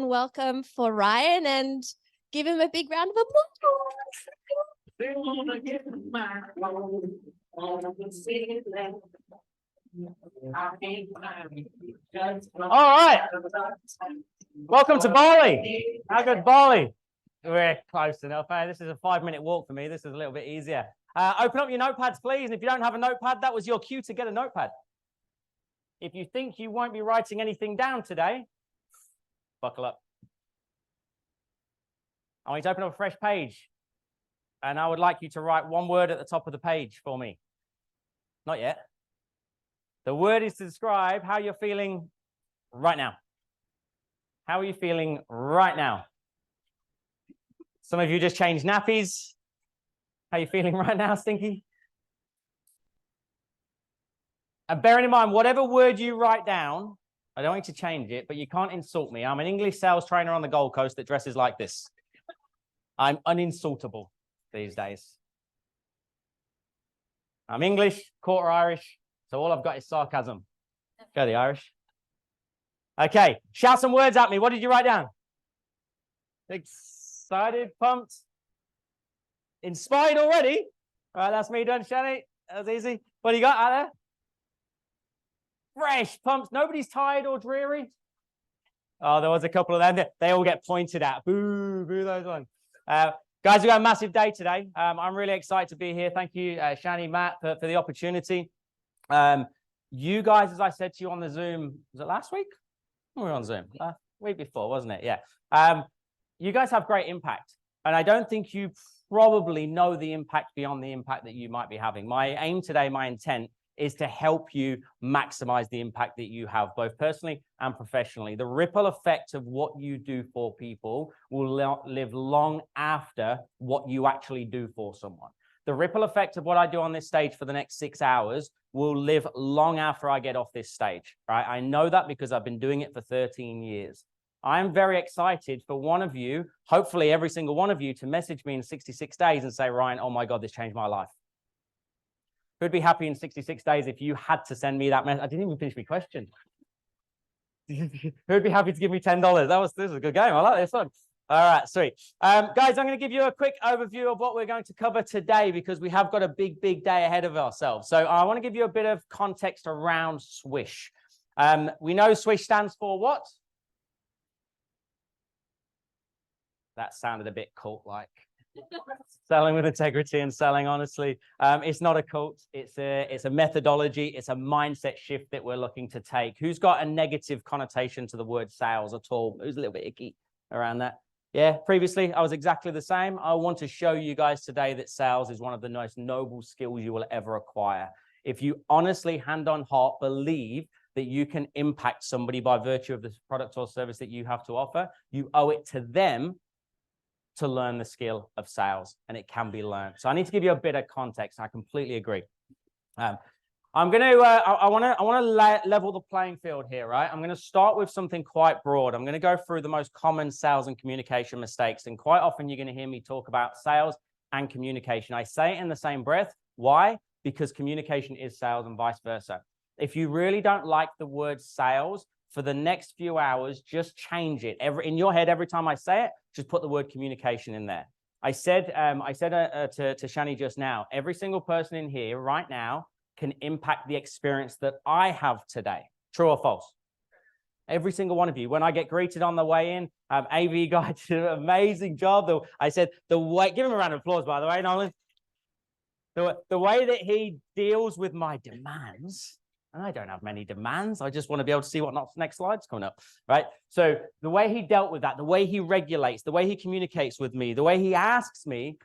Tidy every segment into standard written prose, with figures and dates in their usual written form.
Welcome for Ryan and give him a big round of applause. All right. Welcome to Bali. How good Bali? We're close enough. This is a 5-minute walk for me. This is a little bit easier. Open up your notepads, please. And if you don't have a notepad, that was your cue to get a notepad. If you think you won't be writing anything down today, buckle up. I want you to open up a fresh page. And I would like you to write one word at the top of the page for me. Not yet. The word is to describe how you're feeling right now. How are you feeling right now? Some of you just changed nappies. How are you feeling right now, Stinky? And bearing in mind, whatever word you write down, I don't want you to change it, but you can't insult me. I'm an English sales trainer on the Gold Coast that dresses like this. I'm uninsultable these days. I'm English, quarter Irish, so all I've got is sarcasm. Go the Irish. Okay, shout some words at me. What did you write down? Excited, pumped, inspired already. All right, that's me done, Shani. That was easy. What do you got out there? Fresh, pumped. Nobody's tired or dreary. Oh, there was a couple of them. They all get pointed at. Boo, boo those ones. Guys, we've got a massive day today. I'm really excited to be here. Thank you, Shani, Matt, for the opportunity. You guys, as I said to you on the Zoom, was it last week? We were on Zoom. Week before, wasn't it? Yeah. You guys have great impact. And I don't think you probably know the impact beyond the impact that you might be having. My aim today, my intent, is to help you maximize the impact that you have, both personally and professionally. The ripple effect of what you do for people will live long after what you actually do for someone. The ripple effect of what I do on this stage for the next 6 hours will live long after I get off this stage, right? I know that because I've been doing it for 13 years. I'm very excited for one of you, hopefully every single one of you, to message me in 66 days and say, Ryan, oh my God, this changed my life. Who'd be happy in 66 days if you had to send me that message? I didn't even finish my question. Who'd be happy to give me $10? This is a good game. I like this one. All right, sweet. Guys, I'm going to give you a quick overview of what we're going to cover today because we have got a big day ahead of ourselves. So I want to give you a bit of context around SWISH. We know SWISH stands for what? That sounded a bit cult-like. Selling with integrity and selling honestly. It's not a cult. It's a methodology. It's a mindset shift that we're looking to take. Who's got a negative connotation to the word sales at all? Who's a little bit icky around that? Yeah, previously I was exactly the same. I want to show you guys today that sales is one of the most noble skills you will ever acquire. If you honestly, hand on heart, believe that you can impact somebody by virtue of the product or service that you have to offer, you owe it to them to learn the skill of sales, and it can be learned. So I need to give you a bit of context. I completely agree. I'm going to, I want to level the playing field here, right? I'm going to start with something quite broad. I'm going to go through the most common sales and communication mistakes. And quite often you're going to hear me talk about sales and communication. I say it in the same breath. Why? Because communication is sales and vice versa. If you really don't like the word sales, for the next few hours, just change it. In your head, every time I say it, just put the word communication in there. I said to Shani just now, every single person in here right now can impact the experience that I have today. True or false? Every single one of you. When I get greeted on the way in, AV guy did an amazing job. I said, give him a round of applause, by the way, Nolan. The way that he deals with my demands, and I don't have many demands. I just want to be able to see what next slide's coming up, right? So the way he dealt with that, the way he regulates, the way he communicates with me, the way he asks me,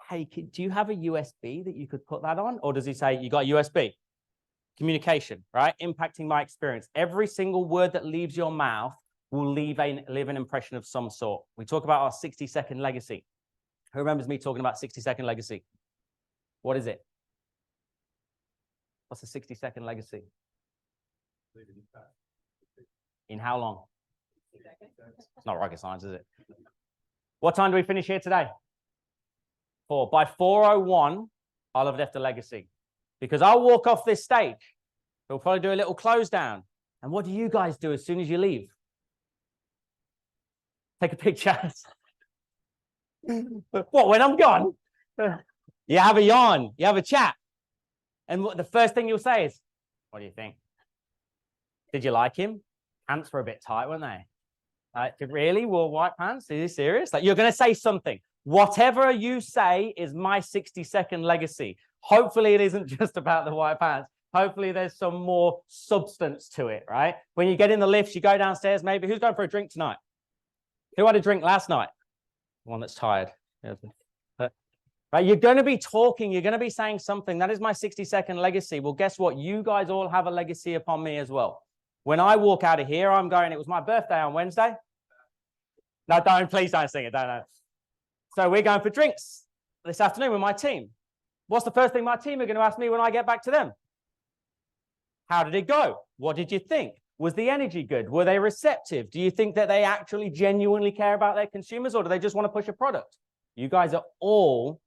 hey, do you have a USB that you could put that on? Or does he say, you got a USB? Communication, right? Impacting my experience. Every single word that leaves your mouth will leave an impression of some sort. We talk about our 60-second legacy. Who remembers me talking about 60-second legacy? What is it? What's a 60-second legacy? In how long? It's not rocket science, is it? What time do we finish here today? 4. By 4:01, I'll have left a legacy. Because I'll walk off this stage. We'll probably do a little close down. And what do you guys do as soon as you leave? Take a picture. What, when I'm gone? You have a yarn, you have a chat. And the first thing you'll say is, what do you think? Did you like him? Pants were a bit tight, weren't they? Really? Wore white pants? Are you serious? Like, you're going to say something. Whatever you say is my 60-second legacy. Hopefully it isn't just about the white pants. Hopefully there's some more substance to it, right? When you get in the lifts, you go downstairs, maybe. Who's going for a drink tonight? Who had a drink last night? One that's tired. Right, you're going to be talking. You're going to be saying something. That is my 60-second legacy. Well, guess what? You guys all have a legacy upon me as well. When I walk out of here, I'm going, it was my birthday on Wednesday. No, please don't sing it. Don't. So we're going for drinks this afternoon with my team. What's the first thing my team are going to ask me when I get back to them? How did it go? What did you think? Was the energy good? Were they receptive? Do you think that they actually genuinely care about their consumers, or do they just want to push a product? You guys are all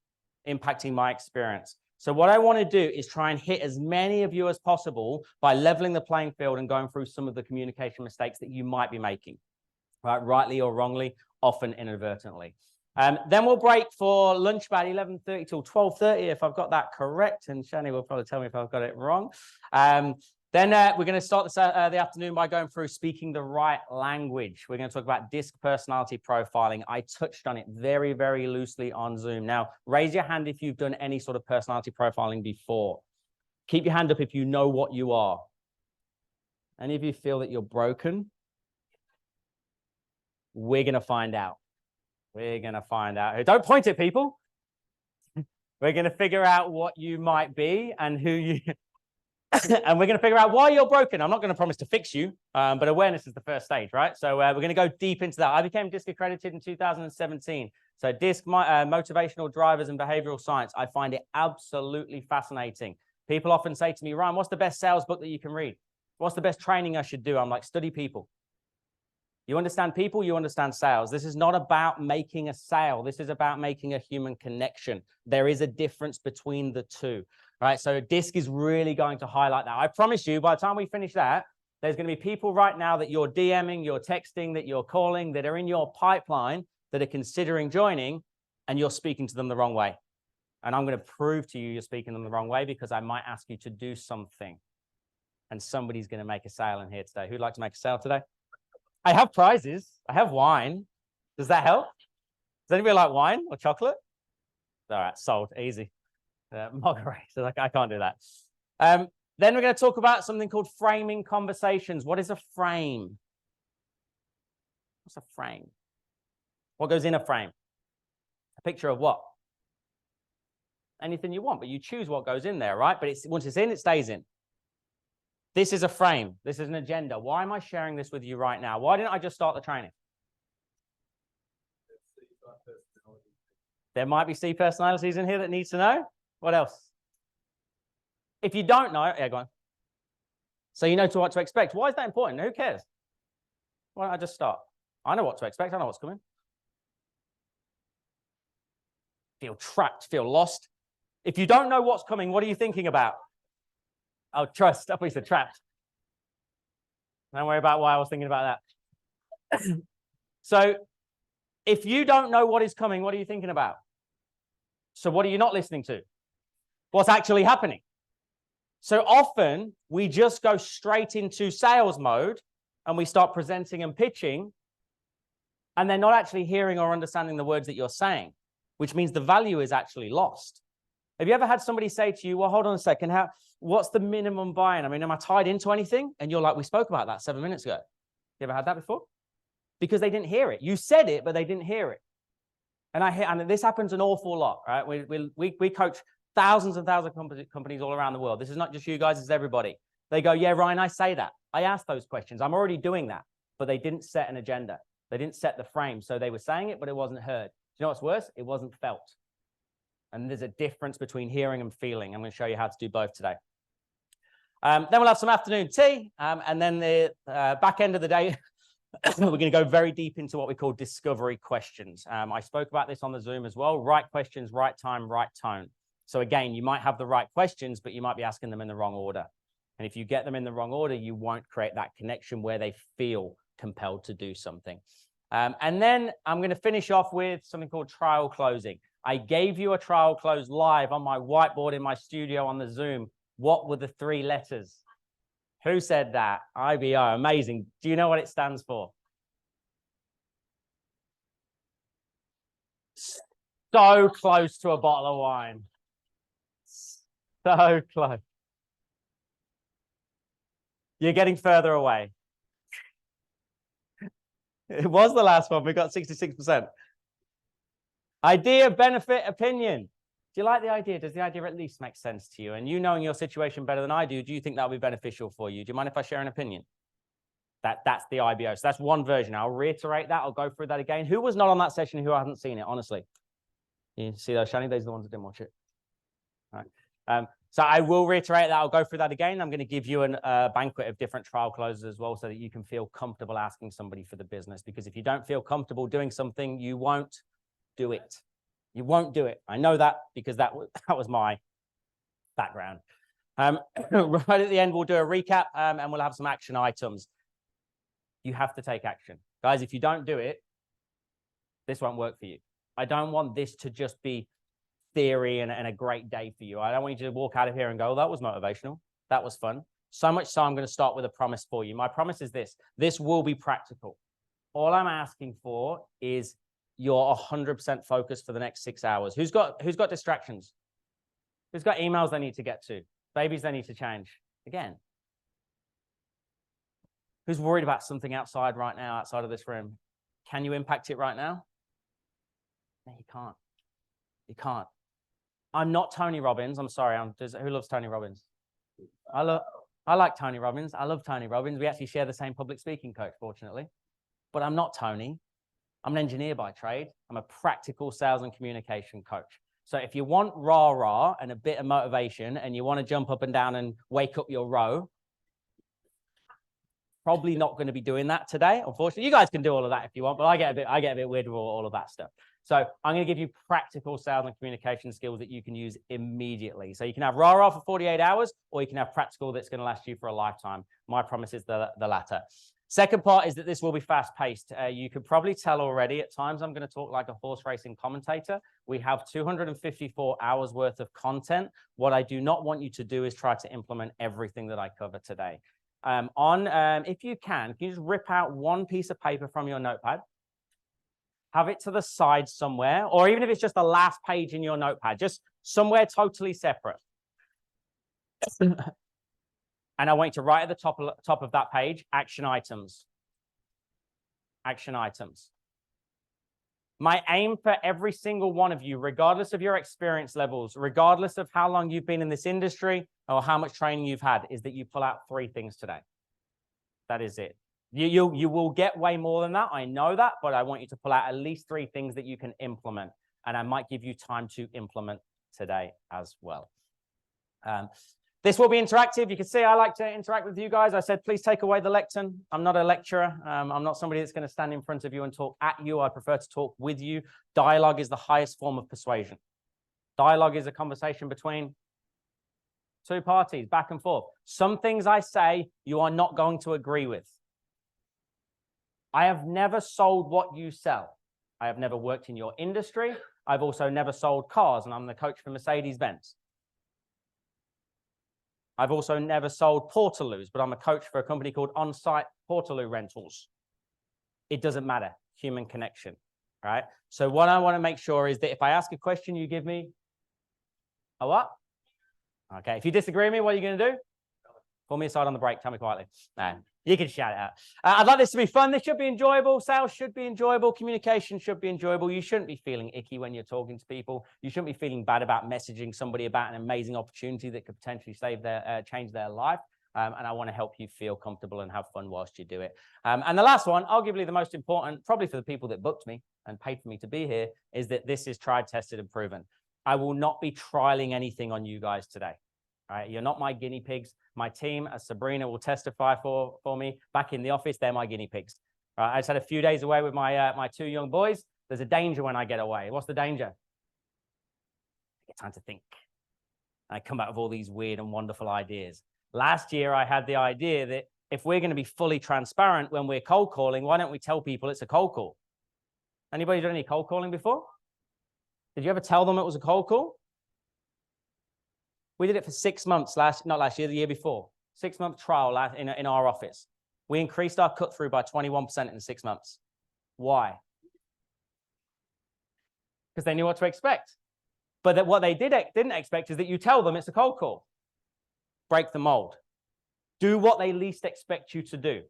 impacting my experience. So what I want to do is try and hit as many of you as possible by leveling the playing field and going through some of the communication mistakes that you might be making, right? Rightly or wrongly, often inadvertently. Then we'll break for lunch about 11:30 till 12:30, if I've got that correct. And Shani will probably tell me if I've got it wrong. Then we're going to start the afternoon by going through speaking the right language. We're going to talk about DISC personality profiling. I touched on it very, very loosely on Zoom. Now, raise your hand if you've done any sort of personality profiling before. Keep your hand up if you know what you are. Any of you feel that you're broken? We're going to find out. We're going to find out. Don't point at people. We're going to figure out what you might be and who you... and we're going to figure out why you're broken. I'm not going to promise to fix you, but awareness is the first stage, right? So we're going to go deep into that. I became DISC accredited in 2017. So DISC, motivational drivers and behavioral science, I find it absolutely fascinating. People often say to me, Ryan, what's the best sales book that you can read? What's the best training I should do? I'm like, study people. You understand people, you understand sales. This is not about making a sale. This is about making a human connection. There is a difference between the two. Right, so DISC is really going to highlight that. I promise you, by the time we finish that, there's going to be people right now that you're DMing, you're texting, that you're calling, that are in your pipeline, that are considering joining, and you're speaking to them the wrong way. And I'm going to prove to you you're speaking them the wrong way, because I might ask you to do something. And somebody's going to make a sale in here today. Who'd like to make a sale today? I have prizes. I have wine. Does that help? Does anybody like wine or chocolate? All right, sold. Easy. Marguerite, so I can't do that. Then we're going to talk about something called framing conversations. What is a frame? What's a frame? What goes in a frame? A picture of what? Anything you want, but you choose what goes in there, right? But once it's in, it stays in. This is a frame. This is an agenda. Why am I sharing this with you right now? Why didn't I just start the training? There might be C personalities in here that needs to know. What else? If you don't know, yeah, go on. So you know what to expect. Why is that important? Who cares? Why don't I just start? I know what to expect. I know what's coming. Feel trapped, feel lost. If you don't know what's coming, what are you thinking about? Oh, trust. I thought you said trapped. Don't worry about why I was thinking about that. So if you don't know what is coming, what are you thinking about? So what are you not listening to? What's actually happening? So often we just go straight into sales mode and we start presenting and pitching, and they're not actually hearing or understanding the words that you're saying, which means the value is actually lost. Have you ever had somebody say to you, well, hold on a second, what's the minimum buy-in? I mean, am I tied into anything? And you're like, we spoke about that 7 minutes ago. You ever had that before? Because they didn't hear it. You said it, but they didn't hear it. And this happens an awful lot, right? We coach thousands and thousands of companies all around the world. This is not just you guys, it's everybody. They go, yeah, Ryan, I say that. I ask those questions. I'm already doing that. But they didn't set an agenda. They didn't set the frame. So they were saying it, but it wasn't heard. Do you know what's worse? It wasn't felt. And there's a difference between hearing and feeling. I'm going to show you how to do both today. Then we'll have some afternoon tea. And then the back end of the day, we're going to go very deep into what we call discovery questions. I spoke about this on the Zoom as well. Right questions, right time, right tone. So again, you might have the right questions, but you might be asking them in the wrong order. And if you get them in the wrong order, you won't create that connection where they feel compelled to do something. And then I'm going to finish off with something called trial closing. I gave you a trial close live on my whiteboard in my studio on the Zoom. What were the 3 letters? Who said that? IBO, amazing. Do you know what it stands for? So close to a bottle of wine. So close. You're getting further away. It was the last one. We got 66%. Idea, benefit, opinion. Do you like the idea? Does the idea at least make sense to you? And you knowing your situation better than I do you think that will be beneficial for you? Do you mind if I share an opinion? That's the IBO. So that's one version. I'll reiterate that. I'll go through that again. Who was not on that session who hasn't seen it, honestly? You see those shining? Those are the ones that didn't watch it. All right. So I will reiterate that. I'll go through that again. I'm going to give you a banquet of different trial closes as well so that you can feel comfortable asking somebody for the business. Because if you don't feel comfortable doing something, you won't do it. You won't do it. I know that because that was my background. Right at the end, we'll do a recap and we'll have some action items. You have to take action. Guys, if you don't do it, this won't work for you. I don't want this to just be theory and a great day for you. I don't want you to walk out of here and go, oh, that was motivational. That was fun. So much so I'm going to start with a promise for you. My promise is this. This will be practical. All I'm asking for is your 100% focus for the next 6 hours. Who's got distractions? Who's got emails they need to get to? Babies they need to change? Again. Who's worried about something outside right now, outside of this room? Can you impact it right now? No, you can't. You can't. I'm not Tony Robbins. I'm sorry. Who loves Tony Robbins? I like Tony Robbins. I love Tony Robbins. We actually share the same public speaking coach, fortunately. But I'm not Tony. I'm an engineer by trade. I'm a practical sales and communication coach. So if you want rah-rah and a bit of motivation and you want to jump up and down and wake up your row, probably not going to be doing that today, unfortunately. You guys can do all of that if you want, but I get a bit weird with all of that stuff. So I'm going to give you practical sales and communication skills that you can use immediately. So you can have rah-rah for 48 hours, or you can have practical that's going to last you for a lifetime. My promise is the latter. Second part is that this will be fast-paced. You could probably tell already at times I'm going to talk like a horse racing commentator. We have 254 hours worth of content. What I do not want you to do is try to implement everything that I cover today. If you can you just rip out one piece of paper from your notepad, have it to the side somewhere, or even if it's just the last page in your notepad, just somewhere totally separate. And I want you to write at the top of that page, action items. Action items. My aim for every single one of you, regardless of your experience levels, regardless of how long you've been in this industry or how much training you've had, is that you pull out 3 things today. That is it. You will get way more than that. I know that, but I want you to pull out at least 3 things that you can implement. And I might give you time to implement today as well. This will be interactive. You can see I like to interact with you guys. I said, please take away the lectern. I'm not a lecturer. I'm not somebody that's going to stand in front of you and talk at you. I prefer to talk with you. Dialogue is the highest form of persuasion. Dialogue is a conversation between 2 parties, back and forth. Some things I say you are not going to agree with. I have never sold what you sell. I have never worked in your industry. I've also never sold cars, and I'm the coach for Mercedes-Benz. I've also never sold Portaloos, but I'm a coach for a company called On-Site Portaloo Rentals. It doesn't matter. Human connection, right? So what I want to make sure is that if I ask a question, you give me a what? Okay. If you disagree with me, what are you going to do? Pull me aside on the break. Tell me quietly. No, you can shout it out. I'd like this to be fun. This should be enjoyable. Sales should be enjoyable. Communication should be enjoyable. You shouldn't be feeling icky when you're talking to people. You shouldn't be feeling bad about messaging somebody about an amazing opportunity that could potentially change their life. And I want to help you feel comfortable and have fun whilst you do it. And the last one, arguably the most important, probably for the people that booked me and paid for me to be here, is that this is tried, tested, and proven. I will not be trialing anything on you guys today. All right? You're not my guinea pigs. My team, as Sabrina will testify for me, back in the office, they're my guinea pigs. I just had a few days away with my 2 young boys. There's a danger when I get away. What's the danger? I get time to think. I come out with all these weird and wonderful ideas. Last year, I had the idea that if we're going to be fully transparent when we're cold calling, why don't we tell people it's a cold call? Anybody done any cold calling before? Did you ever tell them it was a cold call? We did it for 6 months not last year, the year before. 6-month trial in our office. We increased our cut through by 21% in 6 months. Why? Because they knew what to expect. But what they didn't expect is that you tell them it's a cold call. Break the mold. Do what they least expect you to do.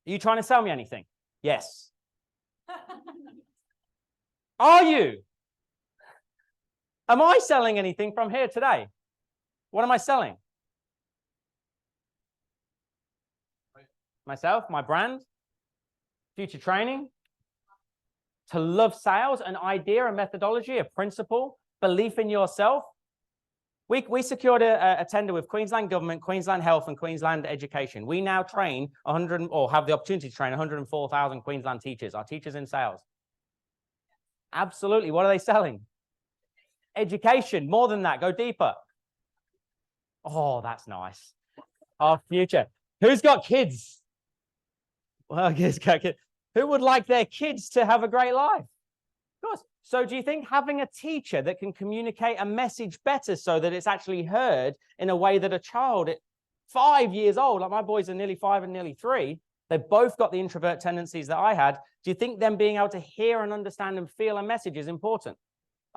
Are you trying to sell me anything? Yes. Are you? Am I selling anything from here today? What am I selling? Myself, my brand, future training, to love sales, an idea, a methodology, a principle, belief in yourself. We secured a tender with Queensland Government, Queensland Health, and Queensland Education. We now train have the opportunity to train 104,000 Queensland teachers, our teachers in sales. Absolutely. What are they selling? Education. More than that. Go deeper. Oh, that's nice. Our future. Who's got kids? Well, who's got kids? Who would like their kids to have a great life? Of course. So do you think having a teacher that can communicate a message better so that it's actually heard in a way that a child at 5 years old, like my boys are nearly 5 and nearly 3, they've both got the introvert tendencies that I had. Do you think them being able to hear and understand and feel a message is important?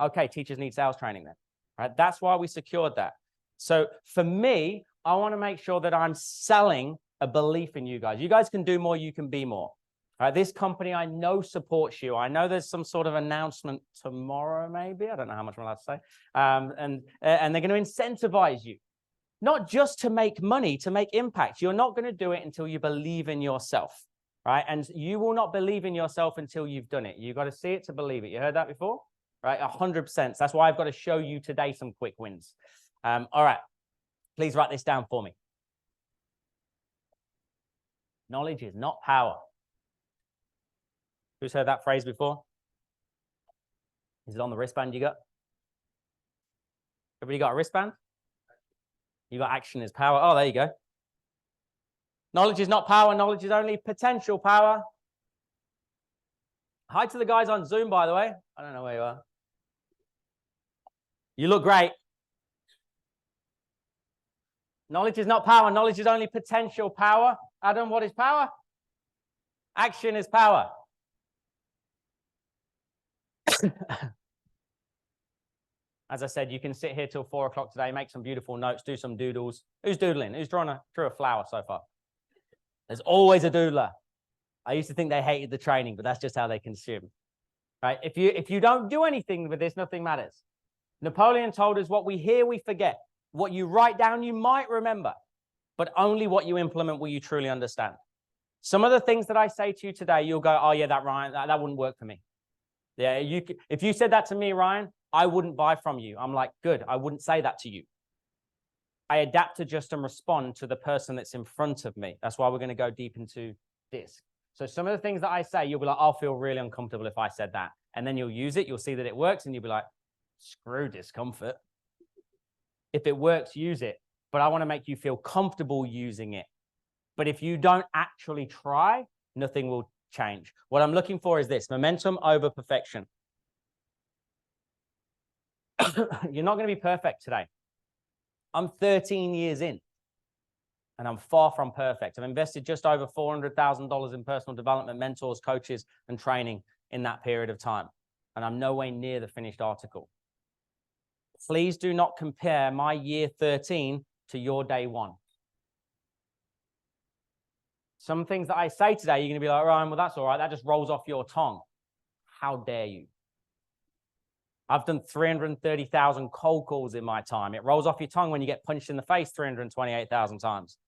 Okay, teachers need sales training then, right? That's why we secured that. So for me, I want to make sure that I'm selling a belief in you guys. You guys can do more, you can be more. All right, this company I know supports you. I know there's some sort of announcement tomorrow, maybe. I don't know how much I'm allowed to say. And they're going to incentivize you, not just to make money, to make impact. You're not going to do it until you believe in yourself, right? And you will not believe in yourself until you've done it. You've got to see it to believe it. You heard that before, right? 100%. That's why I've got to show you today some quick wins. All right, please write this down for me. Knowledge is not power. Who's heard that phrase before? Is it on the wristband you got? Everybody got a wristband? You got action is power. Oh, there you go. Knowledge is not power. Knowledge is only potential power. Hi to the guys on Zoom, by the way. I don't know where you are. You look great. Knowledge is not power. Knowledge is only potential power. Adam, what is power? Action is power. As I said, you can sit here till 4 o'clock today, make some beautiful notes, do some doodles. Who's doodling? Who's drew a flower so far? There's always a doodler. I used to think they hated the training, but that's just how they consume. Right? If you don't do anything with this, nothing matters. Napoleon told us what we hear, we forget. What you write down, you might remember, but only what you implement will you truly understand. Some of the things that I say to you today, you'll go, oh yeah, that wouldn't work for me. Yeah, if you said that to me, Ryan, I wouldn't buy from you. I'm like, good, I wouldn't say that to you. I adapt, adjust, and respond to the person that's in front of me. That's why we're going to go deep into this. So some of the things that I say, you'll be like, I'll feel really uncomfortable if I said that. And then you'll use it, you'll see that it works, and you'll be like, screw discomfort. If it works, use it. But I want to make you feel comfortable using it. But if you don't actually try, nothing will change. What I'm looking for is this: momentum over perfection. You're not going to be perfect today. I'm 13 years in, and I'm far from perfect. I've invested just over $400,000 in personal development, mentors, coaches, and training in that period of time. And I'm nowhere near the finished article. Please do not compare my year 13 to your day 1. Some things that I say today, you're going to be like, Ryan, well, that's all right. That just rolls off your tongue. How dare you? I've done 330,000 cold calls in my time. It rolls off your tongue when you get punched in the face 328,000 times.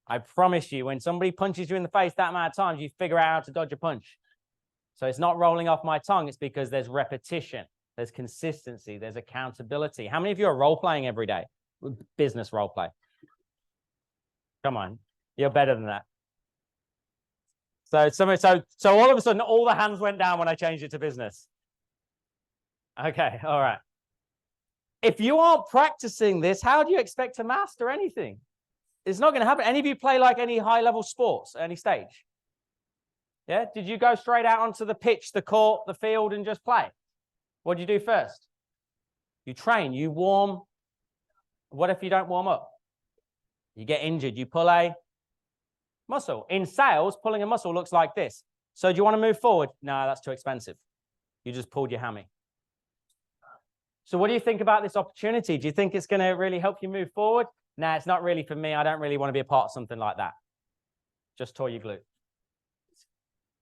I promise you, when somebody punches you in the face that amount of times, you figure out how to dodge a punch. So it's not rolling off my tongue. It's because there's repetition, there's consistency, there's accountability. How many of you are role-playing every day? Business role play. Come on, you're better than that. So all of a sudden, all the hands went down when I changed it to business. Okay, all right. If you aren't practicing this, how do you expect to master anything? It's not going to happen. Any of you play like any high-level sports at any stage? Yeah. Did you go straight out onto the pitch, the court, the field, and just play? What do you do first? You train, you warm. What if you don't warm up? You get injured, you pull a muscle. In sales, pulling a muscle looks like this. So do you want to move forward? No, that's too expensive. You just pulled your hammy. So what do you think about this opportunity? Do you think it's going to really help you move forward? No, it's not really for me. I don't really want to be a part of something like that. Just tore your glute.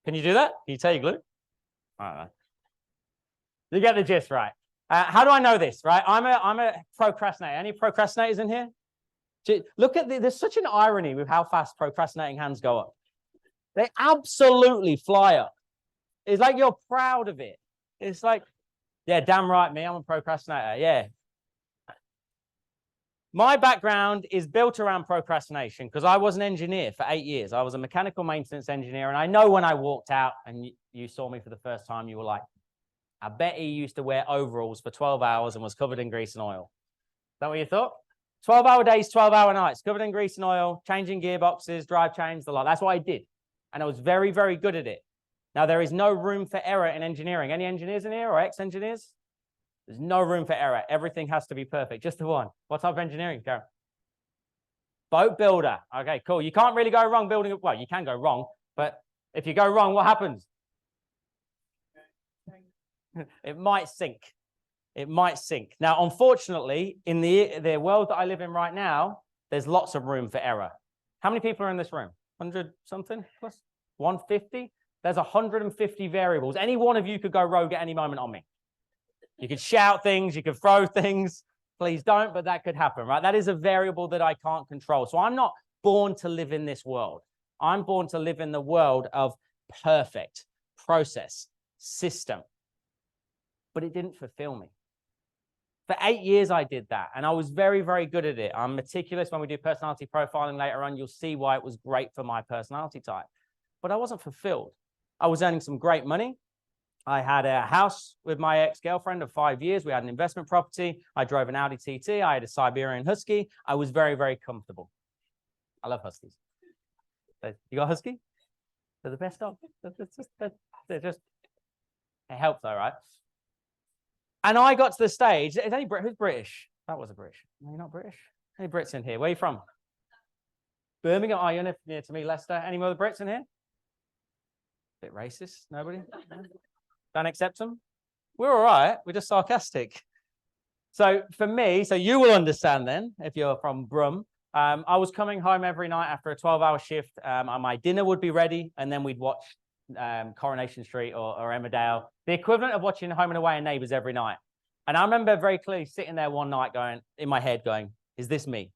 Can you do that? Can you tear your glute? I don't know. You get the gist, right? How do I know this, right? I'm a procrastinator. Any procrastinators in here? Look at there's such an irony with how fast procrastinating hands go up. They absolutely fly up. It's like you're proud of it. It's like, yeah, damn right, me. I'm a procrastinator. Yeah. My background is built around procrastination because I was an engineer for 8 years. I was a mechanical maintenance engineer. And I know when I walked out and you saw me for the first time, you were like, I bet he used to wear overalls for 12 hours and was covered in grease and oil. Is that what you thought? 12-hour days, 12-hour nights, covered in grease and oil, changing gearboxes, drive chains, the lot. That's what I did. And I was very, very good at it. Now, there is no room for error in engineering. Any engineers in here or ex-engineers? There's no room for error. Everything has to be perfect. Just the one. What type of engineering, Karen? Boat builder. Okay, cool. You can't really go wrong building it. Well, you can go wrong, but if you go wrong, what happens? It might sink. It might sink. Now, unfortunately, in the world that I live in right now, there's lots of room for error. How many people are in this room? 100 something plus? 150? There's 150 variables. Any one of you could go rogue at any moment on me. You could shout things, you could throw things. Please don't, but that could happen, right? That is a variable that I can't control. So I'm not born to live in this world. I'm born to live in the world of perfect process, system. But it didn't fulfill me. For 8 years, I did that, and I was very, very good at it. I'm meticulous. When we do personality profiling later on, you'll see why it was great for my personality type. But I wasn't fulfilled. I was earning some great money. I had a house with my ex-girlfriend of 5 years. We had an investment property. I drove an Audi TT. I had a Siberian Husky. I was very, very comfortable. I love Huskies. You got a Husky? They're the best dog. They're just, it helps though, right? And I got to the stage. Is any who's British? That was a British. No, you're not British. Any Brits in here? Where are you from? Birmingham. Oh, you're near to me, Leicester. Any more Brits in here? Bit racist. Nobody? Don't accept them? We're all right. We're just sarcastic. So for me, so you will understand then, if you're from Brum, I was coming home every night after a 12-hour shift. My dinner would be ready, and then we'd watch Coronation Street or Emmerdale, the equivalent of watching Home and Away and Neighbours every night. And I remember very clearly sitting there one night going, in my head going, is this me?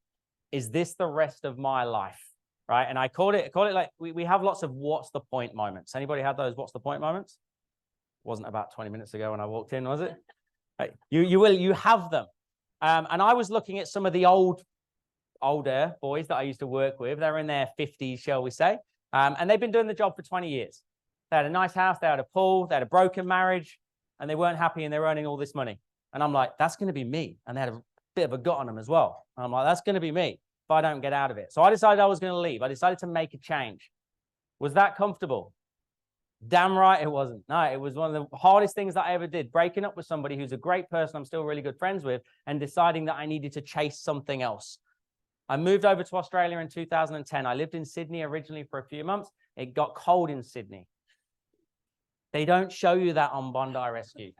Is this the rest of my life? Right? And I call it like, we have lots of what's the point moments. Anybody had those what's the point moments? Wasn't about 20 minutes ago when I walked in, was it? You have them. And I was looking at some of the older boys that I used to work with. They're in their 50s, shall we say. And they've been doing the job for 20 years. They had a nice house, they had a pool, they had a broken marriage, and they weren't happy and they were earning all this money. And I'm like, that's going to be me. And they had a bit of a gut on them as well. And I'm like, that's going to be me if I don't get out of it. So I decided I was going to leave. I decided to make a change. Was that comfortable? Damn right it wasn't. No, it was one of the hardest things that I ever did, breaking up with somebody who's a great person I'm still really good friends with and deciding that I needed to chase something else. I moved over to Australia in 2010. I lived in Sydney originally for a few months. It got cold in Sydney. They don't show you that on Bondi Rescue.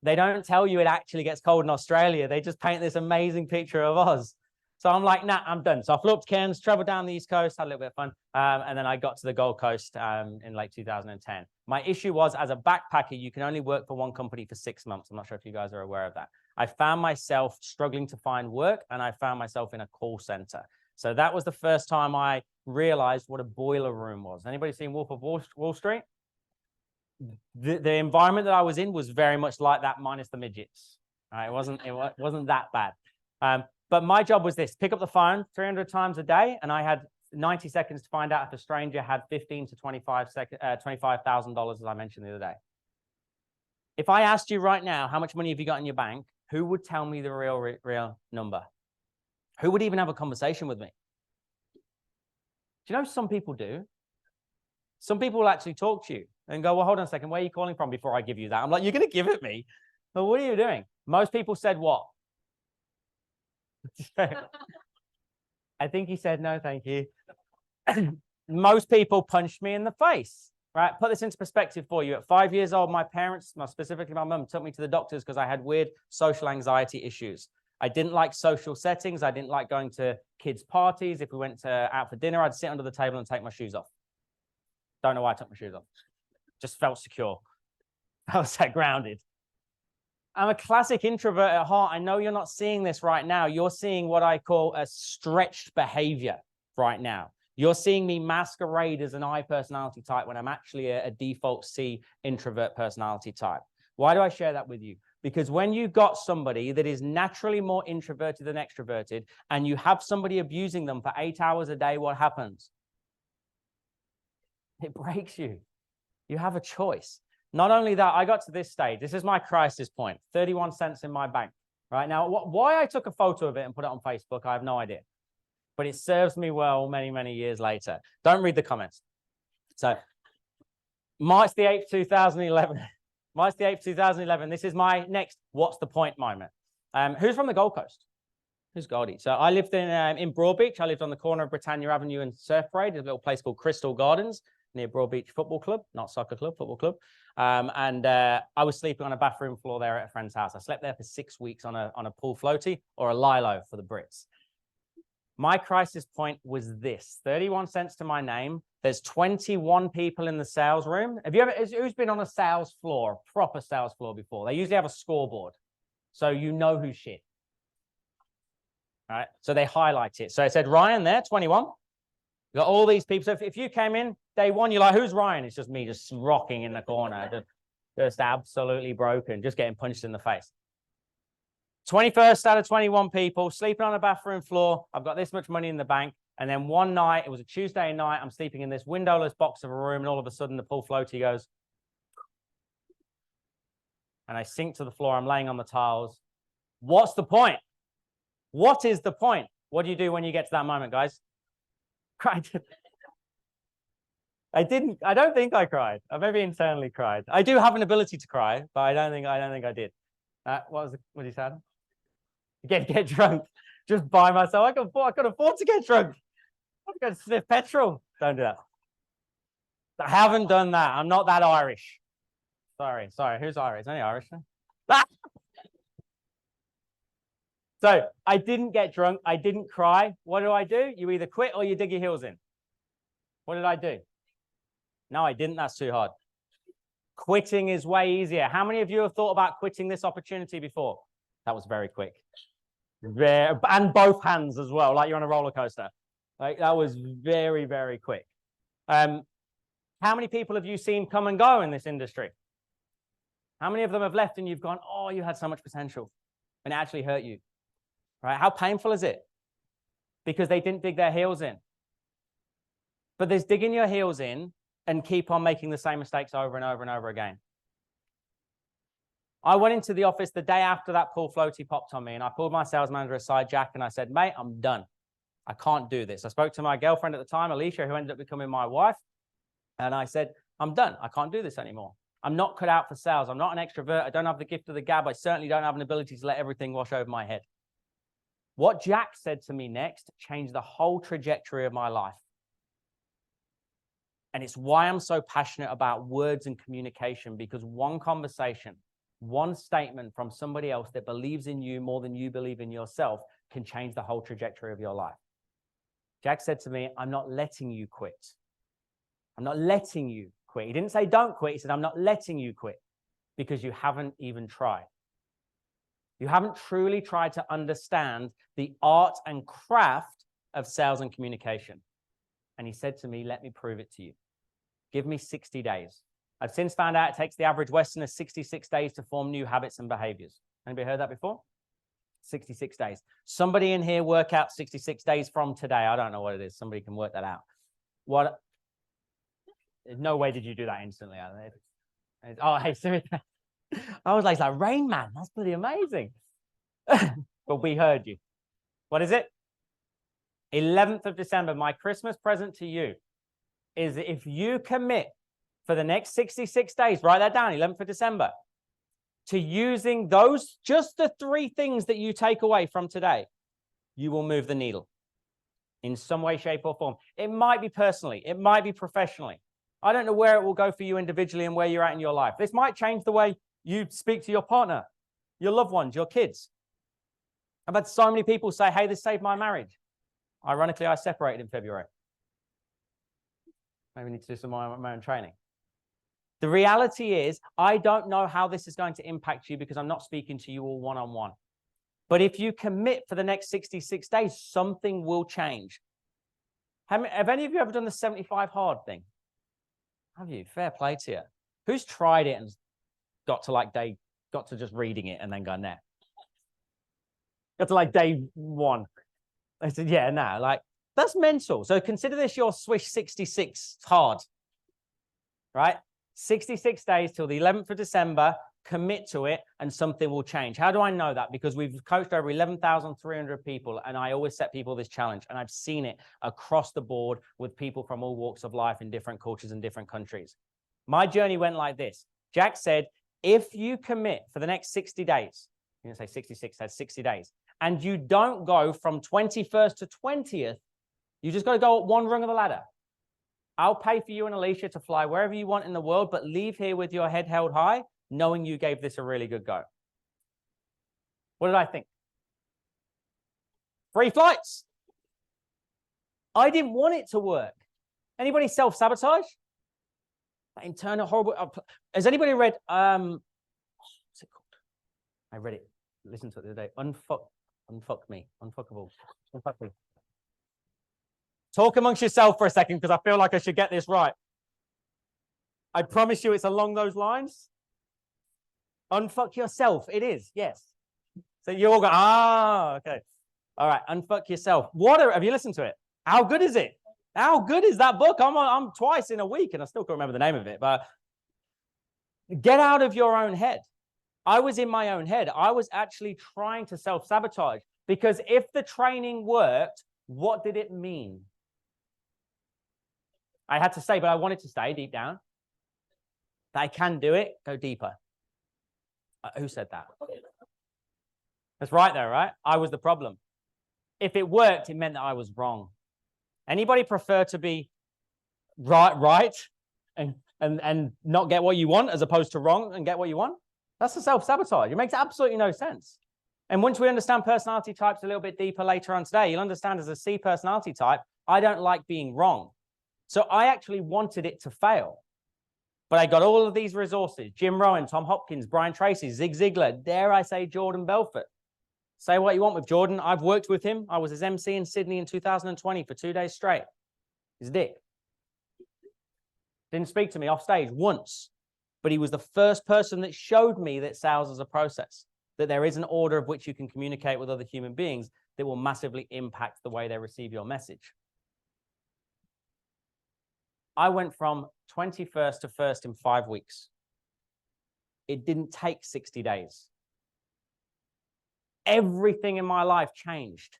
They don't tell you it actually gets cold in Australia. They just paint this amazing picture of Oz. So I'm like, nah, I'm done. So I flew up to Cairns, traveled down the East Coast, had a little bit of fun. And then I got to the Gold Coast in late 2010. My issue was, as a backpacker, you can only work for one company for 6 months. I'm not sure if you guys are aware of that. I found myself struggling to find work, and I found myself in a call center. So that was the first time I realized what a boiler room was. Anybody seen Wolf of Wall Street? The environment that I was in was very much like that, minus the midgets. It wasn't that bad. But my job was this: pick up the phone 300 times a day, and I had 90 seconds to find out if a stranger had $15,000 to $25,000, as I mentioned the other day. If I asked you right now, how much money have you got in your bank? Who would tell me the real number? Who would even have a conversation with me? Do you know some people do? Some people will actually talk to you and go, well, hold on a second, where are you calling from before I give you that? I'm like, you're going to give it me? Well, what are you doing? Most people said what? I think he said, no, thank you. Most people punched me in the face, right? Put this into perspective for you. At 5 years old, my parents, specifically my mum, took me to the doctors because I had weird social anxiety issues. I didn't like social settings. I didn't like going to kids' parties. If we went out for dinner, I'd sit under the table and take my shoes off. Don't know why I took my shoes off. Just felt secure. I was so grounded. I'm a classic introvert at heart. I know you're not seeing this right now. You're seeing what I call a stretched behavior right now. You're seeing me masquerade as an I personality type when I'm actually a default C introvert personality type. Why do I share that with you? Because when you got somebody that is naturally more introverted than extroverted, and you have somebody abusing them for 8 hours a day, what happens? It breaks you. You have a choice. Not only that, I got to this stage. This is my crisis point, 31 cents in my bank. Right now, why I took a photo of it and put it on Facebook, I have no idea. But it serves me well many, many years later. Don't read the comments. So March the 8th, 2011. March the 8th, 2011. This is my next what's the point moment. Who's from the Gold Coast? Who's Goldie? So I lived in Broadbeach. I lived on the corner of Britannia Avenue and Surf Parade. There's a little place called Crystal Gardens near Broadbeach Football Club, not soccer club, football club. I was sleeping on a bathroom floor there at a friend's house. I slept there for 6 weeks on a pool floaty, or a lilo for the Brits. My crisis point was this: 31 cents to my name. There's 21 people in the sales room. Who's been on a sales floor, a proper sales floor before? They usually have a scoreboard, so you know who's shit. All right, so they highlight it. So it said Ryan there, 21. You got all these people. So if you came in day one, you're like, who's Ryan? It's just me just rocking in the corner, just absolutely broken, just getting punched in the face. 21st out of 21 people, sleeping on a bathroom floor. I've got this much money in the bank. And then one night, it was a Tuesday night, I'm sleeping in this windowless box of a room, and all of a sudden the pool floaty goes. And I sink to the floor. I'm laying on the tiles. What's the point? What is the point? What do you do when you get to that moment, guys? Cried. I don't think I cried. I maybe internally cried. I do have an ability to cry, but I don't think I did. What did he say? Get drunk just by myself. I could afford to get drunk. I'm going to sniff petrol. Don't do that. I haven't done that. I'm not that Irish. Sorry. Who's Irish? Any Irish? So I didn't get drunk. I didn't cry. What do? You either quit or you dig your heels in. What did I do? No, I didn't. That's too hard. Quitting is way easier. How many of you have thought about quitting this opportunity before? That was very quick. And both hands as well, like you're on a roller coaster. Like that was very, very quick. How many people have you seen come and go in this industry? How many of them have left and you've gone, oh, you had so much potential, and it actually hurt you, right? How painful is it? Because they didn't dig their heels in. But there's digging your heels in and keep on making the same mistakes over and over and over again. I went into the office the day after that pool floaty popped on me, and I pulled my sales manager aside, Jack, and I said, mate, I'm done. I can't do this. I spoke to my girlfriend at the time, Alicia, who ended up becoming my wife. And I said, I'm done. I can't do this anymore. I'm not cut out for sales. I'm not an extrovert. I don't have the gift of the gab. I certainly don't have an ability to let everything wash over my head. What Jack said to me next changed the whole trajectory of my life. And it's why I'm so passionate about words and communication, because one conversation, one statement from somebody else that believes in you more than you believe in yourself can change the whole trajectory of your life. Jack said to me, I'm not letting you quit. I'm not letting you quit. He didn't say don't quit. He said, I'm not letting you quit because you haven't even tried. You haven't truly tried to understand the art and craft of sales and communication. And he said to me, let me prove it to you. Give me 60 days. I've since found out it takes the average Westerner 66 days to form new habits and behaviors. Anybody heard that before? 66 days. Somebody in here work out 66 days from today. I don't know what it is. Somebody can work that out. What? No way did you do that instantly. Oh, hey, seriously. I was like Rain Man. That's pretty amazing. But we heard you. What is it? 11th of December, my Christmas present to you. is that if you commit for the next 66 days, write that down, 11th of December, to using those, just the 3 things that you take away from today, you will move the needle in some way, shape, or form. It might be personally, it might be professionally. I don't know where it will go for you individually and where you're at in your life. This might change the way you speak to your partner, your loved ones, your kids. I've had so many people say, hey, this saved my marriage. Ironically, I separated in February. Maybe we need to do some of my own training. The reality is, I don't know how this is going to impact you because I'm not speaking to you all one-on-one. But if you commit for the next 66 days, something will change. Have any of you ever done the 75 hard thing? Have you? Fair play to you. Who's tried it and got to just reading it and then gone, nah. Got to like day 1. I said, yeah, no, like that's mental. So consider this your SWISH 66 hard, right? 66 days till the 11th of December, commit to it and something will change. How do I know that? Because we've coached over 11,300 people and I always set people this challenge and I've seen it across the board with people from all walks of life in different cultures and different countries. My journey went like this. Jack said, if you commit for the next 60 days, I'm going to say 66, that's 60 days, and you don't go from 21st to 20th, you just got to go up 1 rung of the ladder. I'll pay for you and Alicia to fly wherever you want in the world, but leave here with your head held high, knowing you gave this a really good go. What did I think? Free flights. I didn't want it to work. Anybody self-sabotage? That internal horrible. Has anybody read, what's it called? I read it, listened to it the other day. Unfuck me, unfuckable. Unfuck me. Talk amongst yourself for a second because I feel like I should get this right. I promise you it's along those lines. Unfuck yourself. It is, yes. So you all go, okay. All right, unfuck yourself. Have you listened to it? How good is it? How good is that book? I'm twice in a week and I still can't remember the name of it, but get out of your own head. I was in my own head. I was actually trying to self-sabotage because if the training worked, what did it mean? I had to say, but I wanted to stay deep down. That I can do it, go deeper. Who said that? That's right there, right? I was the problem. If it worked, it meant that I was wrong. Anybody prefer to be right and not get what you want as opposed to wrong and get what you want? That's a self-sabotage. It makes absolutely no sense. And once we understand personality types a little bit deeper later on today, you'll understand as a C personality type, I don't like being wrong. So I actually wanted it to fail. But I got all of these resources, Jim Rohn, Tom Hopkins, Brian Tracy, Zig Ziglar, dare I say Jordan Belfort. Say what you want with Jordan. I've worked with him. I was his MC in Sydney in 2020 for 2 days straight. His dick. Didn't speak to me off stage once. But he was the first person that showed me that sales is a process, that there is an order of which you can communicate with other human beings that will massively impact the way they receive your message. I went from 21st to 1st in 5 weeks. It didn't take 60 days. Everything in my life changed.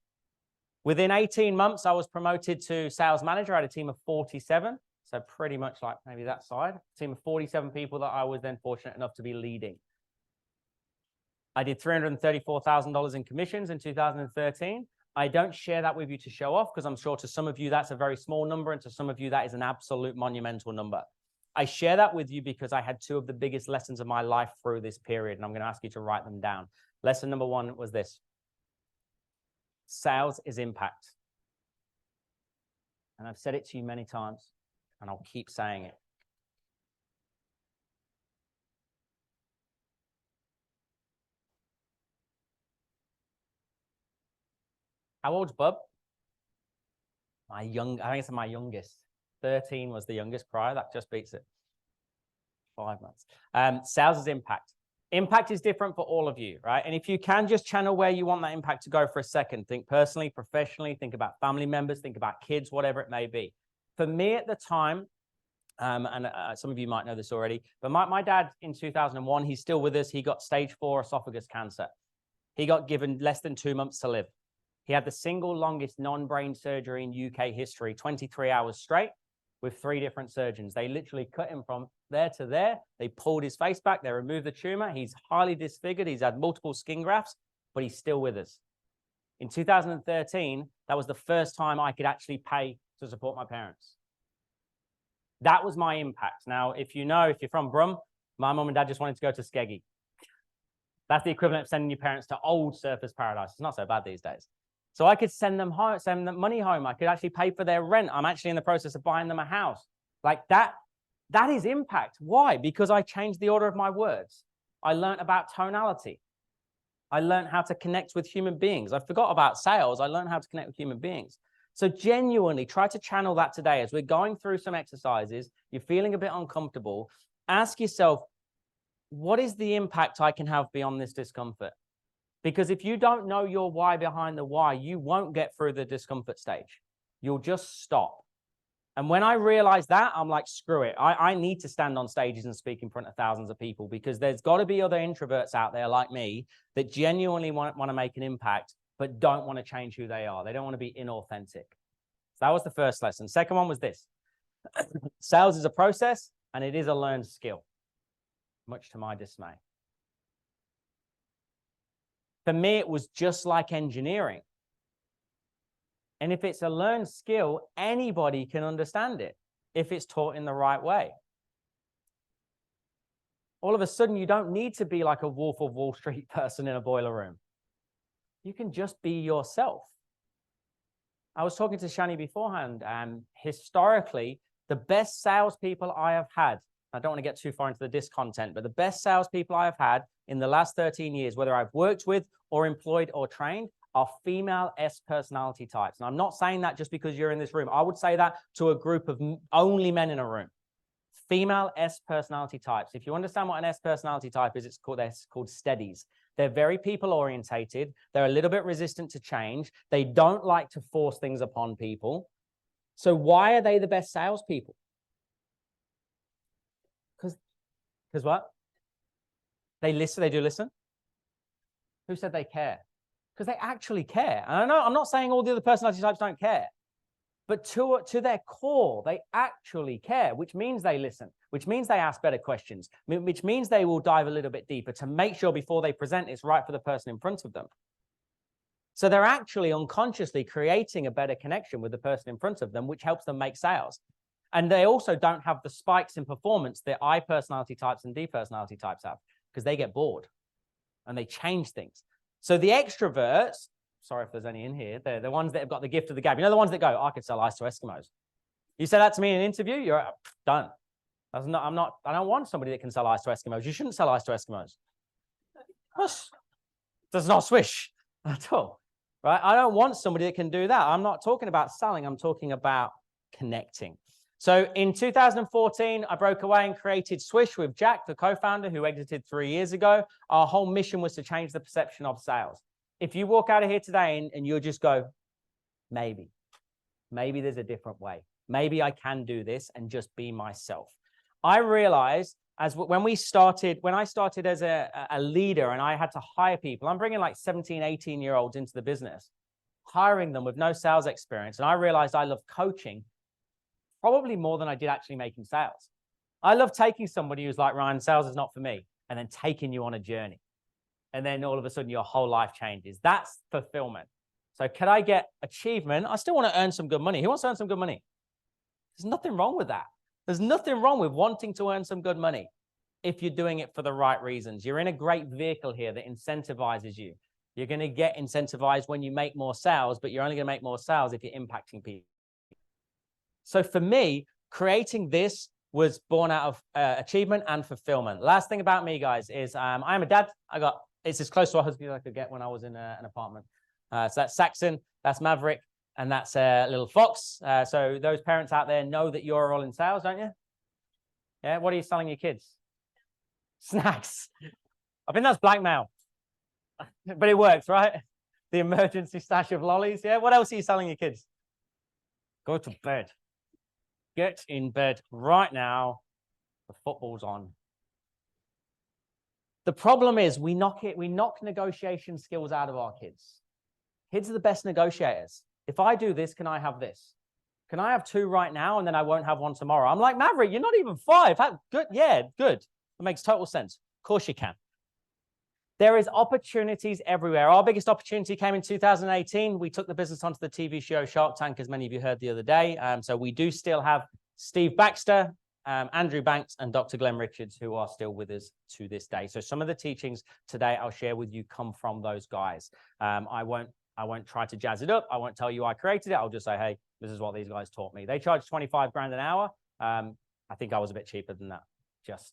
Within 18 months, I was promoted to sales manager. I had a team of 47. So pretty much like maybe that side. A team of 47 people that I was then fortunate enough to be leading. I did $334,000 in commissions in 2013. I don't share that with you to show off because I'm sure to some of you that's a very small number and to some of you that is an absolute monumental number. I share that with you because I had 2 of the biggest lessons of my life through this period, and I'm going to ask you to write them down. Lesson number 1 was this. Sales is impact. And I've said it to you many times, and I'll keep saying it. How old's Bub? I think it's my youngest. 13 was the youngest prior. That just beats it. 5 months. Sales is impact. Impact is different for all of you, right? And if you can just channel where you want that impact to go for a second, think personally, professionally, think about family members, think about kids, whatever it may be. For me at the time, some of you might know this already, but my dad in 2001, he's still with us. He got stage 4 esophagus cancer. He got given less than 2 months to live. He had the single longest non-brain surgery in UK history, 23 hours straight, with 3 different surgeons. They literally cut him from there to there. They pulled his face back. They removed the tumor. He's highly disfigured. He's had multiple skin grafts, but he's still with us. In 2013, that was the first time I could actually pay to support my parents. That was my impact. Now, if you're from Brum, my mum and dad just wanted to go to Skeggy. That's the equivalent of sending your parents to old Surfers Paradise. It's not so bad these days. So I could send them home, send them money home. I could actually pay for their rent. I'm actually in the process of buying them a house. Like that is impact. Why? Because I changed the order of my words. I learned about tonality. I learned how to connect with human beings. I forgot about sales. I learned how to connect with human beings. So genuinely try to channel that today as we're going through some exercises. You're feeling a bit uncomfortable. Ask yourself, what is the impact I can have beyond this discomfort? Because if you don't know your why behind the why, you won't get through the discomfort stage. You'll just stop. And when I realized that, I'm like, screw it. I need to stand on stages and speak in front of thousands of people, because there's got to be other introverts out there like me that genuinely want to make an impact, but don't want to change who they are. They don't want to be inauthentic. So that was the first lesson. Second one was this. Sales is a process and it is a learned skill, much to my dismay. For me, it was just like engineering. And if it's a learned skill, anybody can understand it if it's taught in the right way. All of a sudden, you don't need to be like a Wolf of Wall Street person in a boiler room. You can just be yourself. I was talking to Shani beforehand, and historically, the best salespeople I have had, I don't want to get too far into the disc content, but the best salespeople I have had in the last 13 years, whether I've worked with or employed or trained, are female S personality types. And I'm not saying that just because you're in this room. I would say that to a group of only men in a room. Female S personality types. If you understand what an S personality type is, it's called steadies. They're very people orientated. They're a little bit resistant to change. They don't like to force things upon people. So why are they the best salespeople? Because what? They listen, they do listen. Who said they care? Because they actually care. And I know I'm not saying all the other personality types don't care, but to their core, they actually care, which means they listen, which means they ask better questions, which means they will dive a little bit deeper to make sure before they present it's right for the person in front of them. So they're actually unconsciously creating a better connection with the person in front of them, which helps them make sales. And they also don't have the spikes in performance that I personality types and D personality types have, because they get bored and they change things. So the extroverts, sorry if there's any in here, they're the ones that have got the gift of the gab. You know, the ones that go, I could sell ice to Eskimos. You say that to me in an interview, you're done. I don't want somebody that can sell ice to Eskimos. You shouldn't sell ice to Eskimos. Does not swish at all, right? I don't want somebody that can do that. I'm not talking about selling. I'm talking about connecting. So in 2014, I broke away and created Swish with Jack, the co-founder, who exited 3 years ago. Our whole mission was to change the perception of sales. If you walk out of here today and you'll just go, maybe there's a different way. Maybe I can do this and just be myself. I realized when I started as a leader and I had to hire people, I'm bringing like 17, 18-year-olds into the business, hiring them with no sales experience. And I realized I love coaching probably more than I did actually making sales. I love taking somebody who's like, Ryan, sales is not for me, and then taking you on a journey. And then all of a sudden your whole life changes. That's fulfillment. So can I get achievement? I still want to earn some good money. Who wants to earn some good money? There's nothing wrong with that. There's nothing wrong with wanting to earn some good money if you're doing it for the right reasons. You're in a great vehicle here that incentivizes you. You're going to get incentivized when you make more sales, but you're only going to make more sales if you're impacting people. So for me, creating this was born out of achievement and fulfillment. Last thing about me, guys, is I'm a dad. It's as close to a husband as I could get when I was in an apartment. So that's Saxon, that's Maverick, and that's little Fox. So those parents out there know that you're all in sales, don't you? Yeah, what are you selling your kids? Snacks. I think that's blackmail. But it works, right? The emergency stash of lollies. Yeah, what else are you selling your kids? Go to bed. Get in bed right now. The football's on. The problem is we knock negotiation skills out of our kids. Kids are the best negotiators. If I do this, can I have this? Can I have 2 right now and then I won't have 1 tomorrow? I'm like, Maverick, you're not even 5. Good. Yeah, good. It makes total sense. Of course you can. There is opportunities everywhere. Our biggest opportunity came in 2018. We took the business onto the TV show Shark Tank, as many of you heard the other day. So we do still have Steve Baxter, Andrew Banks, and Dr. Glenn Richards, who are still with us to this day. So some of the teachings today I'll share with you come from those guys. I won't try to jazz it up. I won't tell you I created it. I'll just say, hey, this is what these guys taught me. They charge 25 grand an hour. I think I was a bit cheaper than that. Just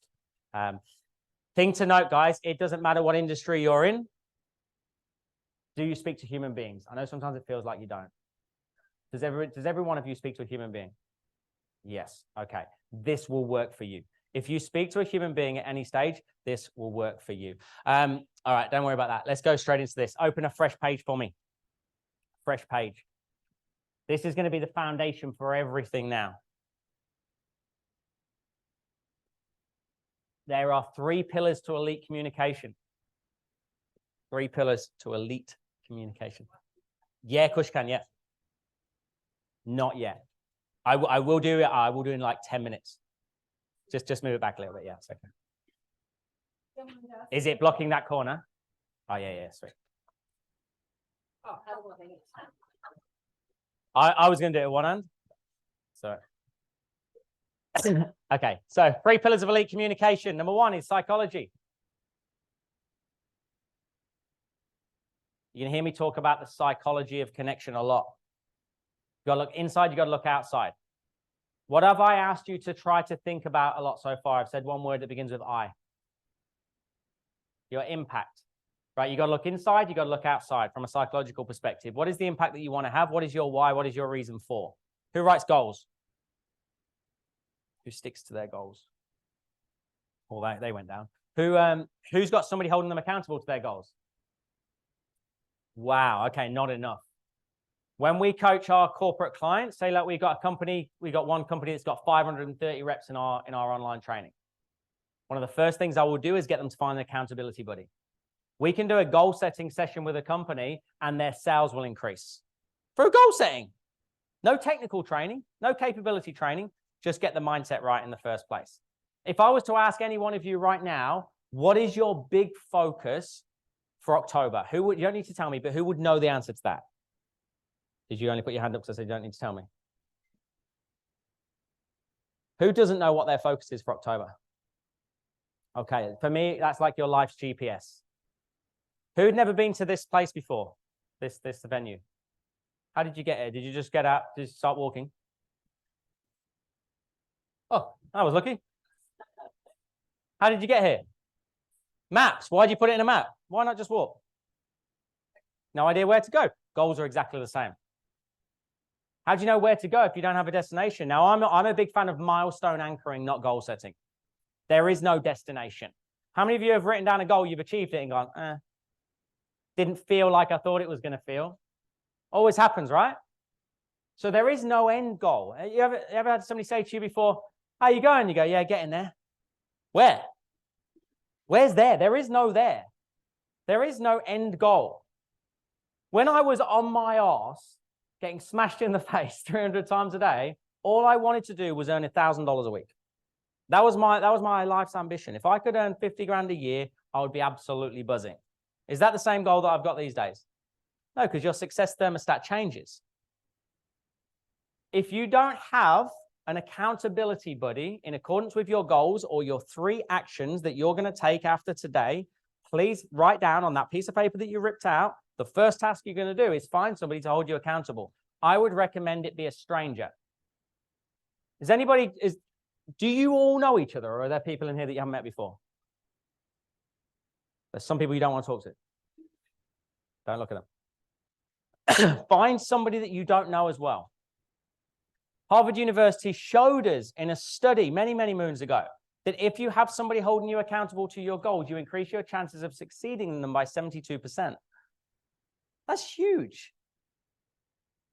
thing to note, guys, it doesn't matter what industry you're in. Do you speak to human beings? I know sometimes it feels like you don't. Does every one of you speak to a human being? Yes. Okay. This will work for you. If you speak to a human being at any stage, this will work for you. All right. Don't worry about that. Let's go straight into this. Open a fresh page for me. Fresh page. This is going to be the foundation for everything now. There are 3 pillars to elite communication. 3 pillars to elite communication. Yeah, Kushkan, yeah. Not yet. I will do it. I will do it in like 10 minutes. Just move it back a little bit. Yeah, it's okay. Is it blocking that corner? Oh, yeah, sweet. I was going to do it with one hand. So. Okay, so 3 pillars of elite communication. Number 1 is psychology. You can hear me talk about the psychology of connection a lot. You got to look inside, you got to look outside. What have I asked you to try to think about a lot so far? I've said one word that begins with I. Your impact, right? You got to look inside, you got to look outside from a psychological perspective. What is the impact that you want to have? What is your why? What is your reason for? Who writes goals? Who sticks to their goals? Well, they went down. Who's got somebody holding them accountable to their goals? Wow. Okay, not enough. When we coach our corporate clients, say like we got one company that's got 530 reps in our online training. One of the first things I will do is get them to find an accountability buddy. We can do a goal setting session with a company and their sales will increase through goal setting. No technical training, no capability training. Just get the mindset right in the first place. If I was to ask any one of you right now, what is your big focus for October? You don't need to tell me, but who would know the answer to that? Did you only put your hand up because I said you don't need to tell me? Who doesn't know what their focus is for October? Okay, for me, that's like your life's GPS. Who'd never been to this place before? This venue. How did you get here? Did you just get out? Did you start walking? Oh, I was lucky. How did you get here? Maps. Why did you put it in a map? Why not just walk? No idea where to go. Goals are exactly the same. How do you know where to go if you don't have a destination? Now, I'm a big fan of milestone anchoring, not goal setting. There is no destination. How many of you have written down a goal, you've achieved it and gone, didn't feel like I thought it was going to feel? Always happens, right? So there is no end goal. You ever had somebody say to you before, how you going? You go, yeah, getting there. Where? Where's there? There is no there. There is no end goal. When I was on my arse, getting smashed in the face 300 times a day, all I wanted to do was earn $1,000 a week. That was my life's ambition. If I could earn 50 grand a year, I would be absolutely buzzing. Is that the same goal that I've got these days? No, because your success thermostat changes. If you don't have an accountability buddy in accordance with your goals or your 3 actions that you're going to take after today, please write down on that piece of paper that you ripped out. The first task you're going to do is find somebody to hold you accountable. I would recommend it be a stranger. Do you all know each other, or are there people in here that you haven't met before? There's some people you don't want to talk to. Don't look at them. Find somebody that you don't know as well. Harvard University showed us in a study many, many moons ago that if you have somebody holding you accountable to your goals, you increase your chances of succeeding in them by 72%. That's huge.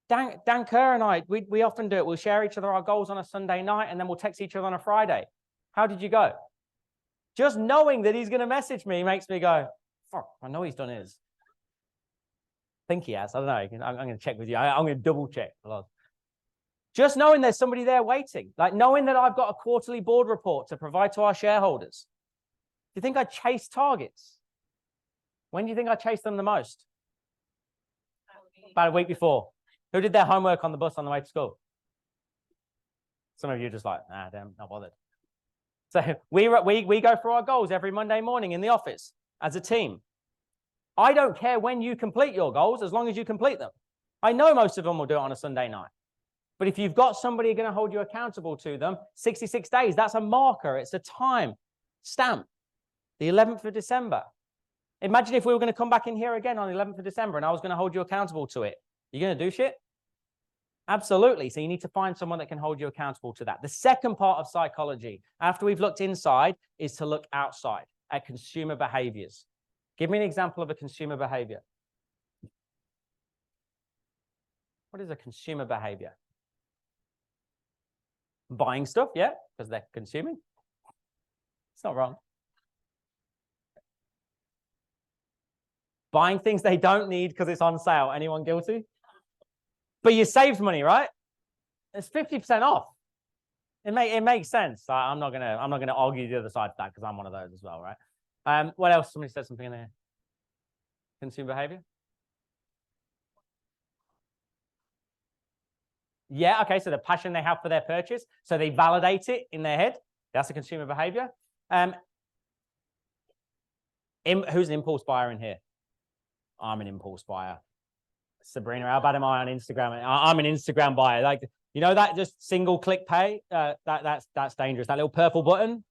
Dan Kerr and I, we often do it. We'll share each other our goals on a Sunday night, and then we'll text each other on a Friday. How did you go? Just knowing that he's going to message me makes me go, fuck, I know he's done his. I think he has. I don't know. I'm going to check with you. I'm going to double check. Just knowing there's somebody there waiting, like knowing that I've got a quarterly board report to provide to our shareholders. Do you think I chase targets? When do you think I chase them the most? About a week before. Who did their homework on the bus on the way to school? Some of you are just like, nah, damn, not bothered. So we go through our goals every Monday morning in the office as a team. I don't care when you complete your goals, as long as you complete them. I know most of them will do it on a Sunday night. But if you've got somebody going to hold you accountable to them, 66 days, that's a marker. It's a time stamp. The 11th of December. Imagine if we were going to come back in here again on the 11th of December and I was going to hold you accountable to it. You're going to do shit? Absolutely. So you need to find someone that can hold you accountable to that. The second part of psychology, after we've looked inside, is to look outside at consumer behaviors. Give me an example of a consumer behavior. What is a consumer behavior? Buying stuff, yeah, because they're consuming. It's not wrong. Buying things they don't need because it's on sale. Anyone guilty? But you saved money, right? It's 50% off. It makes sense. I'm not gonna argue the other side of that because I'm one of those as well, right? What else? Somebody said something in there. Consumer behavior. Yeah, okay, so the passion they have for their purchase, so they validate it in their head. That's a consumer behavior. Who's an impulse buyer in here? I'm an impulse buyer. Sabrina, how bad am I on Instagram? I'm an Instagram buyer. Like, you know that just single click pay? That's dangerous. That little purple button.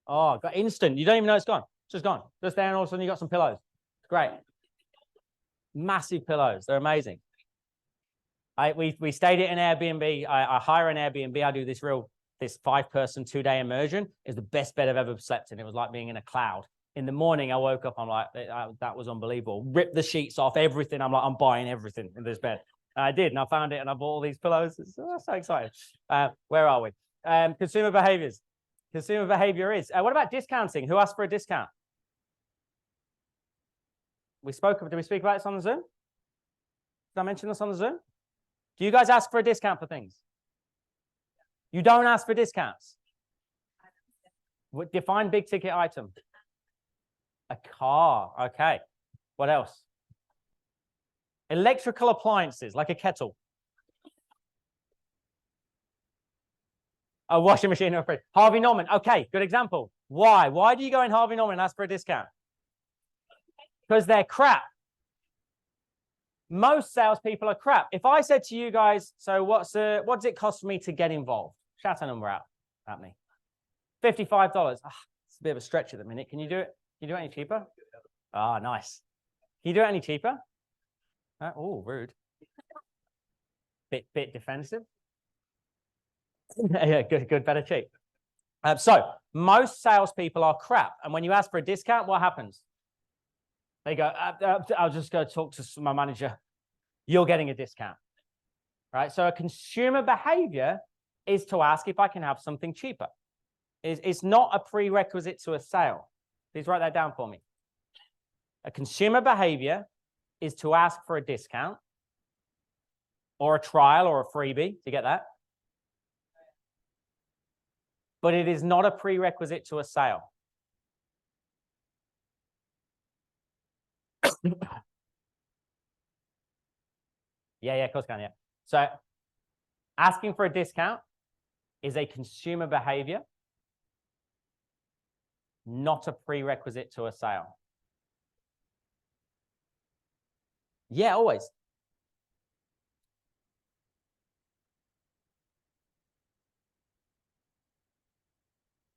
Oh, got instant. You don't even know it's gone. It's just gone. Just there, and all of a sudden you got some pillows. It's great. Massive pillows. They're amazing. We stayed at an Airbnb. I hire an Airbnb. I do this 5-person 2-day immersion. It's the best bed I've ever slept in. It was like being in a cloud. In the morning, I woke up. I'm like, that was unbelievable. Ripped the sheets off, everything. I'm like, I'm buying everything in this bed. And I did, and I found it, and I bought all these pillows. I'm so excited. Where are we? Consumer behaviors. Consumer behavior is. What about discounting? Who asked for a discount? Did we speak about this on the Zoom? Did I mention this on the Zoom? Do you guys ask for a discount for things? You don't ask for discounts. Define big ticket item. A car. Okay. What else? Electrical appliances, like a kettle. A washing machine or a fridge. Harvey Norman. Okay, good example. Why? Why do you go in Harvey Norman and ask for a discount? Because they're crap. Most salespeople are crap. If I said to you guys, so what does it cost me to get involved? Shout a number out at me. $55. It's a bit of a stretch at the minute. Can you do it? Can you do it any cheaper? Ah, nice. Can you do it any cheaper? Oh, rude. Bit defensive. Yeah, good, better, cheap. So most salespeople are crap. And when you ask for a discount, what happens? They go, I'll just go talk to my manager. You're getting a discount, right? So a consumer behavior is to ask if I can have something cheaper. It's not a prerequisite to a sale. Please write that down for me. A consumer behavior is to ask for a discount or a trial or a freebie. Do you get that? But it is not a prerequisite to a sale. Yeah, of course I can, yeah. So asking for a discount is a consumer behavior, not a prerequisite to a sale. Yeah, always.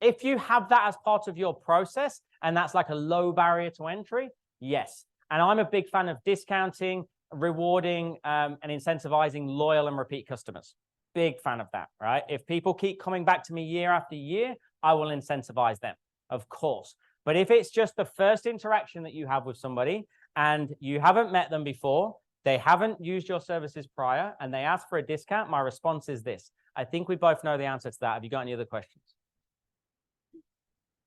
If you have that as part of your process and that's like a low barrier to entry, yes. And I'm a big fan of discounting, rewarding, and incentivizing loyal and repeat customers. Big fan of that, right? If people keep coming back to me year after year, I will incentivize them, of course. But if it's just the first interaction that you have with somebody and you haven't met them before, they haven't used your services prior, and they ask for a discount, my response is this. I think we both know the answer to that. Have you got any other questions?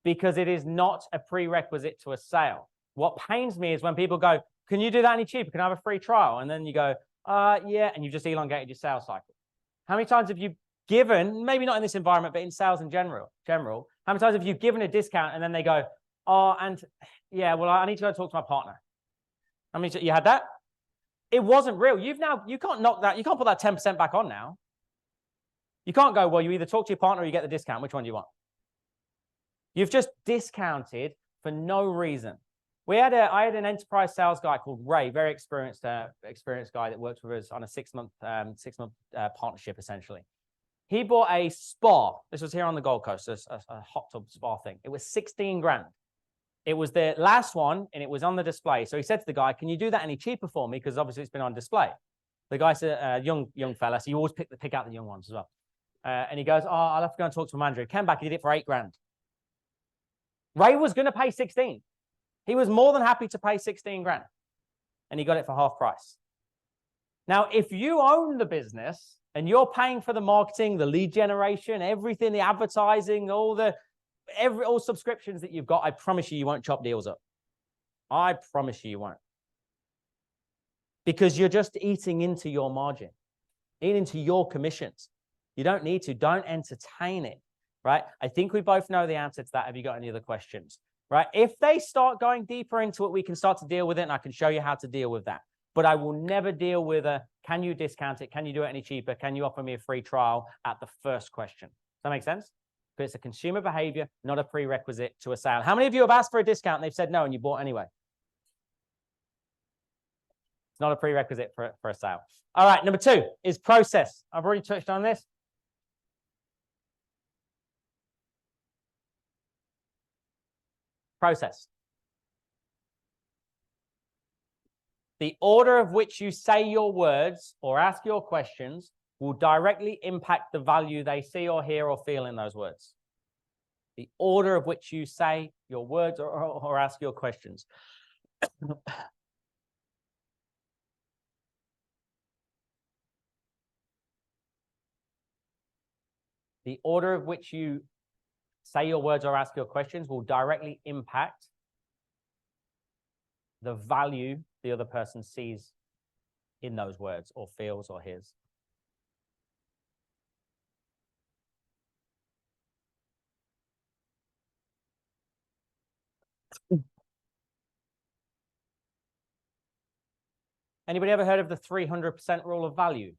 Because it is not a prerequisite to a sale. What pains me is when people go, can you do that any cheaper? Can I have a free trial? And then you go, yeah, and you've just elongated your sales cycle. How many times have you given, maybe not in this environment, but in sales in general, how many times have you given a discount and then they go, oh, and yeah, well, I need to go talk to my partner. I mean, you had that? It wasn't real. You can't knock that. You can't put that 10% back on now. You can't go, well, you either talk to your partner or you get the discount. Which one do you want? You've just discounted for no reason. I had an enterprise sales guy called Ray, very experienced guy that worked with us on a six-month partnership, essentially. He bought a spa. This was here on the Gold Coast, a hot tub spa thing. It was 16 grand. It was the last one, and it was on the display. So he said to the guy, can you do that any cheaper for me? Because obviously it's been on display. The guy said, young fella, so you always pick out the young ones as well. And he goes, oh, I'll have to go and talk to a manager. He came back, he did it for 8 grand. Ray was going to pay 16. He was more than happy to pay 16 grand. And he got it for half price. Now, if you own the business and you're paying for the marketing, the lead generation, everything, the advertising, all subscriptions that you've got, I promise you won't chop deals up. I promise you won't. Because you're just eating into your margin, eating into your commissions. You don't need to. Don't entertain it, right? I think we both know the answer to that. Have you got any other questions, right? If they start going deeper into it, we can start to deal with it, and I can show you how to deal with that. But I will never deal with can you discount it? Can you do it any cheaper? Can you offer me a free trial at the first question? Does that make sense? But it's a consumer behavior, not a prerequisite to a sale. How many of you have asked for a discount and they've said no and you bought anyway? It's not a prerequisite for a sale. All right, number 2 is process. I've already touched on this. Process. The order of which you say your words or ask your questions will directly impact the value they see or hear or feel in those words. The order of which you say your words or ask your questions. The order of which you say your words or ask your questions will directly impact the value the other person sees in those words or feels or hears. Anybody ever heard of the 300% rule of value?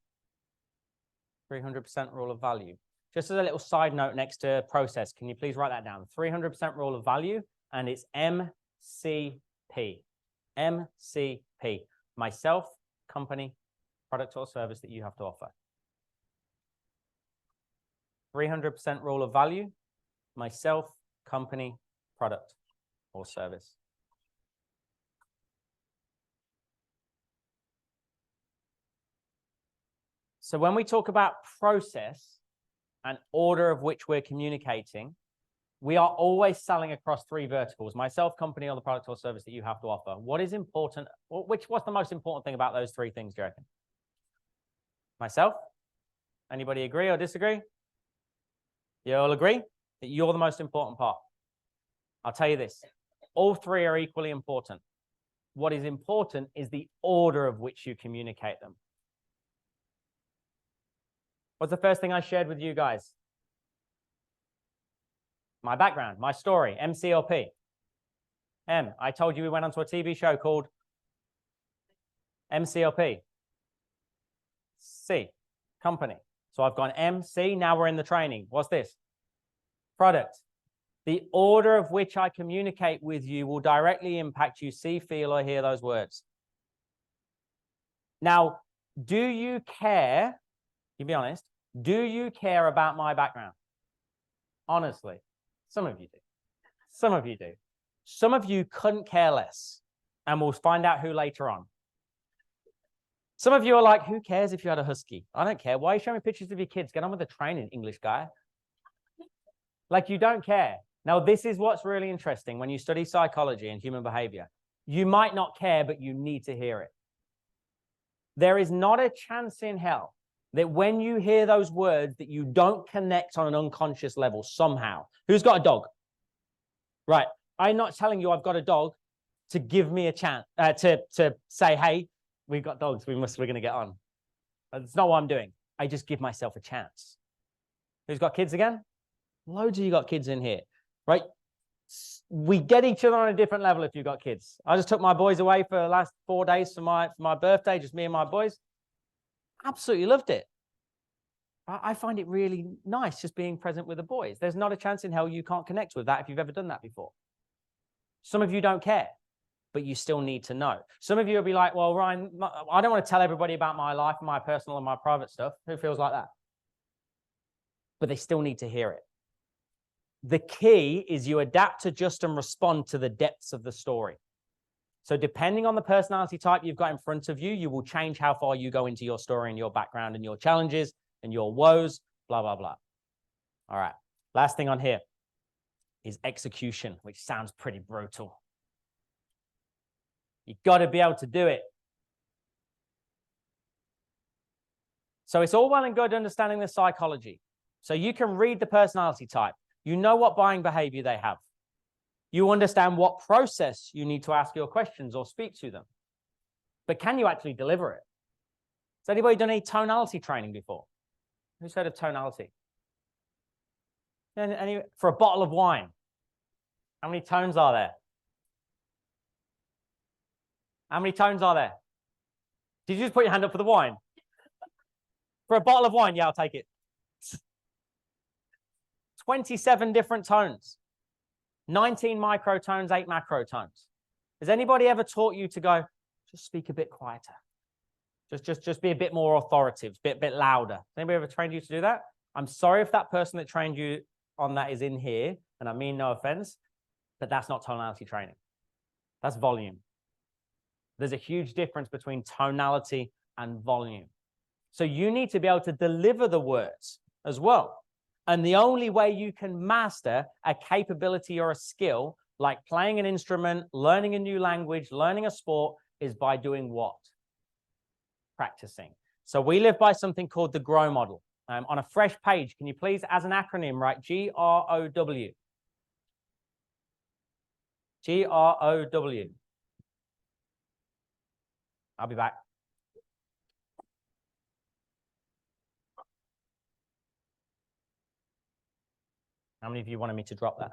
300% rule of value. Just as a little side note next to process, can you please write that down? 300% rule of value, and it's MCP. MCP. Myself, company, product or service that you have to offer. 300% rule of value, myself, company, product or service. So when we talk about process and order of which we're communicating, we are always selling across 3 verticals: myself, company, or the product or service that you have to offer. What is important? What's the most important thing about those 3 things, do you reckon? Myself? Anybody agree or disagree? You all agree that you're the most important part? I'll tell you this. All 3 are equally important. What is important is the order of which you communicate them. What's the first thing I shared with you guys? My background, my story, MCLP. I told you we went onto a TV show called MCLP. C, company. So I've gone MC, now we're in the training. What's this? Product. The order of which I communicate with you will directly impact you see, feel, or hear those words. Now, do you care? You be honest. Do you care about my background? Honestly, some of you do. Some of you do. Some of you couldn't care less, and we'll find out who later on. Some of you are like, who cares if you had a husky? I don't care. Why are you showing me pictures of your kids? Get on with the training, English guy. Like, you don't care. Now, this is what's really interesting when you study psychology and human behavior. You might not care, but you need to hear it. There is not a chance in hell that when you hear those words that you don't connect on an unconscious level somehow. Who's got a dog? Right. I'm not telling you I've got a dog to give me a chance, to say, hey, we've got dogs. We're going to get on. That's not what I'm doing. I just give myself a chance. Who's got kids again? Loads of you got kids in here, right? We get each other on a different level if you've got kids. I just took my boys away for the last 4 days for my birthday, just me and my boys. Absolutely loved it. I find it really nice just being present with the boys. There's not a chance in hell you can't connect with that if you've ever done that before. Some of you don't care, but you still need to know. Some of you will be like, well, Ryan, I don't want to tell everybody about my life, my personal and my private stuff. Who feels like that? But they still need to hear it. The key is you adapt, adjust, and respond to the depths of the story. So depending on the personality type you've got in front of you, you will change how far you go into your story and your background and your challenges and your woes, blah, blah, blah. All right. Last thing on here is execution, which sounds pretty brutal. You've got to be able to do it. So it's all well and good understanding the psychology. So you can read the personality type. You know what buying behavior they have. You understand what process you need to ask your questions or speak to them. But can you actually deliver it? Has anybody done any tonality training before? Who's heard of tonality? For a bottle of wine, how many tones are there? How many tones are there? Did you just put your hand up for the wine? For a bottle of wine, yeah, I'll take it. 27 different tones. 19 microtones, 8 macrotones. Has anybody ever taught you to go, just speak a bit quieter? Just be a bit more authoritative, bit louder. Has anybody ever trained you to do that? I'm sorry if that person that trained you on that is in here, and I mean no offense, but that's not tonality training. That's volume. There's a huge difference between tonality and volume. So you need to be able to deliver the words as well. And the only way you can master a capability or a skill, like playing an instrument, learning a new language, learning a sport, is by doing what? Practicing. So we live by something called the GROW model. On a fresh page, can you please, as an acronym, write GROW? GROW. I'll be back. How many of you wanted me to drop that?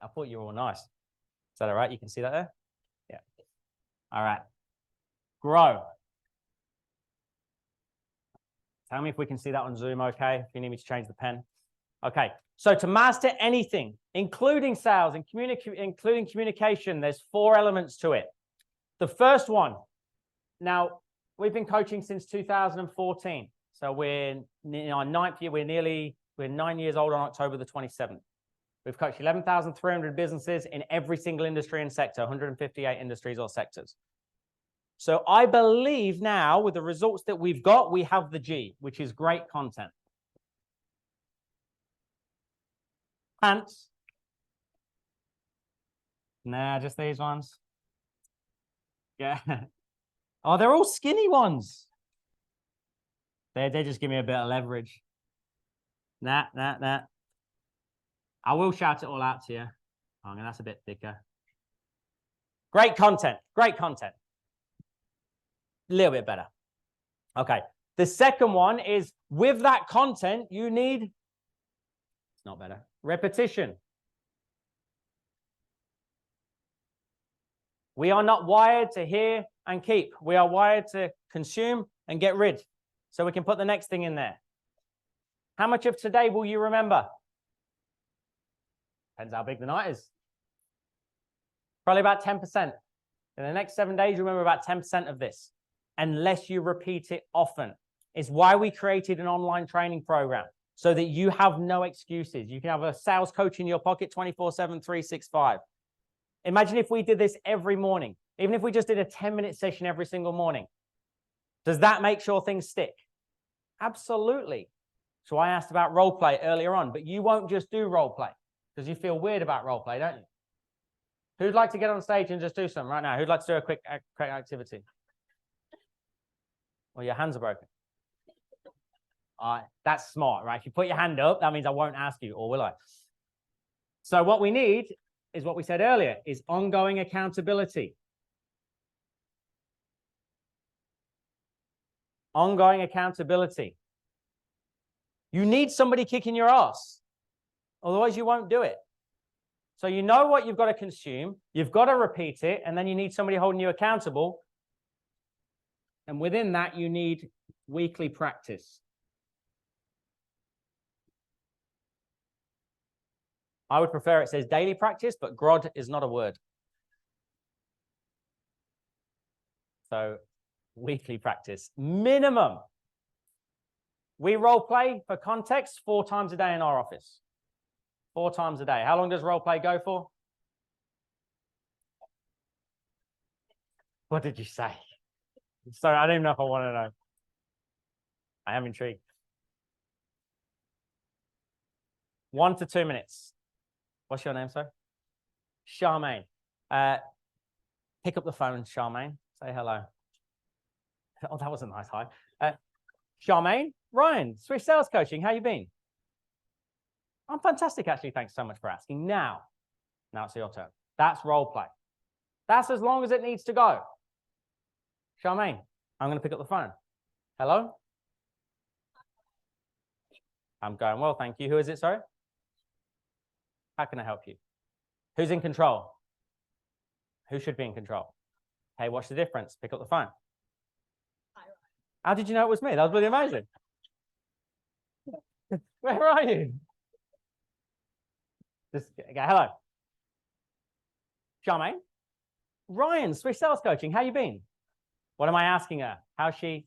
I thought you were all nice. Is that all right? You can see that there? Yeah. All right. Grow. Tell me if we can see that on Zoom, okay? If you need me to change the pen. Okay. So to master anything, including sales and including communication, there's 4 elements to it. The first one, now, we've been coaching since 2014. So we're in our 9th year. We're 9 years old on October the 27th. We've coached 11,300 businesses in every single industry and sector, 158 industries or sectors. So I believe now with the results that we've got, we have the G, which is great content. Pants. Nah, just these ones. Yeah. Oh, they're all skinny ones. They just give me a bit of leverage. Nah. I will shout it all out to you. Oh, that's a bit thicker. Great content. Great content. A little bit better. Okay. The second one is with that content, you need, it's not better, repetition. We are not wired to hear and keep. We are wired to consume and get rid. So we can put the next thing in there. How much of today will you remember? Depends how big the night is. Probably about 10%. In the next 7 days, you remember about 10% of this, unless you repeat it often. It's why we created an online training program, so that you have no excuses. You can have a sales coach in your pocket 24/7, 365. Imagine if we did this every morning, even if we just did a 10-minute session every single morning. Does that make sure things stick? Absolutely. So I asked about role play earlier on, but you won't just do role play because you feel weird about role play, don't you? Who'd like to get on stage and just do something right now? Who'd like to do a quick activity? Well, your hands are broken. All right, that's smart, right? If you put your hand up, that means I won't ask you, or will I? So what we need is what we said earlier, is ongoing accountability. Ongoing accountability. You need somebody kicking your ass. Otherwise, you won't do it. So you know what you've got to consume. You've got to repeat it. And then you need somebody holding you accountable. And within that, you need weekly practice. I would prefer it says daily practice, but GROD is not a word. So weekly practice, minimum. We role play, for context, 4 times a day in our office. 4 times a day. How long does role play go for? What did you say? Sorry, I don't even know if I want to know. I am intrigued. 1 to 2 minutes. What's your name, sir? Charmaine. Pick up the phone, Charmaine. Say hello. Oh, that was a nice hi. Charmaine, Ryan, Swish Sales Coaching. How you been? I'm fantastic, actually. Thanks so much for asking. Now it's your turn. That's role play. That's as long as it needs to go. Charmaine, I'm going to pick up the phone. Hello? I'm going well, thank you. Who is it, sorry? How can I help you? Who's in control? Who should be in control? Hey, what's the difference? Pick up the phone. How did you know it was me? That was really amazing. Where are you? Just go, hello. Charmaine? Ryan, Swish Sales Coaching. How you been? What am I asking her? How's she?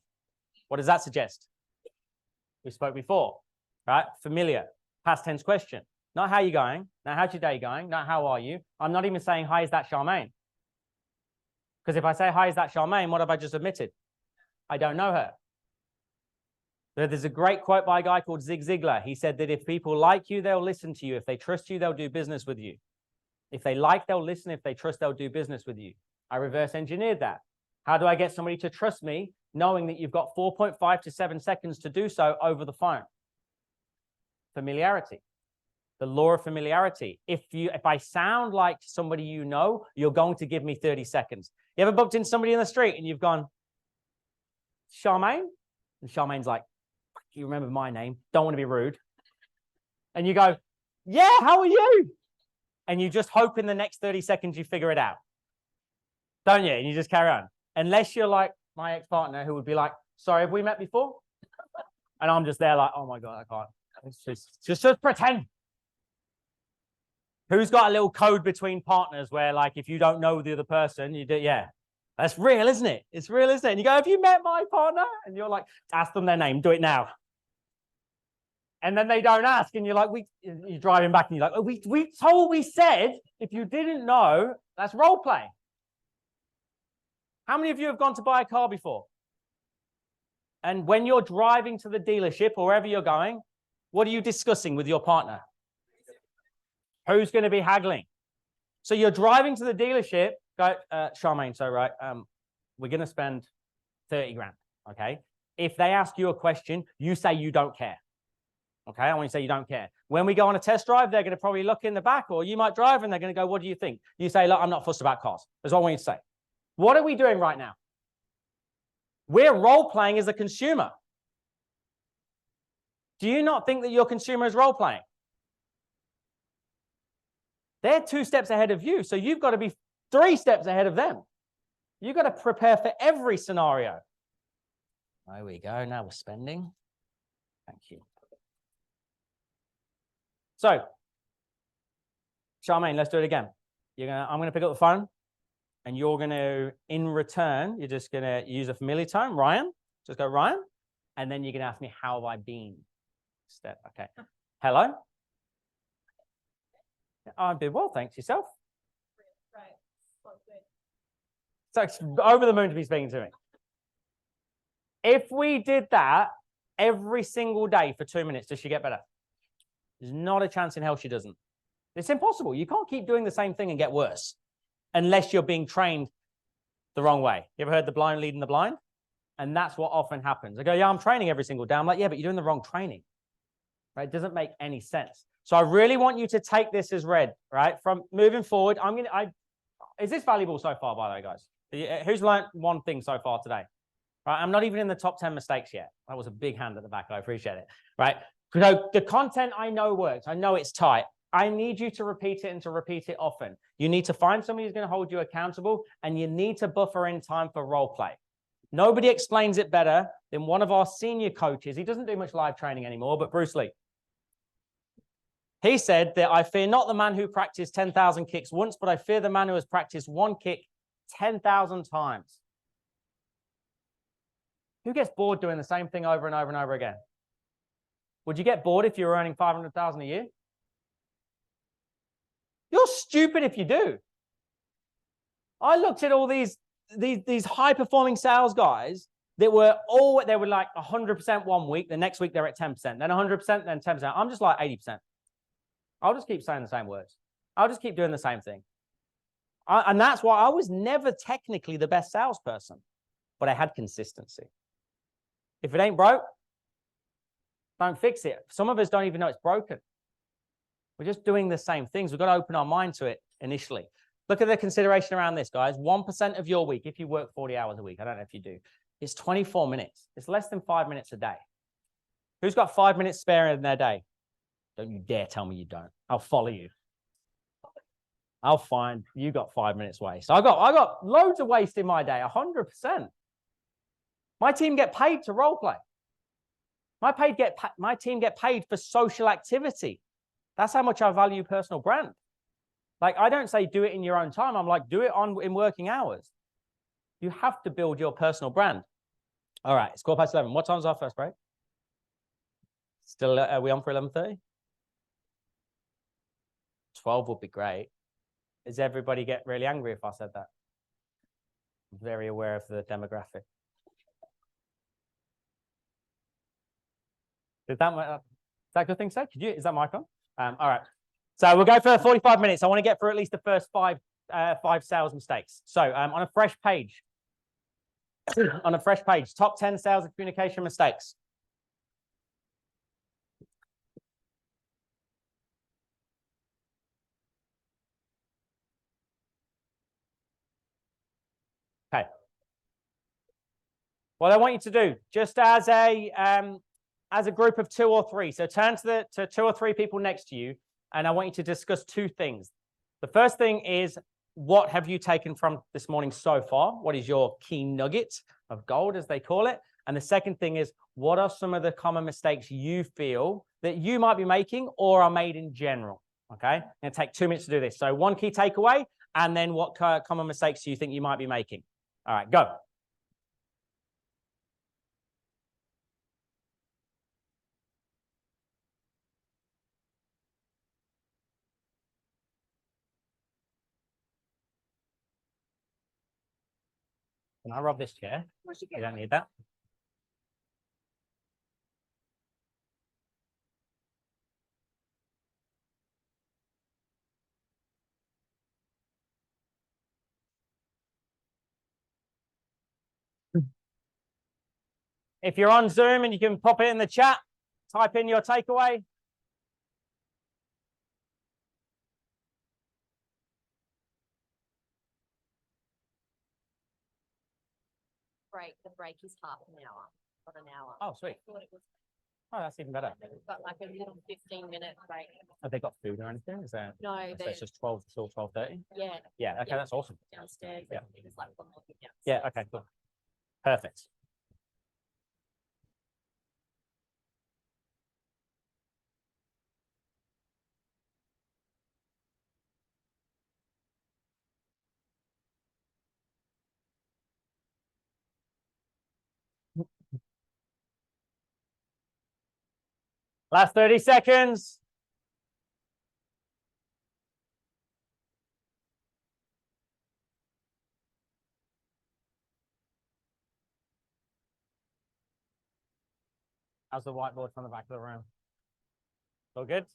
What does that suggest? We spoke before, right? Familiar, past tense question. Not how you going, not how's your day going, not how are you. I'm not even saying, hi, is that Charmaine? Because if I say, hi, is that Charmaine, what have I just admitted? I don't know her. There's a great quote by a guy called Zig Ziglar. He said that if people like you, they'll listen to you. If they trust you, they'll do business with you. If they like, they'll listen. If they trust, they'll do business with you. I reverse engineered that. How do I get somebody to trust me, knowing that you've got 4.5 to 7 seconds to do so over the phone? Familiarity. The law of familiarity. If I sound like somebody you know, you're going to give me 30 seconds. You ever bumped into somebody in the street and you've gone, Charmaine? And Charmaine's like, you remember my name, don't want to be rude. And you go, yeah, how are you? And you just hope in the next 30 seconds you figure it out. Don't you? And you just carry on. Unless you're like my ex-partner who would be like, sorry, have we met before? And I'm just there like, oh my God, I can't. It's just pretend. Who's got a little code between partners where like, if you don't know the other person, you do, yeah. That's real, isn't it? It's real, isn't it? And you go, have you met my partner? And you're like, ask them their name, do it now. And then they don't ask, and you're like, you're driving back, and you're like, oh, we said, if you didn't know, that's role play. How many of you have gone to buy a car before? And when you're driving to the dealership or wherever you're going, what are you discussing with your partner? Who's going to be haggling? So you're driving to the dealership, go, Charmaine, so right, we're going to spend 30 grand, okay? If they ask you a question, you say you don't care. Okay, I want you to say you don't care. When we go on a test drive, they're going to probably look in the back, or you might drive and they're going to go, what do you think? You say, look, I'm not fussed about cars. That's what I want you to say. What are we doing right now? We're role-playing as a consumer. Do you not think that your consumer is role-playing? They're 2 steps ahead of you, so you've got to be 3 steps ahead of them. You've got to prepare for every scenario. There we go. Now we're spending. Thank you. So, Charmaine, let's do it again. I'm going to pick up the phone, and you're going to, in return, you're just going to use a familiar tone. Ryan, just go, Ryan. And then you're going to ask me, how have I been? Step, okay. Hello? I'm doing well, thanks. Yourself? So it's over the moon to be speaking to me. If we did that every single day for 2 minutes, does she get better? There's not a chance in hell she doesn't. It's impossible. You can't keep doing the same thing and get worse unless you're being trained the wrong way. You ever heard the blind leading the blind? And that's what often happens. I go, yeah, I'm training every single day. I'm like, yeah, but you're doing the wrong training. Right? It doesn't make any sense. So I really want you to take this as read, right? From moving forward, is this valuable so far, by the way, guys? Who's learned one thing so far today? right? I'm not even in the top 10 mistakes yet. That was a big hand at the back. I appreciate it, right? So the content I know works. I know it's tight. I need you to repeat it and to repeat it often. You need to find somebody who's going to hold you accountable, and you need to buffer in time for role play. Nobody explains it better than one of our senior coaches. He doesn't do much live training anymore, but Bruce Lee. He said that I fear not the man who practiced 10,000 kicks once, but I fear the man who has practiced one kick 10,000 times. Who gets bored doing the same thing over and over and over again? Would you get bored if you were earning 500,000 a year? You're stupid if you do. I looked at all these high-performing sales guys that were like 100% one week, the next week they're at 10%, then 100%, then 10%. I'm just like 80%. I'll just keep saying the same words. I'll just keep doing the same thing. And that's why I was never technically the best salesperson, but I had consistency. If it ain't broke, don't fix it. Some of us don't even know it's broken. We're just doing the same things. We've got to open our mind to it initially. Look at the consideration around this, guys. 1% of your week, if you work 40 hours a week, I don't know if you do, it's 24 minutes. It's less than 5 minutes a day. Who's got 5 minutes spare in their day? Don't you dare tell me you don't. I'll follow you. I'll find you got 5 minutes waste. I got loads of waste in my day, 100%. My team get paid to role play. My team get paid for social activity. That's how much I value personal brand. Like, I don't say do it in your own time. I'm like, do it in working hours. You have to build your personal brand. All right, it's 11:15. What time's our first break? Still, are we on for 11:30? 12 would be great. Does everybody get really angry if I said that? I'm very aware of the demographic. Is that a good thing to say? Is that mic on? All right. So we'll go for 45 minutes. I want to get through at least the first five sales mistakes. So on a fresh page, top 10 sales and communication mistakes. Okay. What I want you to do, just as a group of 2 or 3, so turn to 2 or 3 people next to you, and I want you to discuss 2 things. The first thing is, what have you taken from this morning so far? What is your key nugget of gold, as they call it? And the second thing is, what are some of the common mistakes you feel that you might be making or are made in general? Okay, I'm going to take 2 minutes to do this. So one key takeaway, and then what common mistakes do you think you might be making? All right, go. Can I rob this chair? You don't need that. If you're on Zoom and you can pop it in the chat, type in your takeaway. The break is half an hour, not an hour. Oh, sweet. Oh, that's even better. We've got like a little 15-minute break. Have they got food or anything? Is there? No, so it's just 12 till 12:30? Yeah. Yeah, okay, Yeah. that's awesome. Downstairs. Yeah. It's like one more thing downstairs. Yeah, okay, cool. Perfect. Last 30 seconds. How's the whiteboard from the back of the room? All good?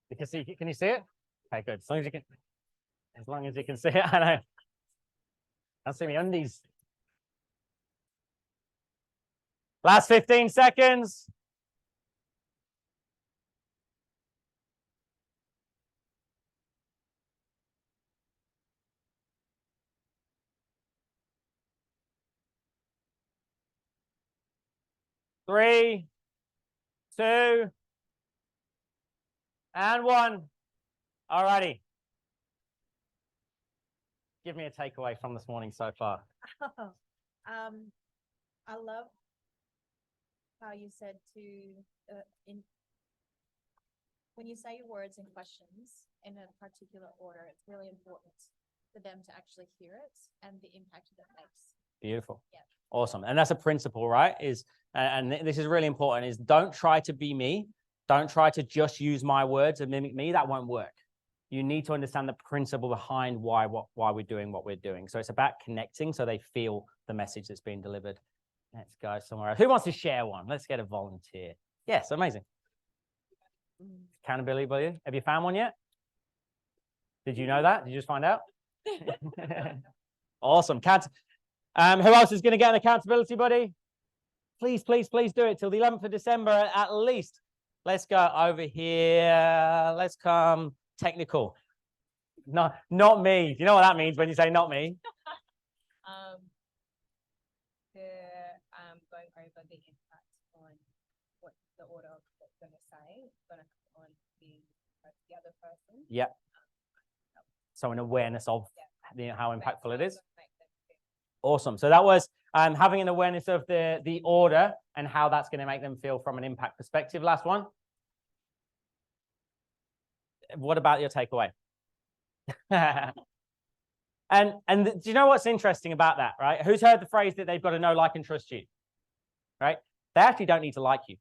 You can see, can you see it? Okay, good. As long as you can see it, I know. Can't see me undies. Last 15 seconds. 3, 2, and 1. Alrighty. Give me a takeaway from this morning so far. I love how you said when you say your words and questions in a particular order, it's really important for them to actually hear it and the impact that makes. Beautiful. Yeah. Awesome. And that's a principle, right? And this is really important, is don't try to be me. Don't try to just use my words and mimic me. That won't work. You need to understand the principle behind why we're doing what we're doing. So it's about connecting so they feel the message that's being delivered. Let's go somewhere else. Who wants to share one? Let's get a volunteer. Yes, amazing. Accountability buddy. Have you found one yet? Did you know that? Did you just find out? Awesome. Who else is going to get an accountability buddy? Please, please, please do it till the 11th of December at least. Let's go over here. Let's come technical. No, not me. Do you know what that means when you say not me? Going over the impact on what the order is going to say, going to come on the other person. Yeah. So an awareness of how impactful it is. Awesome. So that was having an awareness of the order and how that's going to make them feel from an impact perspective. Last one. What about your takeaway? And do you know what's interesting about that, right? Who's heard the phrase that they've got to know, like, and trust you, right? They actually don't need to like you.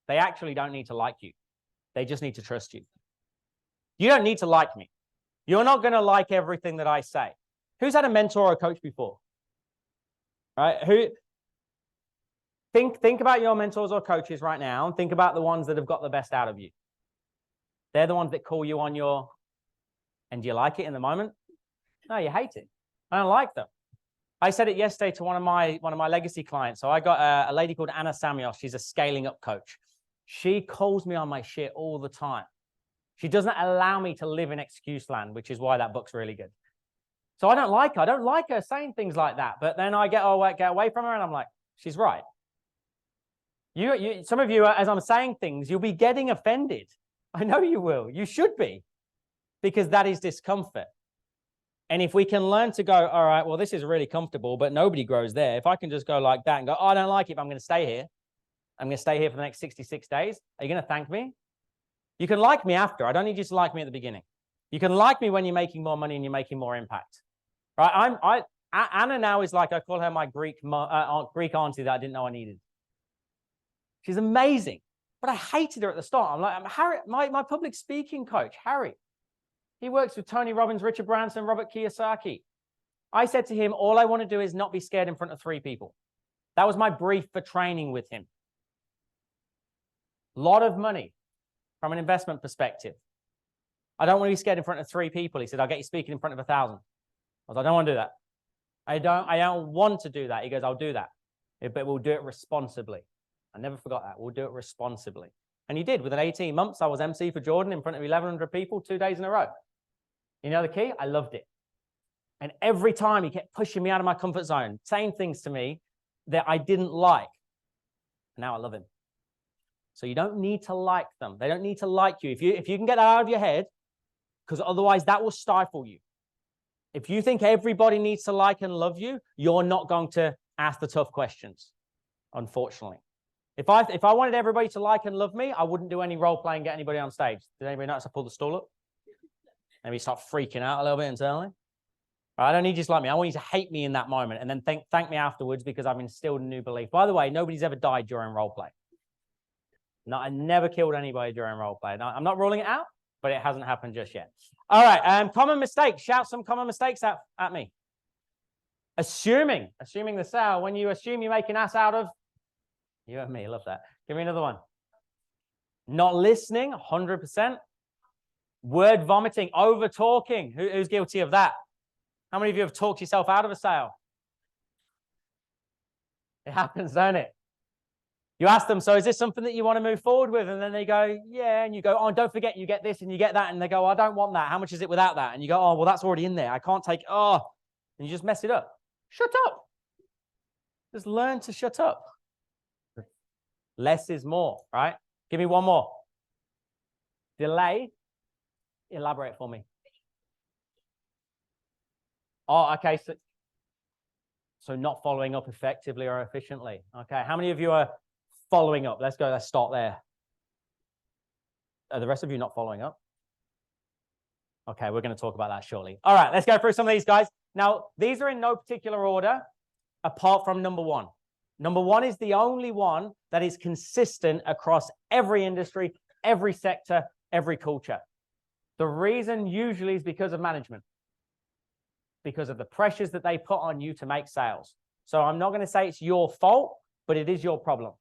They actually don't need to like you. They just need to trust you. You don't need to like me. You're not going to like everything that I say. Who's had a mentor or a coach before? Right? Think about your mentors or coaches right now and think about the ones that have got the best out of you. They're the ones that call you on your, and do you like it in the moment? No, you hate it. I don't like them. I said it yesterday to one of my legacy clients. So I got a lady called Anna Samuel. She's a scaling up coach. She calls me on my shit all the time. She doesn't allow me to live in excuse land, which is why that book's really good. So I don't like her. I don't like her saying things like that. But then I get away from her and I'm like, she's right. Some of you, as I'm saying things, you'll be getting offended. I know you will. You should be, because that is discomfort. And if we can learn to go, all right, well, this is really comfortable, but nobody grows there. If I can just go like that and go, oh, I don't like it, but I'm going to stay here. I'm going to stay here for the next 66 days. Are you going to thank me? You can like me after. I don't need you to like me at the beginning. You can like me when you're making more money and you're making more impact. Right? Anna now is like, I call her my Greek auntie that I didn't know I needed. She's amazing. But I hated her at the start. I'm like, Harry, my public speaking coach, Harry. He works with Tony Robbins, Richard Branson, Robert Kiyosaki. I said to him, all I want to do is not be scared in front of 3 people. That was my brief for training with him. A lot of money from an investment perspective. I don't want to be scared in front of 3 people. He said, I'll get you speaking in front of 1,000. I was like, I don't want to do that. I don't want to do that. He goes, I'll do that, but we'll do it responsibly. I never forgot that. We'll do it responsibly. And he did. Within 18 months, I was MC for Jordan in front of 1,100 people 2 days in a row. You know the key? I loved it. And every time he kept pushing me out of my comfort zone, saying things to me that I didn't like. Now I love him. So you don't need to like them. They don't need to like you. If you can get that out of your head, because otherwise that will stifle you. If you think everybody needs to like and love you, you're not going to ask the tough questions, unfortunately. If I wanted everybody to like and love me, I wouldn't do any role playing, get anybody on stage. Did anybody notice I pulled the stool up? Maybe start freaking out a little bit internally. I don't need you to like me. I want you to hate me in that moment and then thank me afterwards because I've instilled a new belief. By the way, nobody's ever died during role play. No, I never killed anybody during role play. No, I'm not ruling it out, but it hasn't happened just yet. All right, common mistakes. Shout some common mistakes at me. Assuming the sale. When you assume you make an ass out of you and me, love that. Give me another one. Not listening, 100%. Word vomiting, over talking. Who's guilty of that? How many of you have talked yourself out of a sale? It happens, don't it? You ask them, so is this something that you want to move forward with? And then they go, yeah. And you go, oh, don't forget, you get this and you get that. And they go, I don't want that. How much is it without that? And you go, oh, well, that's already in there. I can't take, and you just mess it up. Shut up. Just learn to shut up. Less is more, right? Give me one more. Delay. Elaborate for me. Oh, okay. So not following up effectively or efficiently. Okay. How many of you are following up? Let's go. Let's start there. Are the rest of you not following up? Okay, we're going to talk about that shortly. All right, let's go through some of these guys. Now, these are in no particular order apart from number one. Number one is the only one that is consistent across every industry, every sector, every culture. The reason usually is because of management, because of the pressures that they put on you to make sales. So I'm not going to say it's your fault, but it is your problem.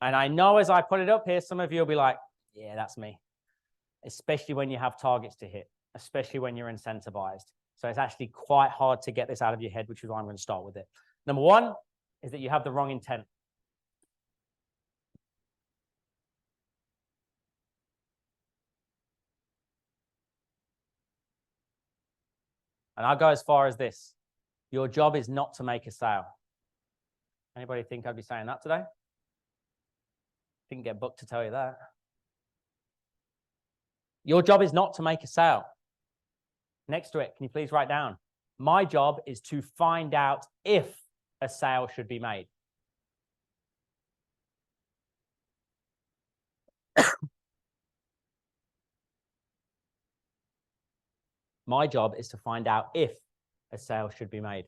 And I know as I put it up here, some of you will be like, yeah, that's me. Especially when you have targets to hit, especially when you're incentivized. So it's actually quite hard to get this out of your head, which is why I'm going to start with it. Number one is that you have the wrong intent. And I'll go as far as this. Your job is not to make a sale. Anybody think I'd be saying that today? Didn't get booked to tell you that. Your job is not to make a sale. Next to it, can you please write down? My job is to find out if a sale should be made. My job is to find out if a sale should be made.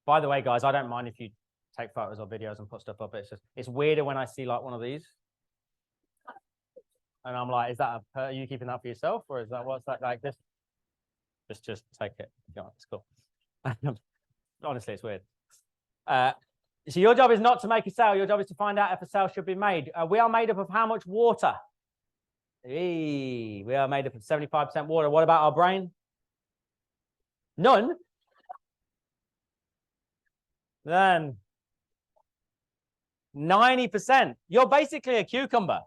By the way, guys, I don't mind if you take photos or videos and put stuff up. It's weirder when I see like one of these. And I'm like, is that are you keeping that for yourself, or is that what's that like this? Just take it. It's cool. Honestly, it's weird. So your job is not to make a sale. Your job is to find out if a sale should be made. We are made up of how much water? We are made up of 75% water. What about our brain? None. Then 90%. You're basically a cucumber.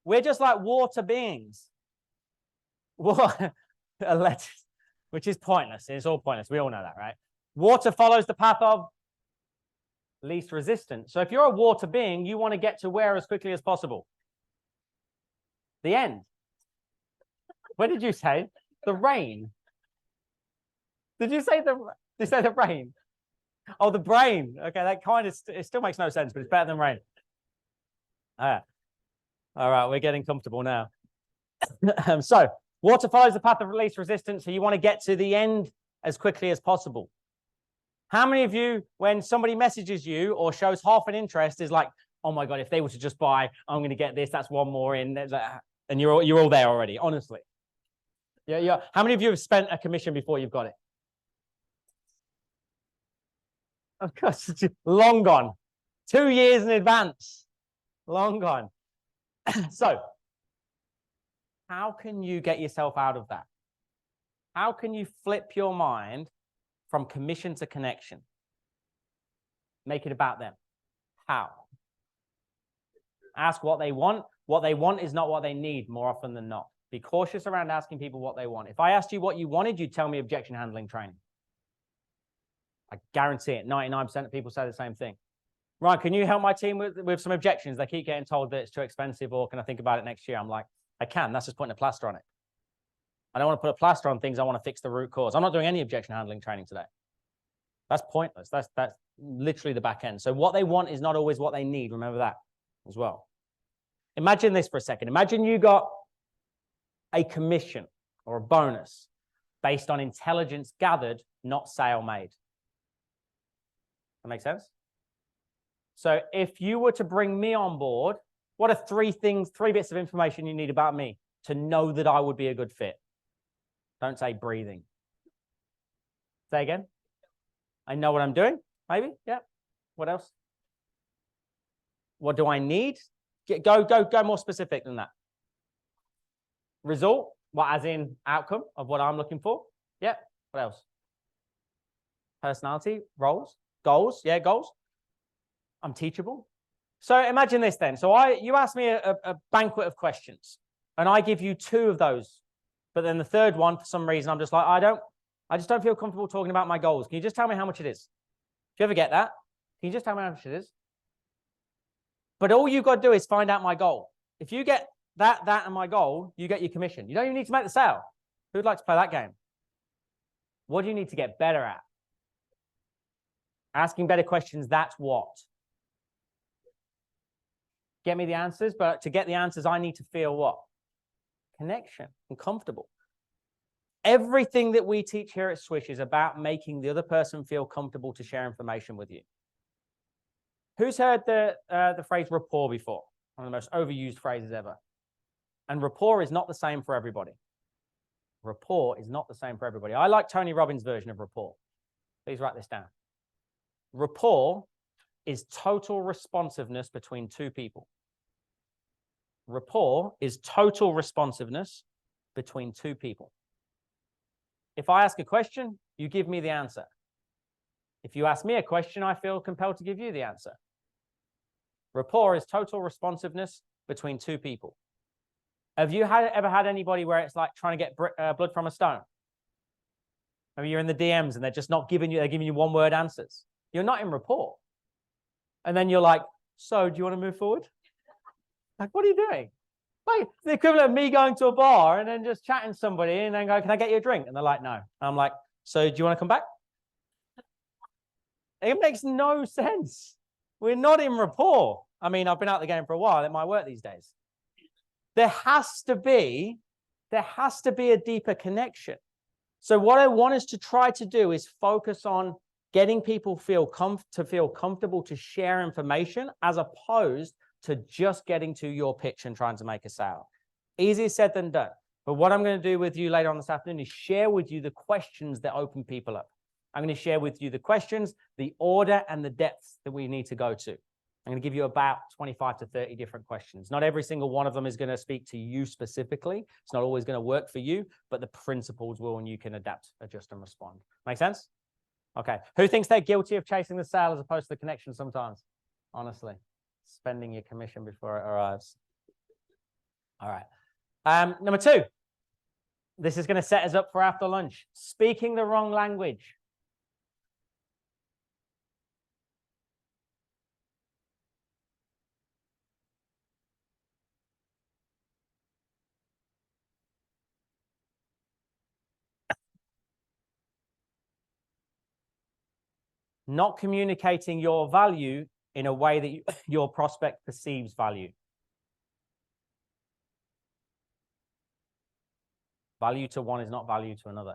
We're just like water beings. Water, which is pointless. It's all pointless. We all know that, right? Water follows the path of least resistance. So if you're a water being, you want to get to where as quickly as possible? The end. What did you say? The rain. Did you say the rain? Oh, the brain. Okay, that kind of it still makes no sense, but it's better than rain. All right, we're getting comfortable now. So water follows the path of least resistance, so you want to get to the end as quickly as possible. How many of you, when somebody messages you or shows half an interest, is like, oh my God, if they were to just buy, I'm going to get this, that's one more in, and you're all there already, honestly. Yeah. How many of you have spent a commission before you've got it? Of course, long gone. 2 years in advance. Long gone. So, how can you get yourself out of that? How can you flip your mind from commission to connection? Make it about them. How? Ask what they want. What they want is not what they need more often than not. Be cautious around asking people what they want. If I asked you what you wanted, you'd tell me objection handling training. I guarantee it. 99% of people say the same thing. Ryan, can you help my team with some objections? They keep getting told that it's too expensive, or can I think about it next year? I'm like, I can. That's just putting a plaster on it. I don't want to put a plaster on things. I want to fix the root cause. I'm not doing any objection handling training today. That's pointless. That's literally the back end. So what they want is not always what they need. Remember that as well. Imagine this for a second. Imagine you got a commission or a bonus based on intelligence gathered, not sale made. That make sense? So if you were to bring me on board, what are three bits of information you need about me to know that I would be a good fit? Don't say breathing. Say again. I know what I'm doing, maybe. Yeah. What else? What do I need? Go more specific than that. Result, what as in outcome of what I'm looking for. Yeah. What else? Personality, roles, goals. Yeah, goals. I'm teachable. So imagine this then. So you ask me a banquet of questions, and I give you 2 of those But then the third one, for some reason, I'm just like, I just don't feel comfortable talking about my goals. Can you just tell me how much it is? Do you ever get that? Can you just tell me how much it is? But all you've got to do is find out my goal. If you get that, and my goal, you get your commission. You don't even need to make the sale. Who'd like to play that game? What do you need to get better at? Asking better questions, that's what. Get me the answers, but to get the answers, I need to feel what? Connection and comfortable. Everything that we teach here at SWISH is about making the other person feel comfortable to share information with you. Who's heard the phrase rapport before? One of the most overused phrases ever. And rapport is not the same for everybody. Rapport is not the same for everybody. I like Tony Robbins' version of rapport. Please write this down. Rapport is total responsiveness between two people. Rapport is total responsiveness between two people. If I ask a question, you give me the answer. If you ask me a question, I feel compelled to give you the answer. Rapport is total responsiveness between two people. Have you ever had anybody where it's like trying to get blood from a stone? Maybe you're in the DMs and they're just not giving you, they're giving you one-word answers. You're not in rapport. And then you're like, so do you want to move forward? Like, what are you doing? Like the equivalent of me going to a bar and then just chatting to somebody and then go, can I get you a drink? And they're like, no. And I'm like, so do you want to come back? It makes no sense. We're not in rapport. I mean, I've been out of the game for a while. It might work these days. There has to be a deeper connection. So what I want us to try to do is focus on getting people feel comfortable to share information as opposed to just getting to your pitch and trying to make a sale. Easier said than done. But what I'm going to do with you later on this afternoon is share with you the questions that open people up. I'm going to share with you the questions, the order, and the depth that we need to go to. I'm going to give you about 25 to 30 different questions. Not every single one of them is going to speak to you specifically. It's not always going to work for you, but the principles will, and you can adapt, adjust, and respond. Make sense? Okay. Who thinks they're guilty of chasing the sale as opposed to the connection sometimes? Honestly, spending your commission before it arrives. All right. Number 2. This is going to set us up for after lunch. Speaking the wrong language. Not communicating your value in a way that your prospect perceives value. Value to one is not value to another.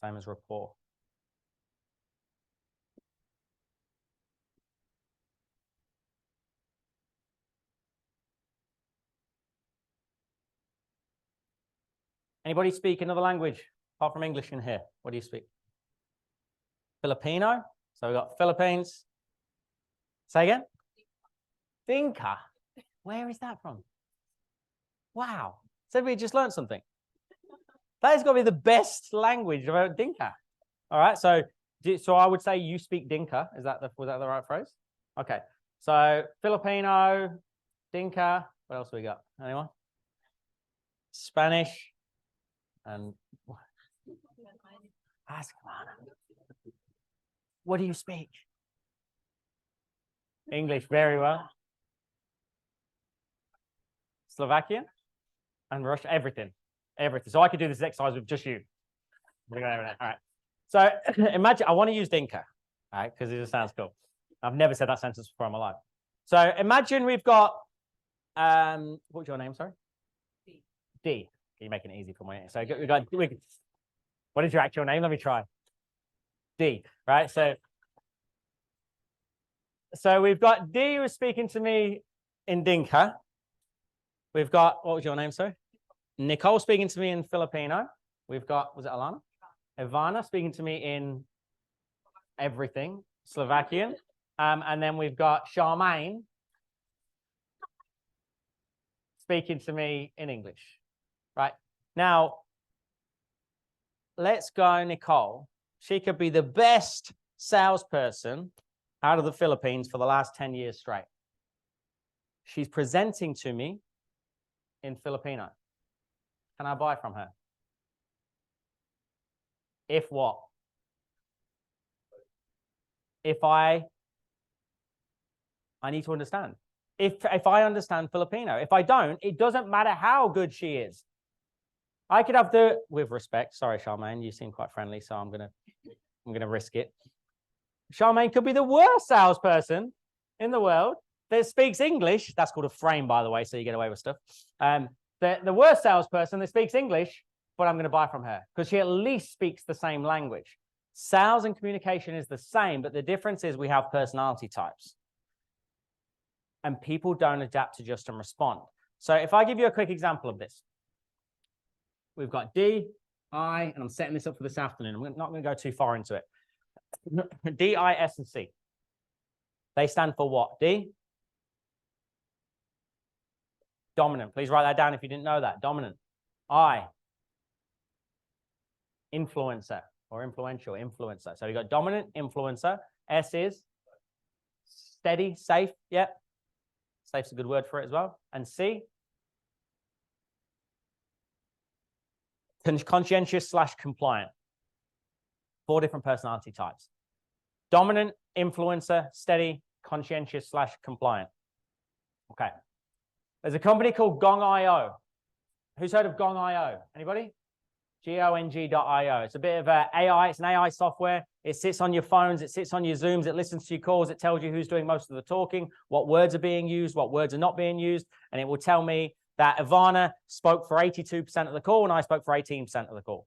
Same as rapport. Anybody speak another language apart from English in here? What do you speak? Filipino. So we've got Philippines. Say again? Dinka. Where is that from? Wow. So we just learned something. That has got to be the best language about Dinka. All right. So I would say you speak Dinka. Was that the right phrase? Okay. So Filipino, Dinka. What else we got? Anyone? Spanish and ask. What do you speak? English, very well. Slovakian and Russian, everything. So I could do this exercise with just you. All right. So imagine, I want to use Dinka, all right, because it just sounds cool. I've never said that sentence before in my life. So imagine we've got, what's your name, sorry? D. You're making it easy for me. So what is your actual name? Let me try. D, right? So we've got D who's speaking to me in Dinka. We've got, what was your name, sir? Nicole speaking to me in Filipino. We've got, was it Alana? Ivana speaking to me in everything, Slovakian. And then we've got Charmaine speaking to me in English, right? Now, let's go, Nicole. She could be the best salesperson out of the Philippines for the last 10 years straight. She's presenting to me in Filipino. can I buy from her? If what? If I need to understand. If I understand Filipino. If I don't, it doesn't matter how good she is. I could have with respect, sorry, Charmaine, you seem quite friendly, so I'm gonna risk it. Charmaine could be the worst salesperson in the world that speaks English. That's called a frame, by the way, so you get away with stuff. The worst salesperson that speaks English, but I'm going to buy from her because she at least speaks the same language. Sales and communication is the same, but the difference is we have personality types. And people don't adapt, to adjust, and respond. So if I give you a quick example of this, we've got D, I, and I'm setting this up for this afternoon. I'm not going to go too far into it. D, I, S, and C. They stand for what? D? Dominant. Please write that down if you didn't know that. Dominant. I. Influencer or influential. Influencer. So you got dominant, influencer. S is steady, safe. Yep. Safe's a good word for it as well. And C? Conscientious / compliant. 4 different personality types. Dominant, influencer, steady, conscientious / compliant. Okay. There's a company called Gong.io. Who's heard of Gong.io? Anybody? Gong.io. It's a bit of AI. It's an AI software. It sits on your phones. It sits on your Zooms. It listens to your calls. It tells you who's doing most of the talking, what words are being used, what words are not being used. And it will tell me that Ivana spoke for 82% of the call and I spoke for 18% of the call.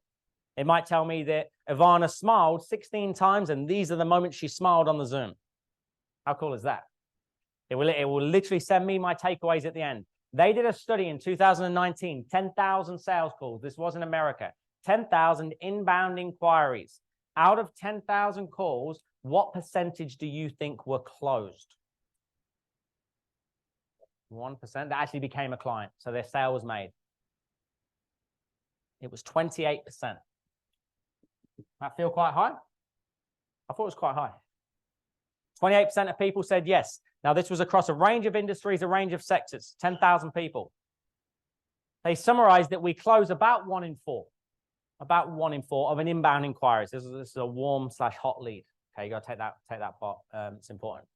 It might tell me that Ivana smiled 16 times and these are the moments she smiled on the Zoom. How cool is that? It will literally send me my takeaways at the end. They did a study in 2019, 10,000 sales calls. This was in America. 10,000 inbound inquiries. Out of 10,000 calls, what percentage do you think were closed? 1% that actually became a client. So their sale was made. It was 28%. That feel quite high? I thought it was quite high. 28% of people said yes. Now, this was across a range of industries, a range of sectors, 10,000 people. They summarized that we close about 1 in 4. About 1 in 4 of an inbound inquiries. This is a warm / hot lead. Okay, you got to take that part. It's important.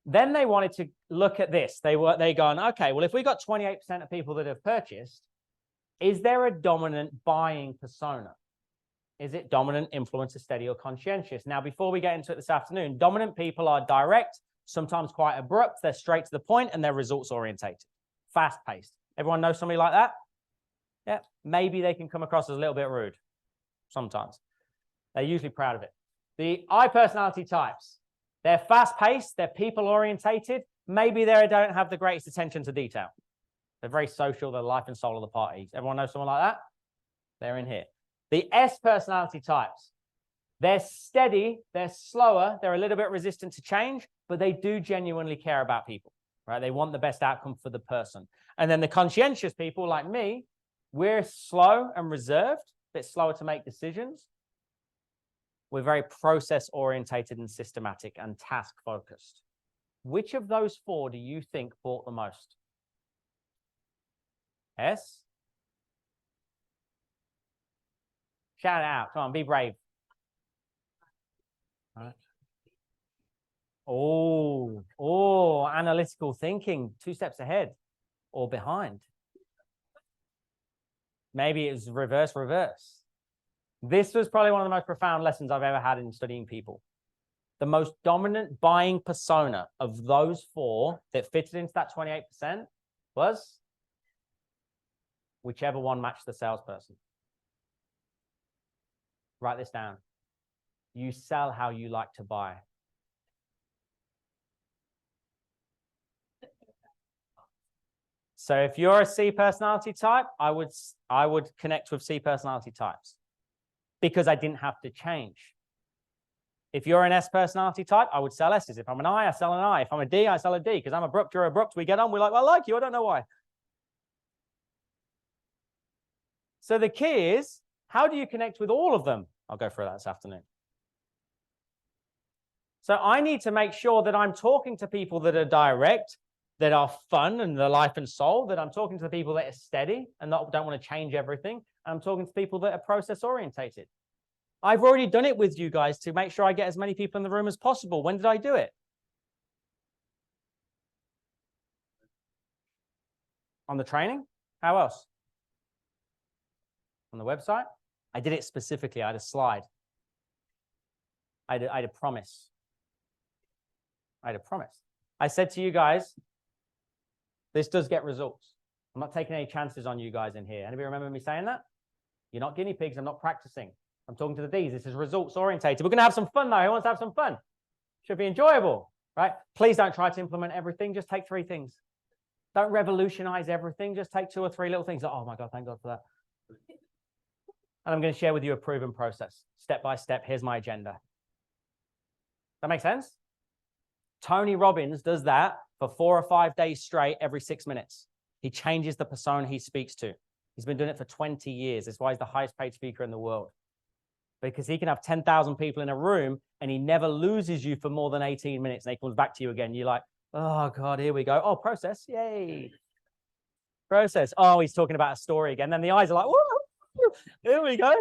Then they wanted to look at this. They gone, okay, well, if we got 28% of people that have purchased, is there a dominant buying persona? Is it dominant, influencer, steady, or conscientious? Now, before we get into it this afternoon, dominant people are direct, sometimes quite abrupt. They're straight to the point and they're results orientated, fast paced. Everyone knows somebody like that? Yeah, maybe they can come across as a little bit rude sometimes. They're usually proud of it. The I personality types, they're fast-paced, they're people-orientated. Maybe they don't have the greatest attention to detail. They're very social, they're the life and soul of the party. Everyone knows someone like that? They're in here. The S personality types, they're steady, they're slower, they're a little bit resistant to change, but they do genuinely care about people, right? They want the best outcome for the person. And then the conscientious people like me, we're slow and reserved, a bit slower to make decisions. We're very process-orientated and systematic and task-focused. Which of those 4 do you think bought the most? S? Shout it out. Come on, be brave. All right. Oh, analytical thinking, 2 steps ahead or behind. Maybe it was reverse. This was probably one of the most profound lessons I've ever had in studying people. The most dominant buying persona of those 4 that fitted into that 28% was whichever one matched the salesperson. Write this down. You sell how you like to buy. So if you're a C personality type, I would connect with C personality types because I didn't have to change. If you're an S personality type, I would sell S's. If I'm an I sell an I. If I'm a D, I sell a D because I'm abrupt, you're abrupt. We get on, we're like, well, I like you. I don't know why. So the key is, how do you connect with all of them? I'll go through that this afternoon. So I need to make sure that I'm talking to people that are direct, that are fun and the life and soul, that I'm talking to the people that are steady and don't want to change everything. I'm talking to people that are process orientated. I've already done it with you guys to make sure I get as many people in the room as possible. When did I do it? On the training? How else? On the website? I did it specifically. I had a slide. I had a promise. I had a promise. I said to you guys, this does get results. I'm not taking any chances on you guys in here. Anybody remember me saying that? You're not guinea pigs. I'm not practicing. I'm talking to the D's. This is results orientated. We're going to have some fun though. Who wants to have some fun? Should be enjoyable, right? Please don't try to implement everything. Just take 3 things. Don't revolutionize everything. Just take 2 or 3 little things. Oh my God, thank God for that. And I'm going to share with you a proven process. Step by step, here's my agenda. That make sense? Tony Robbins does that for 4 or 5 days straight every 6 minutes. He changes the persona he speaks to. He's been doing it for 20 years. That's why he's the highest paid speaker in the world. Because he can have 10,000 people in a room and he never loses you for more than 18 minutes. And he comes back to you again. You're like, oh God, here we go. Oh, process. Yay. Process. Oh, he's talking about a story again. Then the eyes are like, whoa, here we go.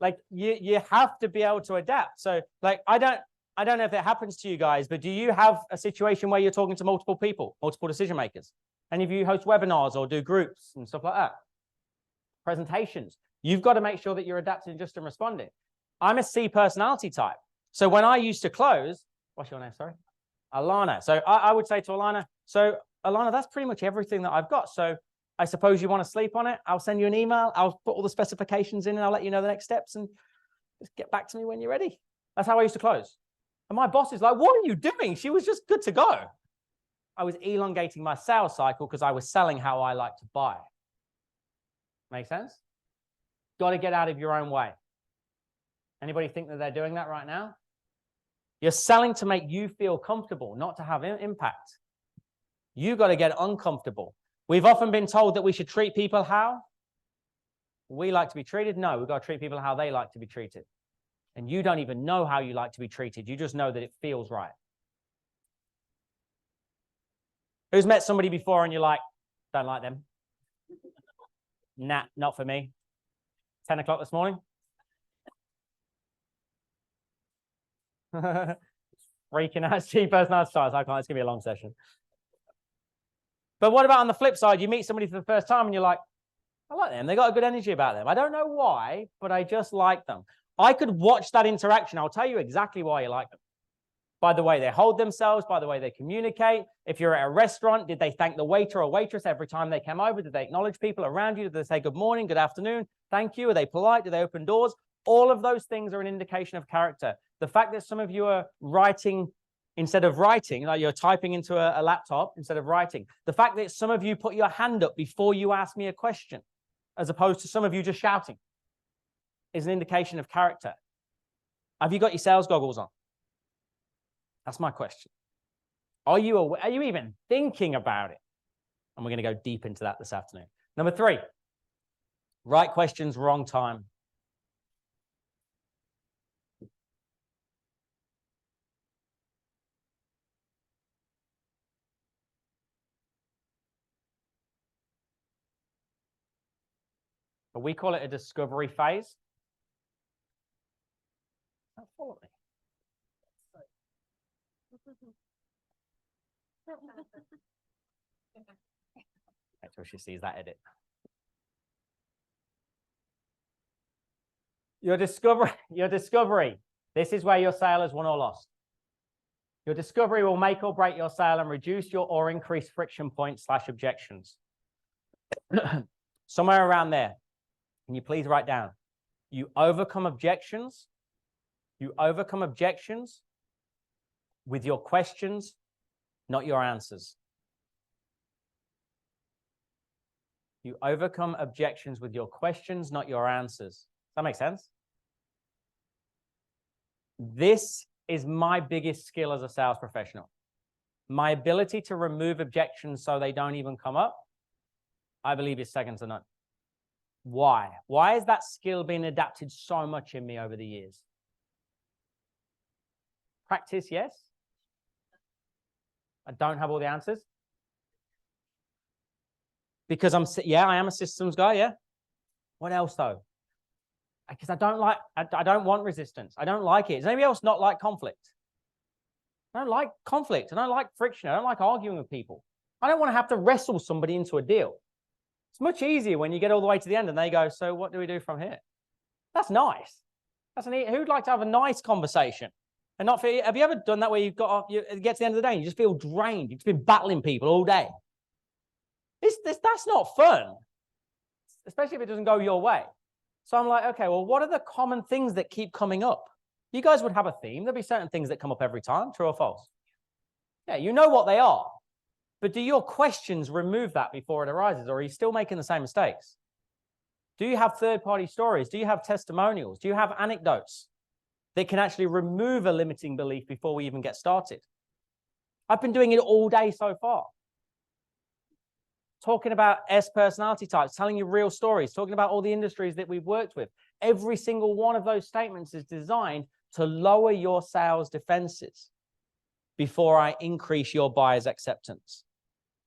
Like you have to be able to adapt. So like, I don't know if it happens to you guys, but do you have a situation where you're talking to multiple people, multiple decision makers? Any of you host webinars or do groups and stuff like that? Presentations. You've got to make sure that you're adapting just and responding. I'm a C personality type. So when I used to close, what's your name? Sorry. Alana. So I would say to Alana, so Alana, that's pretty much everything that I've got. So I suppose you want to sleep on it. I'll send you an email. I'll put all the specifications in and I'll let you know the next steps and just get back to me when you're ready. That's how I used to close. And my boss is like, what are you doing? She was just good to go. I was elongating my sales cycle because I was selling how I like to buy. Make sense? Got to get out of your own way. Anybody think that they're doing that right now? You're selling to make you feel comfortable, not to have impact. You got to get uncomfortable. We've often been told that we should treat people how we like to be treated. No, we've got to treat people how they like to be treated. And you don't even know how you like to be treated. You just know that it feels right. Who's met somebody before and you're like, don't like them? Nah, not for me. 10 o'clock this morning. Freaking out. C personality types. I can't. It's going to be a long session. But what about on the flip side? You meet somebody for the first time and you're like, I like them. They got a good energy about them. I don't know why, but I just like them. I could watch that interaction. I'll tell you exactly why you like them. By the way they hold themselves, by the way they communicate. If you're at a restaurant, did they thank the waiter or waitress every time they came over? Did they acknowledge people around you? Did they say good morning, good afternoon, thank you? Are they polite? Do they open doors? All of those things are an indication of character. The fact that some of you are writing instead of writing, like you're typing into a laptop instead of writing. The fact that some of you put your hand up before you ask me a question, as opposed to some of you just shouting, is an indication of character. Have you got your sales goggles on? That's my question. Are you aware, are you even thinking about it? And we're going to go deep into that this afternoon. Number 3, right questions, wrong time. But we call it a discovery phase. Don't follow me. Wait till she sees that edit. Your discovery. This is where your sale has won or lost. Your discovery will make or break your sale and reduce your or increase friction points / objections. Somewhere around there. Can you please write down? You overcome objections. You overcome objections with your questions, not your answers. You overcome objections with your questions, not your answers. Does that make sense? This is my biggest skill as a sales professional. My ability to remove objections so they don't even come up, I believe is second to none. Why? Why has that skill been adapted so much in me over the years? Practice, yes. I don't have all the answers. Because I am a systems guy, yeah. What else though? Because I don't want resistance. I don't like it. Does anybody else not like conflict? I don't like conflict. I don't like friction. I don't like arguing with people. I don't want to have to wrestle somebody into a deal. It's much easier when you get all the way to the end and they go, so what do we do from here? That's nice. Who'd like to have a nice conversation? And not feel, have you ever done that where you get to the end of the day and you just feel drained? You've just been battling people all day. That's not fun, especially if it doesn't go your way. So I'm like, okay, well, what are the common things that keep coming up? You guys would have a theme. There'll be certain things that come up every time, true or false? Yeah, you know what they are. But do your questions remove that before it arises, or are you still making the same mistakes? Do you have third-party stories? Do you have testimonials? Do you have anecdotes that can actually remove a limiting belief before we even get started? I've been doing it all day so far. Talking about S personality types, telling you real stories, talking about all the industries that we've worked with. Every single one of those statements is designed to lower your sales defenses before I increase your buyer's acceptance.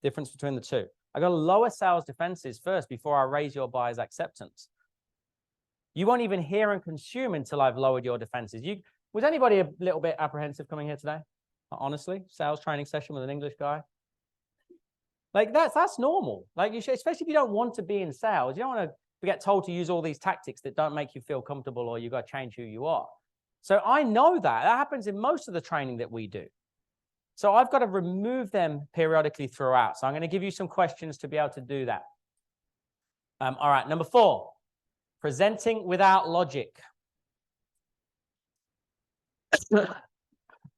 Difference between the two. I got to lower sales defenses first before I raise your buyer's acceptance. You won't even hear and consume until I've lowered your defenses. Was anybody a little bit apprehensive coming here today? Honestly, sales training session with an English guy. Like that's normal. Like you should, especially if you don't want to be in sales, you don't want to get told to use all these tactics that don't make you feel comfortable, or you got to change who you are. So I know that happens in most of the training that we do. So I've got to remove them periodically throughout. So I'm going to give you some questions to be able to do that. All right, number 4, presenting without logic.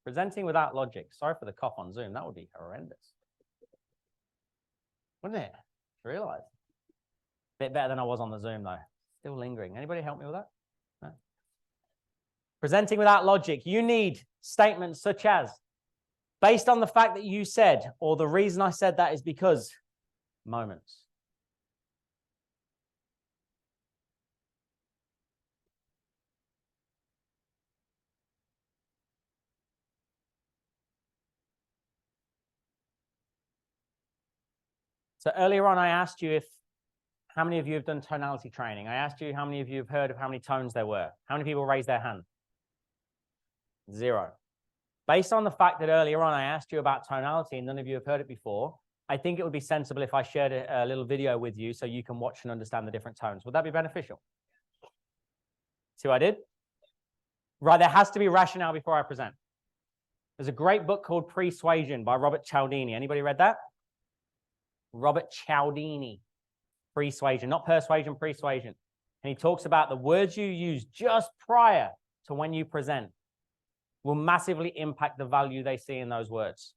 Presenting without logic. Sorry for the cough on Zoom. That would be horrendous. Wouldn't it? I realize. Bit better than I was on the Zoom though. Still lingering. Anybody help me with that? No? Presenting without logic. You need statements such as, based on the fact that you said, or the reason I said that is because, moments. So earlier on, I asked you how many of you have done tonality training. I asked you how many of you have heard of how many tones there were. How many people raised their hand? 0. Based on the fact that earlier on I asked you about tonality and none of you have heard it before, I think it would be sensible if I shared a little video with you so you can watch and understand the different tones. Would that be beneficial? See what I did? Right, there has to be rationale before I present. There's a great book called Persuasion by Robert Cialdini. Anybody read that? Robert Cialdini. Persuasion, not persuasion, persuasion. And he talks about the words you use just prior to when you present will massively impact the value they see in those words.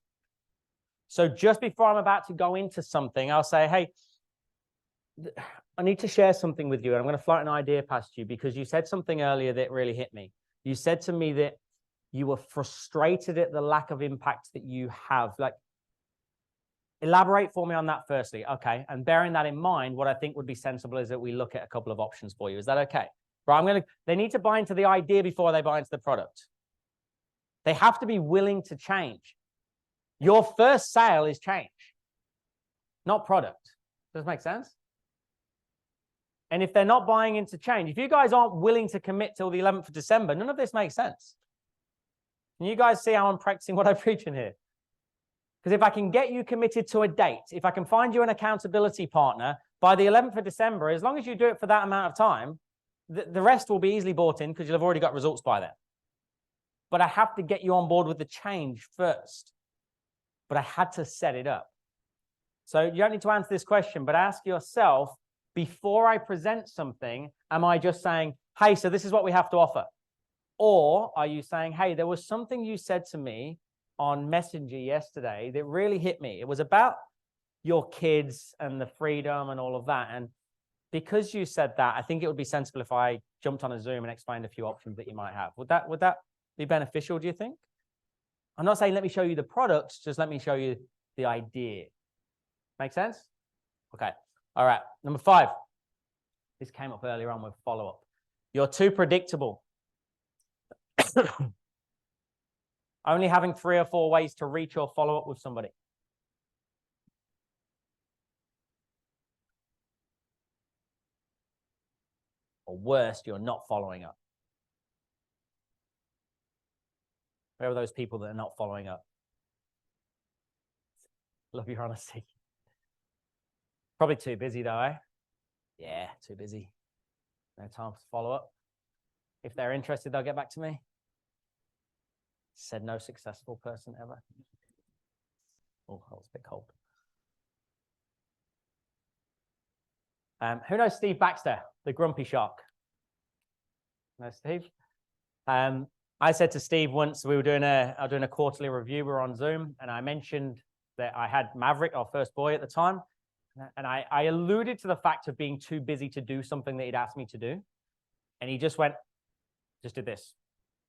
So just before I'm about to go into something, I'll say, hey, I need to share something with you. And I'm going to float an idea past you because you said something earlier that really hit me. You said to me that you were frustrated at the lack of impact that you have. Like, elaborate for me on that firstly. Okay. And bearing that in mind, what I think would be sensible is that we look at a couple of options for you. Is that okay? Right. They need to buy into the idea before they buy into the product. They have to be willing to change. Your first sale is change, not product. Does that make sense? And if they're not buying into change, if you guys aren't willing to commit till the 11th of December, none of this makes sense. Can you guys see how I'm practicing what I preach in here? Because if I can get you committed to a date, if I can find you an accountability partner by the 11th of December, as long as you do it for that amount of time, the rest will be easily bought in because you'll have already got results by then. But I have to get you on board with the change first. But I had to set it up. So you don't need to answer this question, but ask yourself, before I present something, am I just saying, hey, so this is what we have to offer? Or are you saying, hey, there was something you said to me on Messenger yesterday that really hit me. It was about your kids and the freedom and all of that. And because you said that, I think it would be sensible if I jumped on a Zoom and explained a few options that you might have. Would that be beneficial, do you think? I'm not saying let me show you the products, just let me show you the idea. Make sense? Okay. All right. Number 5. This came up earlier on with follow-up. You're too predictable. Only having 3 or 4 ways to reach or follow up with somebody. Or worst, you're not following up. Where are those people that are not following up? Love your honesty. Probably too busy though, eh? Yeah, too busy. No time to follow up. If they're interested, they'll get back to me. Said no successful person ever. Oh, that was a bit cold. Who knows Steve Baxter, the grumpy shark? No, Steve? I said to Steve once, we were doing a quarterly review, we were on Zoom, and I mentioned that I had Maverick, our first boy at the time, and I alluded to the fact of being too busy to do something that he'd asked me to do, and he just went, just did this,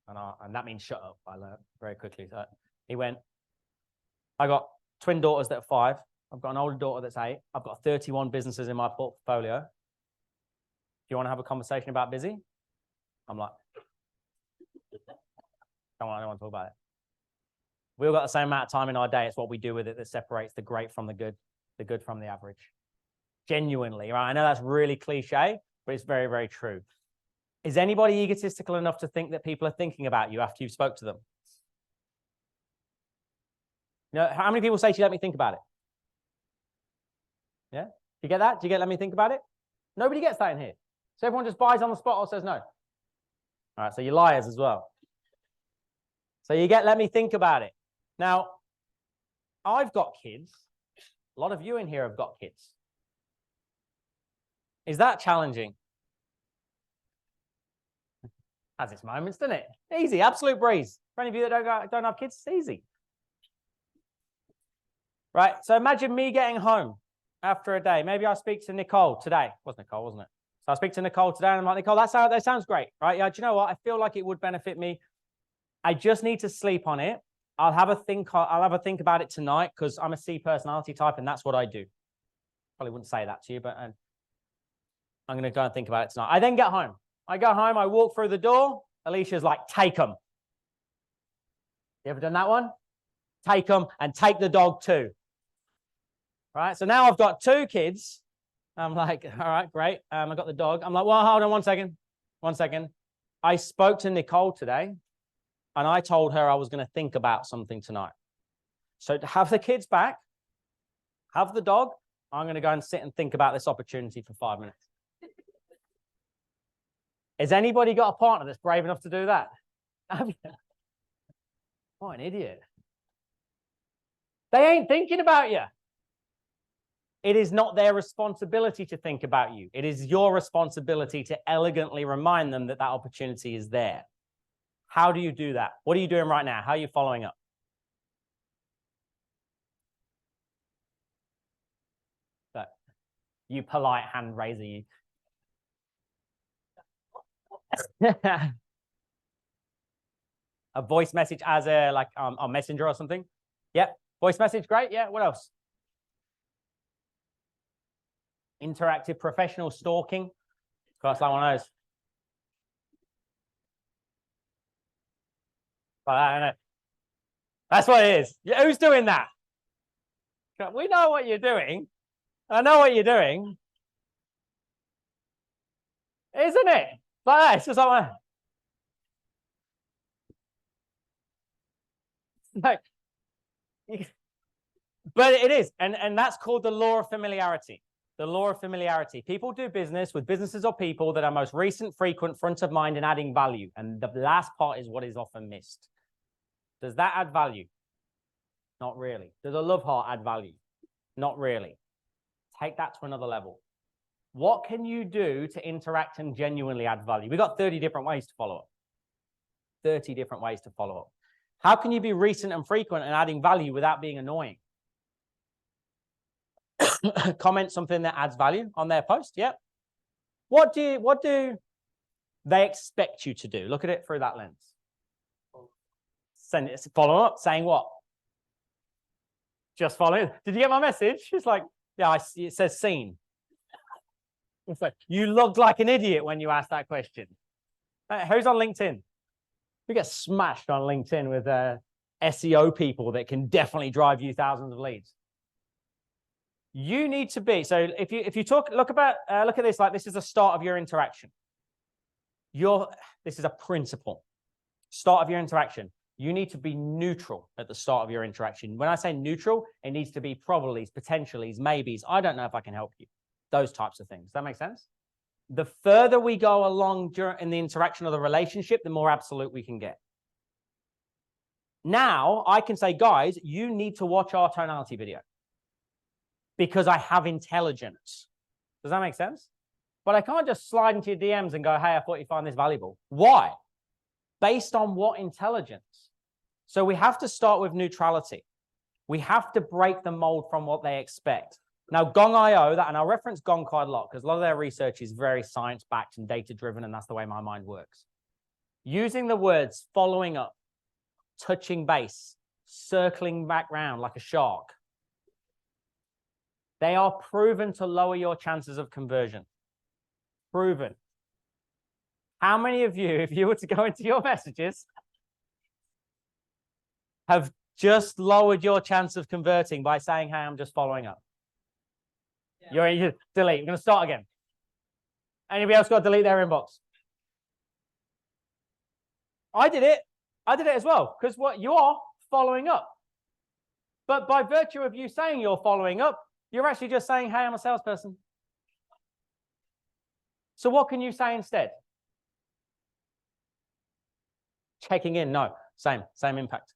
and that means shut up. I learned very quickly. So he went, I got twin daughters that are 5. I've got an older daughter that's 8. I've got 31 businesses in my portfolio. Do you want to have a conversation about busy? I'm like, I don't want to talk about it. We all got the same amount of time in our day. It's what we do with it that separates the great from the good from the average. Genuinely, right? I know that's really cliche, but it's very, very true. Is anybody egotistical enough to think that people are thinking about you after you've spoke to them? You know, how many people say to you, let me think about it? Yeah? Do you get that? Do you get let me think about it? Nobody gets that in here. So everyone just buys on the spot or says no. All right, so you're liars as well. So you get let me think about it. Now, I've got kids. A lot of you in here have got kids. Is that challenging? Has its moments, doesn't it? Easy, absolute breeze. For any of you that don't have kids, it's easy. Right, so imagine me getting home after a day. Maybe I speak to Nicole today. It was Nicole, wasn't it? So I speak to Nicole today, and I'm like, Nicole, that sounds great, right? Yeah, do you know what? I feel like it would benefit me. I just need to sleep on it. I'll have a think about it tonight because I'm a C personality type, and that's what I do. Probably wouldn't say that to you, but I'm going to go and think about it tonight. I then get home. I go home. I walk through the door. Alicia's like, take them. You ever done that one? Take them and take the dog too. Right. So now I've got 2 kids. I'm like, all right, great. I got the dog. I'm like, well, hold on 1 second. 1 second. I spoke to Nicole today, and I told her I was going to think about something tonight. So to have the kids back, have the dog, I'm going to go and sit and think about this opportunity for 5 minutes. Has anybody got a partner that's brave enough to do that? What an idiot. They ain't thinking about you. It is not their responsibility to think about you. It is your responsibility to elegantly remind them that that opportunity is there. How do you do that? What are you doing right now? How are you following up? So, you polite hand raiser, you. A voice message as a messenger or something. Yep. Voice message, great. Yeah. What else? Interactive professional stalking. That's like one of those. But I don't know. That's what it is. Yeah, who's doing that? We know what you're doing. I know what you're doing. Isn't it? Like that. It's just like that. But it is. And that's called the law of familiarity. The law of familiarity. People do business with businesses or people that are most recent, frequent, front of mind, and adding value. And the last part is what is often missed. Does that add value? Not really. Does a love heart add value? Not really. Take that to another level. What can you do to interact and genuinely add value? We've got 30 different ways to follow up. 30 different ways to follow up. How can you be recent and frequent and adding value without being annoying? Comment something that adds value on their post. Yep. What do they expect you to do? Look at it through that lens. Send it, follow up, saying what? Just follow. Did you get my message? It's like, yeah, it says seen. It's like, you looked like an idiot when you asked that question. Who's on LinkedIn? We get smashed on LinkedIn with SEO people that can definitely drive you thousands of leads. You need to be, so if you look at this like this is the start of your interaction. This is a principle. Start of your interaction. You need to be neutral at the start of your interaction. When I say neutral, it needs to be probablys, potentiallys, maybes. I don't know if I can help you. Those types of things. Does that make sense? The further we go along in the interaction of the relationship, the more absolute we can get. Now, I can say, guys, you need to watch our tonality video because I have intelligence. Does that make sense? But I can't just slide into your DMs and go, hey, I thought you'd find this valuable. Why? Based on what intelligence? So we have to start with neutrality. We have to break the mold from what they expect. Now, Gong.io, and I'll reference Gong quite a lot because a lot of their research is very science-backed and data-driven, and that's the way my mind works. Using the words following up, touching base, circling back round like a shark, they are proven to lower your chances of conversion. Proven. How many of you, if you were to go into your messages, have just lowered your chance of converting by saying, hey, I'm just following up? Yeah. You're delete. We're going to start again. Anybody else got to delete their inbox? I did it. I did it as well, because what you are following up. But by virtue of you saying you're following up, you're actually just saying, hey, I'm a salesperson. So what can you say instead? Checking in, no, same impact.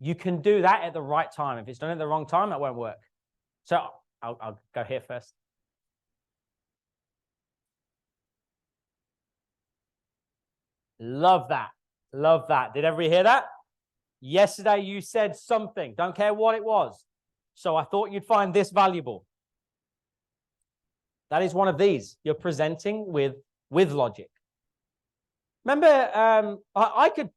You can do that at the right time. If it's done at the wrong time, that won't work. So I'll go here first. Love that. Love that. Did everybody hear that? Yesterday you said something. Don't care what it was. So I thought you'd find this valuable. That is one of these. You're presenting with logic. Remember, I could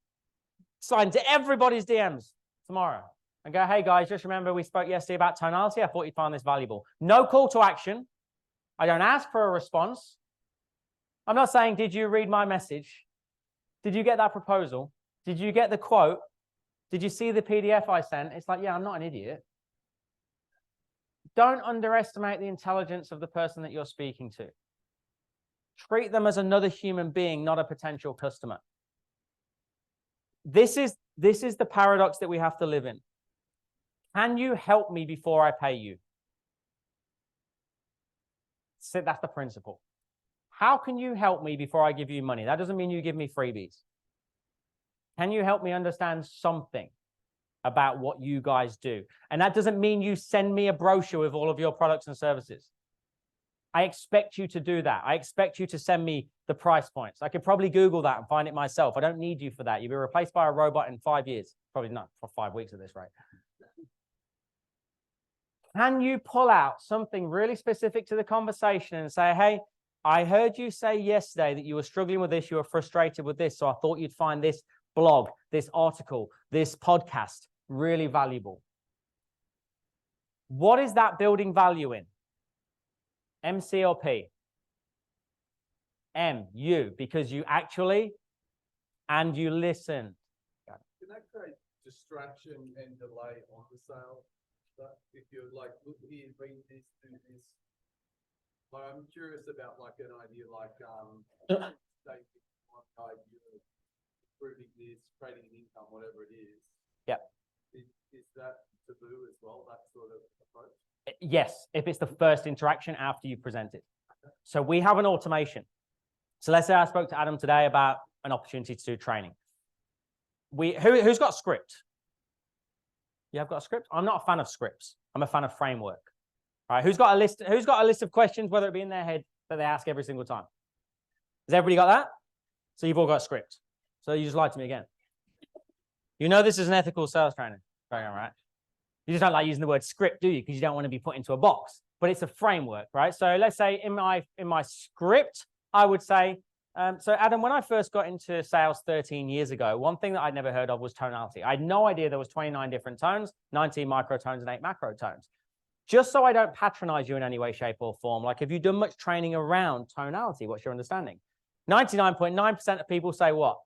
slide into everybody's DMs tomorrow and go, hey guys, just remember we spoke yesterday about tonality. I thought you'd find this valuable. No call to action. I don't ask for a response. I'm not saying, did you read my message? Did you get that proposal? Did you get the quote? Did you see the PDF I sent? It's like, yeah, I'm not an idiot. Don't underestimate the intelligence of the person that you're speaking to. Treat them as another human being, not a potential customer. This is the paradox that we have to live in. Can you help me before I pay you? So that's the principle. How can you help me before I give you money? That doesn't mean you give me freebies. Can you help me understand something about what you guys do? And that doesn't mean you send me a brochure with all of your products and services. I expect you to do that. I expect you to send me the price points. I could probably Google that and find it myself. I don't need you for that. You'll be replaced by a robot in 5 years. Probably not for 5 weeks at this rate. Can you pull out something really specific to the conversation and say, hey, I heard you say yesterday that you were struggling with this, you were frustrated with this, so I thought you'd find this blog, this article, this podcast really valuable. What is that building value in? MC or P? M, you, because you actually, and you listen. Can that create distraction and delay on the sale? But if you're like, look here, read this, do this. Like, I'm curious about like an idea like, say, one guy, you're improving this, creating an income, whatever it is. Yeah. Is that taboo as well, that sort of approach? Yes, if it's the first interaction after you present it. Okay. So we have an automation. So let's say I spoke to Adam today about an opportunity to do training. Who's got a script? You have got a script? I'm not a fan of scripts. I'm a fan of framework. All right, who's got a list of questions, whether it be in their head, that they ask every single time? Has everybody got that? So you've all got a script. So you just lied to me again. You know this is an ethical sales training program, right? You just don't like using the word script, do you? Because you don't want to be put into a box. But it's a framework, right? So let's say in my script, I would say, so Adam, when I first got into sales 13 years ago, one thing that I'd never heard of was tonality. I had no idea there was 29 different tones, 19 microtones, and 8 macrotones. Just so I don't patronize you in any way, shape, or form, like, have you done much training around tonality? What's your understanding? 99.9% of people say what?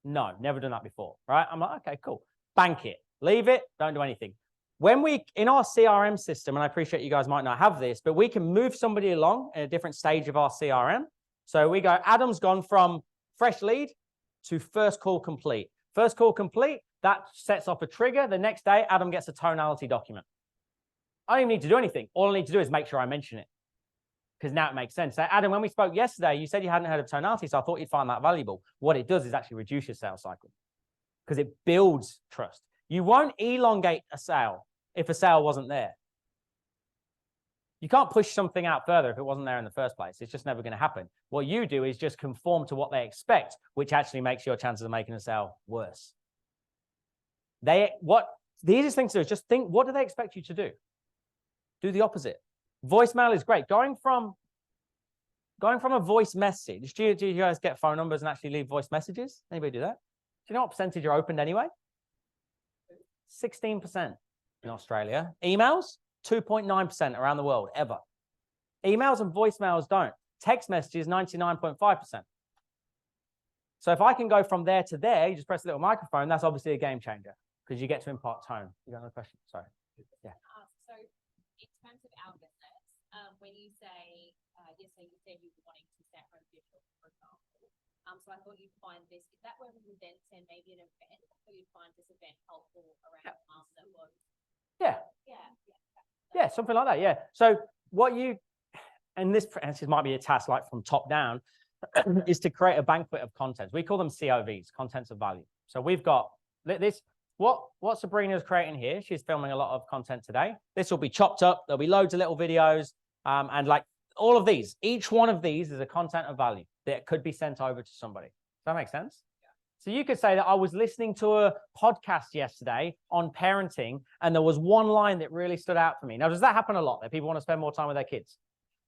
No, never done that before, right? I'm like, okay, cool. Bank it. Leave it. Don't do anything. when we, in our CRM system, and I appreciate you guys might not have this, but we can move somebody along in a different stage of our CRM. So we go, Adam's gone from fresh lead to first call complete. First call complete, that sets off a trigger. The next day, Adam gets a tonality document. I don't even need to do anything. All I need to do is make sure I mention it, because now it makes sense. So Adam, when we spoke yesterday, you said you hadn't heard of tonality, so I thought you'd find that valuable. What it does is actually reduce your sales cycle, because it builds trust. You won't elongate a sale if a sale wasn't there. You can't push something out further if it wasn't there in the first place. It's just never going to happen. What you do is just conform to what they expect, which actually makes your chances of making a sale worse. The easiest thing to do is just think, what do they expect you to do? Do the opposite. Voicemail is great. Going from a voice message, do you guys get phone numbers and actually leave voice messages? Anybody do that? Do you know what percentage are opened anyway? 16% in Australia. Emails, 2.9% around the world, ever. Emails and voicemails don't. Text messages, 99.5%. So if I can go from there to there, you just press a little microphone, that's obviously a game changer, because you get to impart tone. You got another question? Sorry. Yeah. So in terms of our business, when you say, yesterday you said you were wanting to set home digital, for example. So I thought you'd find this, is that where we would then send maybe an event, or you'd find this event helpful around that was? Yeah, something like that, yeah. So what you, and this might be a task like from top down, is to create a banquet of content. We call them COVs, contents of value. So we've got this, what Sabrina's creating here, she's filming a lot of content today. This will be chopped up, there'll be loads of little videos, and like all of these, each one of these is a content of value that could be sent over to somebody. Does that make sense? So you could say that I was listening to a podcast yesterday on parenting, and there was one line that really stood out for me. Now, does that happen a lot, that people want to spend more time with their kids?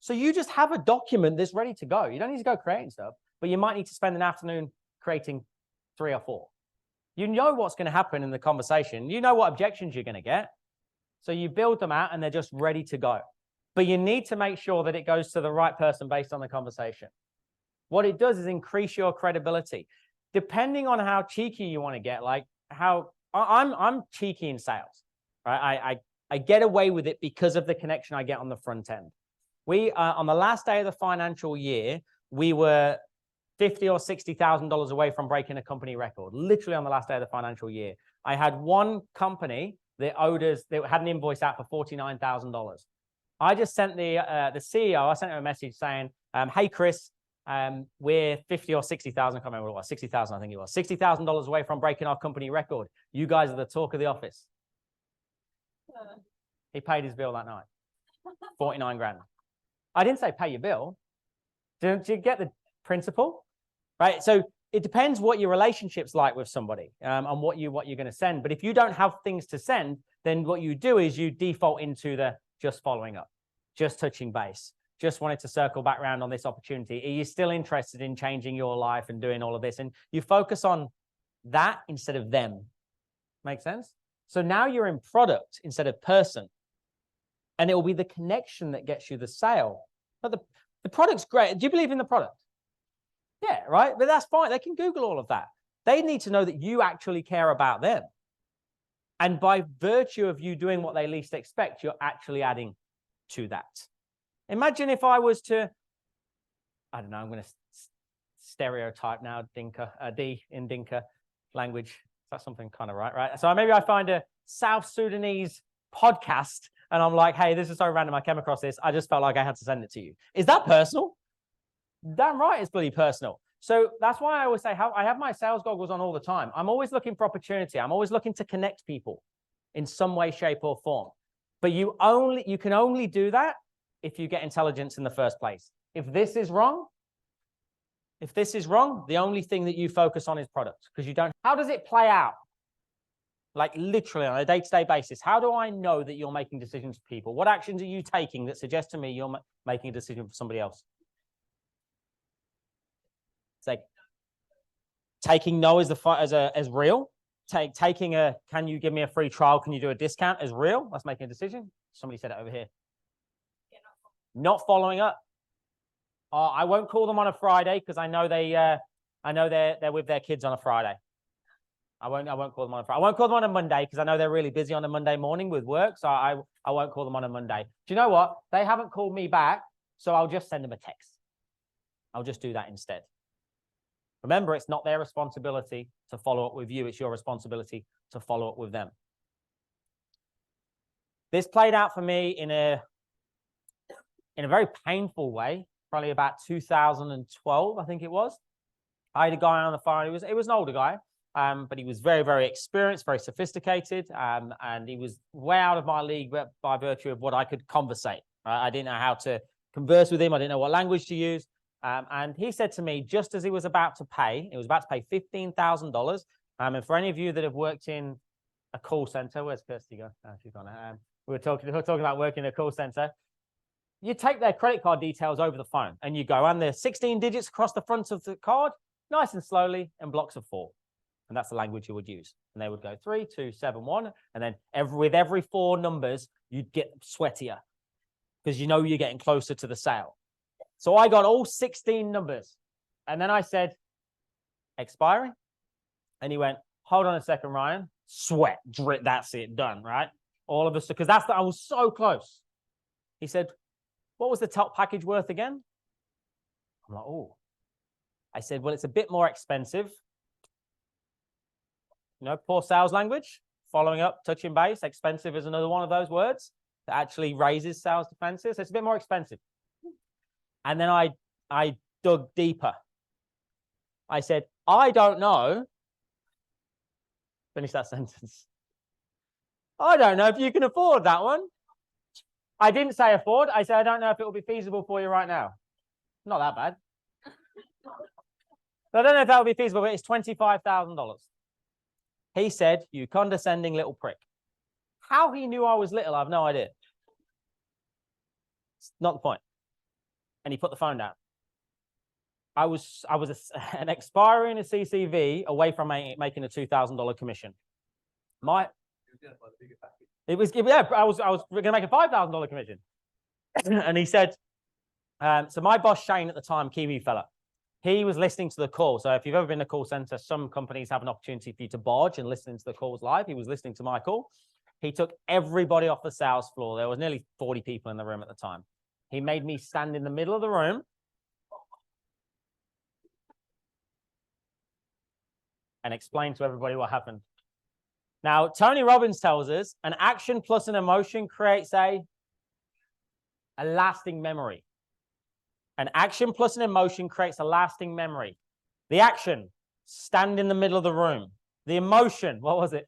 So you just have a document that's ready to go. You don't need to go creating stuff, but you might need to spend an afternoon creating 3 or 4. You know what's going to happen in the conversation. You know what objections you're going to get. So you build them out and they're just ready to go. But you need to make sure that it goes to the right person based on the conversation. What it does is increase your credibility. Depending on how cheeky you want to get, like how I'm cheeky in sales, right? I get away with it because of the connection I get on the front end. We on the last day of the financial year, we were $50,000 or $60,000 away from breaking a company record. Literally on the last day of the financial year, I had one company that owed us, that had an invoice out for $49,000. I just sent the CEO, I sent him a message saying, "Hey Chris, we're 50 or 60,000, I can't remember what it was, 60,000, I think it was, $60,000 away from breaking our company record. You guys are the talk of the office." He paid his bill that night, 49 grand. I didn't say pay your bill. Do you get the principle? Right? So it depends what your relationship's like with somebody, and what you're going to send. But if you don't have things to send, then what you do is you default into the just following up, just touching base. Just wanted to circle back around on this opportunity. Are you still interested in changing your life and doing all of this? And you focus on that instead of them. Make sense? So now you're in product instead of person. And it will be the connection that gets you the sale. But the product's great. Do you believe in the product? Yeah, right? But that's fine. They can Google all of that. They need to know that you actually care about them. And by virtue of you doing what they least expect, you're actually adding to that. Imagine if I was to, I don't know, I'm going to stereotype now, D in Dinka language. That's something kind of right? So maybe I find a South Sudanese podcast and I'm like, hey, this is so random, I came across this. I just felt like I had to send it to you. Is that personal? Damn right it's bloody personal. So that's why I always say I have my sales goggles on all the time. I'm always looking for opportunity. I'm always looking to connect people in some way, shape, or form. But you can only do that if you get intelligence in the first place. If this is wrong, the only thing that you focus on is product, because you don't. How does it play out? Like literally on a day-to-day basis, how do I know that you're making decisions for people? What actions are you taking that suggest to me you're making a decision for somebody else? It's like taking no as real. Taking a, can you give me a free trial? Can you do a discount as real? That's making a decision. Somebody said it over here. Not following up. I won't call them on a Friday because I know they're with their kids on a Friday. I won't call them on Friday. I won't call them on a Monday because I know they're really busy on a Monday morning with work. So I won't call them on a Monday. Do you know what? They haven't called me back, so I'll just send them a text. I'll just do that instead. Remember, it's not their responsibility to follow up with you. It's your responsibility to follow up with them. This played out for me in a very painful way, probably about 2012, I think it was. I had a guy on the phone. It was an older guy, but he was very, very experienced, very sophisticated, and he was way out of my league by virtue of what I could conversate. I didn't know how to converse with him. I didn't know what language to use. And he said to me, just as he was about to pay, $15,000. And for any of you that have worked in a call center, where's Kirsty go? Oh, she's gone. We were talking about working in a call center. You take their credit card details over the phone and you go, and the 16 digits across the front of the card, nice and slowly, in blocks of 4. And that's the language you would use. And they would go 3, 2, 7, 1. And then with every 4 numbers, you'd get sweatier because you know you're getting closer to the sale. So I got all 16 numbers. And then I said, expiring. And he went, hold on a second, Ryan. Sweat, drip, that's it, done, right? All of us, because I was so close. He said, what was the top package worth again? I'm like, oh. I said, well, it's a bit more expensive. You know, poor sales language. Following up, touching base. Expensive is another one of those words that actually raises sales defenses. It's a bit more expensive. And then I dug deeper. I said, I don't know. Finish that sentence. I don't know if you can afford that one. I didn't say afford. I said, I don't know if it will be feasible for you right now. Not that bad. So I don't know if that will be feasible, but it's $25,000. He said, you condescending little prick. How he knew I was little, I have no idea. It's not the point. And he put the phone down. I was an expiring a CCV away from making a $2,000 commission. I was going to make a $5,000 commission. And he said, so my boss Shane at the time, Kiwi fella, he was listening to the call. So if you've ever been in a call center, some companies have an opportunity for you to barge and listen to the calls live. He was listening to my call. He took everybody off the sales floor. There was nearly 40 people in the room at the time. He made me stand in the middle of the room and explain to everybody what happened. Now, Tony Robbins tells us an action plus an emotion creates a lasting memory. An action plus an emotion creates a lasting memory. The action, stand in the middle of the room. The emotion, what was it?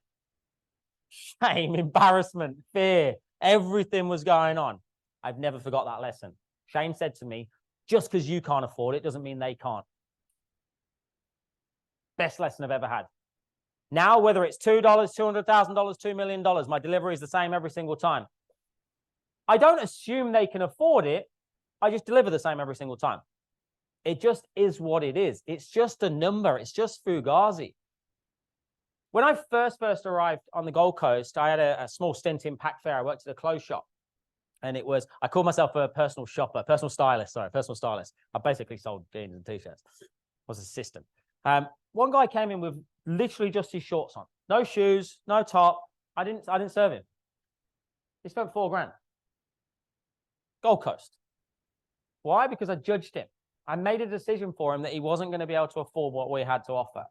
Shame, embarrassment, fear. Everything was going on. I've never forgot that lesson. Shane said to me, just because you can't afford it doesn't mean they can't. Best lesson I've ever had. Now, whether it's $2, $200,000, $2 million, my delivery is the same every single time. I don't assume they can afford it. I just deliver the same every single time. It just is what it is. It's just a number. It's just Fugazi. When I first arrived on the Gold Coast, I had a small stint in Pack Fair. I worked at a clothes shop. And I called myself a personal stylist. I basically sold jeans and t-shirts. It was a system. One guy came in with literally just his shorts on. No shoes, no top. I didn't serve him. He spent $4,000. Gold Coast. Why? Because I judged him. I made a decision for him that he wasn't going to be able to afford what we had to offer.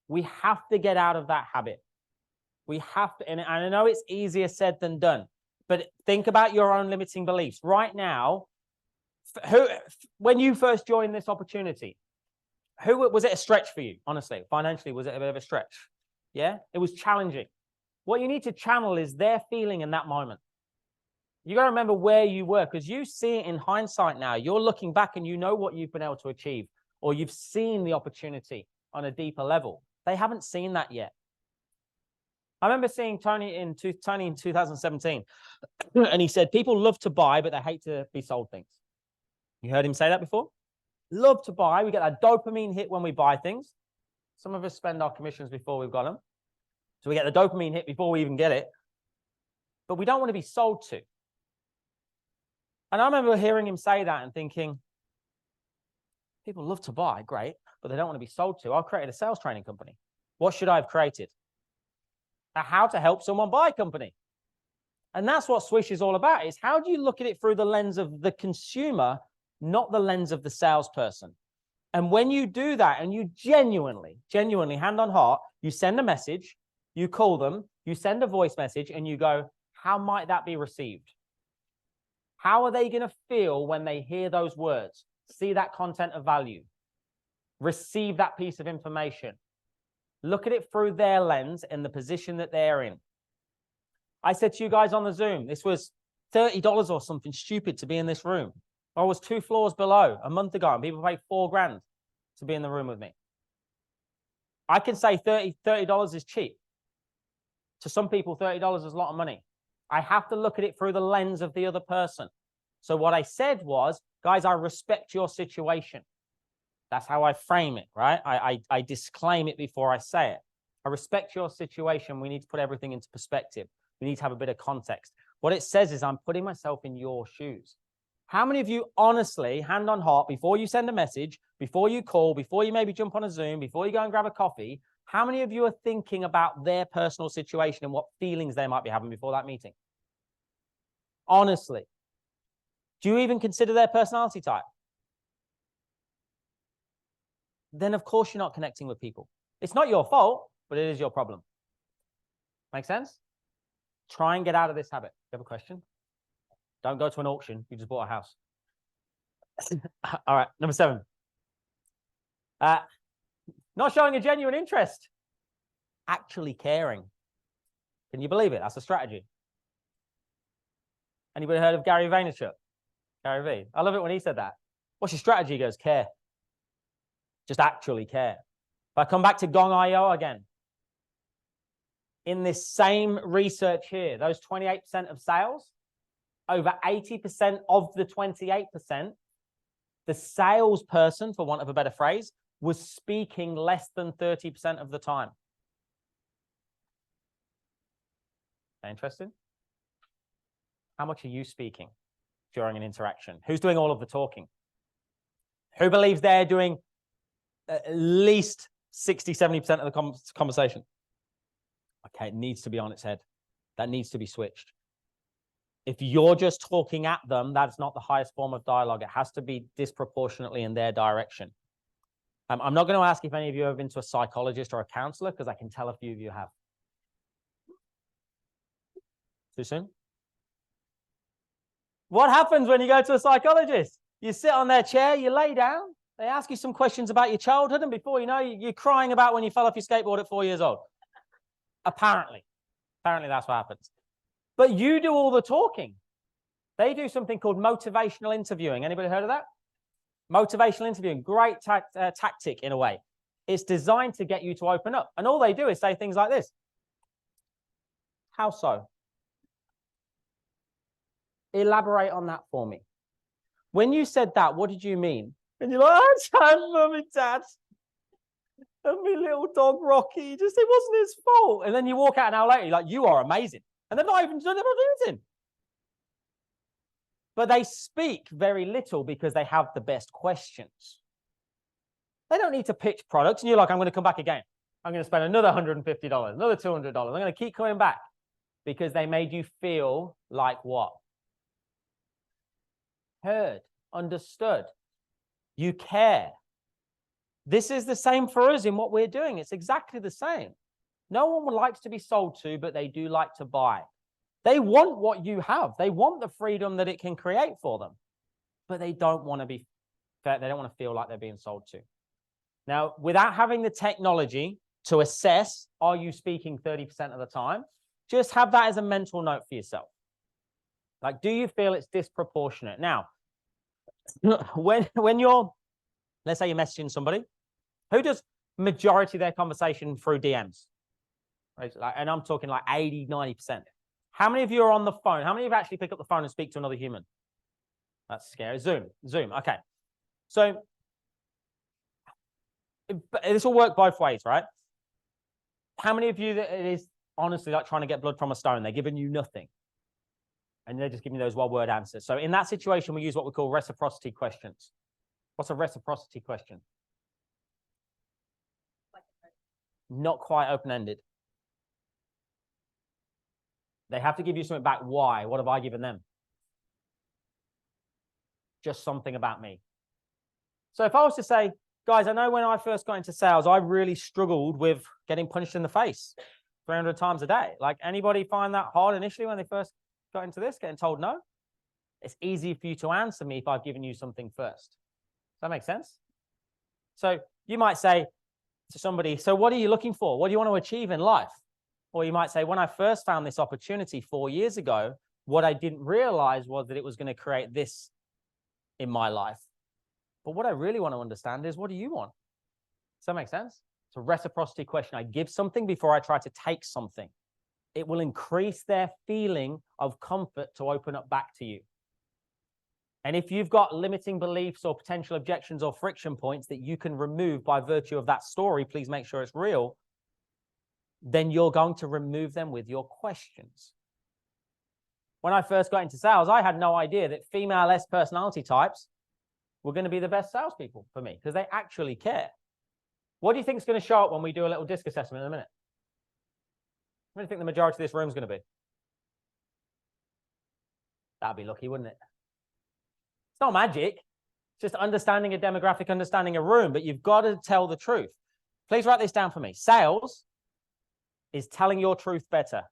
We have to get out of that habit. We have to, and I know it's easier said than done, but think about your own limiting beliefs. Right now, when you first joined this opportunity, was it a stretch for you? Honestly, financially, was it a bit of a stretch? Yeah, it was challenging. What you need to channel is their feeling in that moment. You got to remember where you were, because you see it in hindsight now. You're looking back and you know what you've been able to achieve, or you've seen the opportunity on a deeper level. They haven't seen that yet. I remember seeing Tony in 2017, and he said, people love to buy, but they hate to be sold things. You heard him say that before? Love to buy. We get that dopamine hit when we buy things. Some of us spend our commissions before we've got them. So we get the dopamine hit before we even get it. But we don't want to be sold to. And I remember hearing him say that and thinking, people love to buy, great, but they don't want to be sold to. I've created a sales training company. What should I have created? how to help someone buy a company. And that's what Swish is all about, is how do you look at it through the lens of the consumer, not the lens of the salesperson. And when you do that and you genuinely, hand on heart, you send a message, you call them, you send a voice message and you go, how might that be received? How are they going to feel when they hear those words, see that content of value, receive that piece of information? Look at it through their lens and the position that they're in. I said to you guys on the Zoom, this was $30 or something stupid to be in this room. I was 2 floors below a month ago and people paid $4,000 to be in the room with me. I can say $30 is cheap. To some people, $30 is a lot of money. I have to look at it through the lens of the other person. So what I said was, guys, I respect your situation. That's how I frame it, right? I disclaim it before I say it. I respect your situation. We need to put everything into perspective. We need to have a bit of context. What it says is I'm putting myself in your shoes. How many of you honestly, hand on heart, before you send a message, before you call, before you maybe jump on a Zoom, before you go and grab a coffee, how many of you are thinking about their personal situation and what feelings they might be having before that meeting? Honestly. Do you even consider their personality type? Then of course you're not connecting with people. It's not your fault, but it is your problem. Make sense? Try and get out of this habit. You have a question? Don't go to an auction. You just bought a house. All right, number 7. Not showing a genuine interest. Actually caring. Can you believe it? That's a strategy. Anybody heard of Gary Vaynerchuk? Gary V. I love it when he said that. What's your strategy? He goes, care. Just actually care. If I come back to Gong.io again, in this same research here, those 28% of sales, over 80% of the 28%, the salesperson, for want of a better phrase, was speaking less than 30% of the time. Interesting? How much are you speaking during an interaction? Who's doing all of the talking? Who believes they're doing at least 60, 70% of the conversation? Okay, it needs to be on its head. That needs to be switched. If you're just talking at them, that's not the highest form of dialogue. It has to be disproportionately in their direction. I'm not going to ask if any of you have been to a psychologist or a counselor, because I can tell a few of you have. Too soon? What happens when you go to a psychologist? You sit on their chair, you lay down, they ask you some questions about your childhood, and before you know, you're crying about when you fell off your skateboard at 4 years old. Apparently. Apparently that's what happens. But you do all the talking. They do something called motivational interviewing. Anybody heard of that? Motivational interviewing, great tactic in a way. It's designed to get you to open up. And all they do is say things like this. How so? Elaborate on that for me. When you said that, what did you mean? And you're like, oh, Mum and Dad. And my little dog Rocky, just it wasn't his fault. And then you walk out an hour later, you're like, you are amazing. And they're not even doing anything. But they speak very little because they have the best questions. They don't need to pitch products. And you're like, I'm going to come back again. I'm going to spend another $150, another $200. I'm going to keep coming back because they made you feel like what? Heard, understood. You care. This is the same for us in what we're doing. It's exactly the same. No one likes to be sold to, but they do like to buy. They want what you have. They want the freedom that it can create for them, but they don't want to be fair. They don't want to feel like they're being sold to. Now, without having the technology to assess, are you speaking 30% of the time? Just have that as a mental note for yourself. Like, do you feel it's disproportionate? Now, when you're, let's say you're messaging somebody, who does majority of their conversation through DMs? Right? And I'm talking like 80, 90%. How many of you are on the phone? How many of you actually pick up the phone and speak to another human? That's scary. Zoom. Okay. So this will work both ways, right? How many of you that it is honestly like trying to get blood from a stone? They're giving you nothing. And they're just giving you those one-word answers. So in that situation, we use what we call reciprocity questions. What's a reciprocity question? Not quite open-ended. They have to give you something back. Why? What have I given them? Just something about me. So if I was to say, guys, I know when I first got into sales, I really struggled with getting punched in the face 300 times a day. Like, anybody find that hard initially when they first got into this, getting told no? It's easy for you to answer me if I've given you something first. Does that make sense? So you might say to somebody, so what are you looking for? What do you want to achieve in life? Or you might say, when I first found this opportunity 4 years ago, what I didn't realize was that it was going to create this in my life. But what I really want to understand is, what do you want? Does that make sense? It's a reciprocity question. I give something before I try to take something. It will increase their feeling of comfort to open up back to you. And if you've got limiting beliefs or potential objections or friction points that you can remove by virtue of that story, please make sure it's real, then you're going to remove them with your questions. When I first got into sales, I had no idea that female S personality types were going to be the best salespeople for me, because they actually care. What do you think is going to show up when we do a little disc assessment in a minute? What do you think the majority of this room is going to be? That'd be lucky, wouldn't it? It's not magic. It's just understanding a demographic, understanding a room, but you've got to tell the truth. Please write this down for me. Sales is telling your truth better.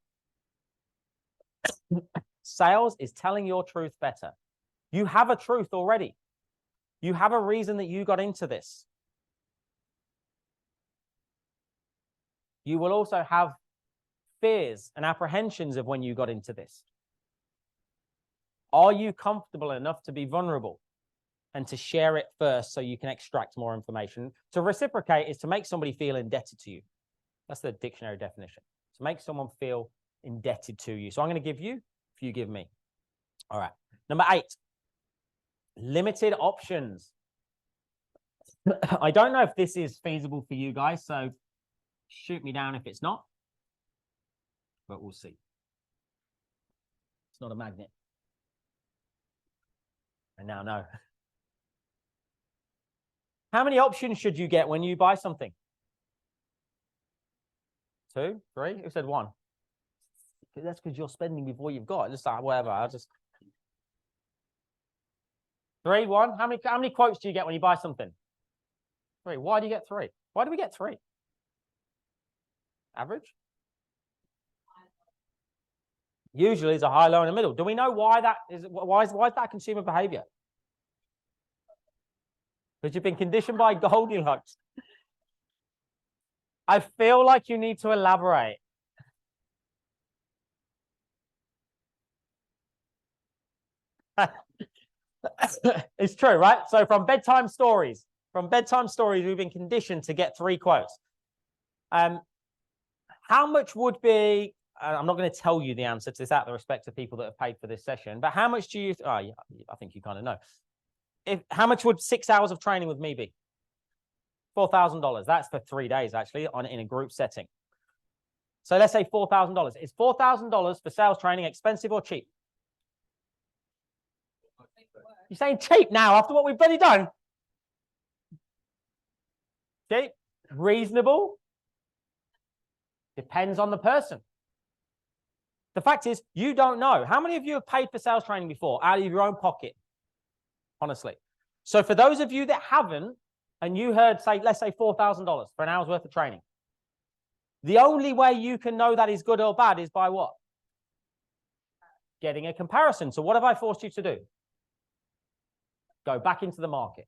Sales is telling your truth better. You have a truth already. You have a reason that you got into this. You will also have fears and apprehensions of when you got into this. Are you comfortable enough to be vulnerable and to share it first so you can extract more information? To reciprocate is to make somebody feel indebted to you. That's the dictionary definition. To make someone feel indebted to you. So I'm going to give you if you give me. All right. Number 8. Limited options. I don't know if this is feasible for you guys, so shoot me down if it's not. But we'll see. It's not a magnet. I now know. How many options should you get when you buy something? 2, 3? Who said 1? That's because you're spending before you've got. Just like, whatever. I'll just 3, 1. How many quotes do you get when you buy something? 3. Why do you get 3? Why do we get 3? Average? Usually it's a high, low, in the middle. Do we know why that is? Why is that consumer behavior? Because you've been conditioned by Goldilocks. I feel like you need to elaborate. It's true, right? So from bedtime stories, we've been conditioned to get 3 quotes. How much would be, I'm not going to tell you the answer to this out of respect to people that have paid for this session, but how much do you, yeah, I think you kind of know. How much would 6 hours of training with me be? $4,000. That's for 3 days, actually, in a group setting. So let's say $4,000. Is $4,000 for sales training expensive or cheap? You're saying cheap now after what we've bloody done? Cheap? Reasonable? Depends on the person. The fact is, you don't know. How many of you have paid for sales training before out of your own pocket? Honestly. So for those of you that haven't, and you heard, say, let's say $4,000 for an hour's worth of training, the only way you can know that is good or bad is by what? Getting a comparison. So what have I forced you to do? Go back into the market.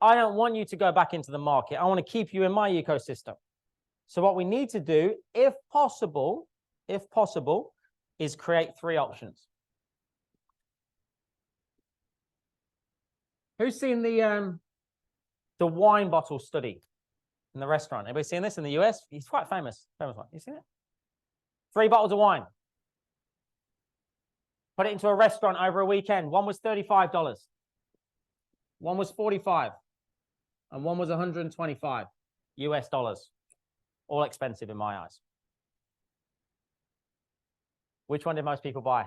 I don't want you to go back into the market. I want to keep you in my ecosystem. So what we need to do, if possible, is create 3 options. Who's seen the wine bottle study in the restaurant? Anybody seen this in the US? It's quite famous one. You seen it? 3 bottles of wine. Put it into a restaurant over a weekend. One was $35. One was $45. And one was $125 US dollars. All expensive in my eyes. Which one did most people buy?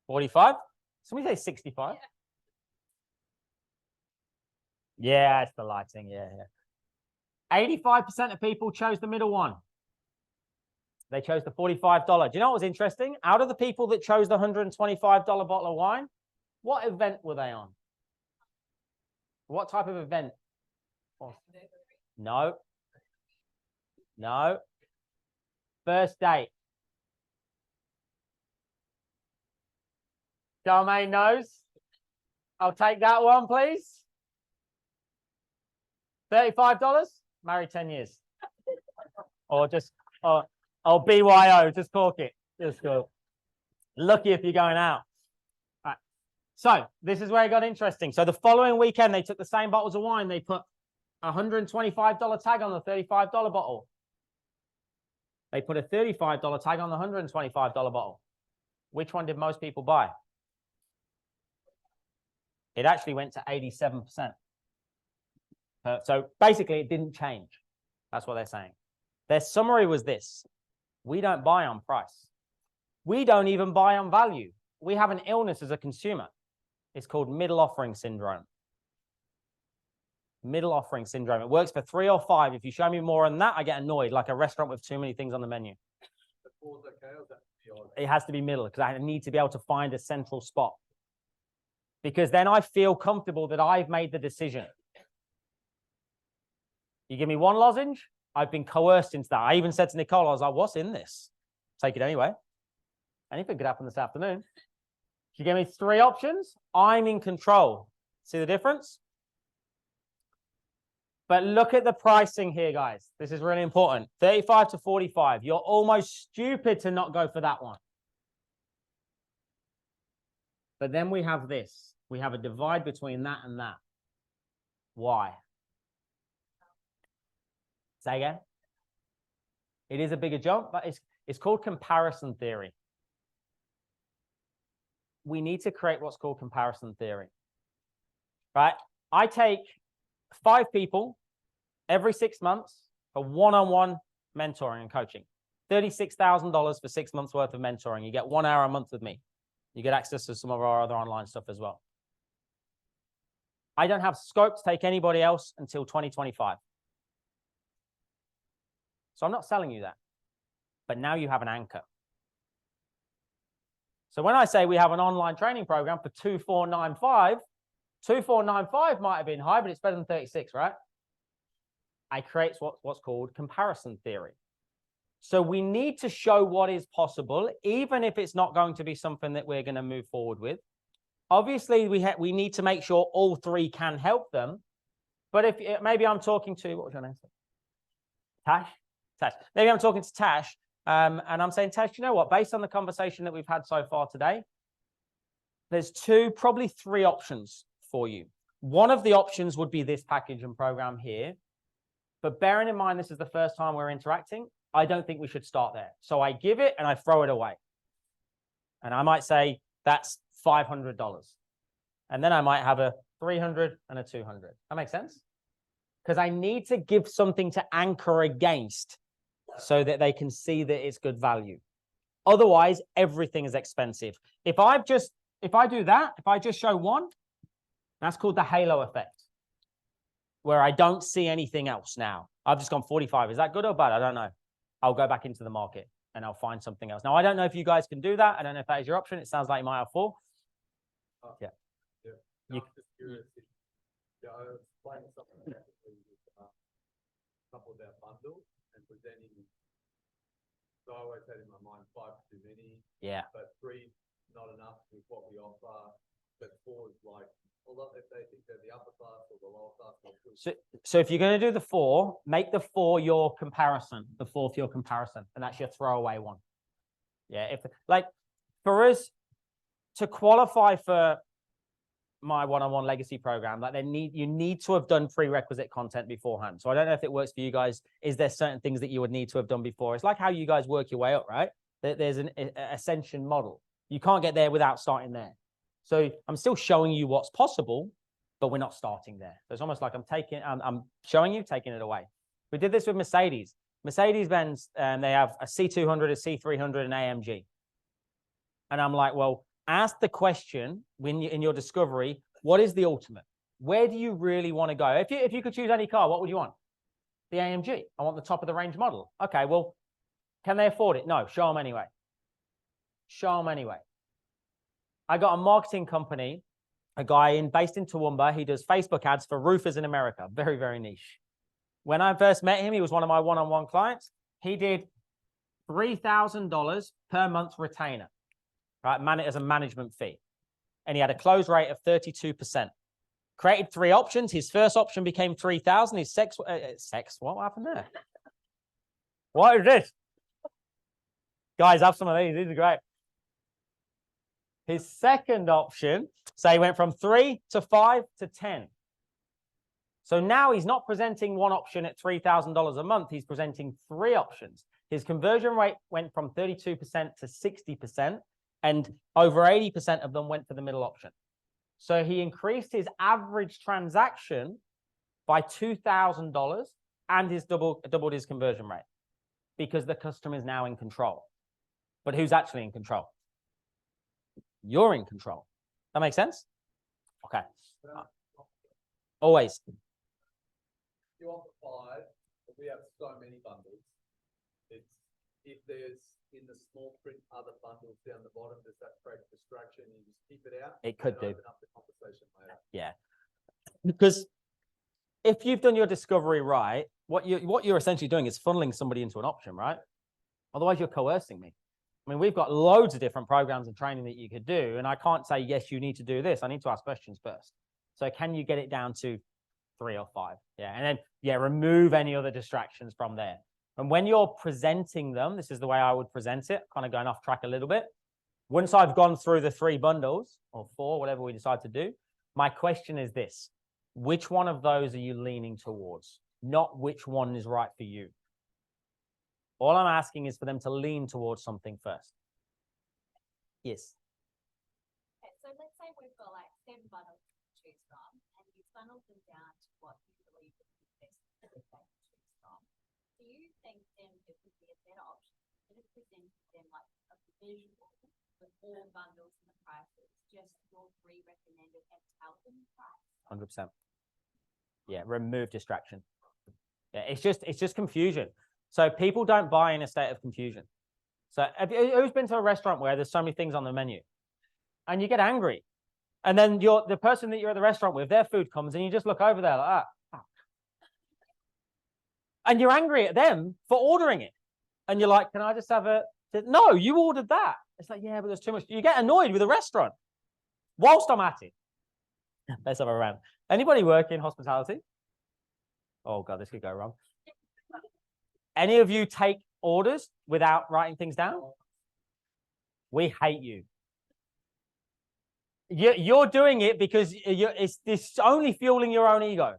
45? Somebody say 65? Yeah, it's the lighting. Yeah. 85% of people chose the middle one. They chose the $45. Do you know what was interesting? Out of the people that chose the $125 bottle of wine, what event were they on? What type of event? Oh, no. No. First date. Charmaine knows. I'll take that one, please. $35. Married 10 years. Or just, oh, BYO, just cork it. Just go. Lucky if you're going out. All right. So this is where it got interesting. So the following weekend, they took the same bottles of wine. They put a $125 tag on the $35 bottle. They put a $35 tag on the $125 bottle. Which one did most people buy? It actually went to 87%. So basically, it didn't change. That's what they're saying. Their summary was this: we don't buy on price. We don't even buy on value. We have an illness as a consumer. It's called middle offering syndrome. Middle offering syndrome. It works for 3 or 5. If you show me more than that, I get annoyed, like a restaurant with too many things on the menu. It has to be middle, because I need to be able to find a central spot. Because then I feel comfortable that I've made the decision. You give me one lozenge, I've been coerced into that. I even said to Nicole, I was like, what's in this? Take it anyway. Anything could happen this afternoon. If you give me 3 options, I'm in control. See the difference? But look at the pricing here, guys. This is really important. 35 to 45. You're almost stupid to not go for that one. But then we have this. We have a divide between that and that. Why? Say again? It is a bigger jump, but it's called comparison theory. We need to create what's called comparison theory. Right? I take 5 people every 6 months for one-on-one mentoring and coaching. $36,000 for 6 months worth of mentoring. You get 1 hour a month with me. You get access to some of our other online stuff as well. I don't have scope to take anybody else until 2025. So I'm not selling you that. But now you have an anchor. So when I say we have an online training program for 2495, 2495 might have been high, but it's better than 36, right? I create what's called comparison theory. So we need to show what is possible, even if it's not going to be something that we're going to move forward with. Obviously, we need to make sure all 3 can help them. But if maybe I'm talking to, what was your name? Tash? Tash. Maybe I'm talking to Tash, and I'm saying, Tash, you know what? Based on the conversation that we've had so far today, there's 2, probably 3 options for you. One of the options would be this package and program here. But bearing in mind, this is the first time we're interacting, I don't think we should start there. So I give it and I throw it away. And I might say, that's $500. And then I might have a 300 and a 200. That makes sense? Because I need to give something to anchor against so that they can see that it's good value. Otherwise, everything is expensive. If I do that, if I just show one, that's called the halo effect, where I don't see anything else now. I've just gone 45. Is that good or bad? I don't know. I'll go back into the market and I'll find something else. Now, I don't know if you guys can do that. I don't know if that is your option. It sounds like you might have 4. Yeah. Yeah. No, I'm just curious. Yeah, I was playing something with a couple of our bundles and presenting. So I always had in my mind 5 too many. Yeah. But 3 not enough with what we offer. But 4 is like, well, if they think they're the upper class or the lower class. So if you're going to do the 4, make the 4 your comparison, the 4th your comparison, and that's your throwaway one. Yeah, if like for us to qualify for my one-on-one legacy program, like you need to have done prerequisite content beforehand. So I don't know if it works for you guys. Is there certain things that you would need to have done before? It's like how you guys work your way up, right? There's an ascension model. You can't get there without starting there. So I'm still showing you what's possible, but we're not starting there. So it's almost like I'm showing you, taking it away. We did this with Mercedes. Mercedes-Benz, they have a C200, a C300, and AMG. And I'm like, well, ask the question in your discovery, what is the ultimate? Where do you really want to go? If you could choose any car, what would you want? The AMG. I want the top of the range model. Okay, well, Can they afford it? No, show them anyway. Show them anyway. I got a marketing company, a guy based in Toowoomba. He does Facebook ads for roofers in America. Very, very niche. When I first met him, he was one of my one-on-one clients. He did $3,000 per month retainer, right? As a management fee. And he had a close rate of 32%. Created 3 options. His first option became 3,000. His what happened there? What is this? Guys, have some of these. These are great. His second option, say he went from 3 to 5 to 10. So now he's not presenting one option at $3,000 a month. He's presenting 3 options. His conversion rate went from 32% to 60%, and over 80% of them went for the middle option. So he increased his average transaction by $2,000 and he's doubled his conversion rate because the customer is now in control. But who's actually in control? You're in control. That makes sense? Okay. Always. You offer 5, but we have so many bundles. It's if there's in the small print other bundles down the bottom, does that create distraction? You just keep it out. It could and do. open up the conversation later. Yeah. Because if you've done your discovery right, what you're essentially doing is funneling somebody into an option, right? Otherwise, you're coercing me. I mean, we've got loads of different programs and training that you could do, and I can't say, yes, you need to do this. I need to ask questions first. So can you get it down to 3 or 5? Yeah, and then, yeah, remove any other distractions from there. And when you're presenting them, this is the way I would present it, kind of going off track a little bit. Once I've gone through the 3 bundles, or 4, whatever we decide to do, my question is this: which one of those are you leaning towards? Not which one is right for you. All I'm asking is for them to lean towards something first. Yes. Okay, so let's say we've got like 7 bundles to choose from, and you funnel them down to what you believe is the best that they can choose from. Do you think then it would be a better option instead of presenting them like a visual with all bundles and the prices, just your 3 recommended and tell them the price? 100%. Yeah, remove distraction. Yeah, it's just confusion. So people don't buy in a state of confusion. So who's been to a restaurant where there's so many things on the menu and you get angry, and then the person that you're at the restaurant with, their food comes and you just look over there like that, and you're angry at them for ordering it, and you're like, can I just have a, no, you ordered that. It's like, yeah, but there's too much. You get annoyed with the restaurant whilst I'm at it. Let's have a round. Anybody work in hospitality? Oh God, this could go wrong. Any of you take orders without writing things down? We hate you. You're doing it because it's only fueling your own ego.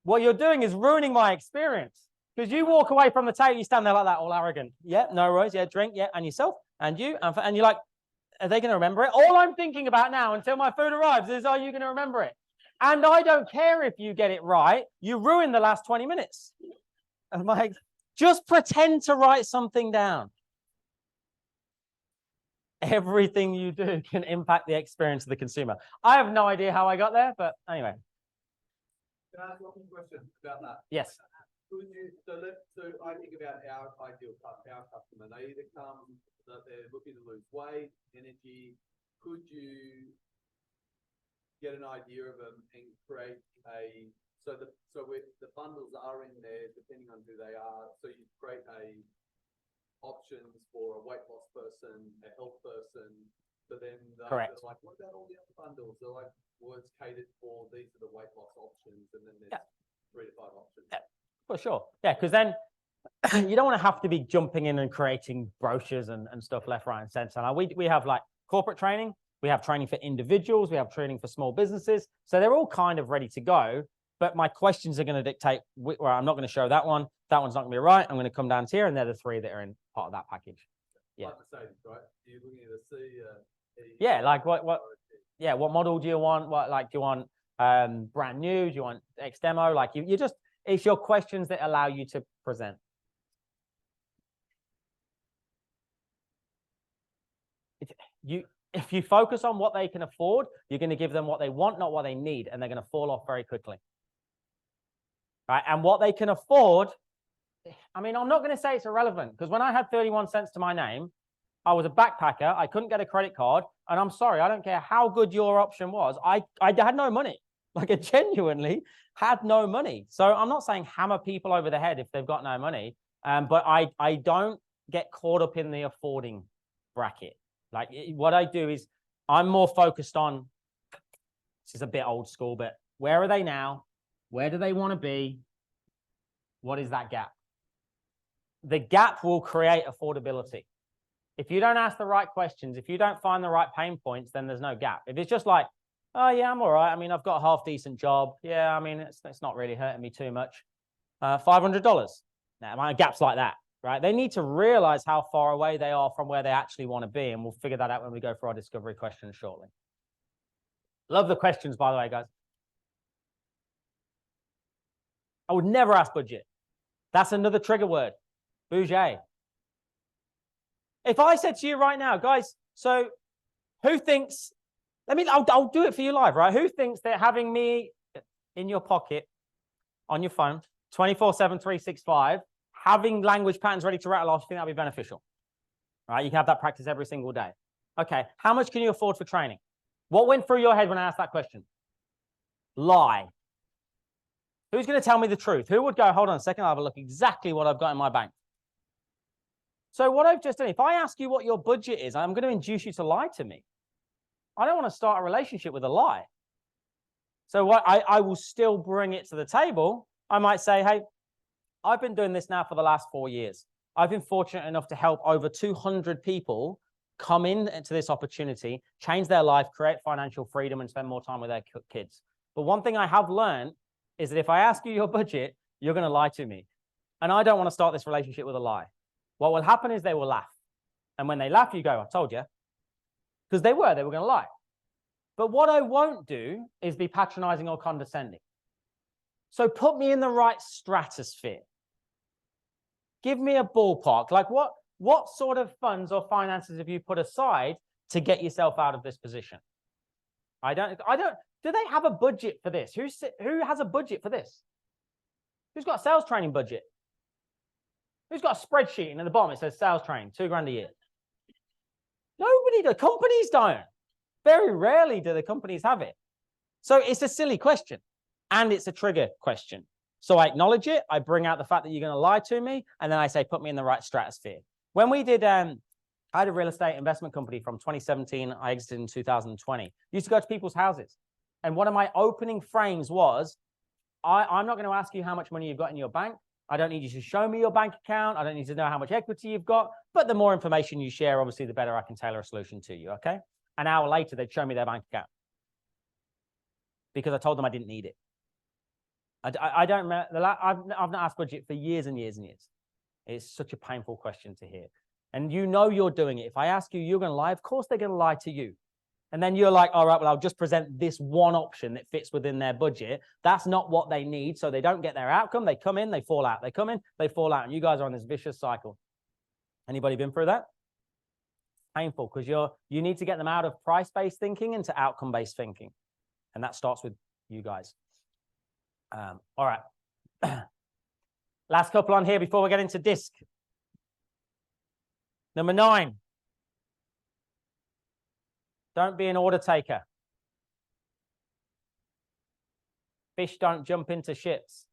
What you're doing is ruining my experience, because you walk away from the table, you stand there like that, all arrogant. Yeah, no worries. Yeah, drink. Yeah, and yourself and you. And you're like, are they going to remember it? All I'm thinking about now until my food arrives is, are you going to remember it? And I don't care if you get it right. You ruin the last 20 minutes. I'm like, just pretend to write something down. Everything you do can impact the experience of the consumer. I have no idea how I got there, but anyway. Can I ask one question about that? Yes. So I think about our ideal customer. They either come that they're looking to lose weight, energy. Could you get an idea of them and create the bundles are in there depending on who they are. So you create options for a weight loss person, a health person. So then they're like, what about all the other bundles? They're like, well, it's catered for, these are the weight loss options, and then there's 3 to 5 options. Yeah, for sure. Yeah, because then you don't want to have to be jumping in and creating brochures and stuff left, right, and center. Now, we have like corporate training, we have training for individuals, we have training for small businesses. So they're all kind of ready to go. But my questions are going to dictate, well, I'm not going to show that one. That one's not going to be right. I'm going to come down to here, and they're the 3 that are in part of that package. Yeah. Like Mercedes, right? You're looking at a C, yeah, like what? Yeah, what model do you want? What, like, do you want brand new? Do you want X demo? Like, you just, it's your questions that allow you to present. If you focus on what they can afford, you're going to give them what they want, not what they need, and they're going to fall off very quickly. Right? And what they can afford I mean, I'm not going to say it's irrelevant because when I had 31 cents to my name, I was a backpacker. I couldn't get a credit card. And I'm sorry, I don't care how good your option was. I had no money. Like I genuinely had no money. So I'm not saying hammer people over the head if they've got no money. But I don't get caught up in the affording bracket. Like what I do is I'm more focused on, this is a bit old school, but where are they now? Where do they want to be? What is that gap? The gap will create affordability. If you don't ask the right questions, if you don't find the right pain points, then there's no gap. If it's just like, oh yeah, I'm all right. I mean, I've got a half decent job. Yeah, I mean, it's not really hurting me too much. $500. Now, my gap's like that, right? They need to realize how far away they are from where they actually want to be. And we'll figure that out when we go for our discovery questions shortly. Love the questions, by the way, guys. I would never ask budget. That's another trigger word. Budget. If I said to you right now, guys, so who thinks, I'll do it for you live, right? Who thinks that having me in your pocket on your phone, 24/7, 365, having language patterns ready to rattle off, you think that'd be beneficial? Right? You can have that practice every single day. Okay. How much can you afford for training? What went through your head when I asked that question? Lie. Who's going to tell me the truth? Who would go, hold on a second, I'll have a look exactly what I've got in my bank. So what I've just done, if I ask you what your budget is, I'm going to induce you to lie to me. I don't want to start a relationship with a lie. So what I will still bring it to the table. I might say, hey, I've been doing this now for the last 4 years. I've been fortunate enough to help over 200 people come into this opportunity, change their life, create financial freedom, and spend more time with their kids. But one thing I have learned is that if I ask you your budget, you're going to lie to me. And I don't want to start this relationship with a lie. What will happen is they will laugh. And when they laugh, you go, I told you. Because they were going to lie. But what I won't do is be patronizing or condescending. So put me in the right stratosphere. Give me a ballpark. Like what sort of funds or finances have you put aside to get yourself out of this position? Do they have a budget for this? Who has a budget for this? Who's got a sales training budget? Who's got a spreadsheet and at the bottom it says sales training, $2,000 a year? Nobody. The companies don't. Very rarely do the companies have it. So it's a silly question and it's a trigger question. So I acknowledge it. I bring out the fact that you're going to lie to me. And then I say, put me in the right stratosphere. When we did, I had a real estate investment company from 2017. I exited in 2020. Used to go to people's houses. And one of my opening frames was, I'm not going to ask you how much money you've got in your bank. I don't need you to show me your bank account. I don't need to know how much equity you've got. But the more information you share, obviously, the better I can tailor a solution to you, okay? An hour later, they'd show me their bank account because I told them I didn't need it. I don't remember, I've not asked budget for years and years and years. It's such a painful question to hear. And you know you're doing it. If I ask you, you're going to lie. Of course, they're going to lie to you. And then you're like, all right, well, I'll just present this one option that fits within their budget. That's not what they need. So they don't get their outcome. They come in, they fall out. They come in, they fall out. And you guys are on this vicious cycle. Anybody been through that? Painful because you need to get them out of price-based thinking into outcome-based thinking. And that starts with you guys. All right. Last couple on here before we get into disc. Number 9. Don't be an order taker. Fish don't jump into ships.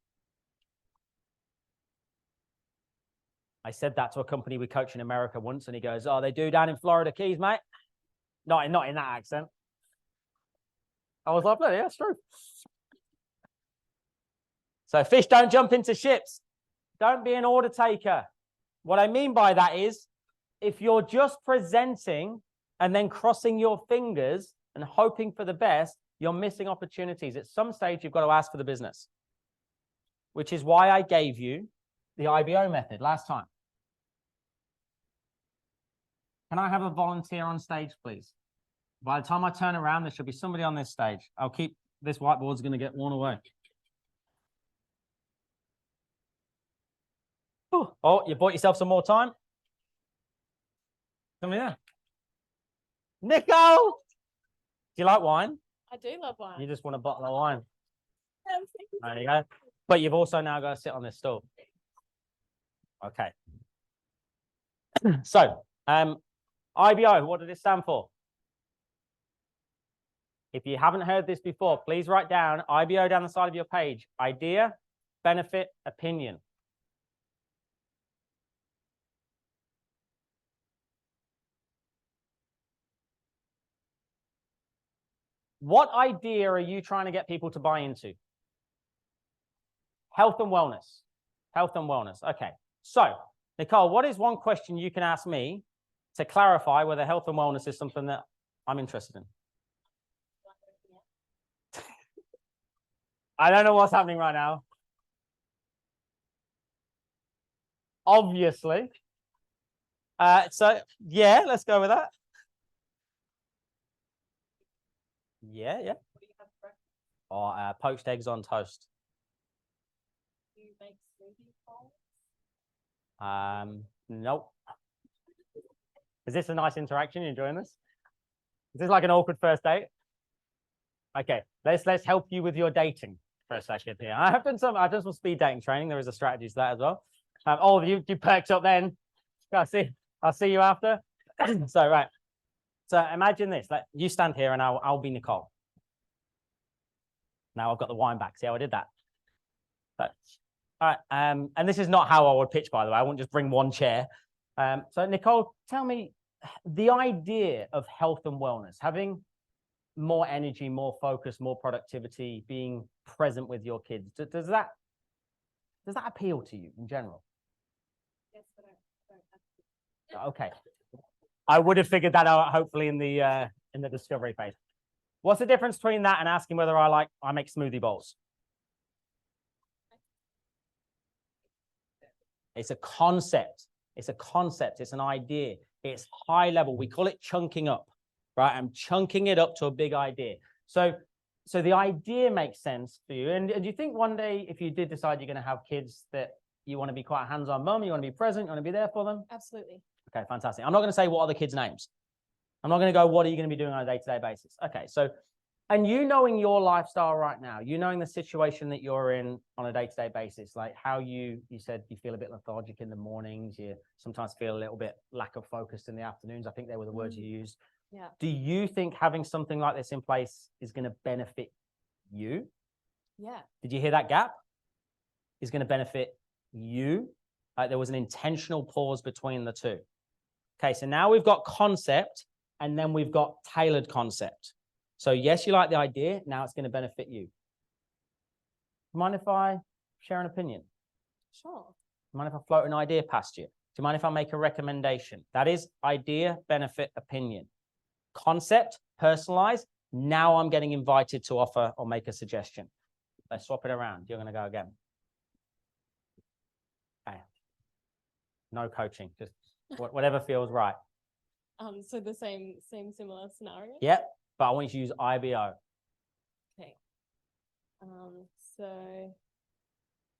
I said that to a company we coach in America once, and he goes, oh, they do down in Florida Keys, mate. Not in that accent. I was like, yeah, that's true. So fish don't jump into ships. Don't be an order taker. What I mean by that is, if you're just presenting and then crossing your fingers and hoping for the best, you're missing opportunities. At some stage, you've got to ask for the business, which is why I gave you the IBO method last time. Can I have a volunteer on stage, please? By the time I turn around, there should be somebody on this stage. I'll keep, this whiteboard's going to get worn away. Oh, you bought yourself some more time? Come here. Nico! Do you like wine? I do love wine. You just want a bottle of wine. There you go. But you've also now got to sit on this stool. Okay. So, IBO, what does it stand for? If you haven't heard this before, please write down IBO down the side of your page. Idea, benefit, opinion. What idea are you trying to get people to buy into? Health and wellness. Health and wellness. Okay. So, Nicole, what is one question you can ask me to clarify whether health and wellness is something that I'm interested in? I don't know what's happening right now. Obviously. So, yeah, let's go with that. Yeah, yeah. Or poached eggs on toast. Do you make smoothie bowls? Nope. Is this a nice interaction? You enjoying this? Is this like an awkward first date? Okay, let's help you with your dating for a second here. I've done some speed dating training. There is a strategy to that as well. Oh, you perked up then. I'll see you after. So right. So imagine this. Like you stand here and I'll be Nicole. Now I've got the wine back. See how I did that? But, all right. And this is not how I would pitch, by the way. I won't just bring one chair. So Nicole, tell me the idea of health and wellness, having more energy, more focus, more productivity, being present with your kids. Does that appeal to you in general? Yes, but I don't Okay. I would have figured that out hopefully in the discovery phase. What's the difference between that and asking whether I make smoothie bowls? It's a concept. It's a concept. It's an idea. It's high level. We call it chunking up, right? I'm chunking it up to a big idea. So the idea makes sense for you. And do you think one day, if you did decide you're going to have kids, that you want to be quite a hands-on mum, you want to be present, you want to be there for them? Absolutely. Okay, fantastic. I'm not going to say what are the kids' names. I'm not going to go, what are you going to be doing on a day-to-day basis? Okay, so, and you knowing your lifestyle right now, you knowing the situation that you're in on a day-to-day basis, like how you said you feel a bit lethargic in the mornings, you sometimes feel a little bit lack of focus in the afternoons. I think they were the words you used. Yeah. Do you think having something like this in place is going to benefit you? Yeah. Did you hear that gap? Is going to benefit you? There was an intentional pause between the two. Okay, so now we've got concept and then we've got tailored concept. So yes, you like the idea. Now it's going to benefit you. Mind if I share an opinion? Sure. Mind if I float an idea past you? Do you mind if I make a recommendation? That is idea, benefit, opinion. Concept, personalized. Now I'm getting invited to offer or make a suggestion. Let's swap it around. You're going to go again. Okay. No coaching, just whatever feels right. So the same similar scenario. Yep, but I want you to use IBO. Okay. So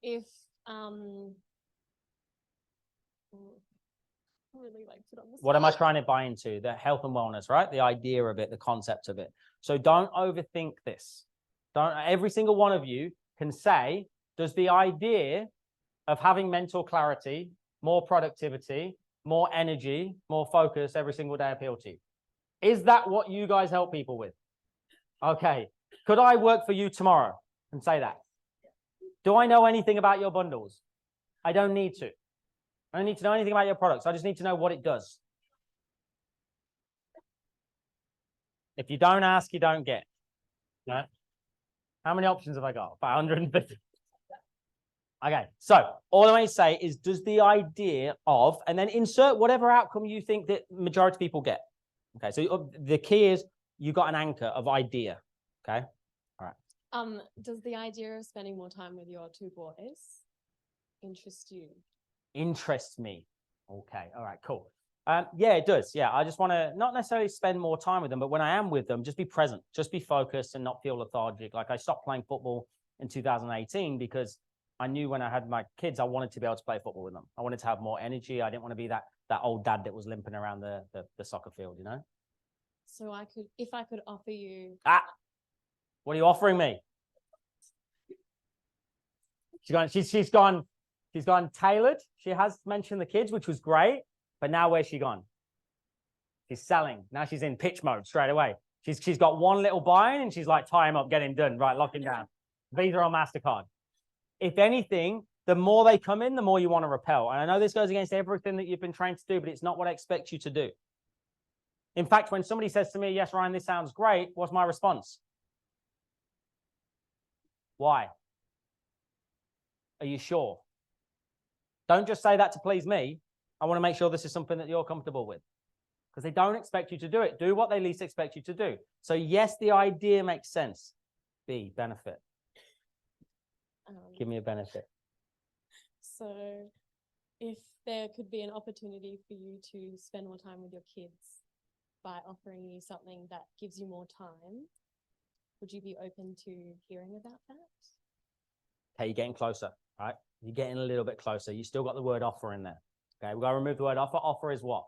if really like put on the What am I spot. trying to buy into? The health and wellness, right? The idea of it, the concept of it. So don't overthink this. Every single one of you can say, does the idea of having mental clarity, more productivity, more energy, more focus every single day appeal to you? Is that what you guys help people with? Okay. Could I work for you tomorrow and say that? Do I know anything about your bundles? I don't need to. I don't need to know anything about your products. I just need to know what it does. If you don't ask, you don't get. No? How many options have I got? About 150. Okay, so all I want to say is, does the idea of, and then insert whatever outcome you think that majority of people get. Okay, so the key is you got an anchor of idea. Okay, all right. Does the idea of spending more time with your two boys interest you? Interests me. Okay, all right, cool. Yeah, it does. Yeah, I just want to not necessarily spend more time with them, but when I am with them, just be present, just be focused and not feel lethargic. Like I stopped playing football in 2018 because I knew when I had my kids, I wanted to be able to play football with them. I wanted to have more energy. I didn't want to be that old dad that was limping around the soccer field, you know? So if I could offer you. What are you offering me? She's gone. She's gone tailored. She has mentioned the kids, which was great. But now where's she gone? She's selling. Now she's in pitch mode straight away. She's got one little buy-in and she's like, tie him up, get him done. Right, lock him down. Visa or MasterCard. If anything, the more they come in, the more you want to repel. And I know this goes against everything that you've been trained to do, but it's not what I expect you to do. In fact, when somebody says to me, yes, Ryan, this sounds great, what's my response? Why? Are you sure? Don't just say that to please me. I want to make sure this is something that you're comfortable with. Because they don't expect you to do it. Do what they least expect you to do. So yes, the idea makes sense. B, benefit. Give me a benefit. So if there could be an opportunity for you to spend more time with your kids by offering you something that gives you more time, would you be open to hearing about that? Okay, you're getting closer, right? You're getting a little bit closer. You still got the word offer in there. Okay, we've got to remove the word offer. Offer is what?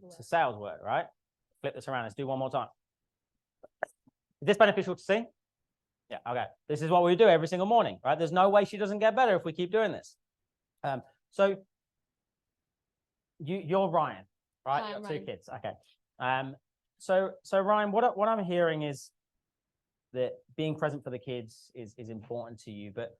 It's a sales word, right? Flip this around. Let's do one more time. Is this beneficial to see? Yeah, okay. This is what we do every single morning, right? There's no way she doesn't get better if we keep doing this. So you're Ryan, right? Hi, You got Ryan. 2 kids. Okay. So Ryan, what I'm hearing is that being present for the kids is important to you, but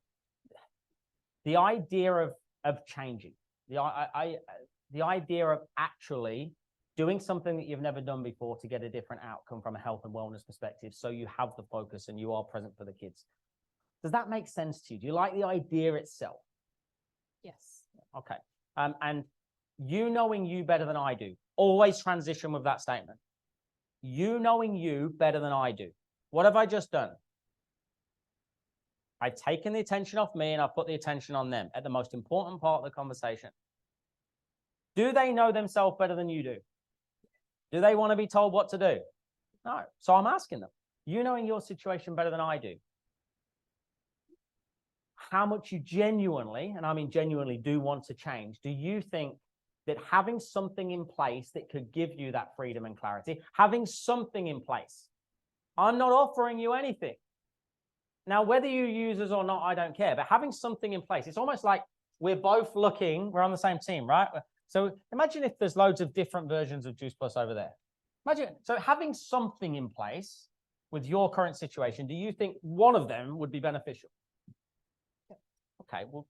the idea of changing, the idea of actually doing something that you've never done before to get a different outcome from a health and wellness perspective, so you have the focus and you are present for the kids. Does that make sense to you? Do you like the idea itself? Yes. Okay. And you knowing you better than I do, always transition with that statement. You knowing you better than I do. What have I just done? I've taken the attention off me and I've put the attention on them at the most important part of the conversation. Do they know themselves better than you do? Do they want to be told what to do? No. So I'm asking them, you knowing your situation better than I do, how much you genuinely, and I mean genuinely, do want to change? Do you think that having something in place that could give you that freedom and clarity, having something in place, I'm not offering you anything. Now, whether you use us or not, I don't care, but having something in place, it's almost like we're both looking, we're on the same team, right? So imagine if there's loads of different versions of Juice Plus over there. Imagine, so having something in place with your current situation, do you think one of them would be beneficial? Okay, well,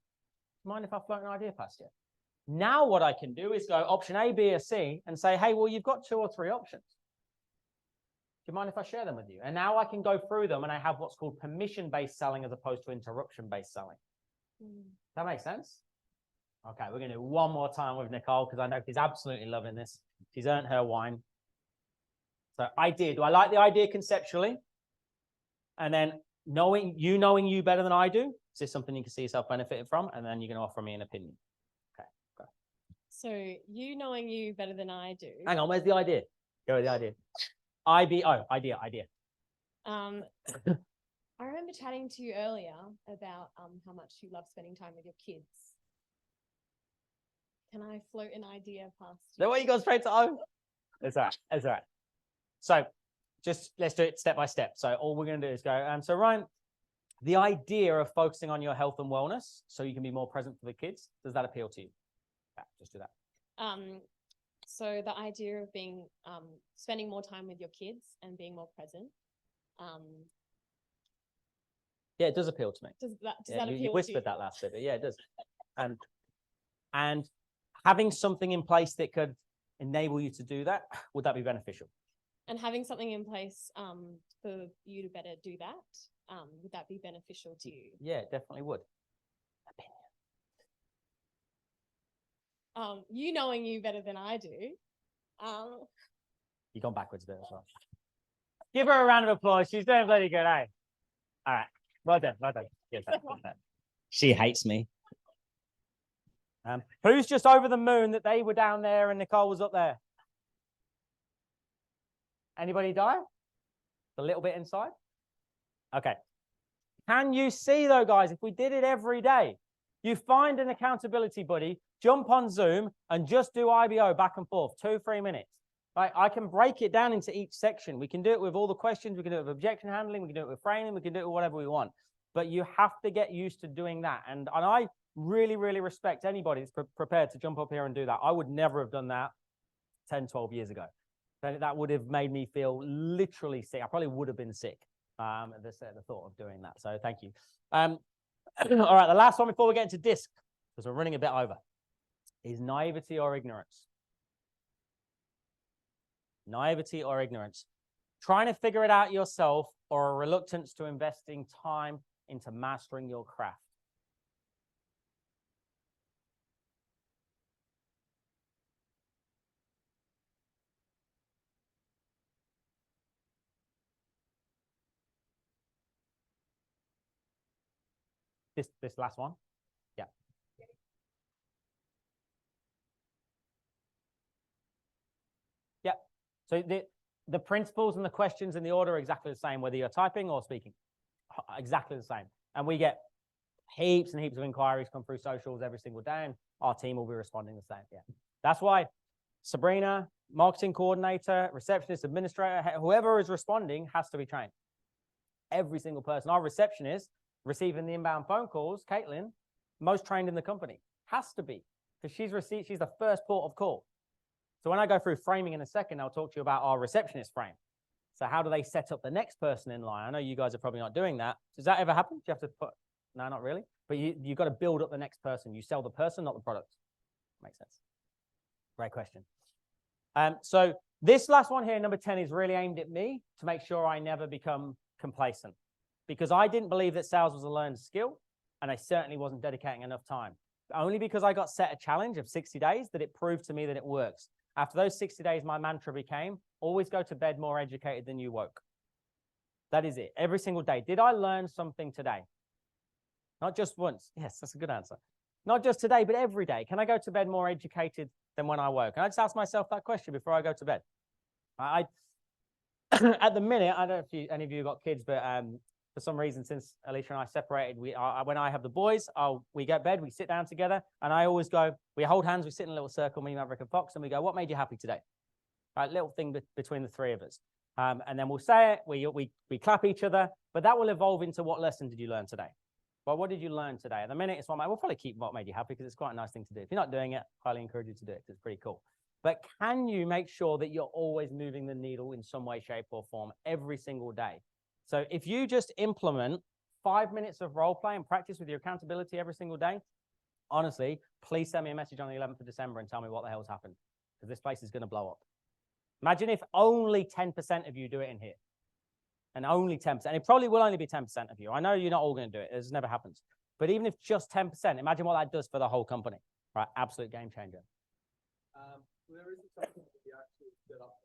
mind if I float an idea past you? Now what I can do is go option A, B, or C and say, hey, well, you've got 2 or 3 options. Do you mind if I share them with you? And now I can go through them and I have what's called permission-based selling as opposed to interruption-based selling. That makes sense? Okay, we're going to do one more time with Nicole because I know she's absolutely loving this. She's earned her wine. So idea, do I like the idea conceptually? And then knowing you better than I do, is this something you can see yourself benefiting from? And then you're going to offer me an opinion. Okay, go. So you knowing you better than I do. Hang on, where's the idea? Go with the idea. Idea. I remember chatting to you earlier about how much you love spending time with your kids. Can I float an idea past you? The way you go straight to O. That's all right. That's all right. So just let's do it step by step. So all we're going to do is go. So Ryan, the idea of focusing on your health and wellness so you can be more present for the kids, does that appeal to you? Yeah, just do that. So the idea of being spending more time with your kids and being more present. Yeah, it does appeal to me. Does that Yeah, appeal you to whispered you? that last bit, but yeah, it does. And having something in place that could enable you to do that, would that be beneficial? And having something in place for you to better do that, would that be beneficial to you? Yeah, it definitely would. You knowing you better than I do. You've gone backwards a bit as well. Give her a round of applause. She's doing bloody good, eh? All right. Well done. Well done. Yes, she hates me. Who's just over the moon that they were down there and Nicole was up there? Anybody die? A little bit inside? Okay. Can you see though, guys, if we did it every day, you find an accountability buddy, jump on Zoom and just do IBO back and forth, 2-3 minutes. Right? I can break it down into each section. We can do it with all the questions. We can do it with objection handling. We can do it with framing. We can do it with whatever we want. But you have to get used to doing that. And I really, really respect anybody that's prepared to jump up here and do that. I would never have done that 10, 12 years ago. That would have made me feel literally sick. I probably would have been sick at the thought of doing that. So thank you. All right, the last one before we get into disc, because we're running a bit over, is naivety or ignorance. Naivety or ignorance. Trying to figure it out yourself, or a reluctance to investing time into mastering your craft. This last one. Yeah. Yeah. So the principles and the questions in the order are exactly the same, whether you're typing or speaking. Exactly the same. And we get heaps and heaps of inquiries come through socials every single day, and our team will be responding the same. Yeah. That's why Sabrina, marketing coordinator, receptionist, administrator, whoever is responding has to be trained. Every single person. Our receptionist receiving the inbound phone calls, Caitlin, most trained in the company, has to be, because she's the first port of call. So when I go through framing in a second, I'll talk to you about our receptionist frame. So how do they set up the next person in line? I know you guys are probably not doing that. Does that ever happen? Do you have to put, no, not really. But you've got to build up the next person. You sell the person, not the product. Makes sense. Great question. So this last one here, number 10, is really aimed at me to make sure I never become complacent, because I didn't believe that sales was a learned skill, and I certainly wasn't dedicating enough time. Only because I got set a challenge of 60 days that it proved to me that it works. After those 60 days, my mantra became, always go to bed more educated than you woke. That is it. Every single day. Did I learn something today? Not just once. Yes, that's a good answer. Not just today, but every day. Can I go to bed more educated than when I woke? And I just ask myself that question before I go to bed. At the minute, I don't know if any of you got kids, but for some reason, since Alicia and I separated, when I have the boys, we go to bed, we sit down together, and I always go, we hold hands, we sit in a little circle, me, Maverick, and Fox, and we go, what made you happy today? Right, little thing between the three of us. And then we'll say it, we clap each other, but that will evolve into what lesson did you learn today? Well, what did you learn today? At the minute, it's we'll probably keep what made you happy, because it's quite a nice thing to do. If you're not doing it, highly encourage you to do it, because it's pretty cool. But can you make sure that you're always moving the needle in some way, shape, or form every single day? So if you just implement 5 minutes of role play and practice with your accountability every single day, honestly, please send me a message on the 11th of December and tell me what the hell's happened, because this place is going to blow up. Imagine if only 10% of you do it in here, and only 10%. It probably will only be 10% of you. I know you're not all going to do it. It never happens. But even if just 10%, imagine what that does for the whole company. Right? Absolute game changer. There is something that we actually set up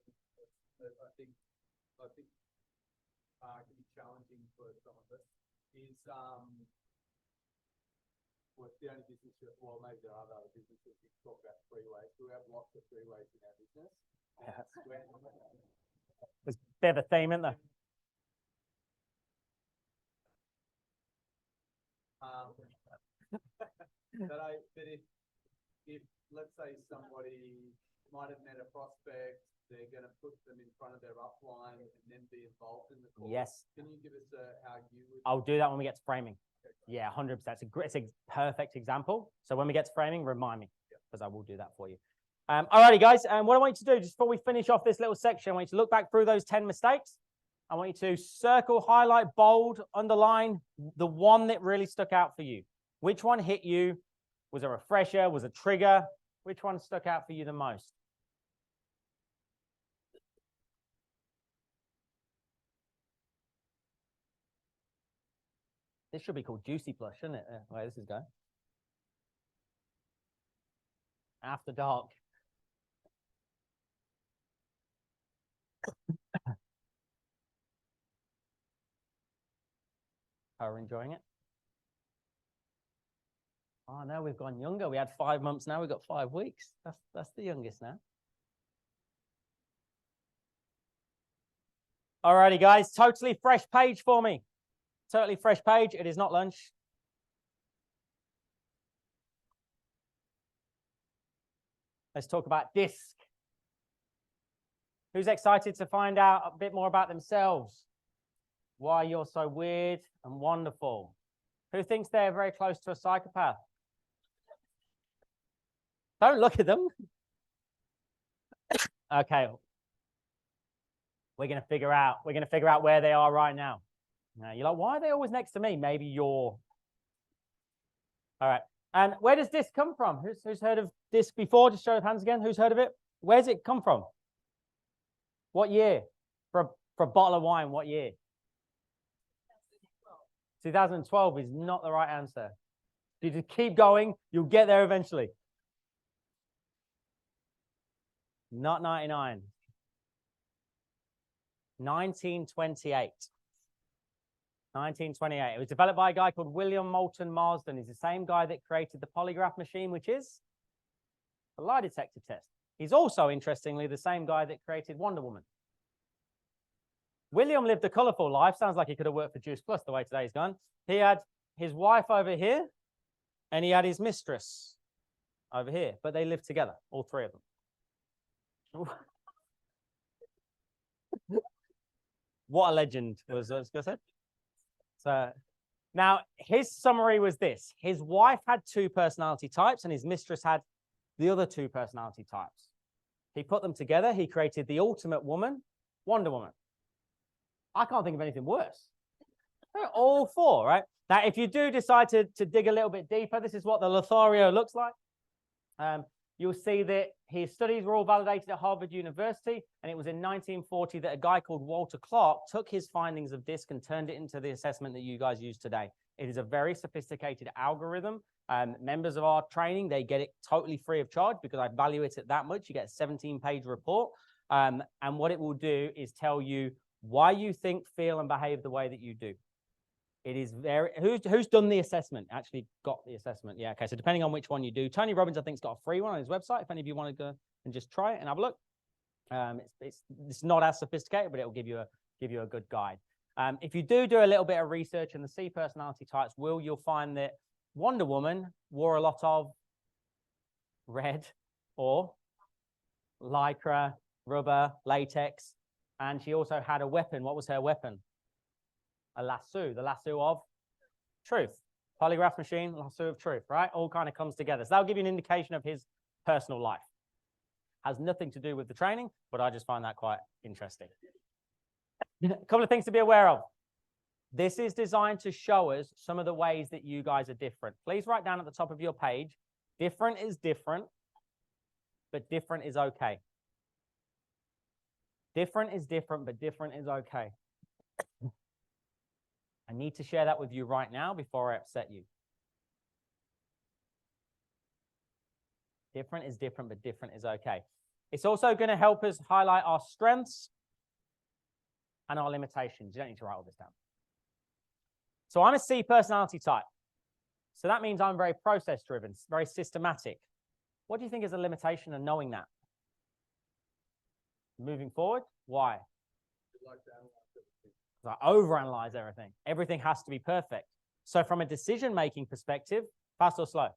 that I think can be challenging for some of us. Is well, the only business, well, maybe there are other businesses we talk about freeways. We have lots of freeways in our business. Yeah. There's a bit of a theme, isn't there? But if let's say somebody might have met a prospect, they're going to put them in front of their upline and then be involved in the call. Yes. Can you give us how you would? I'll do that when we get to framing. Okay. Yeah, 100%. It's a perfect example. So when we get to framing, remind me, because I will do that for you. Alrighty, guys. What I want you to do, just before we finish off this little section, I want you to look back through those 10 mistakes. I want you to circle, highlight, bold, underline the one that really stuck out for you. Which one hit you? Was a refresher? Was a trigger? Which one stuck out for you the most? This should be called Juicy Plus, shouldn't it? Wait, this is going. After dark. Are enjoying it? Oh, no, we've gone younger. We had 5 months, now we've got 5 weeks. That's the youngest now. Alrighty, guys, totally fresh page for me. Totally fresh page. It is not lunch. Let's talk about DISC. Who's excited to find out a bit more about themselves? Why you're so weird and wonderful? Who thinks they're very close to a psychopath? Don't look at them. Okay. We're gonna figure out where they are right now. Now you're like, why are they always next to me? Maybe you're. All right. And where does disc come from? Who's heard of disc before? Just show of hands again. Who's heard of it? Where's it come from? What year? For a bottle of wine, what year? 2012 is not the right answer. You just keep going, you'll get there eventually. Not 99. 1928. 1928. It was developed by a guy called William Moulton Marsden. He's the same guy that created the polygraph machine, which is a lie detector test. He's also, interestingly, the same guy that created Wonder Woman. William lived a colorful life. Sounds like he could have worked for Juice Plus the way today's gone. He had his wife over here, and he had his mistress over here, but they lived together, all three of them. What a legend was that? So now his summary was this. His wife had 2 personality types, and his mistress had the other 2 personality types. He put them together. He created the ultimate woman, Wonder Woman. I can't think of anything worse. They're all 4, right? Now, if you do decide to dig a little bit deeper, this is what the Lothario looks like. You'll see that his studies were all validated at Harvard University, and it was in 1940 that a guy called Walter Clark took his findings of DISC and turned it into the assessment that you guys use today. It is a very sophisticated algorithm. Members of our training, they get it totally free of charge because I value it at that much. You get a 17-page report, and what it will do is tell you why you think, feel, and behave the way that you do. It is very, who's done the assessment, actually got the assessment? Yeah, okay, so depending on which one you do. Tony Robbins, I think, has got a free one on his website. If any of you want to go and just try it and have a look. It's not as sophisticated, but it will give you a good guide. If you do a little bit of research in the C personality types, you'll find that Wonder Woman wore a lot of red or lycra, rubber, latex, and she also had a weapon. What was her weapon? A lasso, the lasso of truth. Polygraph machine, lasso of truth, right? All kind of comes together. So that'll give you an indication of his personal life. Has nothing to do with the training, but I just find that quite interesting. A couple of things to be aware of. This is designed to show us some of the ways that you guys are different. Please write down at the top of your page, different is different, but different is okay. Different is different, but different is okay. I need to share that with you right now before I upset you. Different is different, but different is okay. It's also going to help us highlight our strengths and our limitations. You don't need to write all this down. So I'm a C personality type. So that means I'm very process-driven, very systematic. What do you think is a limitation of knowing that? Moving forward, why? I overanalyze everything. Everything has to be perfect. So from a decision-making perspective, fast or slow?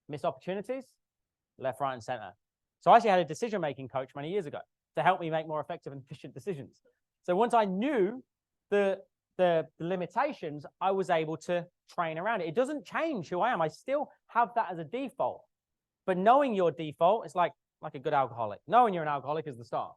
Miss opportunities? Left, right, and center. So I actually had a decision-making coach many years ago to help me make more effective and efficient decisions. So once I knew the limitations, I was able to train around it. It doesn't change who I am. I still have that as a default. But knowing your default is like a good alcoholic. Knowing you're an alcoholic is the start.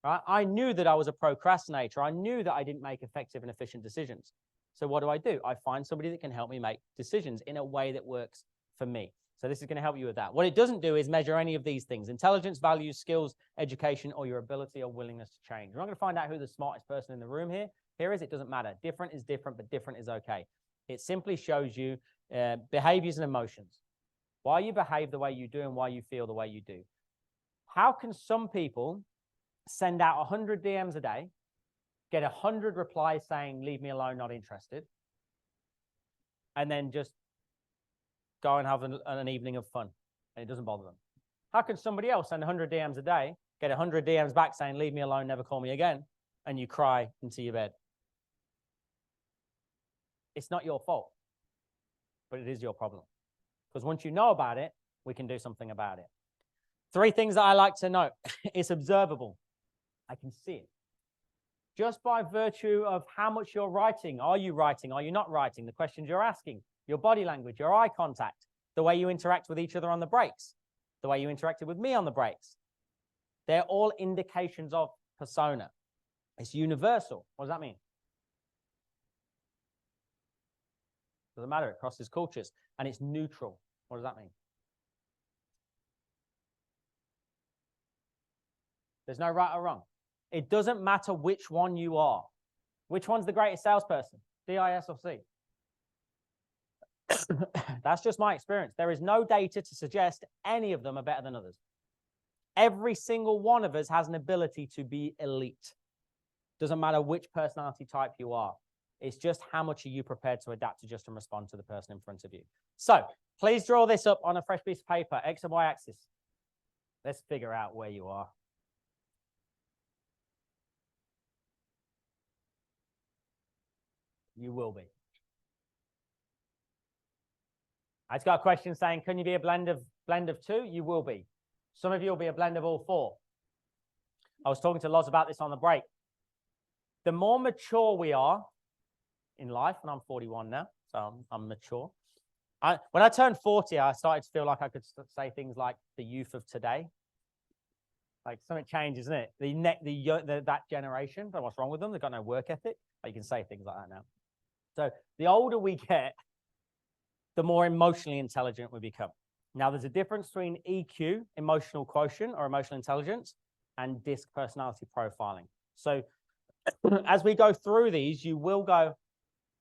Right? I knew that I was a procrastinator. I knew that I didn't make effective and efficient decisions. So what do? I find somebody that can help me make decisions in a way that works for me. So this is going to help you with that. What it doesn't do is measure any of these things: intelligence, values, skills, education, or your ability or willingness to change. We're not going to find out who the smartest person in the room here is. It doesn't matter. Different is different, but different is okay. It simply shows you behaviors and emotions. Why you behave the way you do and why you feel the way you do. How can some people send out 100 DMs a day, get 100 replies saying, leave me alone, not interested, and then just go and have an evening of fun, and it doesn't bother them? How can somebody else send 100 DMs a day, get 100 DMs back saying, leave me alone, never call me again, and you cry into your bed? It's not your fault, but it is your problem. Because once you know about it, we can do something about it. 3 things that I like to note. It's observable. I can see it. Just by virtue of how much you're writing. Are you writing? Are you not writing? The questions you're asking, your body language, your eye contact, the way you interact with each other on the breaks. the way you interacted with me on the breaks. They're all indications of persona. It's universal. What does that mean? Doesn't matter. It crosses cultures. And it's neutral. What does that mean? There's no right or wrong. It doesn't matter which one you are. Which one's the greatest salesperson? DIS or C? That's just my experience. There is no data to suggest any of them are better than others. Every single one of us has an ability to be elite. Doesn't matter which personality type you are. It's just how much are you prepared to adapt, adjust, and respond to the person in front of you. So please draw this up on a fresh piece of paper, X and Y axis. Let's figure out where you are. You will be. I just got a question saying, can you be a blend of two? You will be. Some of you will be a blend of all four. I was talking to Loz about this on the break. The more mature we are in life, and I'm 41 now, so I'm mature. When I turned 40, I started to feel like I could say things like the youth of today. Like something changes, isn't it? That generation, I don't know what's wrong with them. They've got no work ethic. But you can say things like that now. So the older we get, the more emotionally intelligent we become. Now, there's a difference between EQ, emotional quotient or emotional intelligence, and DISC, personality profiling. So as we go through these, you will go,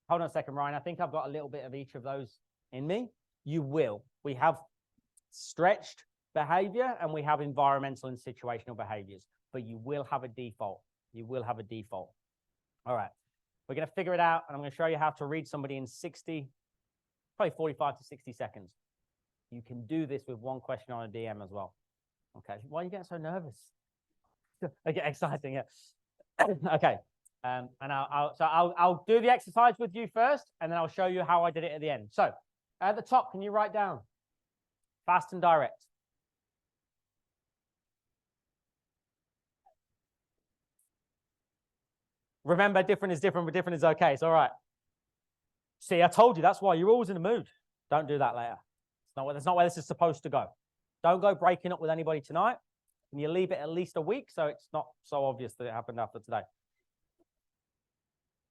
hold on a second, Ryan, I think I've got a little bit of each of those in me. You will. We have stretched behavior and we have environmental and situational behaviors, but you will have a default. You will have a default. All right. We're going to figure it out, and I'm going to show you how to read somebody in 60, probably 45 to 60 seconds. You can do this with one question on a DM as well. Okay. Why are you getting so nervous? I get exciting, yeah. Okay. And I'll do the exercise with you first, and then I'll show you how I did it at the end. So at the top, can you write down fast and direct? Remember, different is different, but different is okay. It's all right. See, I told you, that's why you're always in the mood. Don't do that later. That's not where this is supposed to go. Don't go breaking up with anybody tonight. And you leave it at least a week so it's not so obvious that it happened after today.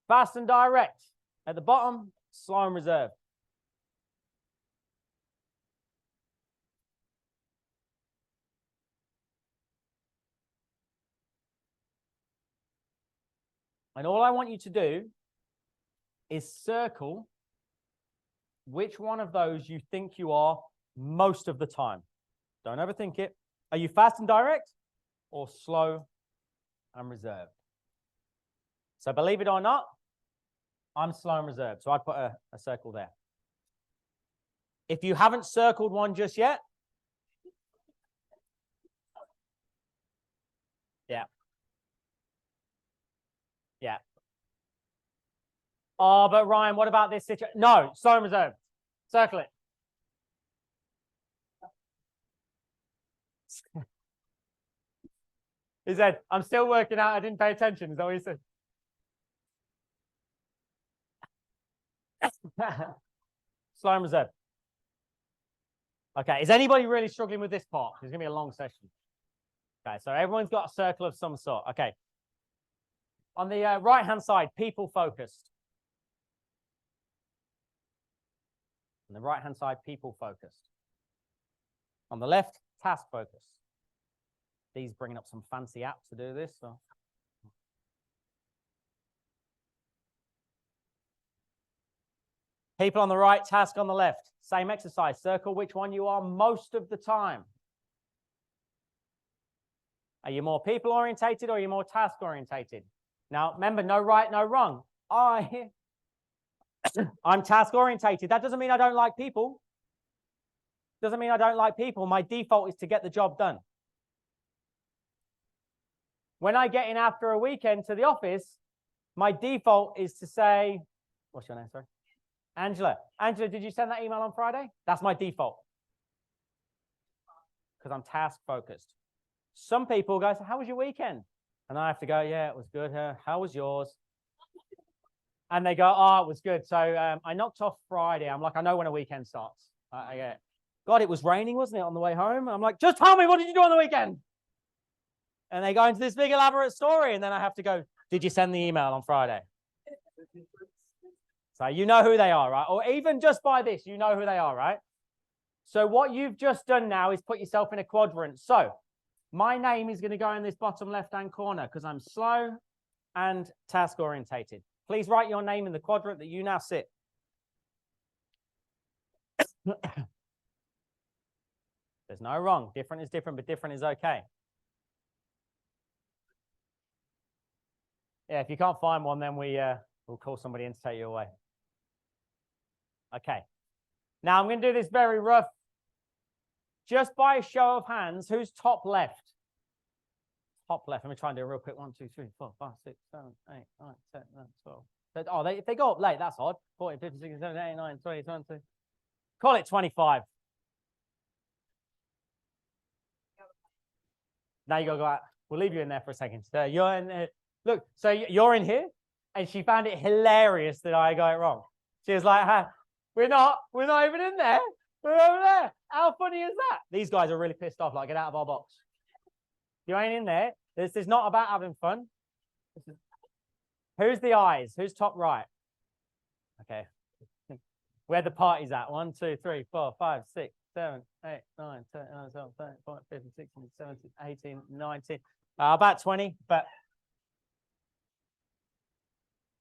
Fast and direct. At the bottom, slow and reserved. And all I want you to do is circle which one of those you think you are most of the time. Don't overthink it. Are you fast and direct or slow and reserved? So believe it or not, I'm slow and reserved. So I put a circle there. If you haven't circled one just yet, yeah. Yeah. Oh, but Ryan, what about this situation? No, slow and reserved. Circle it. He said, I'm still working out. I didn't pay attention. Is that what he said? Slow and reserved. Okay. Is anybody really struggling with this part? It's going to be a long session. Okay. So everyone's got a circle of some sort. Okay. On the right-hand side, people focused. On the right-hand side, people focused. On the left, task focused. These bringing up some fancy apps to do this. So. People on the right, task on the left. Same exercise. Circle which one you are most of the time. Are you more people-orientated or are you more task-orientated? Now, remember, no right, no wrong. I'm task-orientated. That doesn't mean I don't like people. Doesn't mean I don't like people. My default is to get the job done. When I get in after a weekend to the office, my default is to say, what's your name, sorry? Angela. Angela, did you send that email on Friday? That's my default. Because I'm task-focused. Some people go, so how was your weekend? And I have to go, yeah, it was good. How was yours? And they go, oh, it was good. So I knocked off Friday. I'm like, I know when a weekend starts. I get it. God, it was raining, wasn't it, on the way home? I'm like, just tell me, what did you do on the weekend? And they go into this big elaborate story, and then I have to go, did you send the email on Friday? So you know who they are, right? Or even just by this, you know who they are, right? So what you've just done now is put yourself in a quadrant. So my name is going to go in this bottom left-hand corner because I'm slow and task-orientated. Please write your name in the quadrant that you now sit. There's no wrong. Different is different, but different is okay. Yeah, if you can't find one, then we'll call somebody in to take you away. Okay. Now I'm going to do this very rough. Just by a show of hands, who's top left? Top left. Let me try and do a real quick. 1, 2, 3, 4, 5, 6, 7, 8, 9, 10, 11, 12. Oh, if they go up late, that's odd. 14, 15, 16, 17, 18, 19, 20, 22. Call it 25. Now you got to go out. We'll leave you in there for a second. So you're in there. Look, so you're in here, and she found it hilarious that I got it wrong. She was like, we're not even in there. We're over there. How funny is that? These guys are really pissed off. Like, get out of our box. You ain't in there. This is not about having fun. Who's the eyes? Who's top right? Okay. Where the party's at? 1, 2, 3, 4, 5, 6, 7, 8, 9, 10, 11, 12, 13, 14, 15, 16, 17, 18, 19. About 20, but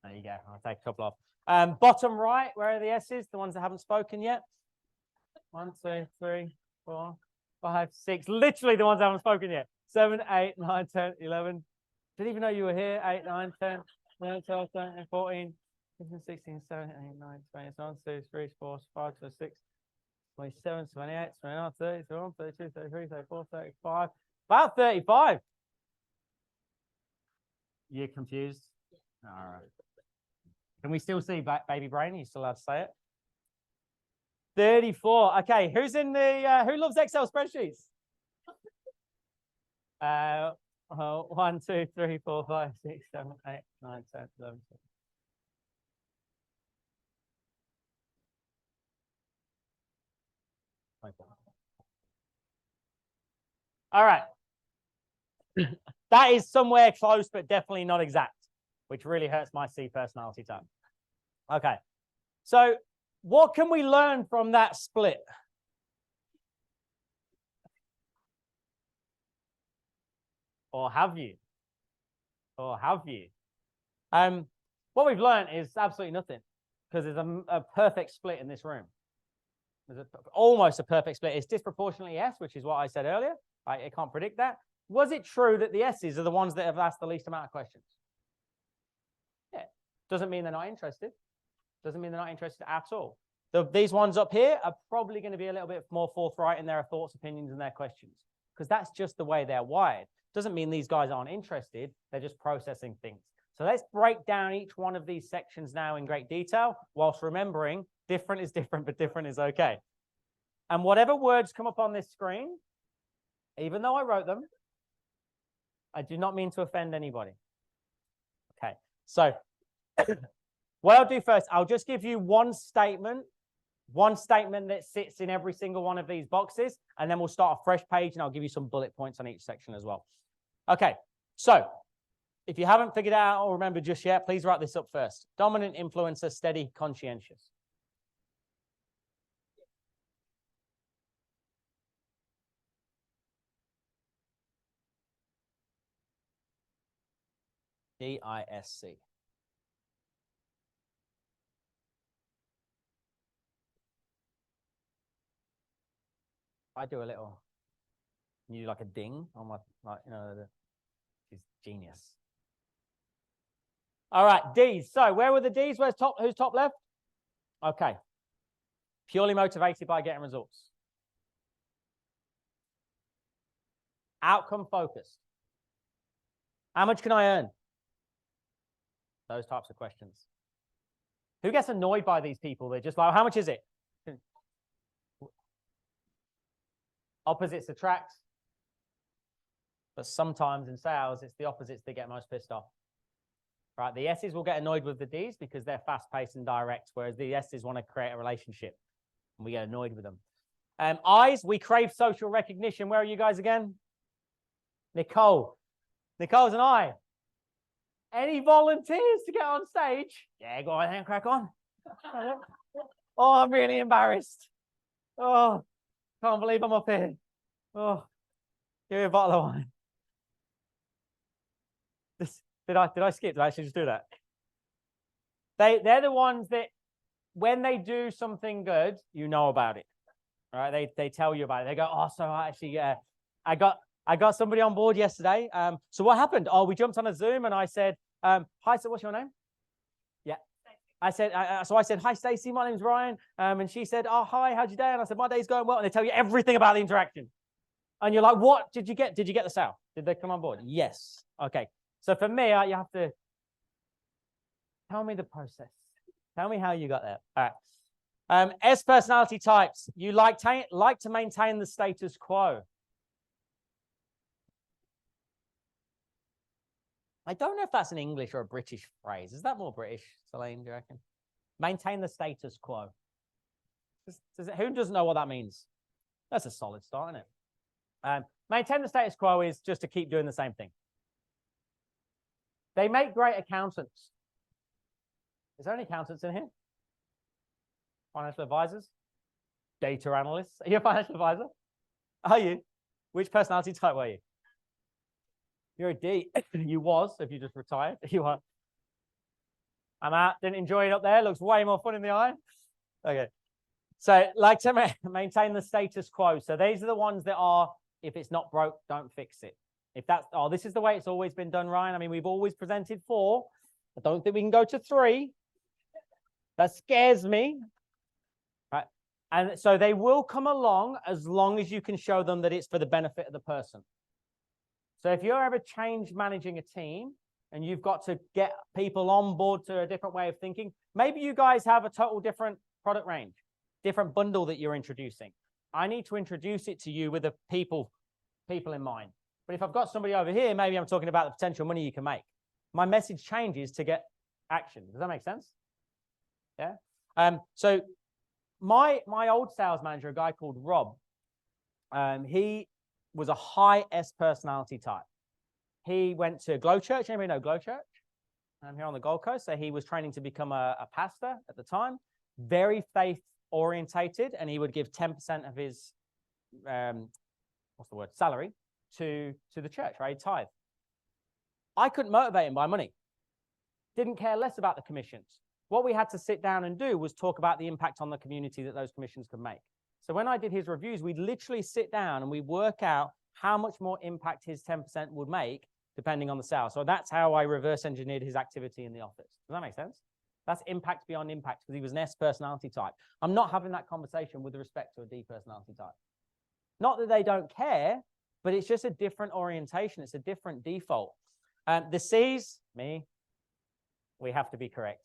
there you go. I'll take a couple off. Bottom right, where are the S's? The ones that haven't spoken yet. 1, 2, 3, 4, 5, 6. Literally the ones that haven't spoken yet. 7, 8, 9, 10, 11. Didn't even know you were here. 8, 9, 10, 11, 12, 13, 14, 15, 16, 17, 18, 19, 20, 1, 2, 3, 4, 5, 6, 27, 28, 29, 30, 31, 32, 33, 34, 35. About 35. You're confused? All right. Can we still see baby brain? Are you still allowed to say it? 34. Okay, who's in the who loves Excel spreadsheets? 1, 2, 3, 4, 5, 6, 7, 8, 9, 10, 11. All right. That is somewhere close, but definitely not exact, which really hurts my C personality type. Okay. So what can we learn from that split? Or have you? Or have you? What we've learned is absolutely nothing, because there's a perfect split in this room. There's almost a perfect split. It's disproportionately S, which is what I said earlier. I can't predict that. Was it true that the S's are the ones that have asked the least amount of questions? Yeah. Doesn't mean they're not interested. Doesn't mean they're not interested at all. These ones up here are probably going to be a little bit more forthright in their thoughts, opinions, and their questions, because that's just the way they're wired. Doesn't mean these guys aren't interested. They're just processing things. So let's break down each one of these sections now in great detail, whilst remembering different is different, but different is okay. And whatever words come up on this screen, even though I wrote them, I do not mean to offend anybody. Okay, so what I'll do first, I'll just give you one statement that sits in every single one of these boxes, and then we'll start a fresh page, and I'll give you some bullet points on each section as well. Okay, so if you haven't figured out or remembered just yet, please write this up first. Dominant, influencer, steady, conscientious. DISC. I do a little, you do like a ding on my, like, you know, she's genius. All right, D's. So where were the D's? Who's top left? Okay. Purely motivated by getting results. Outcome focused. How much can I earn? Those types of questions. Who gets annoyed by these people? They're just like, how much is it? Opposites attract. But sometimes in sales, it's the opposites that get most pissed off. Right? The S's will get annoyed with the D's because they're fast-paced and direct, whereas the S's want to create a relationship, and we get annoyed with them. Eyes, we crave social recognition. Where are you guys again? Nicole. Nicole's an eye. Any volunteers to get on stage? Yeah, go on, crack on. Oh, I'm really embarrassed. Oh, can't believe I'm up here. Oh, give me a bottle of wine. Did I skip? Did I actually just do that? They're the ones that when they do something good, you know about it. Right? They tell you about it. They go, oh, so actually, I got somebody on board yesterday. So what happened? Oh, we jumped on a Zoom and I said, hi, so what's your name? Yeah. I said, so I said, hi, Stacey, my name's Ryan. And she said, oh, hi, how's your day? And I said, my day's going well. And they tell you everything about the interaction. And you're like, what did you get? Did you get the sale? Did they come on board? Yes. Okay. So for me, you have to tell me the process. Tell me how you got there. All right. S personality types. You like to maintain the status quo. I don't know if that's an English or a British phrase. Is that more British, Celine, do you reckon? Maintain the status quo. Who doesn't know what that means? That's a solid start, isn't it? Maintain the status quo is just to keep doing the same thing. They make great accountants. Is there any accountants in here? Financial advisors? Data analysts? Are you a financial advisor? Are you? Which personality type were you? You're a D. You was, if you just retired. You are. I'm out. Didn't enjoy it up there. Looks way more fun in the eye. Okay. So like to maintain the status quo. So these are the ones that are, if it's not broke, don't fix it. If that's, oh, this is the way it's always been done, Ryan. I mean, we've always presented 4. I don't think we can go to 3. That scares me. Right. And so they will come along as long as you can show them that it's for the benefit of the person. So if you're ever change managing a team and you've got to get people on board to a different way of thinking, maybe you guys have a total different product range, different bundle that you're introducing. I need to introduce it to you with the people in mind. But if I've got somebody over here, maybe I'm talking about the potential money you can make. My message changes to get action. Does that make sense? Yeah. So my old sales manager, a guy called Rob, he was a high S personality type. He went to Glow Church. Anybody know Glow Church? I'm here on the Gold Coast. So he was training to become a pastor at the time, very faith orientated, and he would give 10% of his salary to the church, right? Tithe. I couldn't motivate him by money. Didn't care less about the commissions. What we had to sit down and do was talk about the impact on the community that those commissions could make. So when I did his reviews, we'd literally sit down and we work out how much more impact his 10% would make depending on the sale. So that's how I reverse engineered his activity in the office. Does that make sense? That's impact beyond impact because he was an S personality type. I'm not having that conversation with respect to a D personality type. Not that they don't care, but it's just a different orientation. It's a different default. The C's, me, we have to be correct.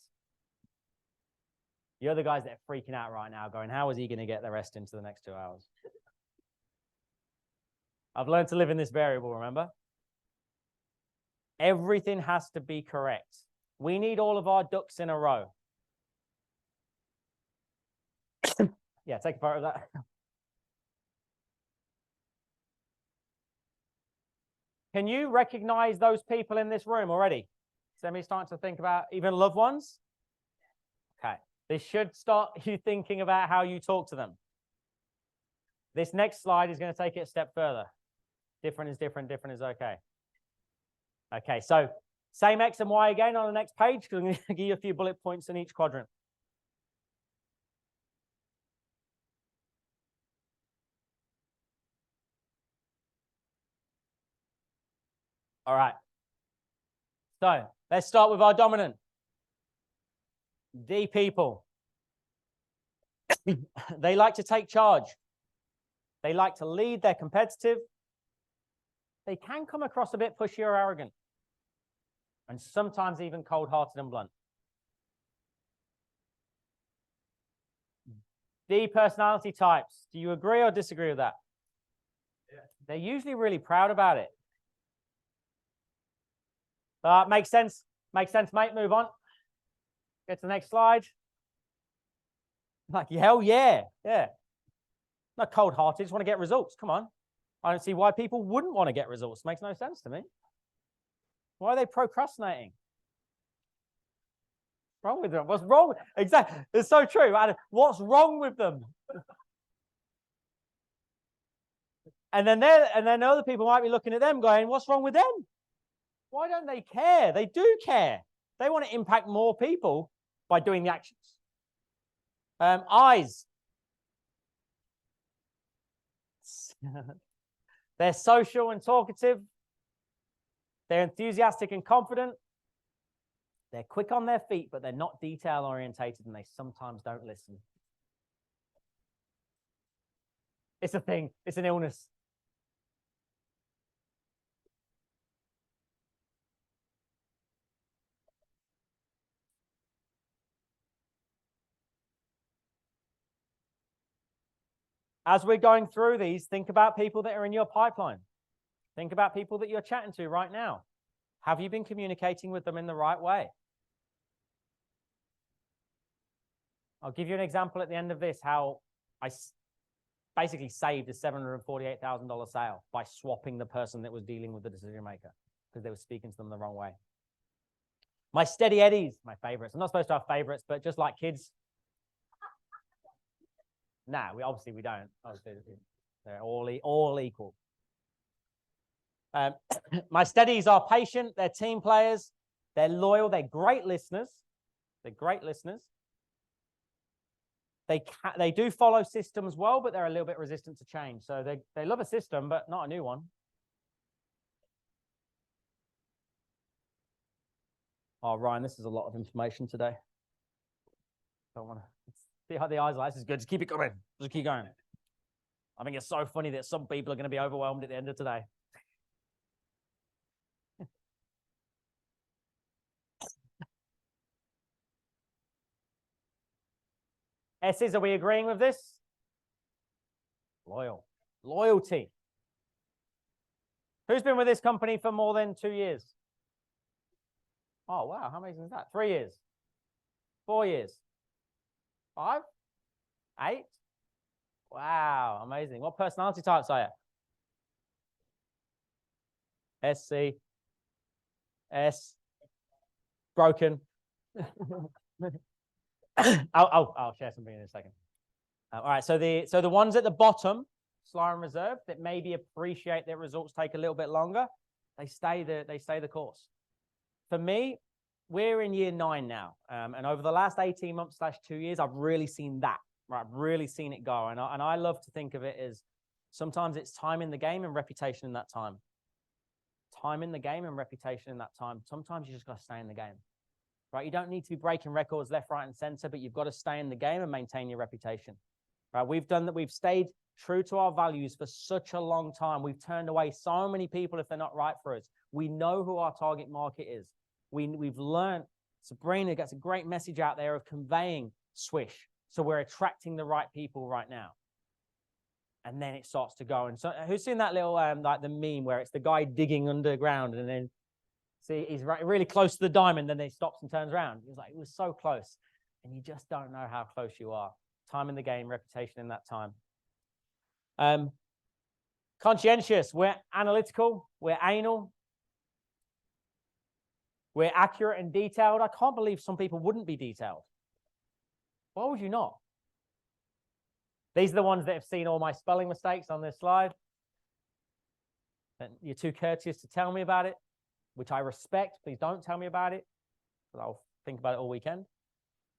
You're the guys that are freaking out right now going, how is he going to get the rest into the next 2 hours? I've learned to live in this variable, remember? Everything has to be correct. We need all of our ducks in a row. Yeah, take a photo of that. Can you recognize those people in this room already? Somebody starting to think about even loved ones? Okay. This should start you thinking about how you talk to them. This next slide is going to take it a step further. Different is different, different is okay. Okay, so same X and Y again on the next page because I'm going to give you a few bullet points in each quadrant. All right. So let's start with our dominant. D people. They like to take charge. They like to lead. They're competitive. They can come across a bit pushy or arrogant. And sometimes even cold-hearted and blunt. D personality types. Do you agree or disagree with that? Yeah. They're usually really proud about it. Makes sense. Makes sense, mate. Move on. Get to the next slide. Like, hell yeah. Yeah. Not cold-hearted, just want to get results. Come on. I don't see why people wouldn't want to get results. Makes no sense to me. Why are they procrastinating? What's wrong with them? What's wrong? Exactly. It's so true. What's wrong with them? And then other people might be looking at them going, what's wrong with them? Why don't they care? They do care. They want to impact more people by doing the actions. Eyes. They're social and talkative. They're enthusiastic and confident. They're quick on their feet, but they're not detail orientated, and they sometimes don't listen. It's a thing. It's an illness. As we're going through these, think about people that are in your pipeline. Think about people that you're chatting to right now. Have you been communicating with them in the right way? I'll give you an example at the end of this, how I basically saved a $748,000 sale by swapping the person that was dealing with the decision maker because they were speaking to them the wrong way. My steady eddies, my favorites. I'm not supposed to have favorites, but just like kids. Nah, we don't. Obviously, they're all equal. My steadies are patient. They're team players. They're loyal. They're great listeners. They do follow systems well, but they're a little bit resistant to change. So they love a system, but not a new one. Oh, Ryan, this is a lot of information today. Don't want to see how the eyes are. This is good. Just keep it going. Just keep going. I think it's so funny that some people are going to be overwhelmed at the end of today. S's, are we agreeing with this? Loyalty. Who's been with this company for more than 2 years? Oh, wow. How amazing is that? 3 years. 4 years. 5? 8? Wow. Amazing. What personality types are you? SC. S. Broken. I'll share something in a second. All right, so the ones at the bottom, slow and reserved, that maybe appreciate their results take a little bit longer, they stay the course. For me, we're in year 9 now, and over the last 18 months / 2 years, I've really seen that. Right, I've really seen it go, and I love to think of it as sometimes it's time in the game and reputation in that time. Time in the game and reputation in that time. Sometimes you just got to stay in the game. Right, you don't need to be breaking records left, right, and center, but you've got to stay in the game and maintain your reputation. Right, we've done that. We've stayed true to our values for such a long time. We've turned away so many people if they're not right for us. We know who our target market is. We've learned. Sabrina gets a great message out there of conveying SWISH. So we're attracting the right people right now. And then it starts to go. And so who's seen that little, like the meme where it's the guy digging underground and then see, he's really close to the diamond, then he stops and turns around. He was like, it was so close. And you just don't know how close you are. Time in the game, reputation in that time. Conscientious, we're analytical, we're anal, we're accurate and detailed. I can't believe some people wouldn't be detailed. Why would you not? These are the ones that have seen all my spelling mistakes on this slide. And you're too courteous to tell me about it, which I respect. Please don't tell me about it, but I'll think about it all weekend.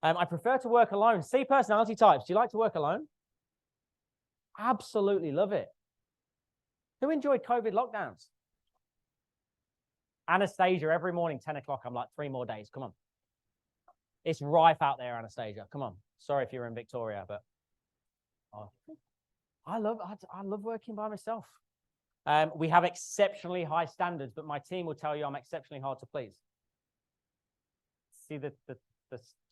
I prefer to work alone. C personality types. Do you like to work alone? Absolutely love it. Who enjoyed COVID lockdowns? Anastasia, every morning, 10 o'clock. I'm like, 3 more days. Come on. It's rife out there, Anastasia. Come on. Sorry if you're in Victoria, but I love working by myself. We have exceptionally high standards, but my team will tell you I'm exceptionally hard to please. See the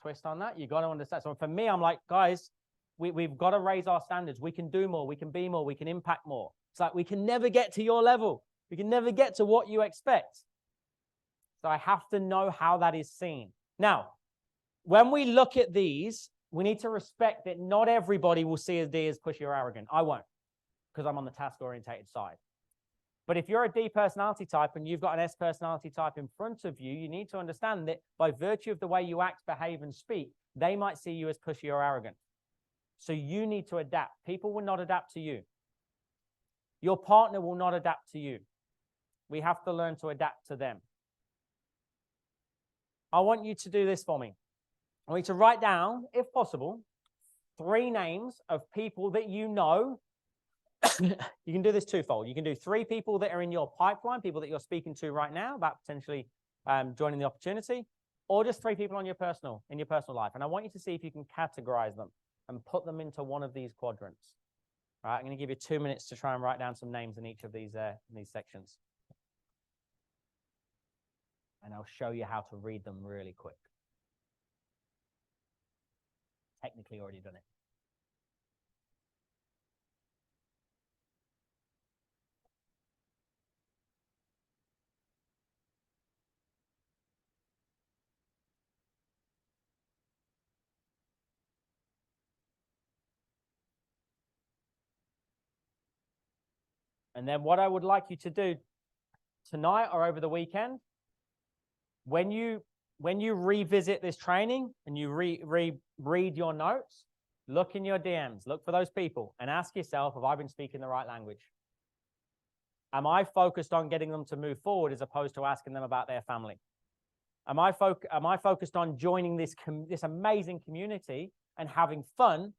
twist on that? You got to understand. So for me, I'm like, guys, we've got to raise our standards. We can do more. We can be more. We can impact more. It's like we can never get to your level. We can never get to what you expect. So I have to know how that is seen. Now, when we look at these, we need to respect that not everybody will see a D as pushy or arrogant. I won't, because I'm on the task-orientated side. But if you're a D personality type and you've got an S personality type in front of you, you need to understand that by virtue of the way you act, behave, and speak, they might see you as pushy or arrogant. So you need to adapt. People will not adapt to you. Your partner will not adapt to you. We have to learn to adapt to them. I want you to do this for me. I want you to write down, if possible, 3 names of people that you know. You can do this twofold. You can do 3 people that are in your pipeline, people that you're speaking to right now about potentially joining the opportunity, or just 3 people in your personal life. And I want you to see if you can categorize them and put them into one of these quadrants. All right, I'm going to give you 2 minutes to try and write down some names in each of these sections. And I'll show you how to read them really quick. Technically already done it. And then what I would like you to do tonight or over the weekend, when you revisit this training and you read your notes, look in your DMs, look for those people and ask yourself, have I been speaking the right language? Am I focused on getting them to move forward as opposed to asking them about their family? Am I focused on joining this amazing community and having fun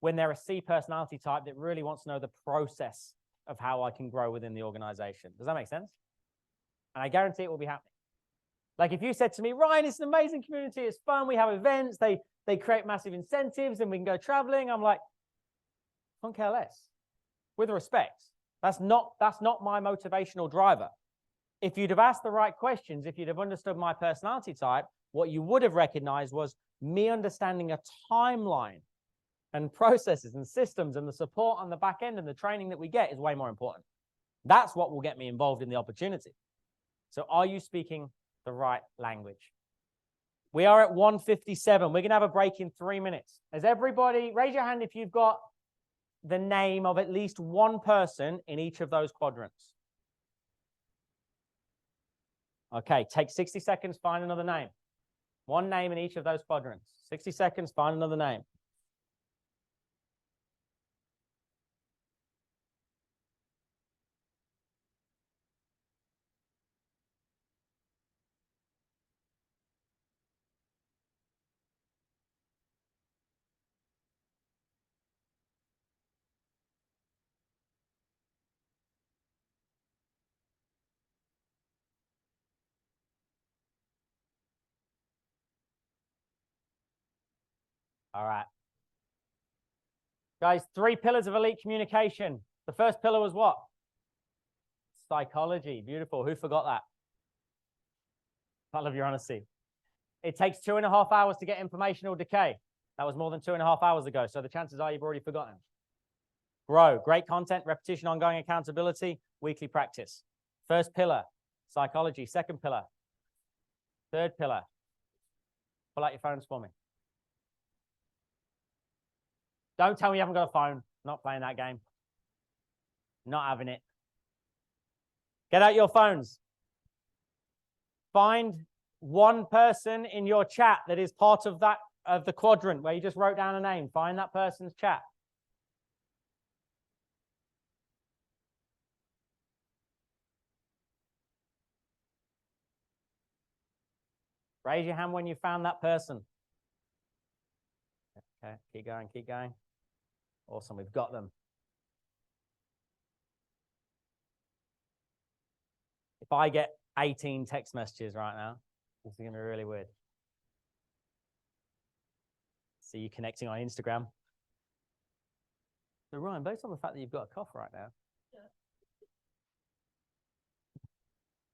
when they're a C personality type that really wants to know the process of how I can grow within the organization? Does that make sense? And I guarantee it will be happening. Like if you said to me, Ryan, it's an amazing community, it's fun, we have events, they create massive incentives and we can go traveling. I'm like, I don't care less. With respect, that's not my motivational driver. If you'd have asked the right questions, if you'd have understood my personality type, what you would have recognized was me understanding a timeline and processes and systems and the support on the back end and the training that we get is way more important. That's what will get me involved in the opportunity. So are you speaking the right language? We are at 1:57. We're going to have a break in 3 minutes. Has everybody, raise your hand if you've got the name of at least one person in each of those quadrants. Okay, take 60 seconds, find another name. One name in each of those quadrants. 60 seconds, find another name. All right. Guys, 3 pillars of elite communication. The first pillar was what? Psychology. Beautiful. Who forgot that? I love your honesty. It takes 2.5 hours to get informational decay. That was more than 2.5 hours ago. So the chances are you've already forgotten. Grow. Great content, repetition, ongoing accountability, weekly practice. First pillar, psychology. Second pillar. Third pillar. Pull out your phones for me. Don't tell me you haven't got a phone. Not playing that game. Not having it. Get out your phones. Find one person in your chat that is part of the quadrant where you just wrote down a name. Find that person's chat. Raise your hand when you found that person. Okay, keep going, keep going. Awesome, we've got them. If I get 18 text messages right now, this is going to be really weird. See you connecting on Instagram. So Ryan, based on the fact that you've got a cough right now,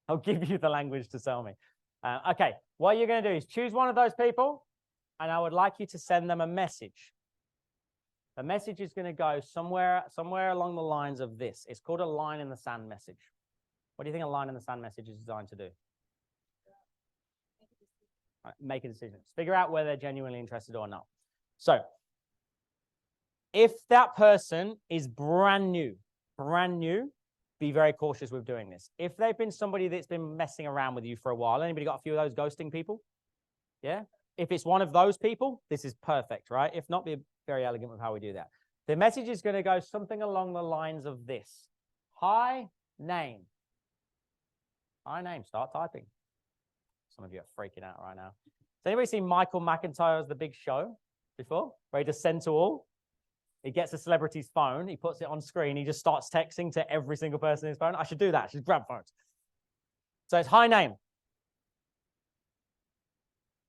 I'll give you the language to sell me. Okay, what you're going to do is choose one of those people, and I would like you to send them a message. The message is going to go somewhere along the lines of this. It's called a line in the sand message. What do you think a line in the sand message is designed to do? Right, make a decision. Figure out whether they're genuinely interested or not. So if that person is brand new, be very cautious with doing this. If they've been somebody that's been messing around with you for a while, anybody got a few of those ghosting people? Yeah. If it's one of those people, this is perfect, right? If not, be very elegant with how we do that. The message is going to go something along the lines of this. Hi, name. Hi, name. Start typing. Some of you are freaking out right now. Has anybody seen Michael McIntyre's The Big Show before? Where he just send to all? He gets a celebrity's phone, he puts it on screen, he just starts texting to every single person in his phone. I should do that. I should grab phones. So it's hi, name.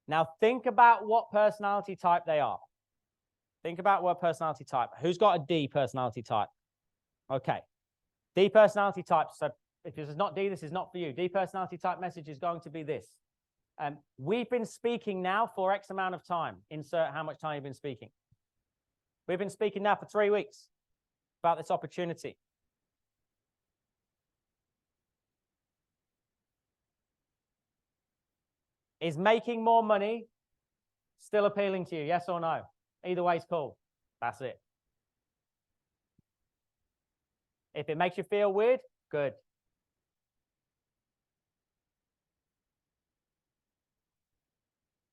Now think about what personality type they are. Think about what personality type. Who's got a D personality type? Okay. D personality type. So if this is not D, this is not for you. D personality type message is going to be this. We've been speaking now for X amount of time. Insert how much time you've been speaking. We've been speaking now for 3 weeks about this opportunity. Is making more money still appealing to you? Yes or no? Either way is cool. That's it. If it makes you feel weird, good.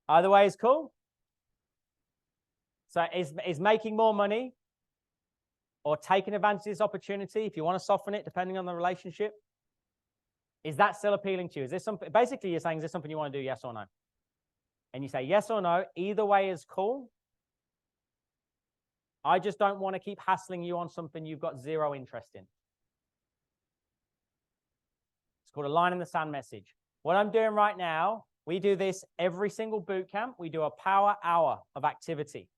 Either way is cool. So is making more money or taking advantage of this opportunity, if you want to soften it, depending on the relationship, is that still appealing to you? Is this something, basically you're saying, is this something you want to do, yes or no? And you say yes or no, either way is cool. I just don't want to keep hassling you on something you've got zero interest in. It's called a line in the sand message. What I'm doing right now, we do this every single boot camp. We do a power hour of activity.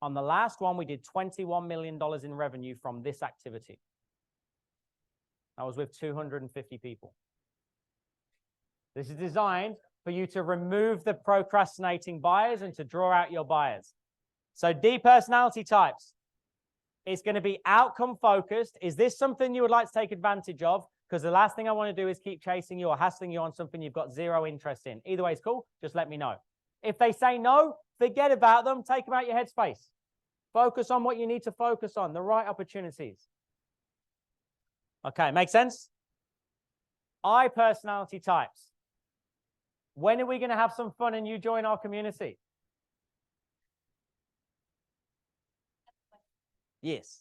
On the last one, we did $21 million in revenue from this activity. I was with 250 people. This is designed for you to remove the procrastinating buyers and to draw out your buyers. So D personality types, it's going to be outcome focused. Is this something you would like to take advantage of? Because the last thing I want to do is keep chasing you or hassling you on something you've got zero interest in. Either way is cool. Just let me know. If they say no, forget about them. Take them out your headspace. Focus on what you need to focus on, the right opportunities. Okay, make sense? I personality types. When are we going to have some fun and you join our community? Yes.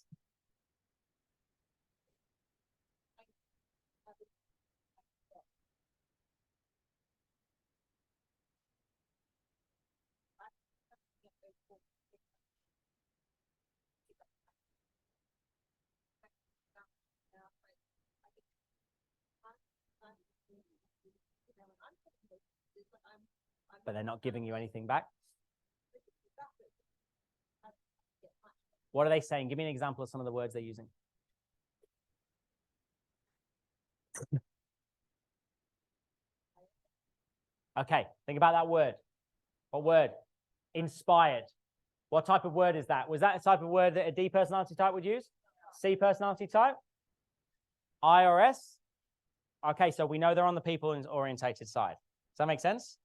But they're not giving you anything back. What are they saying? Give me an example of some of the words they're using. Okay, think about that word. What word? Inspired. What type of word is that? Was that a type of word that a D personality type would use? C personality type? IRS? Okay, so we know they're on the people-orientated side. Does that make sense?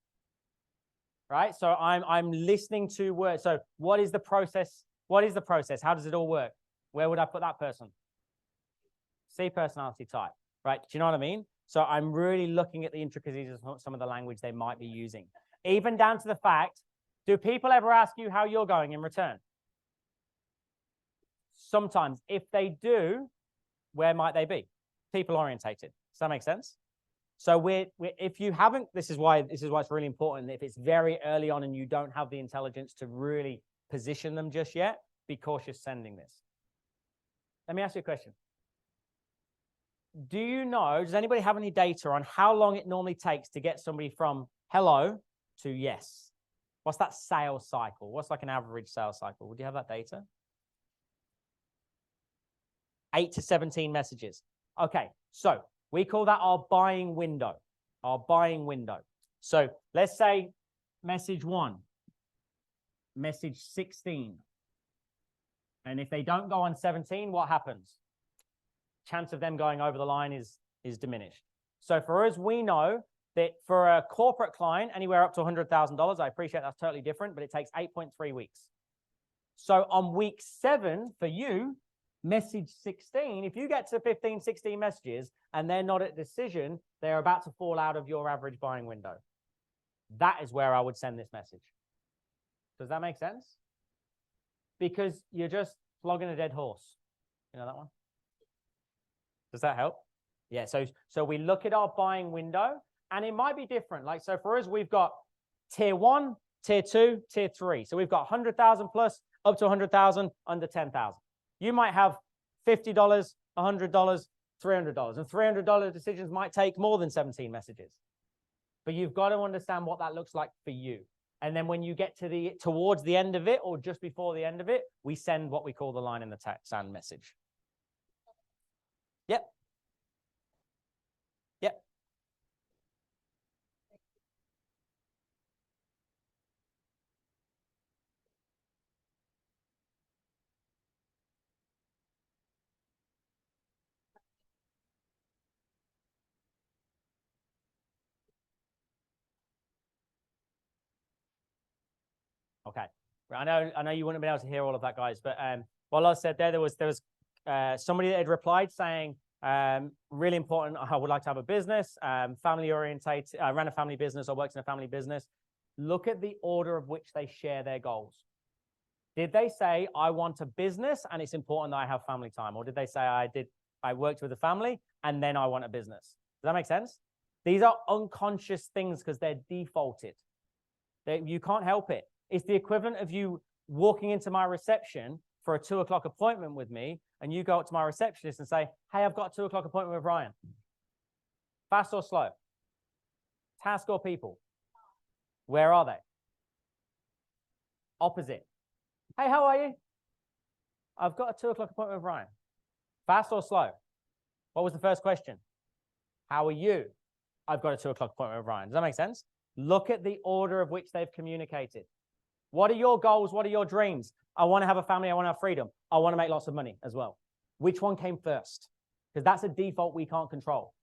Right? So I'm listening to words. So what is the process? What is the process? How does it all work? Where would I put that person? C personality type, right? Do you know what I mean? So I'm really looking at the intricacies of some of the language they might be using. Even down to the fact, do people ever ask you how you're going in return? Sometimes. If they do, where might they be? People orientated. Does that make sense? So if you haven't, this is why it's really important. If it's very early on and you don't have the intelligence to really position them just yet, be cautious sending this. Let me ask you a question. Do you know, does anybody have any data on how long it normally takes to get somebody from hello to yes? What's that sales cycle? What's like an average sales cycle? Would you have that data? 8 to 17 messages. Okay, so we call that our buying window. Our buying window. So let's say message 1, message 16. And if they don't go on 17, what happens? Chance of them going over the line is diminished. So for us, we know that for a corporate client, anywhere up to $100,000, I appreciate that's totally different, but it takes 8.3 weeks. So on week 7 for you, message 16, if you get to 15, 16 messages and they're not at decision, they're about to fall out of your average buying window. That is where I would send this message. Does that make sense? Because you're just flogging a dead horse. You know that one? Does that help? Yeah, so we look at our buying window and it might be different. Like, so for us, we've got tier 1, tier 2, tier 3. So we've got 100,000 plus up to 100,000, under 10,000. You might have $50, $100, $300, and $300 decisions might take more than 17 messages. But you've got to understand what that looks like for you. And then when you get to towards the end of it or just before the end of it, we send what we call the line in the sand message. Yep. Yep. Okay. I know you wouldn't have been able to hear all of that, guys, but while I said there was somebody that had replied saying, really important, I would like to have a business, family orientated, I ran a family business or worked in a family business. Look at the order of which they share their goals. Did they say, I want a business and it's important that I have family time? Or did they say, I worked with a family and then I want a business? Does that make sense? These are unconscious things because they're defaulted. You can't help it. It's the equivalent of you walking into my reception for a 2 o'clock appointment with me, and you go up to my receptionist and say, hey, I've got a 2 o'clock appointment with Ryan. Fast or slow? Task or people? Where are they? Opposite. Hey, how are you? I've got a 2 o'clock appointment with Ryan. Fast or slow? What was the first question? How are you? I've got a 2 o'clock appointment with Ryan. Does that make sense? Look at the order of which they've communicated. What are your goals? What are your dreams? I want to have a family. I want to have freedom. I want to make lots of money as well. Which one came first? Because that's a default we can't control.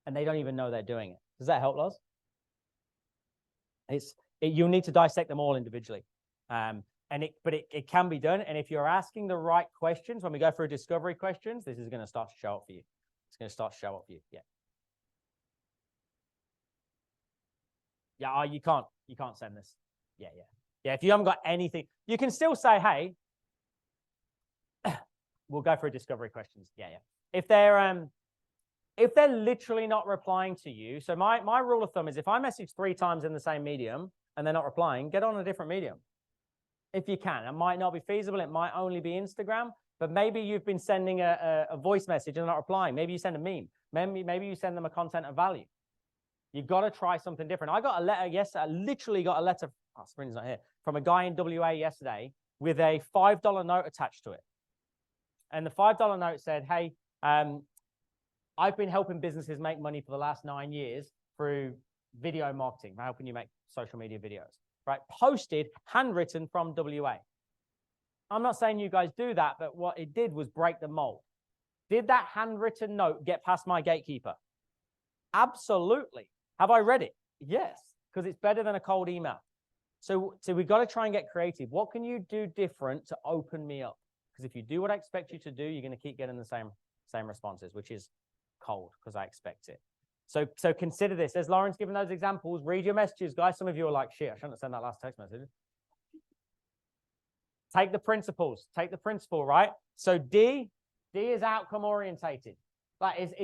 And they don't even know they're doing it. Does that help, Loz? You need to dissect them all individually. But it can be done. And if you're asking the right questions, when we go through discovery questions, this is going to start to show up for you. It's going to start to show up for you. Yeah. Yeah, you can't send this. Yeah. Yeah, if you haven't got anything, you can still say, hey, we'll go through discovery questions. Yeah. If they're literally not replying to you, so my rule of thumb is if I message 3 times in the same medium and they're not replying, get on a different medium. If you can. It might not be feasible. It might only be Instagram, but maybe you've been sending a voice message and they're not replying. Maybe you send a meme. Maybe you send them a content of value. You've got to try something different. I got a letter yesterday. I literally got a letter. Oh, Sprin's not here. From a guy in WA yesterday with a $5 note attached to it. And the $5 note said, hey, I've been helping businesses make money for the last 9 years through video marketing, helping you make social media videos, right? Posted, handwritten from WA. I'm not saying you guys do that, but what it did was break the mold. Did that handwritten note get past my gatekeeper? Absolutely. Have I read it? Yes, because it's better than a cold email. So we've got to try and get creative. What can you do different to open me up? Because if you do what I expect you to do, you're going to keep getting the same responses, which is cold because I expect it. So consider this. As Lauren's given those examples, read your messages, guys. Some of you are like, shit, I shouldn't have sent that last text message. Take the principles. Take the principle, right? So D is outcome orientated. Like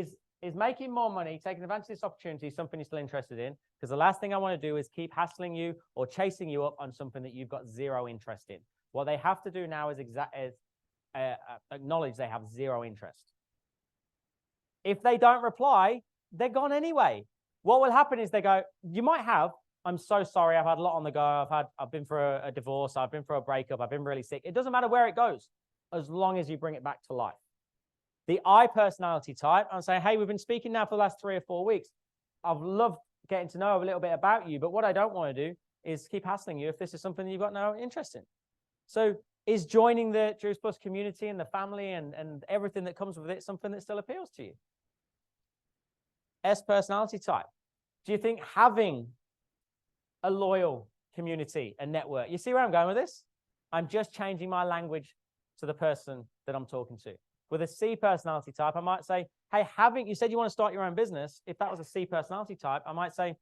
is making more money, taking advantage of this opportunity, something you're still interested in. Because the last thing I want to do is keep hassling you or chasing you up on something that you've got zero interest in. What they have to do now is acknowledge they have zero interest. If they don't reply, they're gone anyway. What will happen is they go, you might have, I'm so sorry, I've had a lot on the go. I've been for a divorce, I've been for a breakup, I've been really sick. It doesn't matter where it goes, as long as you bring it back to life. The I personality type, I'm saying, hey, we've been speaking now for the last 3 or 4 weeks. I've loved getting to know a little bit about you, but what I don't want to do is keep hassling you if this is something that you've got no interest in. So is joining the Juice Plus community and the family and everything that comes with it something that still appeals to you? S personality type. Do you think having a loyal community and network, you see where I'm going with this? I'm just changing my language to the person that I'm talking to. With a C personality type, I might say, hey, you said you want to start your own business. If that was a C personality type, I might say,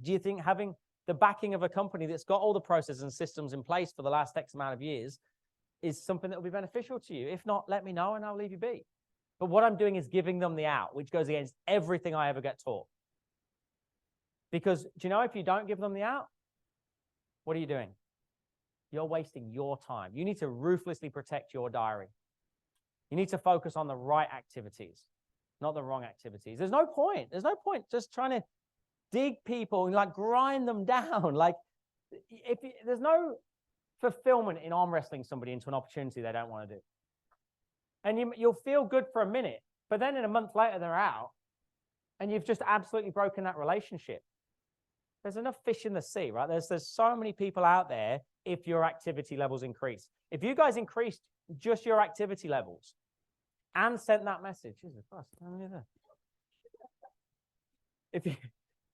do you think having the backing of a company that's got all the processes and systems in place for the last X amount of years is something that will be beneficial to you? If not, let me know and I'll leave you be. But what I'm doing is giving them the out, which goes against everything I ever get taught. Because do you know, if you don't give them the out, what are you doing? You're wasting your time. You need to ruthlessly protect your diary. You need to focus on the right activities, not the wrong activities. There's no point just trying to dig people and like grind them down. Like there's no fulfillment in arm wrestling somebody into an opportunity they don't want to do. And you'll feel good for a minute, but then in a month later they're out and you've just absolutely broken that relationship. There's enough fish in the sea, right? There's so many people out there if your activity levels increase. If you guys increased just your activity levels and sent that message, Jesus Christ, how many are there?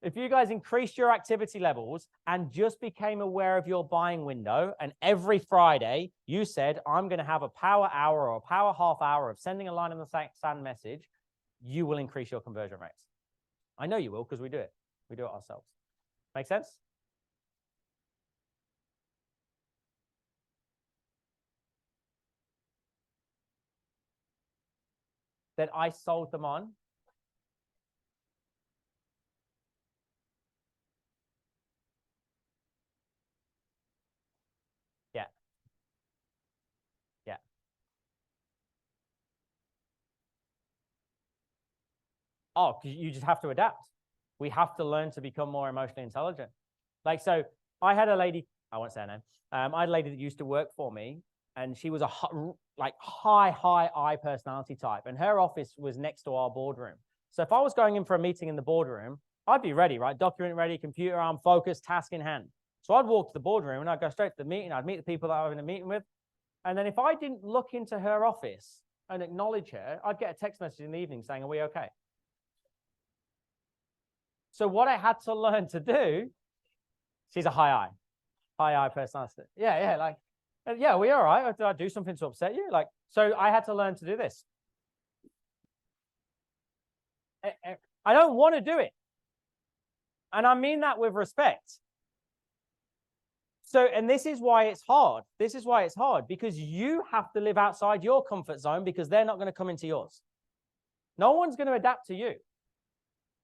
If you guys increased your activity levels and just became aware of your buying window, and every Friday you said, I'm going to have a power hour or a power half hour of sending a line in the sand message, you will increase your conversion rates. I know you will because we do it. We do it ourselves. Make sense? That I sold them on. Yeah. Yeah. Oh, you just have to adapt. We have to learn to become more emotionally intelligent. Like, so I had a lady, I won't say her name. I had a lady that used to work for me, and she was a high I personality type, and her office was next to our boardroom. So if I was going in for a meeting in the boardroom, I'd be ready, right? Document ready, computer arm, focused, task in hand. So I'd walk to the boardroom and I'd go straight to the meeting. I'd meet the people that I was in a meeting with. And then if I didn't look into her office and acknowledge her, I'd get a text message in the evening saying, are we okay? So what I had to learn to do, she's a high I personality. Yeah, like, yeah, we all right? Did I do something to upset you? Like, so I had to learn to do this. I don't want to do it. And I mean that with respect. So, and this is why it's hard. This is why it's hard, because you have to live outside your comfort zone because they're not going to come into yours. No one's going to adapt to you.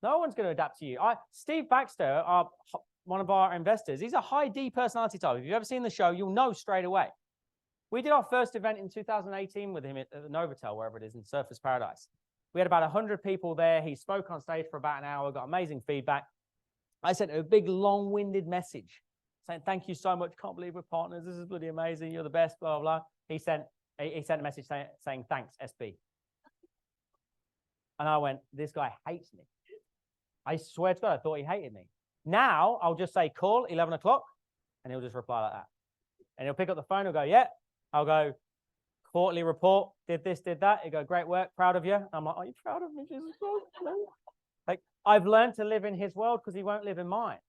No one's going to adapt to you. Steve Baxter, one of our investors, he's a high D personality type. If you've ever seen the show, you'll know straight away. We did our first event in 2018 with him at the Novotel, wherever it is, in Surfers Paradise. We had about 100 people there. He spoke on stage for about an hour, got amazing feedback. I sent a big, long-winded message saying, thank you so much. Can't believe we're partners. This is bloody amazing. You're the best, blah, blah, blah. He sent a message saying, thanks, SB. And I went, this guy hates me. I swear to God, I thought he hated me. Now, I'll just say, call 11 o'clock, and he'll just reply like that. And he'll pick up the phone and go, yeah. I'll go, quarterly report, did this, did that. He'll go, great work, proud of you. I'm like, are you proud of me, Jesus? Like, I've learned to live in his world because he won't live in mine.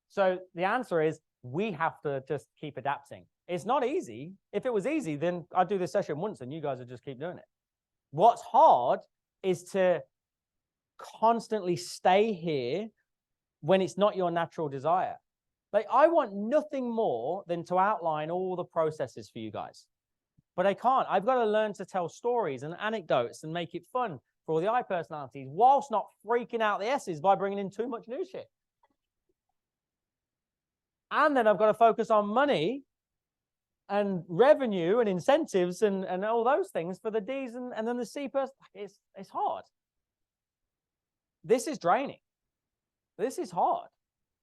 So the answer is, we have to just keep adapting. It's not easy. If it was easy, then I'd do this session once and you guys would just keep doing it. What's hard is to constantly stay here when it's not your natural desire. Like, I want nothing more than to outline all the processes for you guys, but I can't. I've got to learn to tell stories and anecdotes and make it fun for all the I personalities whilst not freaking out the S's by bringing in too much new shit. And then I've got to focus on money and revenue and incentives and all those things for the D's and then the C person. It's hard. This is draining. This is hard.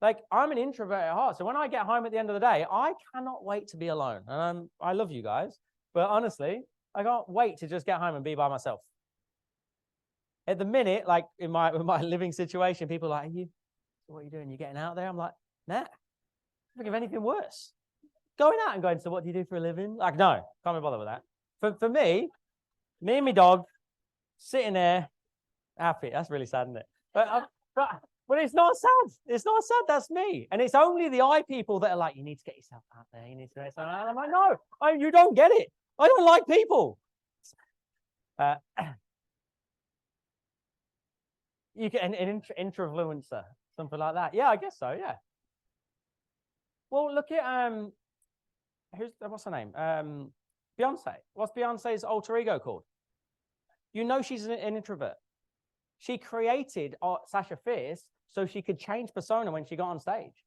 Like, I'm an introvert at heart. So when I get home at the end of the day, I cannot wait to be alone. And I love you guys, but honestly, I can't wait to just get home and be by myself. At the minute, like in my living situation, people are like, what are you doing? You getting out there? I'm like, nah, I think of anything worse. Going out and going, so what do you do for a living? Like, no, can't be bothered with that. For me and my dog, sitting there, happy. That's really sad, isn't it? But But it's not sad. It's not sad. That's me. And it's only the I people that are like, you need to get yourself out there. You need to get yourself out. I'm like, no, you don't get it. I don't like people. You get an influencer, something like that. Yeah, I guess so. Yeah. Well, look at what's her name? Beyonce. What's Beyonce's alter ego called? You know she's an introvert. She created Sasha Fierce so she could change persona when she got on stage.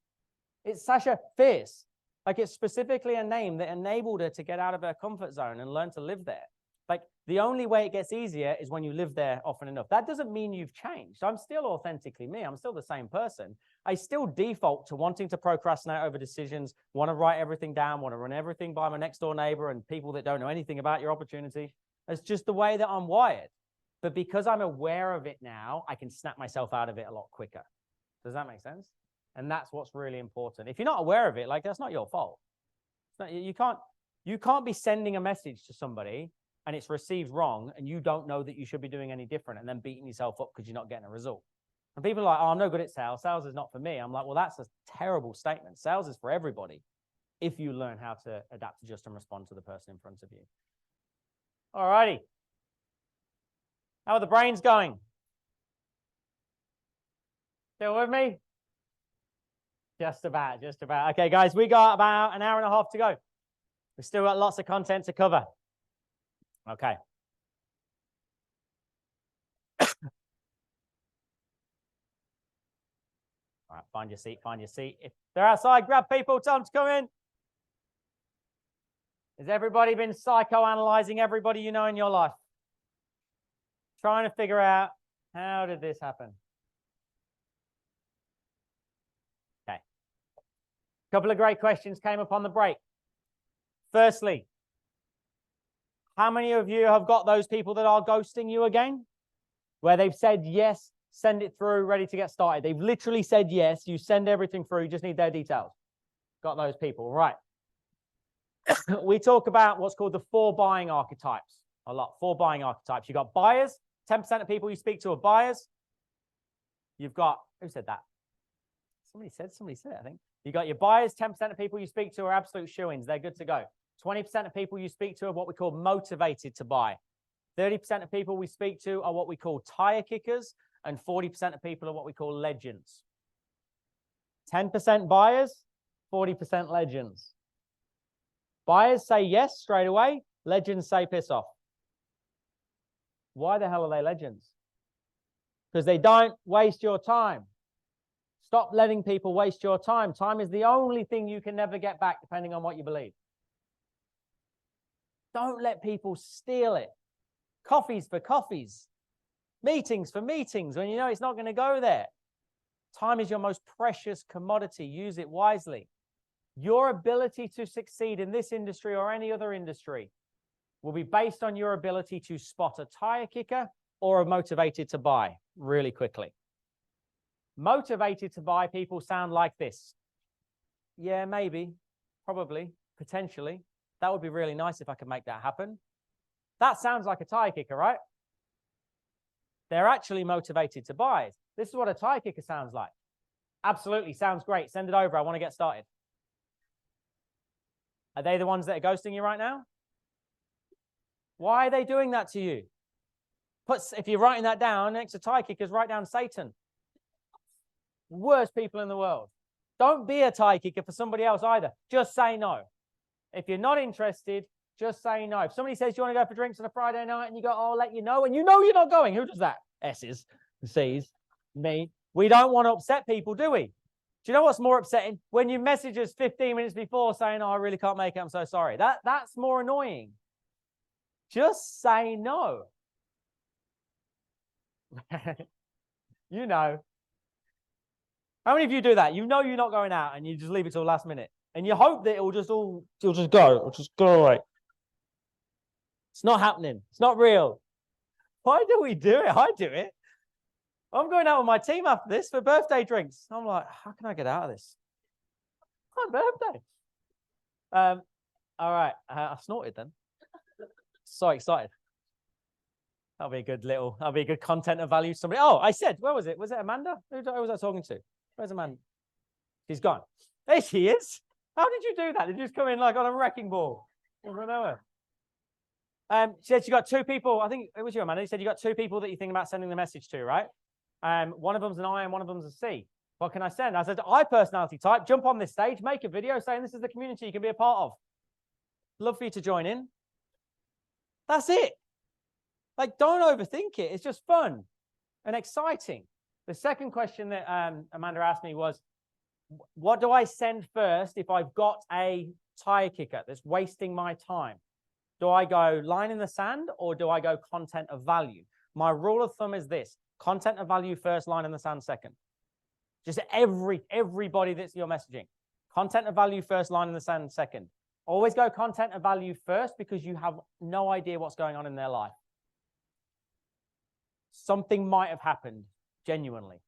It's Sasha Fierce. Like, it's specifically a name that enabled her to get out of her comfort zone and learn to live there. Like, the only way it gets easier is when you live there often enough. That doesn't mean you've changed. I'm still authentically me. I'm still the same person. I still default to wanting to procrastinate over decisions, want to write everything down, want to run everything by my next door neighbor and people that don't know anything about your opportunity. It's just the way that I'm wired. But because I'm aware of it now, I can snap myself out of it a lot quicker. Does that make sense? And that's what's really important. If you're not aware of it, like, that's not your fault. You can't be sending a message to somebody and it's received wrong and you don't know that you should be doing any different and then beating yourself up because you're not getting a result. And people are like, oh, I'm no good at sales. Sales is not for me. I'm like, well, that's a terrible statement. Sales is for everybody if you learn how to adapt, adjust, and respond to the person in front of you. All righty. How are the brains going? Still with me? Just about. Okay, guys, we got about an hour and a half to go. We've still got lots of content to cover. Okay. All right, find your seat. If they're outside, grab people, tell them to come in. Has everybody been psychoanalyzing everybody you know in your life? Trying to figure out, how did this happen? Okay. A couple of great questions came up on the break. Firstly, how many of you have got those people that are ghosting you again? Where they've said yes, send it through, ready to get started. They've literally said yes, you send everything through, you just need their details. Got those people, right. We talk about what's called the 4 buying archetypes a lot. 4 buying archetypes. You've got buyers. 10% of people you speak to are buyers. You've got, who said that? Somebody said it, I think. You got your buyers. 10% of people you speak to are absolute shoo-ins. They're good to go. 20% of people you speak to are what we call motivated to buy. 30% of people we speak to are what we call tire kickers, and 40% of people are what we call legends. 10% buyers, 40% legends. Buyers say yes straight away. Legends say piss off. Why the hell are they legends? Because they don't waste your time. Stop letting people waste your time. Time is the only thing you can never get back, depending on what you believe. Don't let people steal it. Coffees for coffees. Meetings for meetings when you know it's not going to go there. Time is your most precious commodity. Use it wisely. Your ability to succeed in this industry or any other industry will be based on your ability to spot a tire kicker or a motivated to buy really quickly. Motivated to buy people sound like this. Yeah, maybe, probably, potentially. That would be really nice if I could make that happen. That sounds like a tire kicker, right? They're actually motivated to buy. This is what a tire kicker sounds like. Absolutely, sounds great. Send it over. I want to get started. Are they the ones that are ghosting you right now? Why are they doing that to you? If you're writing that down, next to tire kickers, write down Satan. Worst people in the world. Don't be a tire kicker for somebody else either. Just say no. If you're not interested, just say no. If somebody says, you want to go for drinks on a Friday night, and you go, oh, I'll let you know, and you know you're not going, who does that? S's and C's, me. We don't want to upset people, do we? Do you know what's more upsetting? When you message us 15 minutes before saying, oh, I really can't make it, I'm so sorry. That's more annoying. Just say no. You know. How many of you do that? You know you're not going out and you just leave it till last minute. And you hope that it'll just go. It'll just go away. It's not happening. It's not real. Why do we do it? I do it. I'm going out with my team after this for birthday drinks. I'm like, how can I get out of this? It's my birthday. All right. I snorted then. So excited. that'll be a good content of value. Somebody, oh, I said, where was it? Was it Amanda? Who was I talking to? Where's Amanda? She's gone. There she is. How did you do that? Did you just come in like on a wrecking ball? I don't know her. She said she got 2 people. I think it was you, Amanda. You said you got 2 people that you think about sending the message to, right? One of them's an I and one of them's a C. What can I send? I said, I personality type, jump on this stage, make a video saying this is the community you can be a part of. Love for you to join in. That's it. Like, don't overthink it. It's just fun and exciting. The second question that Amanda asked me was, what do I send first if I've got a tire kicker that's wasting my time? Do I go line in the sand or do I go content of value? My rule of thumb is this: content of value first, line in the sand second. Just everybody that's you're messaging. Content of value first, line in the sand second. Always go content of value first because you have no idea what's going on in their life. Something might have happened, genuinely.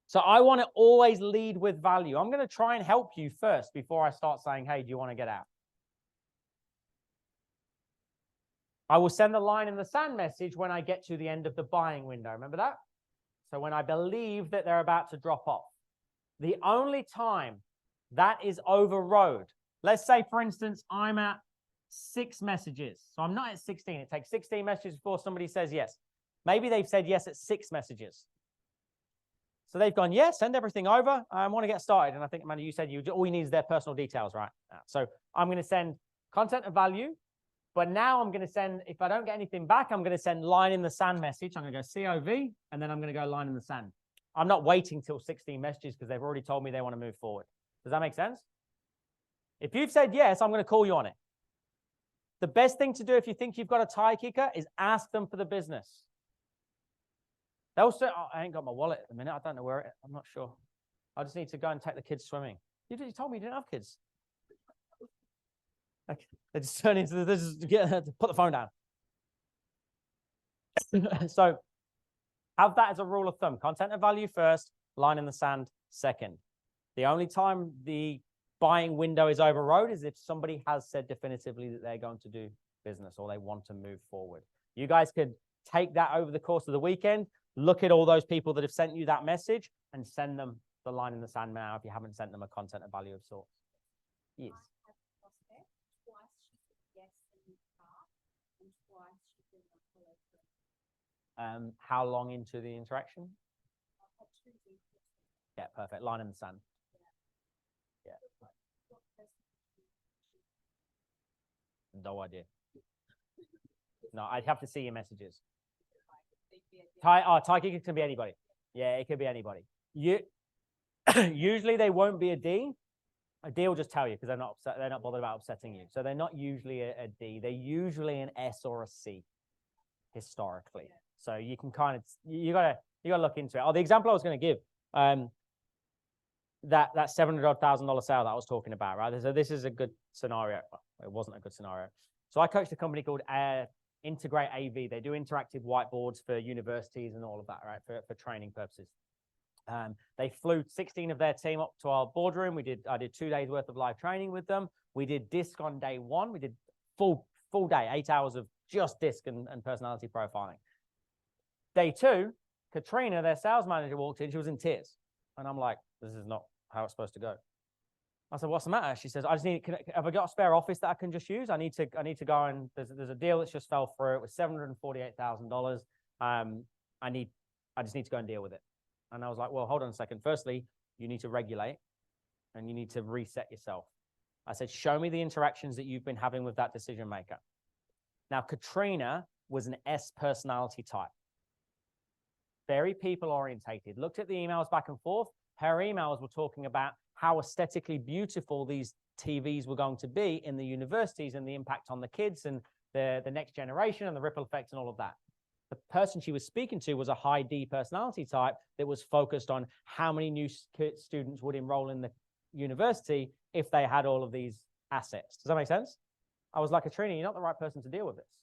So I want to always lead with value. I'm going to try and help you first before I start saying, hey, do you want to get out? I will send the line in the sand message when I get to the end of the buying window. Remember that? So when I believe that they're about to drop off. The only time that is overrode, let's say, for instance, I'm at 6 messages. So I'm not at 16. It takes 16 messages before somebody says yes. Maybe they've said yes at 6 messages. So they've gone, yes, send everything over. I want to get started. And I think, Amanda, you said all you need is their personal details, right? So I'm going to send content of value. But now I'm going to send, if I don't get anything back, I'm going to send line in the sand message. I'm going to go COV, and then I'm going to go line in the sand. I'm not waiting till 16 messages because they've already told me they want to move forward. Does that make sense? If you've said yes, I'm going to call you on it. The best thing to do if you think you've got a tie kicker is ask them for the business. They'll say, oh, I ain't got my wallet at the minute. I don't know where it is. I'm not sure. I just need to go and take the kids swimming. You told me you didn't have kids. Okay. They just turn into this, put the phone down. So have that as a rule of thumb. Content of value first, line in the sand second. The only time the buying window is overrode is if somebody has said definitively that they're going to do business or they want to move forward. You guys could take that over the course of the weekend, look at all those people that have sent you that message and send them the line in the sand now if you haven't sent them a content of value of sorts. Yes. How long into the interaction? Yeah, perfect. Line in the sand. Yeah. No idea. No, I'd have to see your messages. Tie kicker can be anybody. Yeah, it could be anybody. Usually they won't be a D. A D will just tell you because they're not upset, they're not bothered about upsetting you. So they're not usually a D. They're usually an S or a C historically. So you can kind of you gotta look into it. Oh, the example I was going to give, that $700,000 sale that I was talking about, right? So this is a good scenario. It wasn't a good scenario. So I coached a company called Integrate AV. They do interactive whiteboards for universities and all of that, right? For training purposes. They flew 16 of their team up to our boardroom. I did 2 days worth of live training with them. We did DISC on day 1. We did full day, 8 hours of just DISC and personality profiling. Day 2, Katrina, their sales manager, walked in. She was in tears. And I'm like, this is not how it's supposed to go. I said, what's the matter? She says, have I got a spare office that I can just use? I need to go and there's a deal that's just fell through. It was $748,000. I just need to go and deal with it. And I was like, well, hold on a second. Firstly, you need to regulate and you need to reset yourself. I said, show me the interactions that you've been having with that decision maker. Now, Katrina was an S personality type. Very people orientated. Looked at the emails back and forth. Her emails were talking about how aesthetically beautiful these TVs were going to be in the universities and the impact on the kids and the next generation and the ripple effect and all of that. The person she was speaking to was a high D personality type that was focused on how many new students would enroll in the university if they had all of these assets. Does that make sense? I was like, Katrina, you're not the right person to deal with this.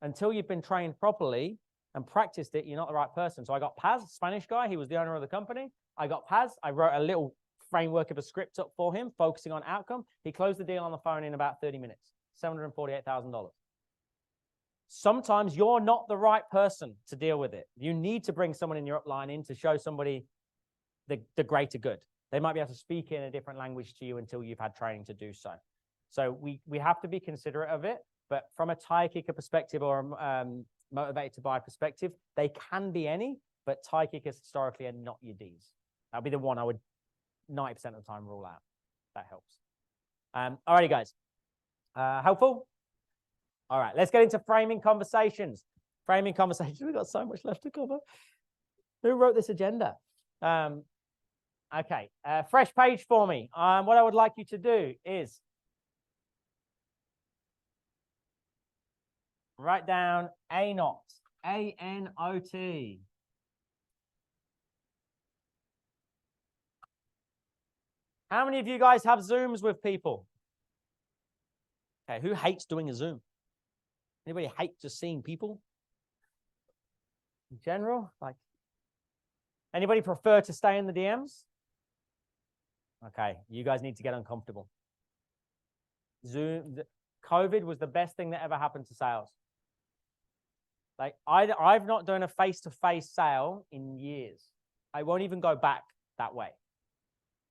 Until you've been trained properly and practiced it, you're not the right person. So I got Paz, Spanish guy. He was the owner of the company. I got Paz. I wrote a little framework of a script up for him, focusing on outcome. He closed the deal on the phone in about 30 minutes, $748,000. sometimes you're not the right person to deal with it. You need to bring someone in your upline in to show somebody the greater good. They might be able to speak in a different language to you until you've had training to do so. So we have to be considerate of it, but from a tire kicker perspective or motivated to buy perspective, they can be any, but tire kickers historically are not your Ds. That'll be the one I would 90% of the time rule out. That helps. Alrighty, guys. Helpful? All right, let's get into framing conversations. Framing conversations. We've got so much left to cover. Who wrote this agenda? Okay, fresh page for me. What I would like you to do is write down ANOT, A-N-O-T. How many of you guys have Zooms with people? Okay, who hates doing a Zoom? Anybody hate just seeing people? In general, like, anybody prefer to stay in the DMs? Okay, you guys need to get uncomfortable. COVID was the best thing that ever happened to sales. Like, I've not done a face-to-face sale in years. I won't even go back that way.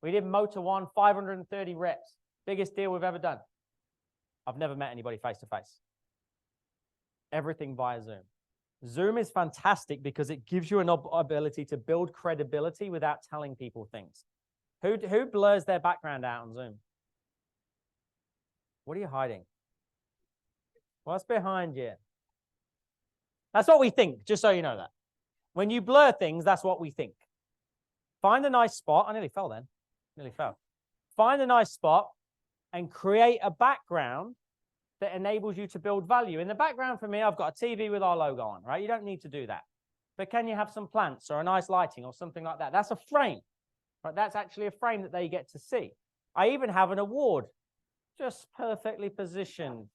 We did Motor One, 530 reps. Biggest deal we've ever done. I've never met anybody face-to-face. Everything via Zoom. Zoom is fantastic because it gives you an ability to build credibility without telling people things. Who blurs their background out on Zoom? What are you hiding? What's behind you? That's what we think, just so you know that. When you blur things, that's what we think. Find a nice spot. I nearly fell then. Nearly fell. Find a nice spot and create a background that enables you to build value. In the background for me, I've got a TV with our logo on, right? You don't need to do that. But can you have some plants or a nice lighting or something like that? That's a frame, right? That's actually a frame that they get to see. I even have an award just perfectly positioned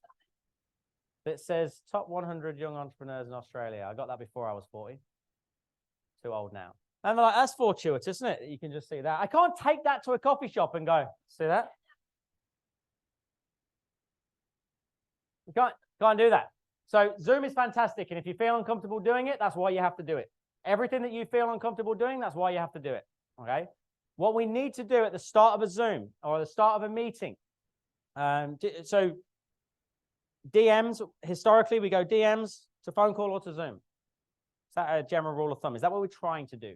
that says top 100 young entrepreneurs in Australia. I got that before I was 40. Too old now. And they're like, that's fortuitous, isn't it? You can just see that. I can't take that to a coffee shop and go, see that? You can't do that. So Zoom is fantastic. And if you feel uncomfortable doing it, that's why you have to do it. Everything that you feel uncomfortable doing, that's why you have to do it. Okay. What we need to do at the start of a Zoom or the start of a meeting. So DMs, historically, we go DMs to phone call or to Zoom. Is that a general rule of thumb? Is that what we're trying to do?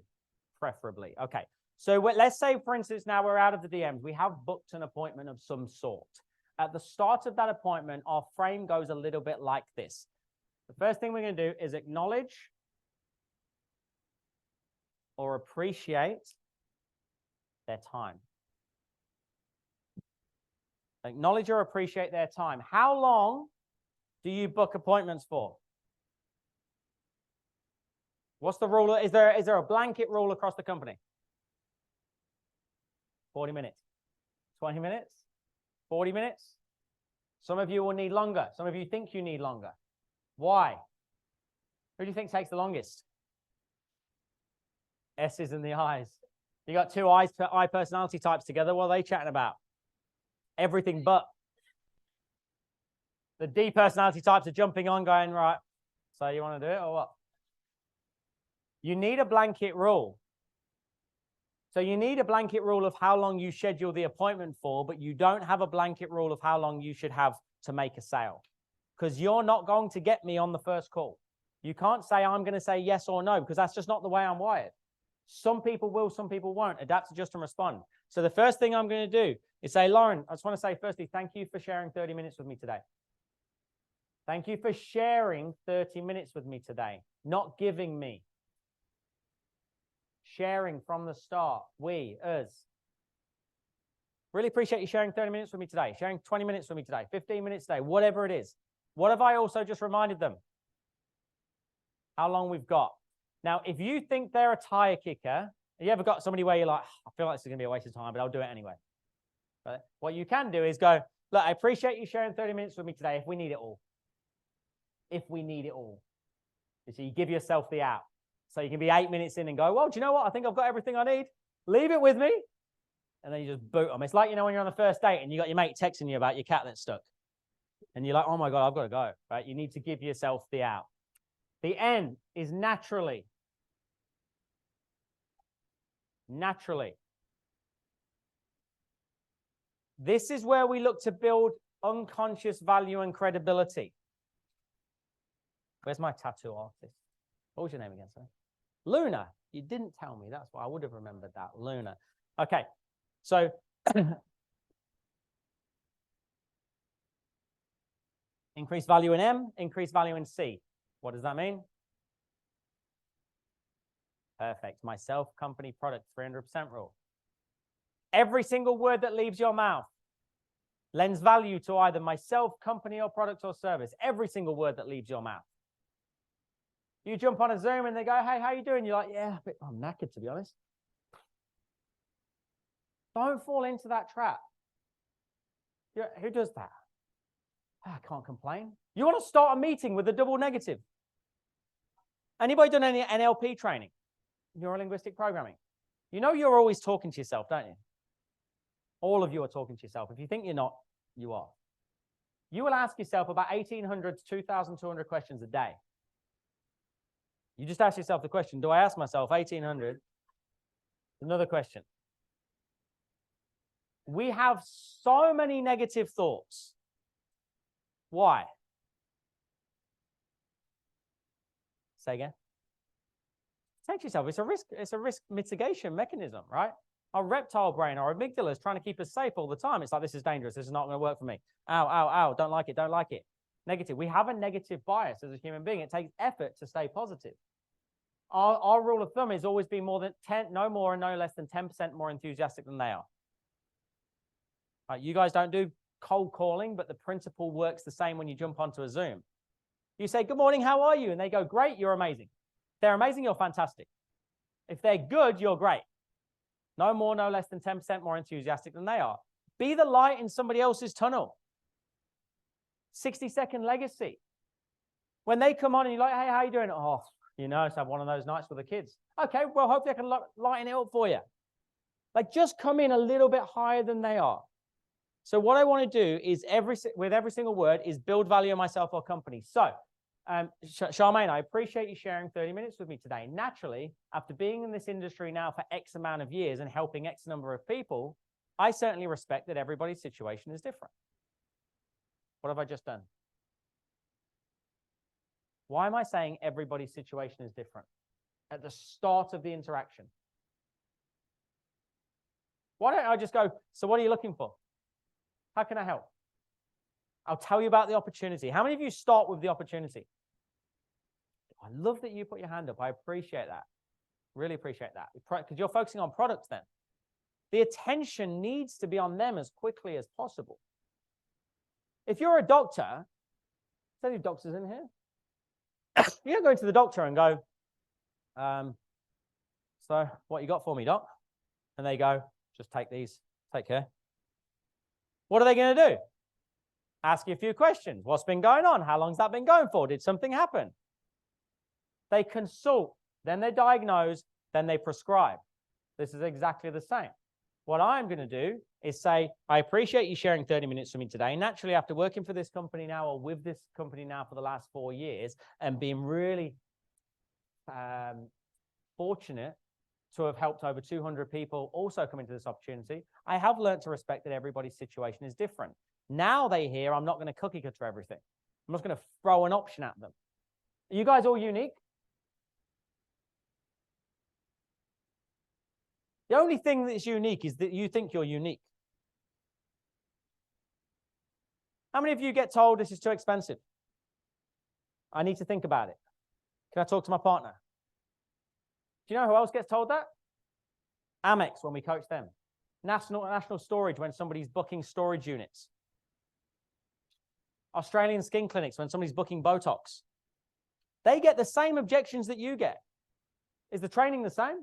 Preferably. Okay. So let's say, for instance, now we're out of the DMs. We have booked an appointment of some sort. At the start of that appointment, our frame goes a little bit like this. The first thing we're going to do is acknowledge or appreciate their time. Acknowledge or appreciate their time. How long do you book appointments for? What's the rule? Is there a blanket rule across the company? 40 minutes, 20 minutes, 40 minutes. Some of you will need longer. Some of you think you need longer. Why? Who do you think takes the longest? S's and the I's. You got two I personality types together. What are they chatting about? Everything but. The D personality types are jumping on, going, right, so you want to do it or what? You need a blanket rule. So you need a blanket rule of how long you schedule the appointment for, but you don't have a blanket rule of how long you should have to make a sale. Because you're not going to get me on the first call. You can't say, I'm going to say yes or no, because that's just not the way I'm wired. Some people will, some people won't. Adapt, adjust, and respond. So the first thing I'm going to do is say, Lauren, I just want to say firstly, thank you for sharing 30 minutes with me today. Thank you for sharing 30 minutes with me today, not giving me. Sharing from the start, we, us. Really appreciate you sharing 30 minutes with me today, sharing 20 minutes with me today, 15 minutes today, whatever it is. What have I also just reminded them? How long we've got. Now, if you think they're a tire kicker, you ever got somebody where you're like, I feel like this is going to be a waste of time, but I'll do it anyway. Right? What you can do is go, look, I appreciate you sharing 30 minutes with me today if we need it all. If we need it all. So you give yourself the out. So you can be 8 minutes in and go, well, do you know what? I think I've got everything I need. Leave it with me. And then you just boot them. It's like, you know, when you're on the first date and you got your mate texting you about your cat that's stuck. And you're like, oh my God, I've got to go, right? You need to give yourself the out. The N is naturally. Naturally. This is where we look to build unconscious value and credibility. Where's my tattoo artist? What was your name again, sir? Luna. You didn't tell me. That's why I would have remembered that. Luna. Okay. So increase value in M, increase value in C. What does that mean? Perfect. Myself, company, product, 300% rule. Every single word that leaves your mouth lends value to either myself, company, or product or service. Every single word that leaves your mouth. You jump on a Zoom and they go, hey, how you doing? You're like, yeah, I'm knackered, to be honest. Don't fall into that trap. Who does that? I can't complain. You want to start a meeting with a double negative. Anybody done any NLP training? Neuro-linguistic programming. You know you're always talking to yourself, don't you? All of you are talking to yourself. If you think you're not, you are. You will ask yourself about 1,800 to 2,200 questions a day. You just ask yourself the question, do I ask myself 1,800? Another question. We have so many negative thoughts. Why? Say again. Protect yourself. It's a risk mitigation mechanism, right? Our reptile brain, our amygdala is trying to keep us safe all the time. It's like, this is dangerous. This is not going to work for me. Ow, ow, ow. Don't like it. Don't like it. Negative. We have a negative bias as a human being. It takes effort to stay positive. Our rule of thumb is always be more than 10, no more and no less than 10% more enthusiastic than they are. Right, you guys don't do cold calling, but the principle works the same when you jump onto a Zoom. You say, good morning, how are you? And they go, great, you're amazing. If they're amazing, you're fantastic. If they're good, you're great. No more, no less than 10% more enthusiastic than they are. Be the light in somebody else's tunnel. 60-second legacy. When they come on and you're like, hey, how you doing? Oh, you know, just have one of those nights with the kids. Okay, well, hopefully I can lighten it up for you. Like, just come in a little bit higher than they are. So what I want to do is with every single word is build value in myself or company. So, Charmaine, I appreciate you sharing 30 minutes with me today. Naturally, after being in this industry now for X amount of years and helping X number of people, I certainly respect that everybody's situation is different. What have I just done? Why am I saying everybody's situation is different at the start of the interaction? Why don't I just go, so what are you looking for? How can I help? I'll tell you about the opportunity. How many of you start with the opportunity? I love that you put your hand up. I appreciate that. Really appreciate that. Because you're focusing on products then. The attention needs to be on them as quickly as possible. If you're a doctor, is there any doctors in here? You don't go into the doctor and go, so what you got for me, doc? And they go, just take these, take care. What are they going to do? Ask you a few questions. What's been going on? How long's that been going for? Did something happen? They consult, then they diagnose, then they prescribe. This is exactly the same. What I'm going to do is say, I appreciate you sharing 30 minutes with me today. Naturally, after working for this company now or with this company now for the last 4 years and being really fortunate to have helped over 200 people also come into this opportunity, I have learned to respect that everybody's situation is different. Now they hear I'm not going to cookie cutter everything. I'm just going to throw an option at them. Are you guys all unique? The only thing that's unique is that you think you're unique. How many of you get told this is too expensive? I need to think about it. Can I talk to my partner? Do you know who else gets told that? Amex, when we coach them. National Storage, when somebody's booking storage units. Australian skin clinics, when somebody's booking Botox. They get the same objections that you get. Is the training the same?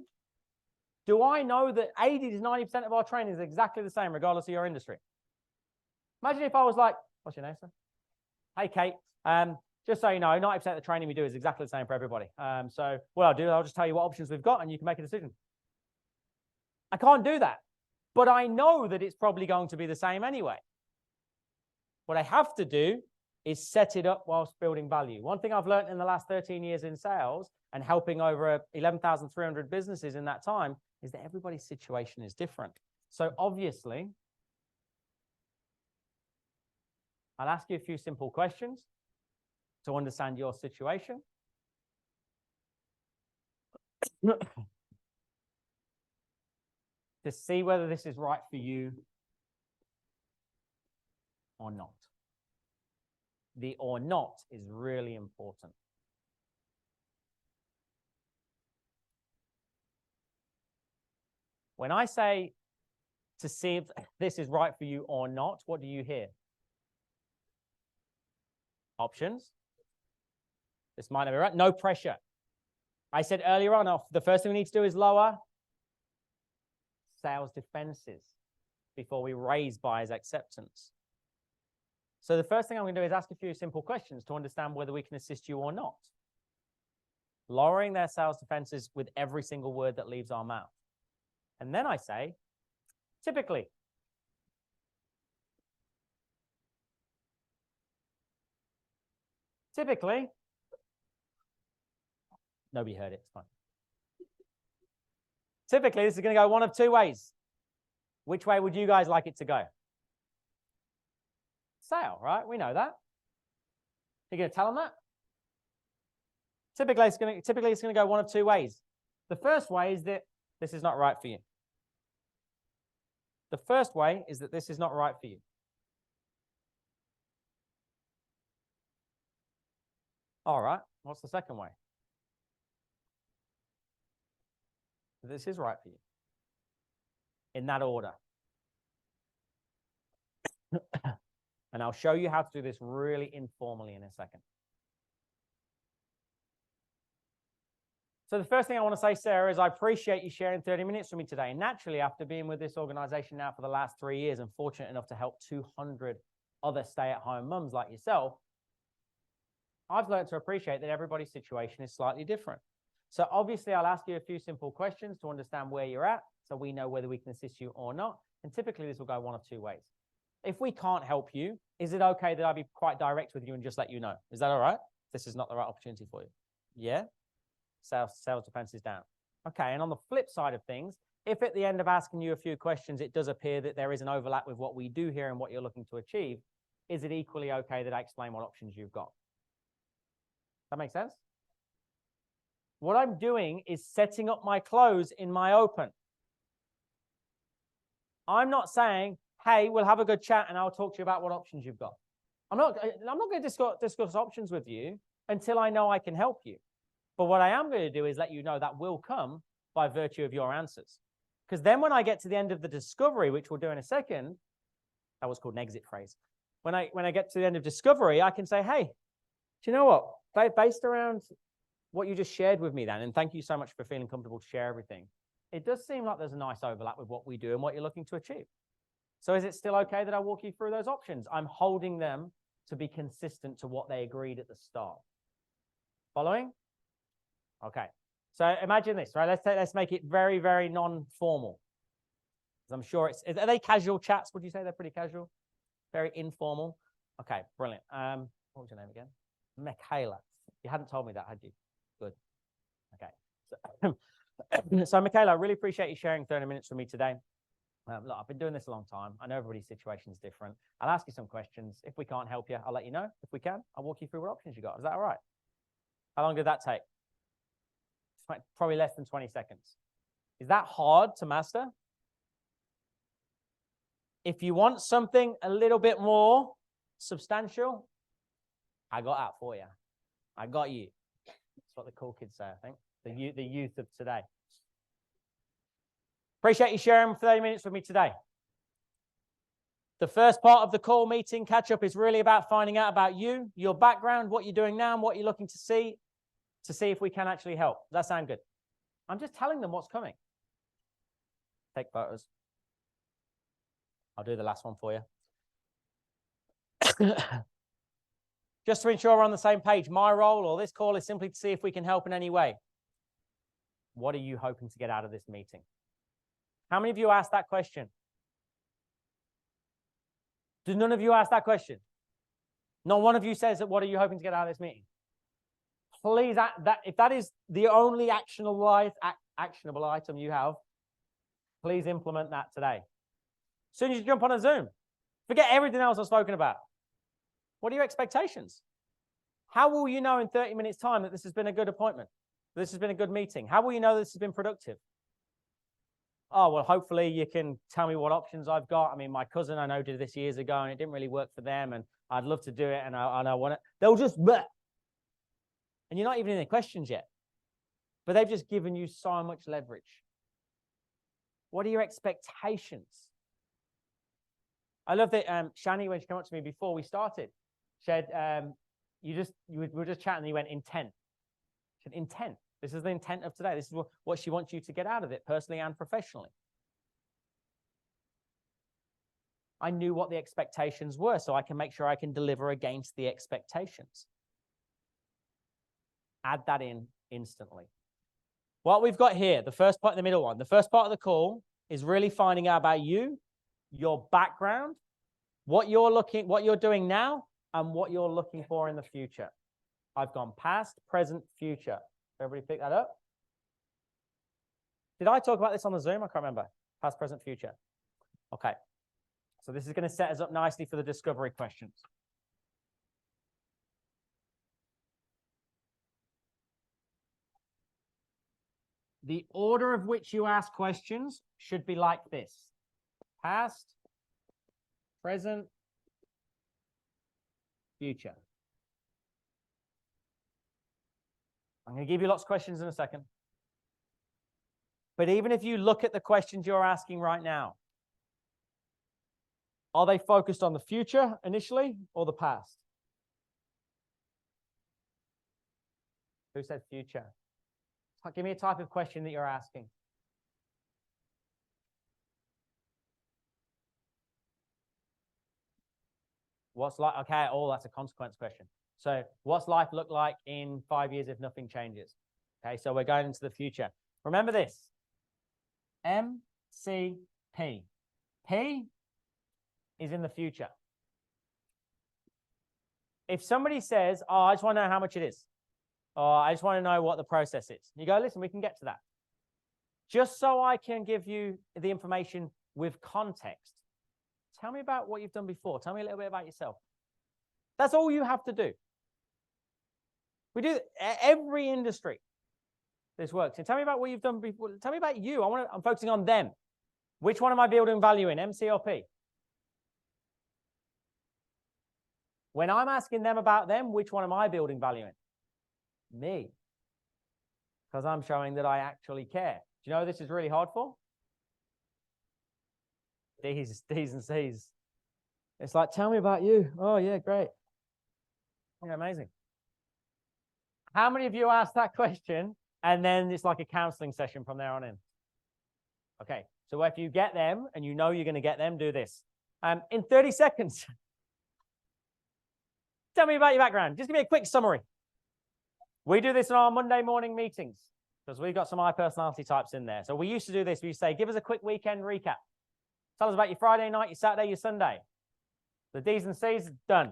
Do I know that 80 to 90% of our training is exactly the same, regardless of your industry? Imagine if I was like, what's your name, sir? Hey, Kate. Just so you know, 90% of the training we do is exactly the same for everybody. So what I'll do, I'll just tell you what options we've got and you can make a decision. I can't do that, but I know that it's probably going to be the same anyway. What I have to do is set it up whilst building value. One thing I've learned in the last 13 years in sales and helping over 11,300 businesses in that time is that everybody's situation is different. So obviously, I'll ask you a few simple questions to understand your situation. To see whether this is right for you or not. The or not is really important. When I say to see if this is right for you or not, what do you hear? Options. This might not be right. No pressure. I said earlier on, the first thing we need to do is lower sales defenses before we raise buyers' acceptance. So the first thing I'm going to do is ask a few simple questions to understand whether we can assist you or not. Lowering their sales defenses with every single word that leaves our mouth. And then I say, typically. Typically. Nobody heard it, it's fine. Typically, this is going to go one of two ways. Which way would you guys like it to go? Sale, right? We know that. You're going to tell them that? Typically, it's going to go one of two ways. The first way is that this is not right for you. The first way is that this is not right for you. All right, what's the second way? This is right for you. In that order. And I'll show you how to do this really informally in a second. So the first thing I want to say, Sarah, is I appreciate you sharing 30 minutes with me today. Naturally, after being with this organization now for the last 3 years and fortunate enough to help 200 other stay-at-home mums like yourself, I've learned to appreciate that everybody's situation is slightly different. So obviously, I'll ask you a few simple questions to understand where you're at so we know whether we can assist you or not. And typically, this will go one of two ways. If we can't help you, is it okay that I be quite direct with you and just let you know? Is that all right? This is not the right opportunity for you. Yeah? Sales defense is down. Okay, and on the flip side of things, if at the end of asking you a few questions, it does appear that there is an overlap with what we do here and what you're looking to achieve, is it equally okay that I explain what options you've got? That make sense? What I'm doing is setting up my close in my open. I'm not saying, hey, we'll have a good chat and I'll talk to you about what options you've got. I'm not going to discuss options with you until I know I can help you. But what I am going to do is let you know that will come by virtue of your answers. Because then when I get to the end of the discovery, which we'll do in a second, that was called an exit phrase. When I get to the end of discovery, I can say, hey, do you know what? Based around what you just shared with me then, and thank you so much for feeling comfortable to share everything, it does seem like there's a nice overlap with what we do and what you're looking to achieve. So is it still okay that I walk you through those options? I'm holding them to be consistent to what they agreed at the start. Following? Okay. So imagine this, right? Let's make it very, very non-formal. I'm sure are they casual chats? Would you say they're pretty casual? Very informal? Okay, brilliant. What was your name again? Michaela. You hadn't told me that, had you? Good. Okay. So Michaela, I really appreciate you sharing 30 minutes with me today. Look, I've been doing this a long time. I know everybody's situation is different. I'll ask you some questions. If we can't help you, I'll let you know. If we can, I'll walk you through what options you got. Is that all right? How long did that take? Probably less than 20 seconds. Is that hard to master? If you want something a little bit more substantial, I got that for you. I got you. That's what the cool kids say, I think. The youth of today. Appreciate you sharing 30 minutes with me today. The first part of the call meeting catch-up is really about finding out about you, your background, what you're doing now, and what you're looking to see if we can actually help. Does that sound good? I'm just telling them what's coming. Take photos. I'll do the last one for you. Just to ensure we're on the same page, my role or this call is simply to see if we can help in any way. What are you hoping to get out of this meeting? How many of you asked that question? Did none of you ask that question? Not one of you says that, what are you hoping to get out of this meeting? Please, if that is the only actionable item you have, please implement that today. As soon as you jump on a Zoom, forget everything else I've spoken about. What are your expectations? How will you know in 30 minutes time that this has been a good appointment? This has been a good meeting? How will you know this has been productive? Oh, well, hopefully you can tell me what options I've got. I mean, my cousin I know did this years ago and it didn't really work for them and I'd love to do it and I want it. They'll just, bleh. And you're not even in the questions yet, but they've just given you so much leverage. What are your expectations? I love that Shani, when she came up to me before we started, said, we were just chatting and you went intent. She said, intent. This is the intent of today. This is what she wants you to get out of it, personally and professionally. I knew what the expectations were, so I can make sure I can deliver against the expectations. Add that in instantly. What we've got here, the first part, the middle one, the first part of the call is really finding out about you, your background, what you're doing now, and what you're looking for in the future. I've gone past, present, future. Everybody pick that up? Did I talk about this on the Zoom? I can't remember. Past, present, future. Okay. So this is going to set us up nicely for the discovery questions. The order of which you ask questions should be like this. Past, present, future. I'm going to give you lots of questions in a second. But even if you look at the questions you're asking right now, are they focused on the future initially or the past? Who said future? Give me a type of question that you're asking. What's like, okay, oh, that's a consequence question. So what's life look like in 5 years if nothing changes? Okay, so we're going into the future. Remember this, MCP. P is in the future. If somebody says, oh, I just want to know how much it is, or I just want to know what the process is, you go, listen, we can get to that. Just so I can give you the information with context, tell me about what you've done before. Tell me a little bit about yourself. That's all you have to do. We do every industry. This works. And tell me about what you've done before. Tell me about you. I'm focusing on them. Which one am I building value in, MC or P? When I'm asking them about them, which one am I building value in? Me. Because I'm showing that I actually care. Do you know what this is really hard for? D's and C's. It's like, tell me about you. Oh, yeah, great. Yeah, amazing. How many of you asked that question and then it's like a counseling session from there on in? Okay, so if you get them and you know you're going to get them, do this. In 30 seconds, tell me about your background. Just give me a quick summary. We do this in our Monday morning meetings because we've got some high personality types in there. So we used to do this. We used to say, give us a quick weekend recap. Tell us about your Friday night, your Saturday, your Sunday. The D's and C's, done.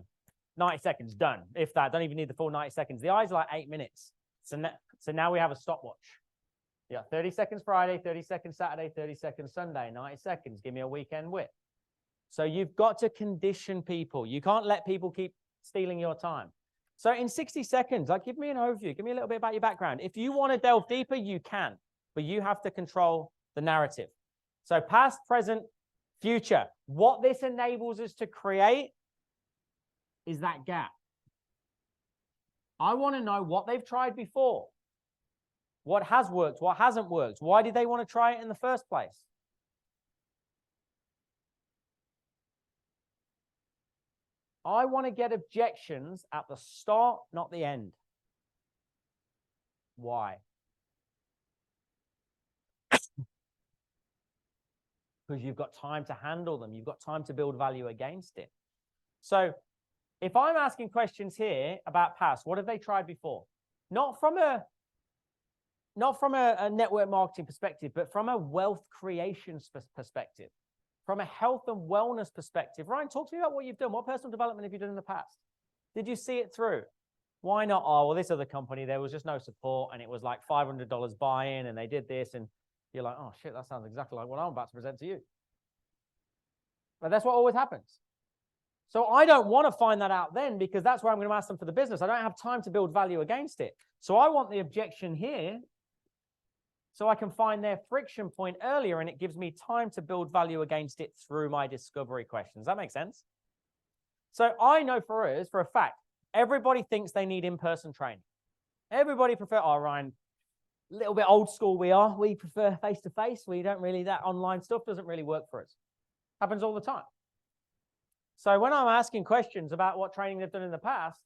90 seconds, done. If that, don't even need the full 90 seconds. The I's are like 8 minutes. So now we have a stopwatch. Yeah, 30 seconds Friday, 30 seconds Saturday, 30 seconds Sunday, 90 seconds. Give me a weekend whip. So you've got to condition people. You can't let people keep stealing your time. So in 60 seconds, like, give me an overview. Give me a little bit about your background. If you want to delve deeper, you can, but you have to control the narrative. So past, present, future. What this enables us to create is that gap. I want to know what they've tried before. What has worked, what hasn't worked. Why did they want to try it in the first place? I want to get objections at the start, not the end. Why? Because you've got time to handle them. You've got time to build value against it. So if I'm asking questions here about past, what have they tried before? Not from a network marketing perspective, but from a wealth creation perspective, from a health and wellness perspective. Ryan, talk to me about what you've done. What personal development have you done in the past? Did you see it through? Why not? Oh, well, this other company, there was just no support and it was like $500 buy-in and they did this. And you're like, oh shit, that sounds exactly like what I'm about to present to you. But that's what always happens. So I don't want to find that out then, because that's where I'm going to ask them for the business. I don't have time to build value against it. So I want the objection here so I can find their friction point earlier, and it gives me time to build value against it through my discovery questions. Does that make sense? So I know for us, for a fact, everybody thinks they need in-person training. Everybody prefer, oh, Ryan, a little bit old school we are. We prefer face-to-face. We don't really, that online stuff doesn't really work for us. Happens all the time. So when I'm asking questions about what training they've done in the past,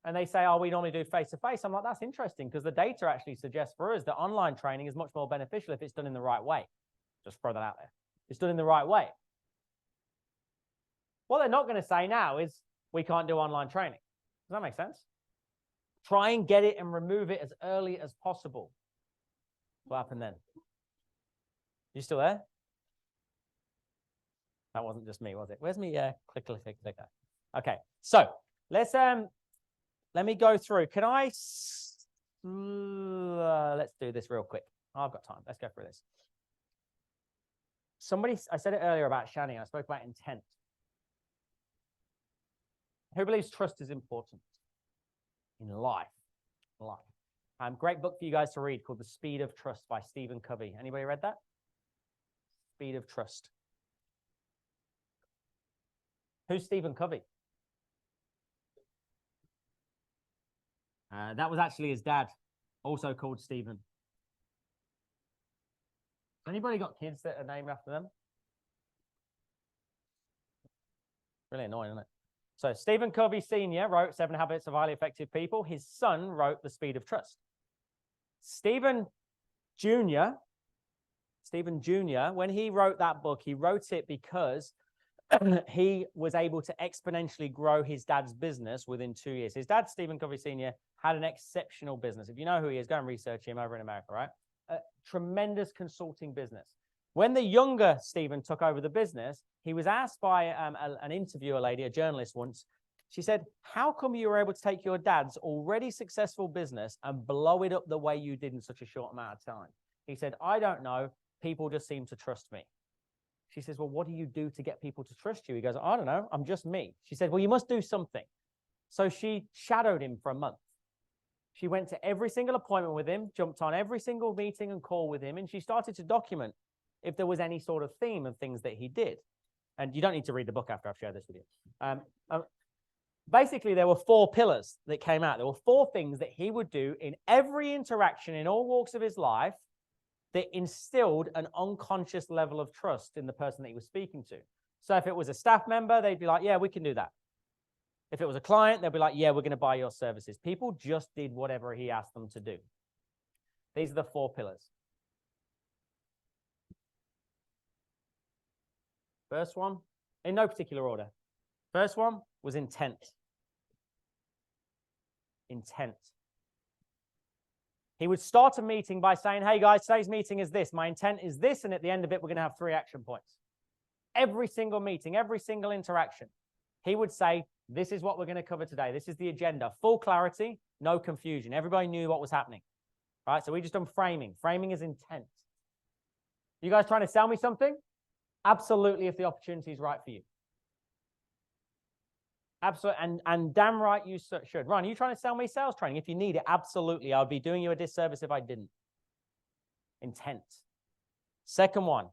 and they say, oh, we normally do face-to-face, I'm like, that's interesting, because the data actually suggests for us that online training is much more beneficial if it's done in the right way. Just throw that out there. It's done in the right way. What they're not going to say now is, we can't do online training. Does that make sense? Try and get it and remove it as early as possible. What happened then? You still there? That wasn't just me, was it? Where's me? Clicker. Okay, so let's let me go through. Can I? Let's do this real quick. I've got time. Let's go through this. I said it earlier about Shani. I spoke about intent. Who believes trust is important in life? Great book for you guys to read called The Speed of Trust by Stephen Covey. Anybody read that? Speed of Trust. Who's Stephen Covey? That was actually his dad, also called Stephen. Anybody got kids that are named after them? Really annoying, isn't it? So Stephen Covey Sr. wrote 7 Habits of Highly Effective People. His son wrote The Speed of Trust. Stephen Jr., when he wrote that book, he wrote it because he was able to exponentially grow his dad's business within 2 years. His dad, Stephen Covey Sr., had an exceptional business. If you know who he is, go and research him over in America, right? A tremendous consulting business. When the younger Stephen took over the business, he was asked by an interviewer lady, a journalist once, she said, how come you were able to take your dad's already successful business and blow it up the way you did in such a short amount of time? He said, I don't know. People just seem to trust me. She says, well, what do you do to get people to trust you? He goes, I don't know. I'm just me. She said, well, you must do something. So she shadowed him for a month. She went to every single appointment with him, jumped on every single meeting and call with him, and she started to document if there was any sort of theme of things that he did. And you don't need to read the book after I've shared this with you. Basically, there were 4 pillars that came out. There were 4 things that he would do in every interaction in all walks of his life that instilled an unconscious level of trust in the person that he was speaking to. So if it was a staff member, they'd be like, yeah, we can do that. If it was a client, they'd be like, yeah, we're going to buy your services. People just did whatever he asked them to do. These are the 4 pillars. First one, in no particular order. First one was intent. Intent. He would start a meeting by saying, hey guys, today's meeting is this. My intent is this. And at the end of it, we're going to have 3 action points. Every single meeting, every single interaction, he would say, this is what we're going to cover today. This is the agenda. Full clarity, no confusion. Everybody knew what was happening. Right? So we just done framing. Framing is intent. You guys trying to sell me something? Absolutely, if the opportunity is right for you. Absolutely, and damn right you should. Ron, are you trying to sell me sales training? If you need it, absolutely. I would be doing you a disservice if I didn't. Intent. Second one,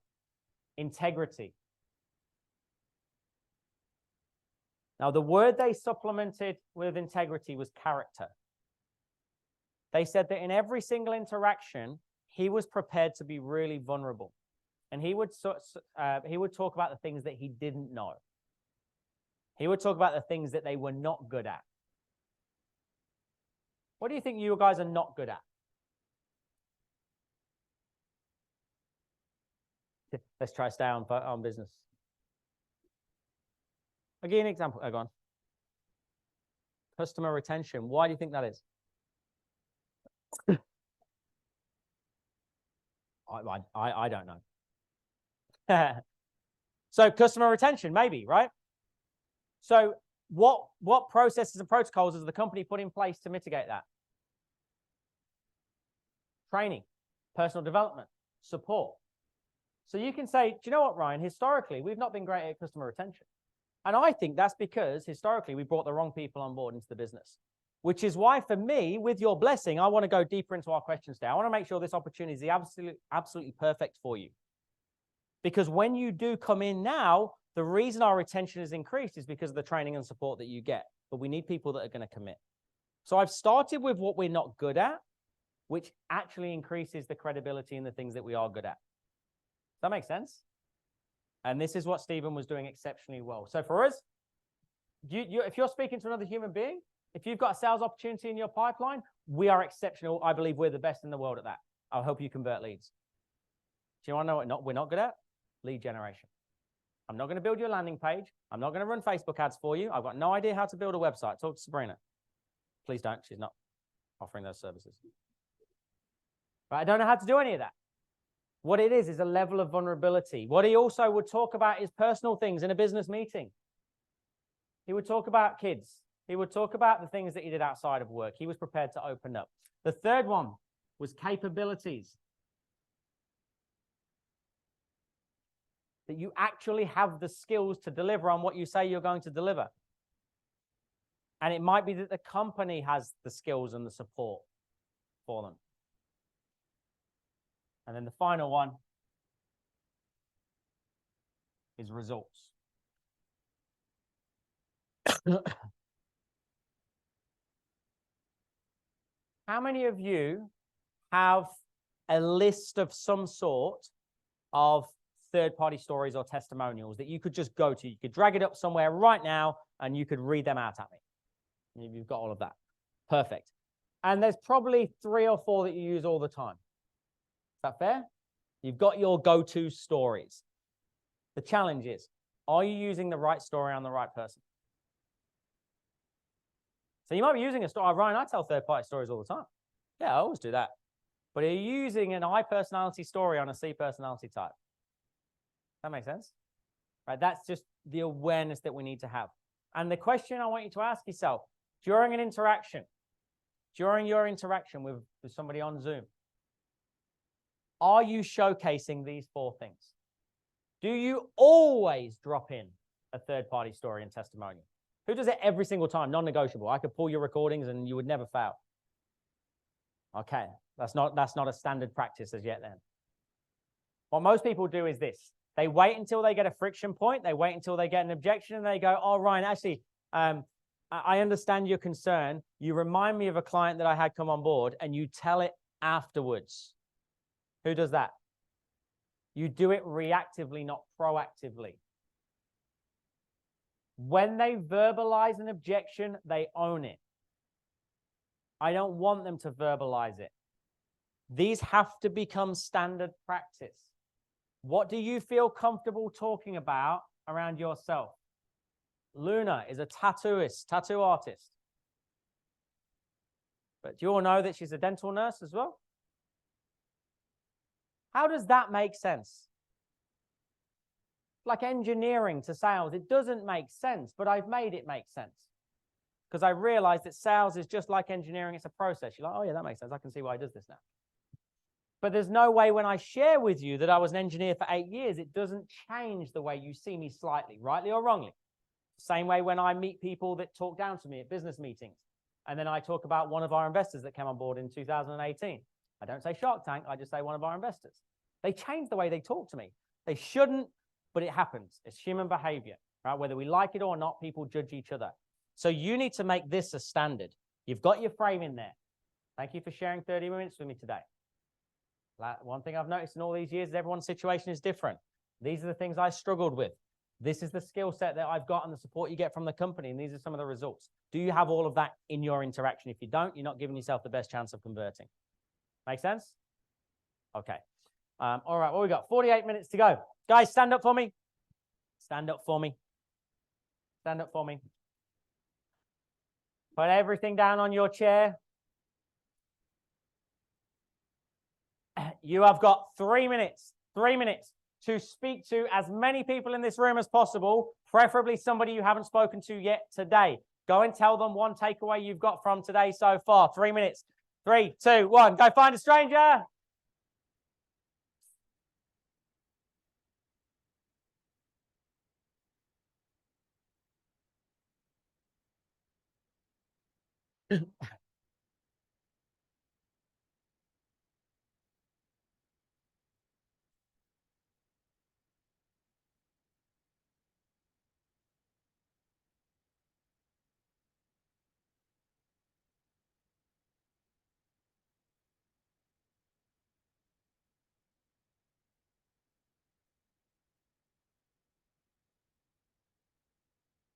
integrity. Now, the word they supplemented with integrity was character. They said that in every single interaction, he was prepared to be really vulnerable. And he would talk about the things that he didn't know. He would talk about the things that they were not good at. What do you think you guys are not good at? Let's try to stay on business. I'll give you an example. Go on. Customer retention. Why do you think that is? I don't know. So customer retention, maybe, right? So what processes and protocols has the company put in place to mitigate that? Training, personal development, support. So you can say, do you know what, Ryan? Historically, we've not been great at customer retention. And I think that's because historically we brought the wrong people on board into the business, which is why for me, with your blessing, I want to go deeper into our questions today. I want to make sure this opportunity is absolutely perfect for you. Because when you do come in now, the reason our retention is increased is because of the training and support that you get. But we need people that are going to commit. So I've started with what we're not good at, which actually increases the credibility in the things that we are good at. Does that make sense? And this is what Stephen was doing exceptionally well. So for us, if you're speaking to another human being, if you've got a sales opportunity in your pipeline, we are exceptional. I believe we're the best in the world at that. I'll help you convert leads. Do you want to know what we're not good at? Lead generation. I'm not going to build you a landing page. I'm not going to run Facebook ads for you. I've got no idea how to build a website. Talk to Sabrina. Please don't. She's not offering those services. But I don't know how to do any of that. What it is a level of vulnerability. What he also would talk about is personal things in a business meeting. He would talk about kids. He would talk about the things that he did outside of work. He was prepared to open up. The third one was capabilities. That you actually have the skills to deliver on what you say you're going to deliver. And it might be that the company has the skills and the support for them. And then the final one is results. How many of you have a list of some sort of third-party stories or testimonials that you could just go to? You could drag it up somewhere right now and you could read them out at me. You've got all of that. Perfect. And there's probably 3 or 4 that you use all the time. Is that fair? You've got your go-to stories. The challenge is, are you using the right story on the right person? So you might be using a story. Ryan, I tell third-party stories all the time. Yeah, I always do that. But are you using an I personality story on a C personality type? That makes sense? Right, that's just the awareness that we need to have. And the question I want you to ask yourself, during your interaction with somebody on Zoom, are you showcasing these 4 things? Do you always drop in a third-party story and testimonial? Who does it every single time? Non-negotiable. I could pull your recordings and you would never fail. Okay, that's not a standard practice as yet then. What most people do is this. They wait until they get a friction point. They wait until they get an objection and they go, oh, Ryan, actually, I understand your concern. You remind me of a client that I had come on board and you tell it afterwards. Who does that? You do it reactively, not proactively. When they verbalize an objection, they own it. I don't want them to verbalize it. These have to become standard practice. What do you feel comfortable talking about around yourself? Luna is a tattoo artist. But do you all know that she's a dental nurse as well? How does that make sense? Like engineering to sales, it doesn't make sense, but I've made it make sense. Because I realized that sales is just like engineering, it's a process. You're like, oh yeah, that makes sense. I can see why he does this now. But there's no way when I share with you that I was an engineer for 8 years, it doesn't change the way you see me slightly, rightly or wrongly. Same way when I meet people that talk down to me at business meetings. And then I talk about one of our investors that came on board in 2018. I don't say Shark Tank, I just say one of our investors. They change the way they talk to me. They shouldn't, but it happens. It's human behavior, right? Whether we like it or not, people judge each other. So you need to make this a standard. You've got your frame in there. Thank you for sharing 30 minutes with me today. One thing I've noticed in all these years is everyone's situation is different. These are the things I struggled with. This is the skill set that I've got and the support you get from the company, and these are some of the results. Do you have all of that in your interaction? If you don't, you're not giving yourself the best chance of converting. Make sense? Okay. All right, well, we got 48 minutes to go. Guys, stand up for me. Stand up for me. Stand up for me. Put everything down on your chair. You have got 3 minutes. 3 minutes to speak to as many people in this room as possible, preferably somebody you haven't spoken to yet today. Go and tell them one takeaway you've got from today so far. 3 minutes. 3, 2, 1. Go find a stranger.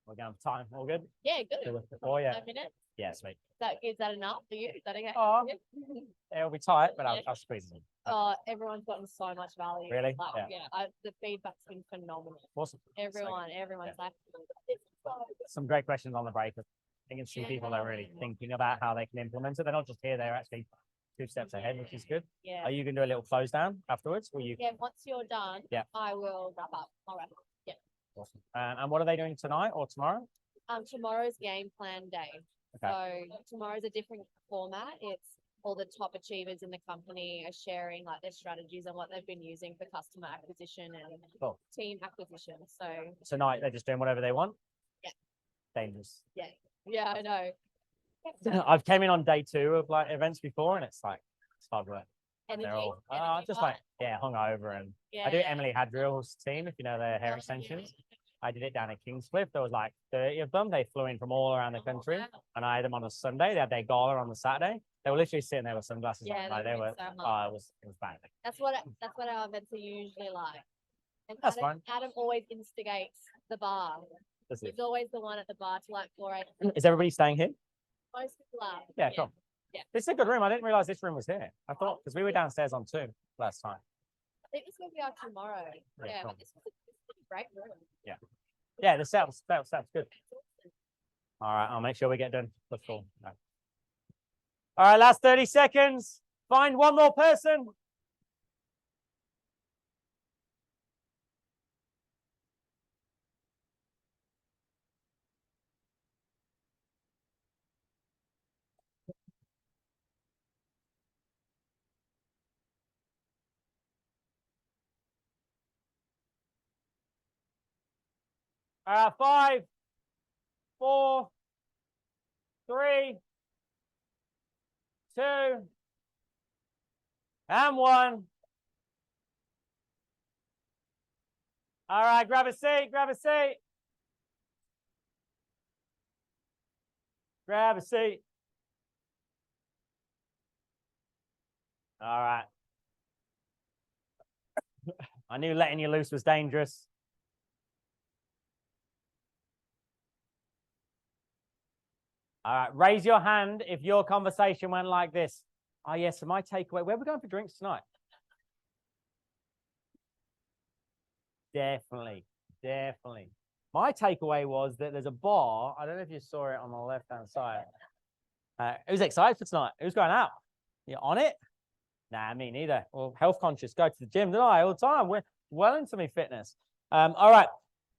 We're going for time. All good? Yeah, good. Oh, yeah. 5 minutes. Yeah, sweet. Is that enough for you? Is that okay? Oh, Yeah. it'll be tight, but Yeah. I'll squeeze it in. Everyone's gotten so much value. Really? Like, Yeah. the feedback's been phenomenal. Awesome. Everyone's Yeah. like, Some great questions on the break. I think it's some people that are really thinking about how they can implement it. They're not just here, they're actually 2 steps ahead, which is good. yeah. Are you going to do a little close down afterwards? Will you? Yeah, once you're done, Yeah. I will wrap up. All right. Yeah. Awesome. And what are they doing tonight or tomorrow? Tomorrow's game plan day. Okay. So tomorrow's a different format. It's all the top achievers in the company are sharing like their strategies and what they've been using for customer acquisition and Cool. team acquisition. So Tonight they're just doing whatever they want? Yeah. Dangerous. yeah, I know. I've came in on day 2 of like events before and it's like, it's hard work. Energy. They're all energy just high. like, yeah, hungover. And yeah. I do Emily Hadrill's team, if you know their hair extensions. I did it down at Kingscliff. There was like 30 of them. They flew in from all around the country. Wow. And I had them on a Sunday. They had their gala on the Saturday. They were literally sitting there with sunglasses Yeah, on. Like, they they were were, so it hard. was bad. That's what our events are usually like. And That's Adam, Adam always instigates the bar. That's it. He's always the one at the bar to like 4 8. Is everybody staying here? Most people are. Yeah, cool. Yeah. This is a good room. I didn't realize this room was here. I thought, because we were downstairs on 2 last time. I think this will be our tomorrow. Yeah, cool. but this was a great room. Yeah, the setup's good. All right, I'll make sure we get done before. No. All right, last 30 seconds. Find one more person. All right, 5, 4, 3, 2, and 1. All right, grab a seat, grab a seat. Grab a seat. All right. I knew letting you loose was dangerous. All right, raise your hand if your conversation went like this. Oh, yes, so my takeaway, where are we going for drinks tonight? Definitely. My takeaway was that there's a bar. I don't know if you saw it on the left-hand side. Who's excited for tonight? Who's going out? You on it? Nah, me neither. Well, health conscious, go to the gym, don't I? All the time. We're well into me fitness. All right.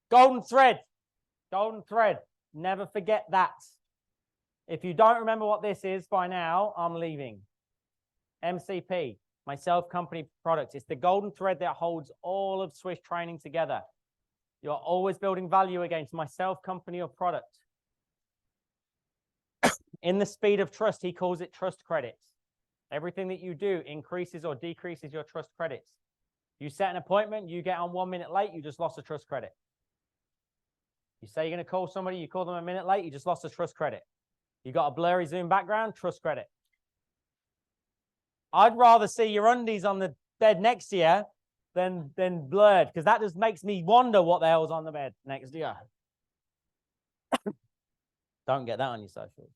Golden thread. Golden thread. Never forget that. If you don't remember what this is by now, I'm leaving. MCP, my self-company product. It's the golden thread that holds all of Swish training together. You're always building value against myself, company, or product. In the speed of trust, he calls it trust credits. Everything that you do increases or decreases your trust credits. You set an appointment, you get on 1 minute late, you just lost a trust credit. You say you're going to call somebody, you call them a minute late, you just lost a trust credit. You got a blurry Zoom background, trust credit. I'd rather see your undies on the bed next to you than blurred, because that just makes me wonder what the hell's on the bed next to you. Don't get that on your socials.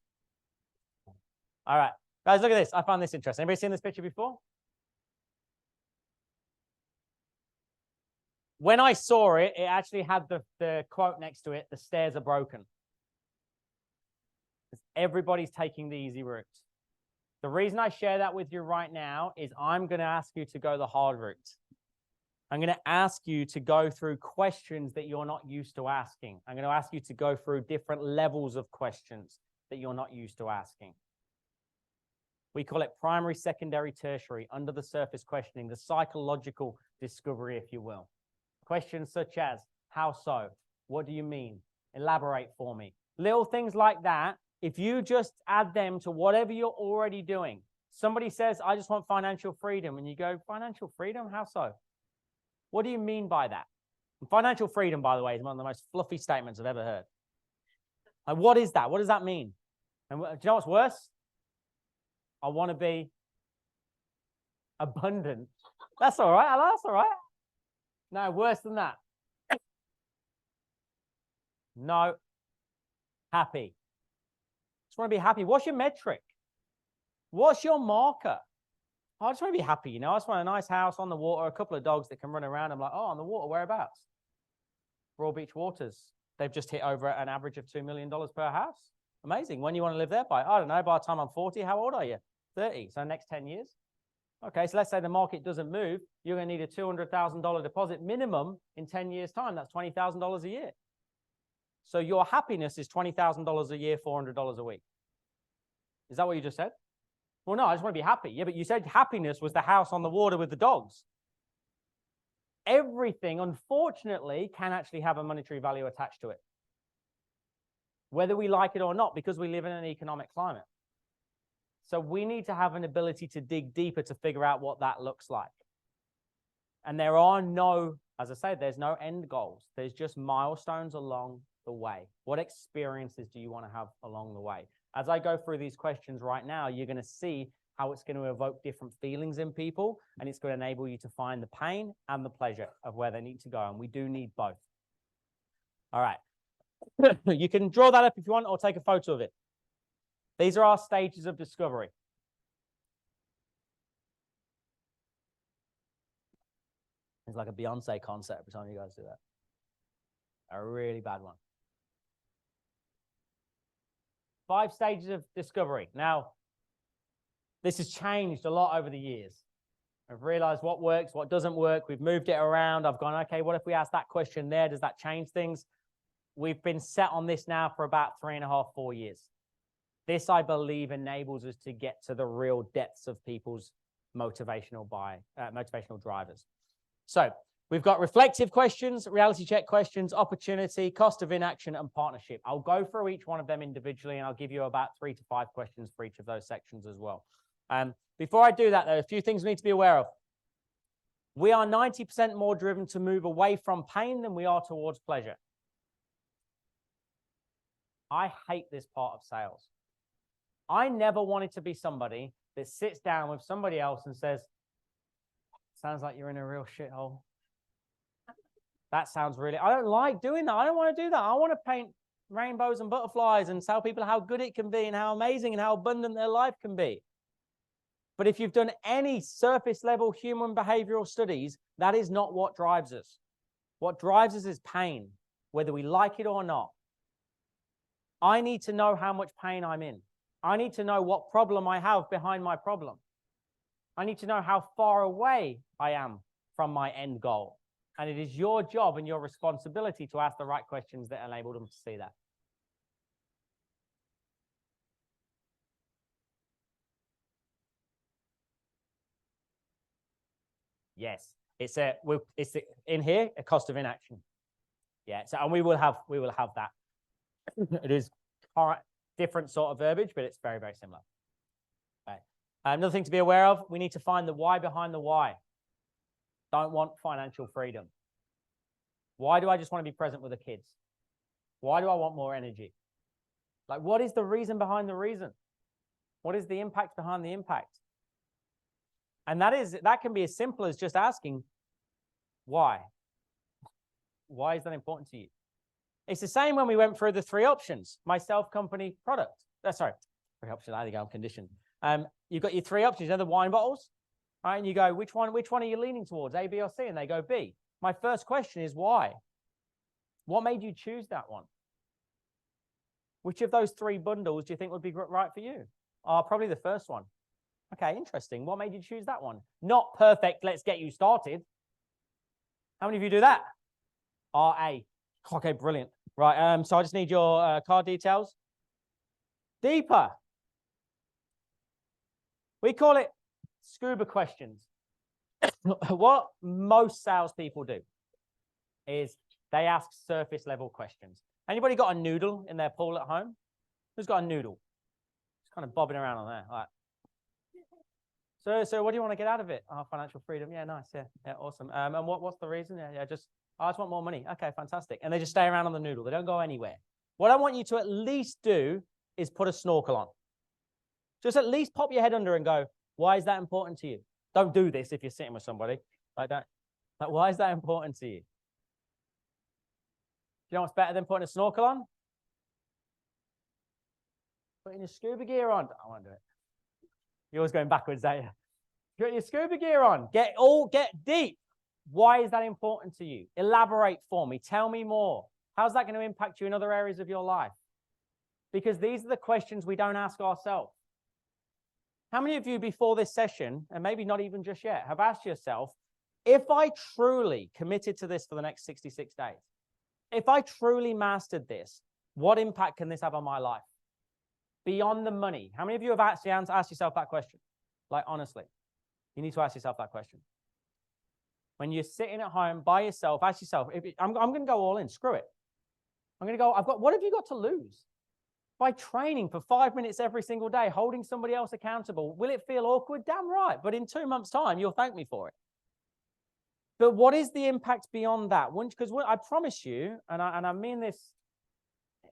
All right, guys, look at this. I found this interesting. Anybody seen this picture before? When I saw it, it actually had the quote next to it, "The stairs are broken." Everybody's taking the easy route. The reason I share that with you right now is I'm going to ask you to go the hard route. I'm going to ask you to go through questions that you're not used to asking. I'm going to ask you to go through different levels of questions that you're not used to asking. We call it primary, secondary, tertiary, under the surface questioning, the psychological discovery, if you will. Questions such as, how so? What do you mean? Elaborate for me. Little things like that, if you just add them to whatever you're already doing. Somebody says, I just want financial freedom. And you go, financial freedom? How so? What do you mean by that? And financial freedom, by the way, is one of the most fluffy statements I've ever heard. Like, what is that? What does that mean? And do you know what's worse? I want to be abundant. That's all right. That's all right. No, worse than that. No. Happy. Just want to be happy. What's your metric? What's your marker? I just want to be happy, you know. I just want a nice house on the water, a couple of dogs that can run around. I'm like, oh, on the water, whereabouts? Royal Beach Waters. They've just hit over an average of $2 million per house. Amazing. When you want to live there by? I don't know, by the time I'm 40, how old are you? 30. So next 10 years. Okay, so let's say the market doesn't move. You're going to need a $200,000 deposit minimum in 10 years' time. That's $20,000 a year. So your happiness is $20,000 a year, $400 a week. Is that what you just said? Well, no, I just want to be happy. Yeah, but you said happiness was the house on the water with the dogs. Everything, unfortunately, can actually have a monetary value attached to it. Whether we like it or not, because we live in an economic climate. So we need to have an ability to dig deeper to figure out what that looks like. And there are no, as I said, there's no end goals. There's just milestones along the way. What experiences do you want to have along the way? As I go through these questions right now, you're going to see how it's going to evoke different feelings in people, and it's going to enable you to find the pain and the pleasure of where they need to go. And we do need both. All right. You can draw that up if you want, or take a photo of it. These are our stages of discovery. It's like a Beyonce concert every time you guys do that. A really bad one. 5 stages of discovery. Now, this has changed a lot over the years. I've realized what works, what doesn't work. We've moved it around. I've gone, okay, what if we ask that question there? Does that change things? We've been set on this now for about 3.5, 4 years. This, I believe, enables us to get to the real depths of people's motivational drivers. So we've got reflective questions, reality check questions, opportunity, cost of inaction, and partnership. I'll go through each one of them individually, and I'll give you about 3 to 5 questions for each of those sections as well. Before I do that, though, a few things we need to be aware of. We are 90% more driven to move away from pain than we are towards pleasure. I hate this part of sales. I never wanted to be somebody that sits down with somebody else and says, sounds like you're in a real shithole. That sounds really, I don't like doing that. I don't want to do that. I want to paint rainbows and butterflies and tell people how good it can be and how amazing and how abundant their life can be. But if you've done any surface level human behavioral studies, that is not what drives us. What drives us is pain, whether we like it or not. I need to know how much pain I'm in. I need to know what problem I have behind my problem. I need to know how far away I am from my end goal. And it is your job and your responsibility to ask the right questions that enable them to see that. Yes, it's in here, a cost of inaction. Yeah, so and we will have that. It is different sort of verbiage, but it's very, very similar. Okay. Another thing to be aware of, we need to find the why behind the why. Don't want financial freedom. Why do I just want to be present with the kids? Why do I want more energy? Like, what is the reason behind the reason? What is the impact behind the impact? And that can be as simple as just asking, why? Why is that important to you? It's the same when we went through the 3 options. Myself, company, product. Sorry, 3 options. I think I'm conditioned. You've got your 3 options. You know the wine bottles, right? And you go, which one are you leaning towards, A, B, or C? And they go B. My first question is why? What made you choose that one? Which of those 3 bundles do you think would be right for you? Probably the first one. Okay, interesting. What made you choose that one? Not perfect, let's get you started. How many of you do that? RA. Okay, brilliant. Right, so I just need your card details. Deeper. We call it scuba questions. What most salespeople do is they ask surface level questions. Anybody got a noodle in their pool at home? Who's got a noodle? It's kind of bobbing around on there. Like, so what do you want to get out of it? Oh, financial freedom. Yeah, nice. Yeah, awesome. And what's the reason? I just want more money. Okay, fantastic. And they just stay around on the noodle. They don't go anywhere. What I want you to at least do is put a snorkel on. Just at least pop your head under and go, why is that important to you? Don't do this if you're sitting with somebody. Like, why is that important to you? You know what's better than putting a snorkel on? Putting your scuba gear on. I won't do it. You're always going backwards, aren't you? Put your scuba gear on. Get deep. Why is that important to you? Elaborate for me. Tell me more. How's that going to impact you in other areas of your life? Because these are the questions we don't ask ourselves. How many of you before this session, and maybe not even just yet, have asked yourself, if I truly committed to this for the next 66 days, if I truly mastered this, what impact can this have on my life? Beyond the money. How many of you have actually asked yourself that question? Like, honestly, you need to ask yourself that question. When you're sitting at home by yourself, ask yourself, I'm going to go all in, screw it. I'm going to go, what have you got to lose? By training for 5 minutes every single day, holding somebody else accountable, will it feel awkward? Damn right. But in 2 months' time, you'll thank me for it. But what is the impact beyond that? Because I promise you, and I mean this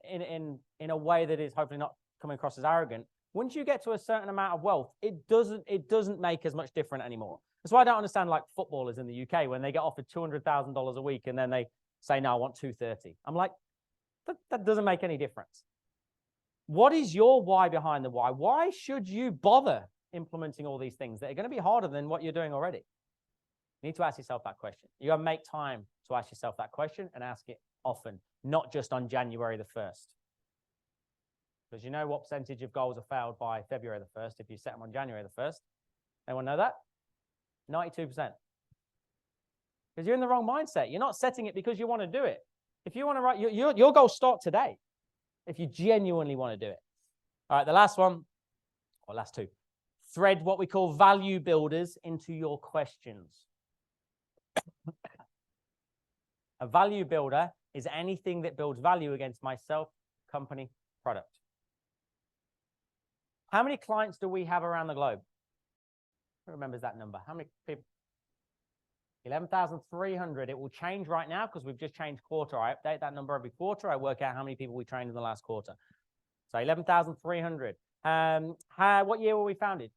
in a way that is hopefully not coming across as arrogant, once you get to a certain amount of wealth, it doesn't make as much difference anymore. That's why I don't understand like footballers in the UK when they get offered $200,000 a week and then they say, no, I want 230. I'm like, that doesn't make any difference. What is your why behind the why? Why should you bother implementing all these things that are going to be harder than what you're doing already? You need to ask yourself that question. You got to make time to ask yourself that question and ask it often, not just on January the 1st. Because you know what percentage of goals are failed by February the 1st if you set them on January the 1st? Anyone know that? 92%. Because you're in the wrong mindset. You're not setting it because you want to do it. If you want to write, your goals start today. If you genuinely want to do it. All right, the last one, or last two. Thread what we call value builders into your questions. A value builder is anything that builds value against myself, company, product. How many clients do we have around the globe? Who remembers that number? How many people? 11,300. It will change right now because we've just changed quarter. I update that number every quarter. I work out how many people we trained in the last quarter. So 11,300. What year were we founded?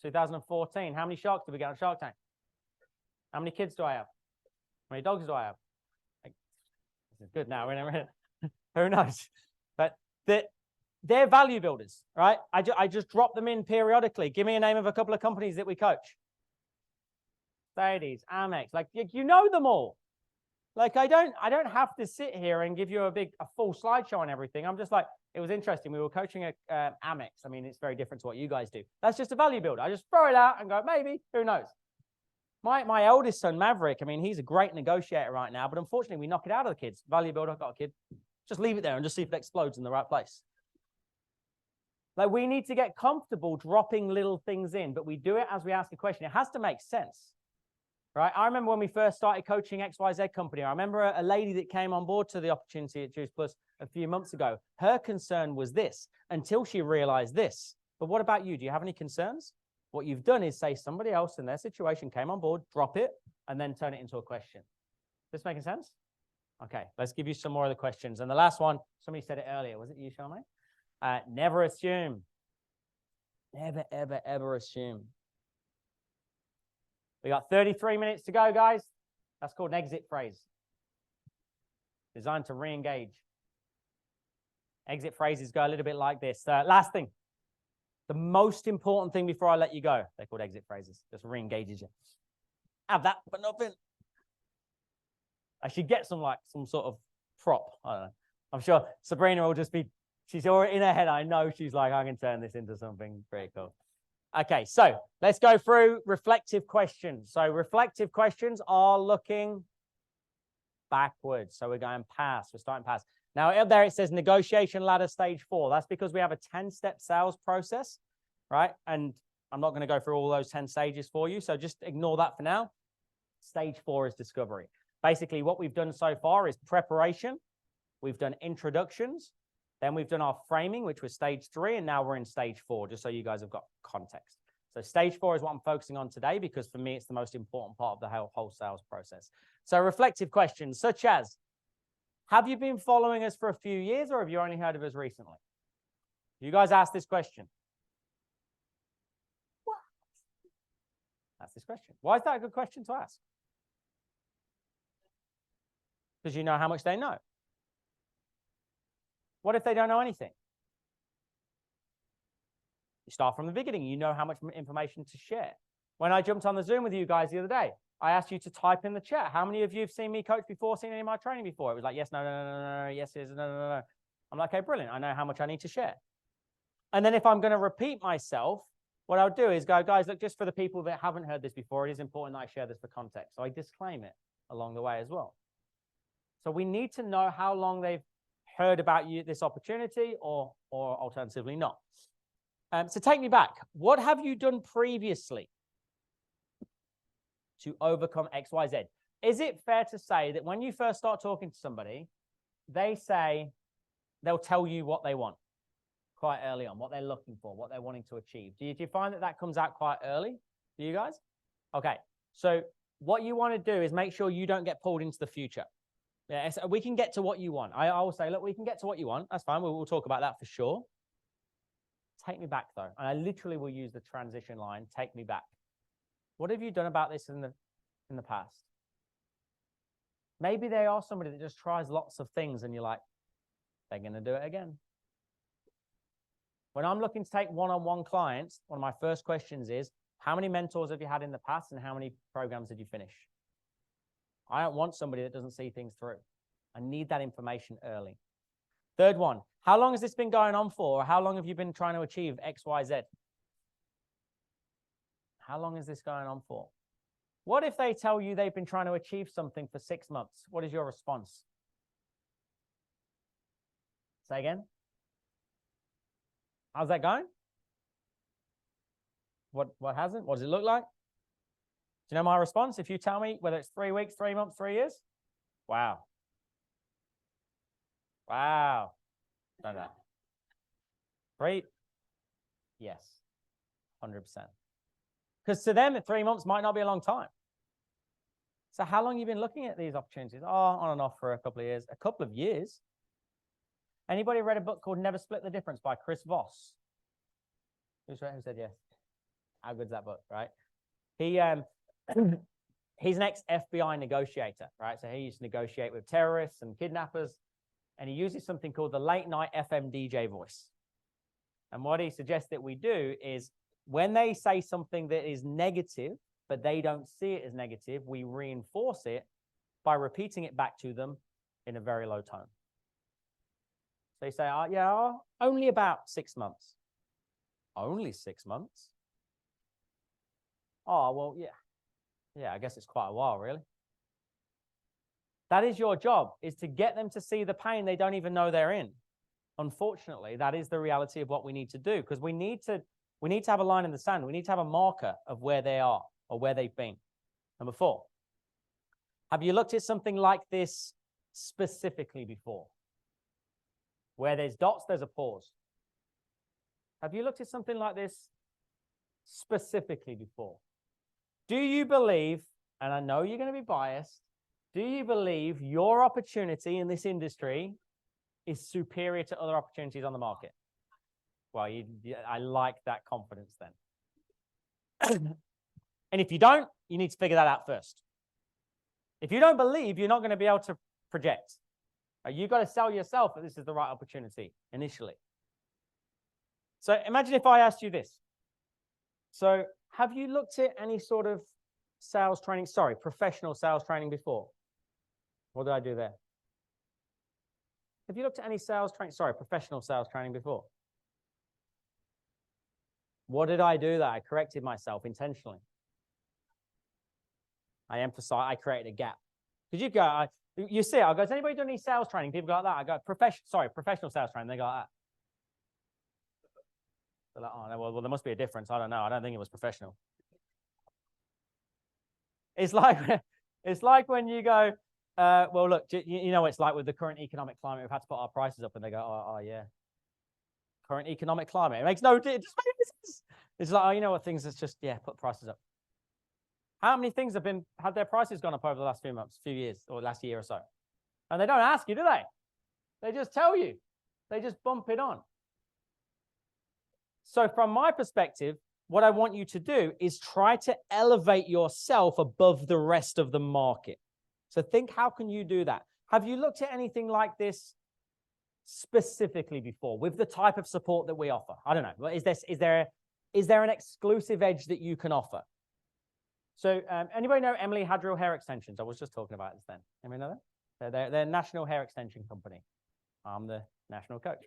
2014. How many sharks did we get on Shark Tank? How many kids do I have? How many dogs do I have? This is good now. Who knows? But they're value builders, right? I just drop them in periodically. Give me a name of a couple of companies that we coach. Mercedes, Amex, like you know them all. Like I don't have to sit here and give you a full slideshow on everything. I'm just like, it was interesting. We were coaching at Amex. I mean, it's very different to what you guys do. That's just a value builder. I just throw it out and go, maybe, who knows? My eldest son, Maverick, I mean, he's a great negotiator right now, but unfortunately we knock it out of the kids. Value builder, I've got a kid. Just leave it there and just see if it explodes in the right place. Like we need to get comfortable dropping little things in, but we do it as we ask a question. It has to make sense. Right. I remember when we first started coaching XYZ company, I remember a lady that came on board to the opportunity at Juice Plus a few months ago. Her concern was this until she realized this. But what about you? Do you have any concerns? What you've done is say somebody else in their situation came on board, drop it, and then turn it into a question. This making sense? Okay, let's give you some more of the questions. And the last one, somebody said it earlier. Was it you, Charmaine? Never assume. Never, ever, ever assume. We got 33 minutes to go, guys. That's called an exit phrase. Designed to re-engage. Exit phrases go a little bit like this. Last thing. The most important thing before I let you go. They're called exit phrases. Just re-engages you. Have that, but nothing. I should get some sort of prop. I don't know. I'm sure Sabrina will just be, she's already in her head. I know she's like, I can turn this into something pretty cool. Okay, so let's go through reflective questions. So reflective questions are looking backwards. So we're going past, we're starting past. Now up there it says negotiation ladder stage 4. That's because we have a 10-step sales process, right? And I'm not going to go through all those 10 stages for you. So just ignore that for now. Stage 4 is discovery. Basically what we've done so far is preparation. We've done introductions. Then we've done our framing, which was stage 3. And now we're in stage 4, just so you guys have got context. So stage 4 is what I'm focusing on today, because for me, it's the most important part of the whole sales process. So reflective questions such as, have you been following us for a few years, or have you only heard of us recently? You guys ask this question. What? That's this question. Why is that a good question to ask? Because you know how much they know. What if they don't know anything? You start from the beginning. You know how much information to share. When I jumped on the Zoom with you guys the other day, I asked you to type in the chat. How many of you have seen me coach before, seen any of my training before? It was like, yes, no, no, no, no, no, yes, yes, no, no, no, no. I'm like, okay, brilliant. I know how much I need to share. And then if I'm going to repeat myself, what I'll do is go, guys, look, just for the people that haven't heard this before, it is important that I share this for context. So I disclaim it along the way as well. So we need to know how long they've heard about this opportunity, or alternatively not. So take me back. What have you done previously to overcome X, Y, Z? Is it fair to say that when you first start talking to somebody, they'll tell you what they want quite early on, what they're looking for, what they're wanting to achieve? Do you find that comes out quite early? Do you guys? Okay. So what you want to do is make sure you don't get pulled into the future. Yeah, so we can get to what you want. I will say, look, we can get to what you want. That's fine. We'll talk about that for sure. Take me back, though. And I literally will use the transition line, take me back. What have you done about this in the past? Maybe they are somebody that just tries lots of things and you're like, they're going to do it again. When I'm looking to take one-on-one clients, one of my first questions is, how many mentors have you had in the past and how many programs did you finish? I don't want somebody that doesn't see things through. I need that information early. Third one, how long has this been going on for? Or how long have you been trying to achieve X, Y, Z? How long is this going on for? What if they tell you they've been trying to achieve something for 6 months? What is your response? Say again? How's that going? What hasn't? What does it look like? Do you know my response? If you tell me whether it's 3 weeks, 3 months, 3 years, wow. Wow. Done that. Great. Yes. 100%. Because to them, 3 months might not be a long time. So how long have you been looking at these opportunities? Oh, on and off for a couple of years. A couple of years? Anybody read a book called Never Split the Difference by Chris Voss? Who said yes? How good's that book, right? He's an ex-FBI negotiator, right? So he used to negotiate with terrorists and kidnappers, and he uses something called the late night FM DJ voice. And what he suggests that we do is when they say something that is negative, but they don't see it as negative, we reinforce it by repeating it back to them in a very low tone. So you say, yeah, only about 6 months. Only 6 months? Oh, well, yeah. Yeah, I guess it's quite a while, really. That is your job, is to get them to see the pain they don't even know they're in. Unfortunately, that is the reality of what we need to do, because we need to have a line in the sand. We need to have a marker of where they are or where they've been. Number 4, have you looked at something like this specifically before? Where there's dots, there's a pause. Have you looked at something like this specifically before? Do you believe, and I know you're going to be biased, do you believe your opportunity in this industry is superior to other opportunities on the market? Well, I like that confidence then. And if you don't, you need to figure that out first. If you don't believe, you're not going to be able to project. You've got to sell yourself that this is the right opportunity initially. So imagine if I asked you this. So have you looked at any sort of professional sales training before? What did I do there? Have you looked at any professional sales training before? What did I do that? I corrected myself intentionally. I created a gap. Because you see it, I go, has anybody done any sales training? People go like that. I go, professional sales training. They go like that. They're like, oh, no, well, there must be a difference. I don't know. I don't think it was professional. It's like when you go, well, look, you know, it's like with the current economic climate, we've had to put our prices up, and they go, oh yeah. Current economic climate. It makes no difference. It's like, oh, you know what, things is just, yeah, put prices up. How many things had their prices gone up over the last few years, or last year or so? And they don't ask you, do they? They just tell you. They just bump it on. So from my perspective, what I want you to do is try to elevate yourself above the rest of the market. So think, how can you do that? Have you looked at anything like this specifically before with the type of support that we offer? I don't know. Is there an exclusive edge that you can offer? So anybody know Emily Hadrill Hair Extensions? I was just talking about this then. Anybody know that? They're a national hair extension company. I'm the national coach.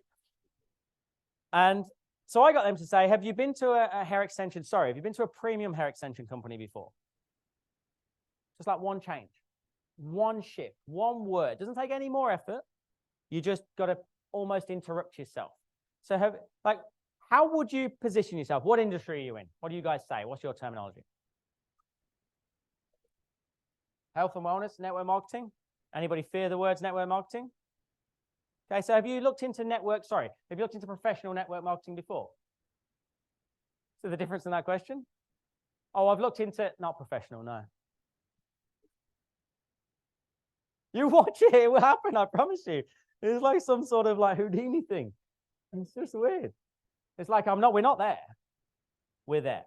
And so I got them to say, have you been to have you been to a premium hair extension company before? Just like one change, one shift, one word. Doesn't take any more effort. You just got to almost interrupt yourself. So how would you position yourself? What industry are you in? What do you guys say? What's your terminology? Health and wellness, network marketing. Anybody fear the words network marketing? Okay, so have you looked into professional network marketing before? So the difference in that question? Oh, I've looked into, not professional, no. You watch it, it will happen, I promise you. It's like some sort of like Houdini thing. It's just weird. It's like we're not there. We're there.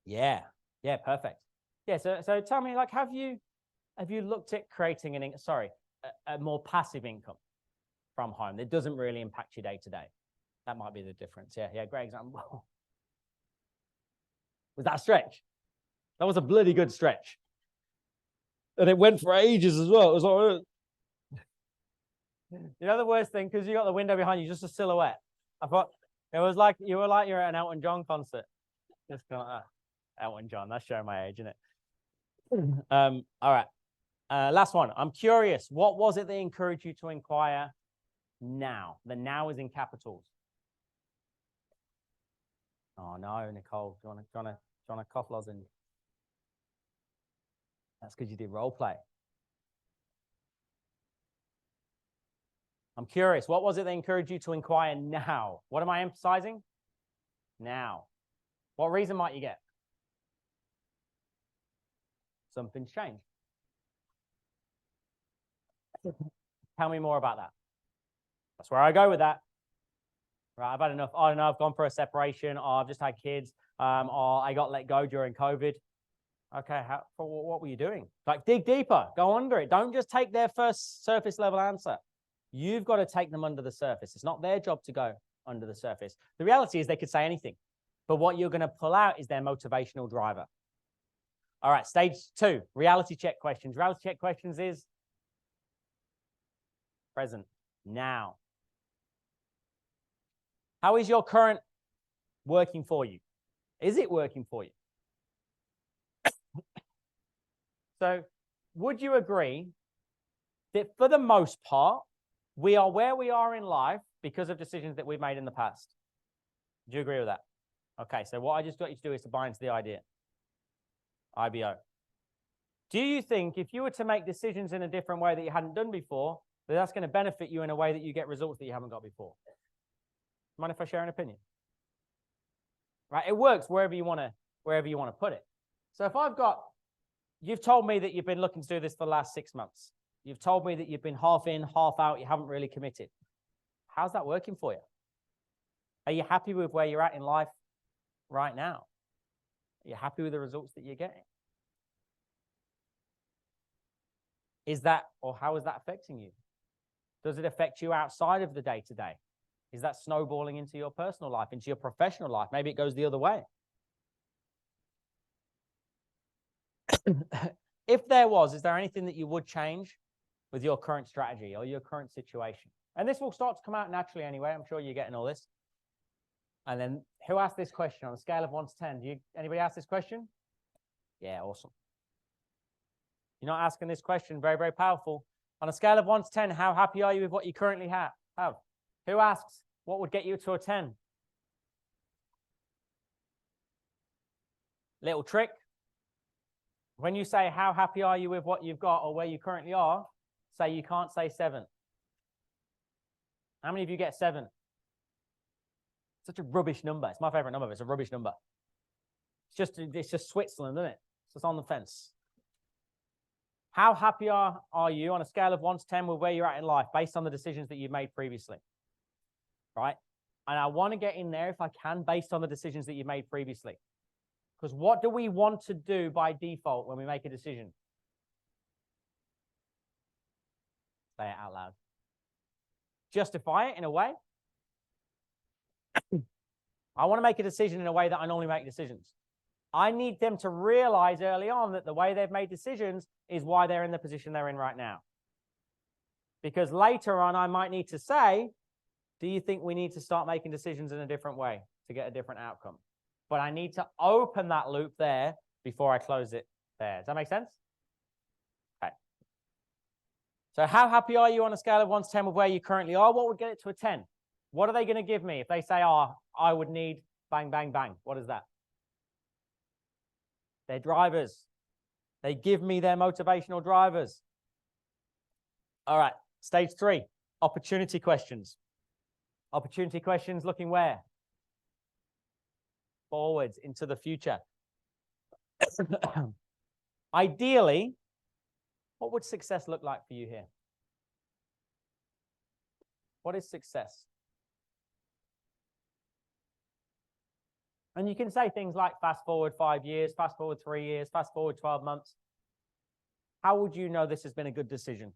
Yeah, perfect. Yeah, so tell me, like, have you looked at creating a more passive income from home that doesn't really impact your day to day? That might be the difference. Yeah, great example. Was that a stretch? That was a bloody good stretch. And it went for ages as well. It was like, you know the worst thing, because you got the window behind you, just a silhouette. I thought it was like you're at an Elton John concert. Just like that. Elton John, that's showing my age, isn't it? All right. Last one. I'm curious. What was it that encouraged you to inquire now? The now is in capitals. Oh no, Nicole. Do you want a cough lozenge? That's because you did role play. I'm curious. What was it that encouraged you to inquire now? What am I emphasizing? Now. What reason might you get? Something's changed. Tell me more about that. That's where I go with that. Right, I've had enough. I don't know, I've gone for a separation, or I've just had kids, or I got let go during COVID. Okay, what were you doing? Like, dig deeper, go under it. Don't just take their first surface level answer. You've got to take them under the surface. It's not their job to go under the surface. The reality is they could say anything, but what you're going to pull out is their motivational driver. All right, stage 2, reality check questions. Reality check questions is present, now. How is your current working for you? Is it working for you? So would you agree that for the most part, we are where we are in life because of decisions that we've made in the past? Do you agree with that? Okay, so what I just got you to do is to buy into the idea. IBO. Do you think if you were to make decisions in a different way that you hadn't done before, that that's going to benefit you in a way that you get results that you haven't got before? Mind if I share an opinion? Right, it works wherever you want to put it. So if you've told me that you've been looking to do this for the last 6 months. You've told me that you've been half in, half out. You haven't really committed. How's that working for you? Are you happy with where you're at in life right now? Are you happy with the results that you're getting? How is that affecting you? Does it affect you outside of the day-to-day? Is that snowballing into your personal life, into your professional life? Maybe it goes the other way. If there was, is there anything that you would change with your current strategy or your current situation? And this will start to come out naturally anyway. I'm sure you're getting all this. And then who asked this question on a scale of 1 to 10? Anybody ask this question? Yeah, awesome. You're not asking this question, very, very powerful. On a scale of 1 to 10, how happy are you with what you currently have? Who asks what would get you to a 10? Little trick. When you say how happy are you with what you've got or where you currently are, say you can't say 7. How many of you get 7? Such a rubbish number. It's my favorite number. It's a rubbish number. It's just Switzerland, isn't it? It's just on the fence. How happy are you on a scale of 1 to 10 with where you're at in life based on the decisions that you've made previously? Right? And I want to get in there if I can based on the decisions that you've made previously. Because what do we want to do by default when we make a decision? Say it out loud. Justify it in a way. I want to make a decision in a way that I normally make decisions. I need them to realize early on that the way they've made decisions is why they're in the position they're in right now. Because later on, I might need to say, do you think we need to start making decisions in a different way to get a different outcome? But I need to open that loop there before I close it there. Does that make sense? Okay. So how happy are you on a scale of 1 to 10 with where you currently are? What would get it to a 10? What are they going to give me if they say, oh, I would need bang, bang, bang? What is that? They're drivers. They give me their motivational drivers. All right, stage 3, opportunity questions. Opportunity questions looking where? Forwards into the future. Ideally, what would success look like for you here? What is success? And you can say things like fast forward 5 years, fast forward 3 years, fast forward 12 months. How would you know this has been a good decision?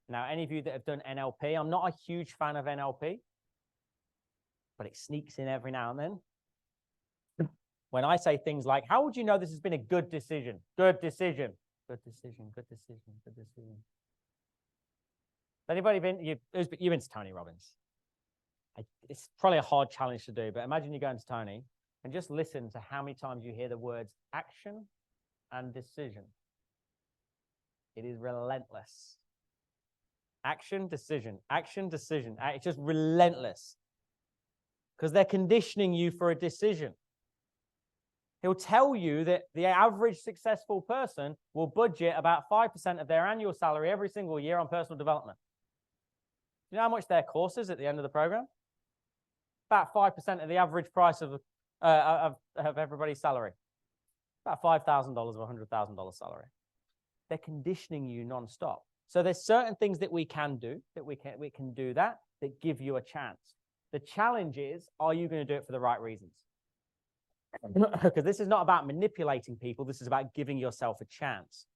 Now, any of you that have done NLP, I'm not a huge fan of NLP, but it sneaks in every now and then. When I say things like, how would you know this has been a good decision? Good decision. Good decision, good decision, good decision. Anybody been, you've been to Tony Robbins? It's probably a hard challenge to do, but imagine you go into Tony and just listen to how many times you hear the words action and decision. It is relentless. Action, decision, action, decision. It's just relentless because they're conditioning you for a decision. He'll tell you that the average successful person will budget about 5% of their annual salary every single year on personal development. Do you know how much their course is at the end of the program? About 5% of the average price of everybody's salary. About $5,000 of $100,000 salary. They're conditioning you non-stop. So there's certain things that we can do, that we can do that give you a chance. The challenge is, are you going to do it for the right reasons? Because this is not about manipulating people. This is about giving yourself a chance.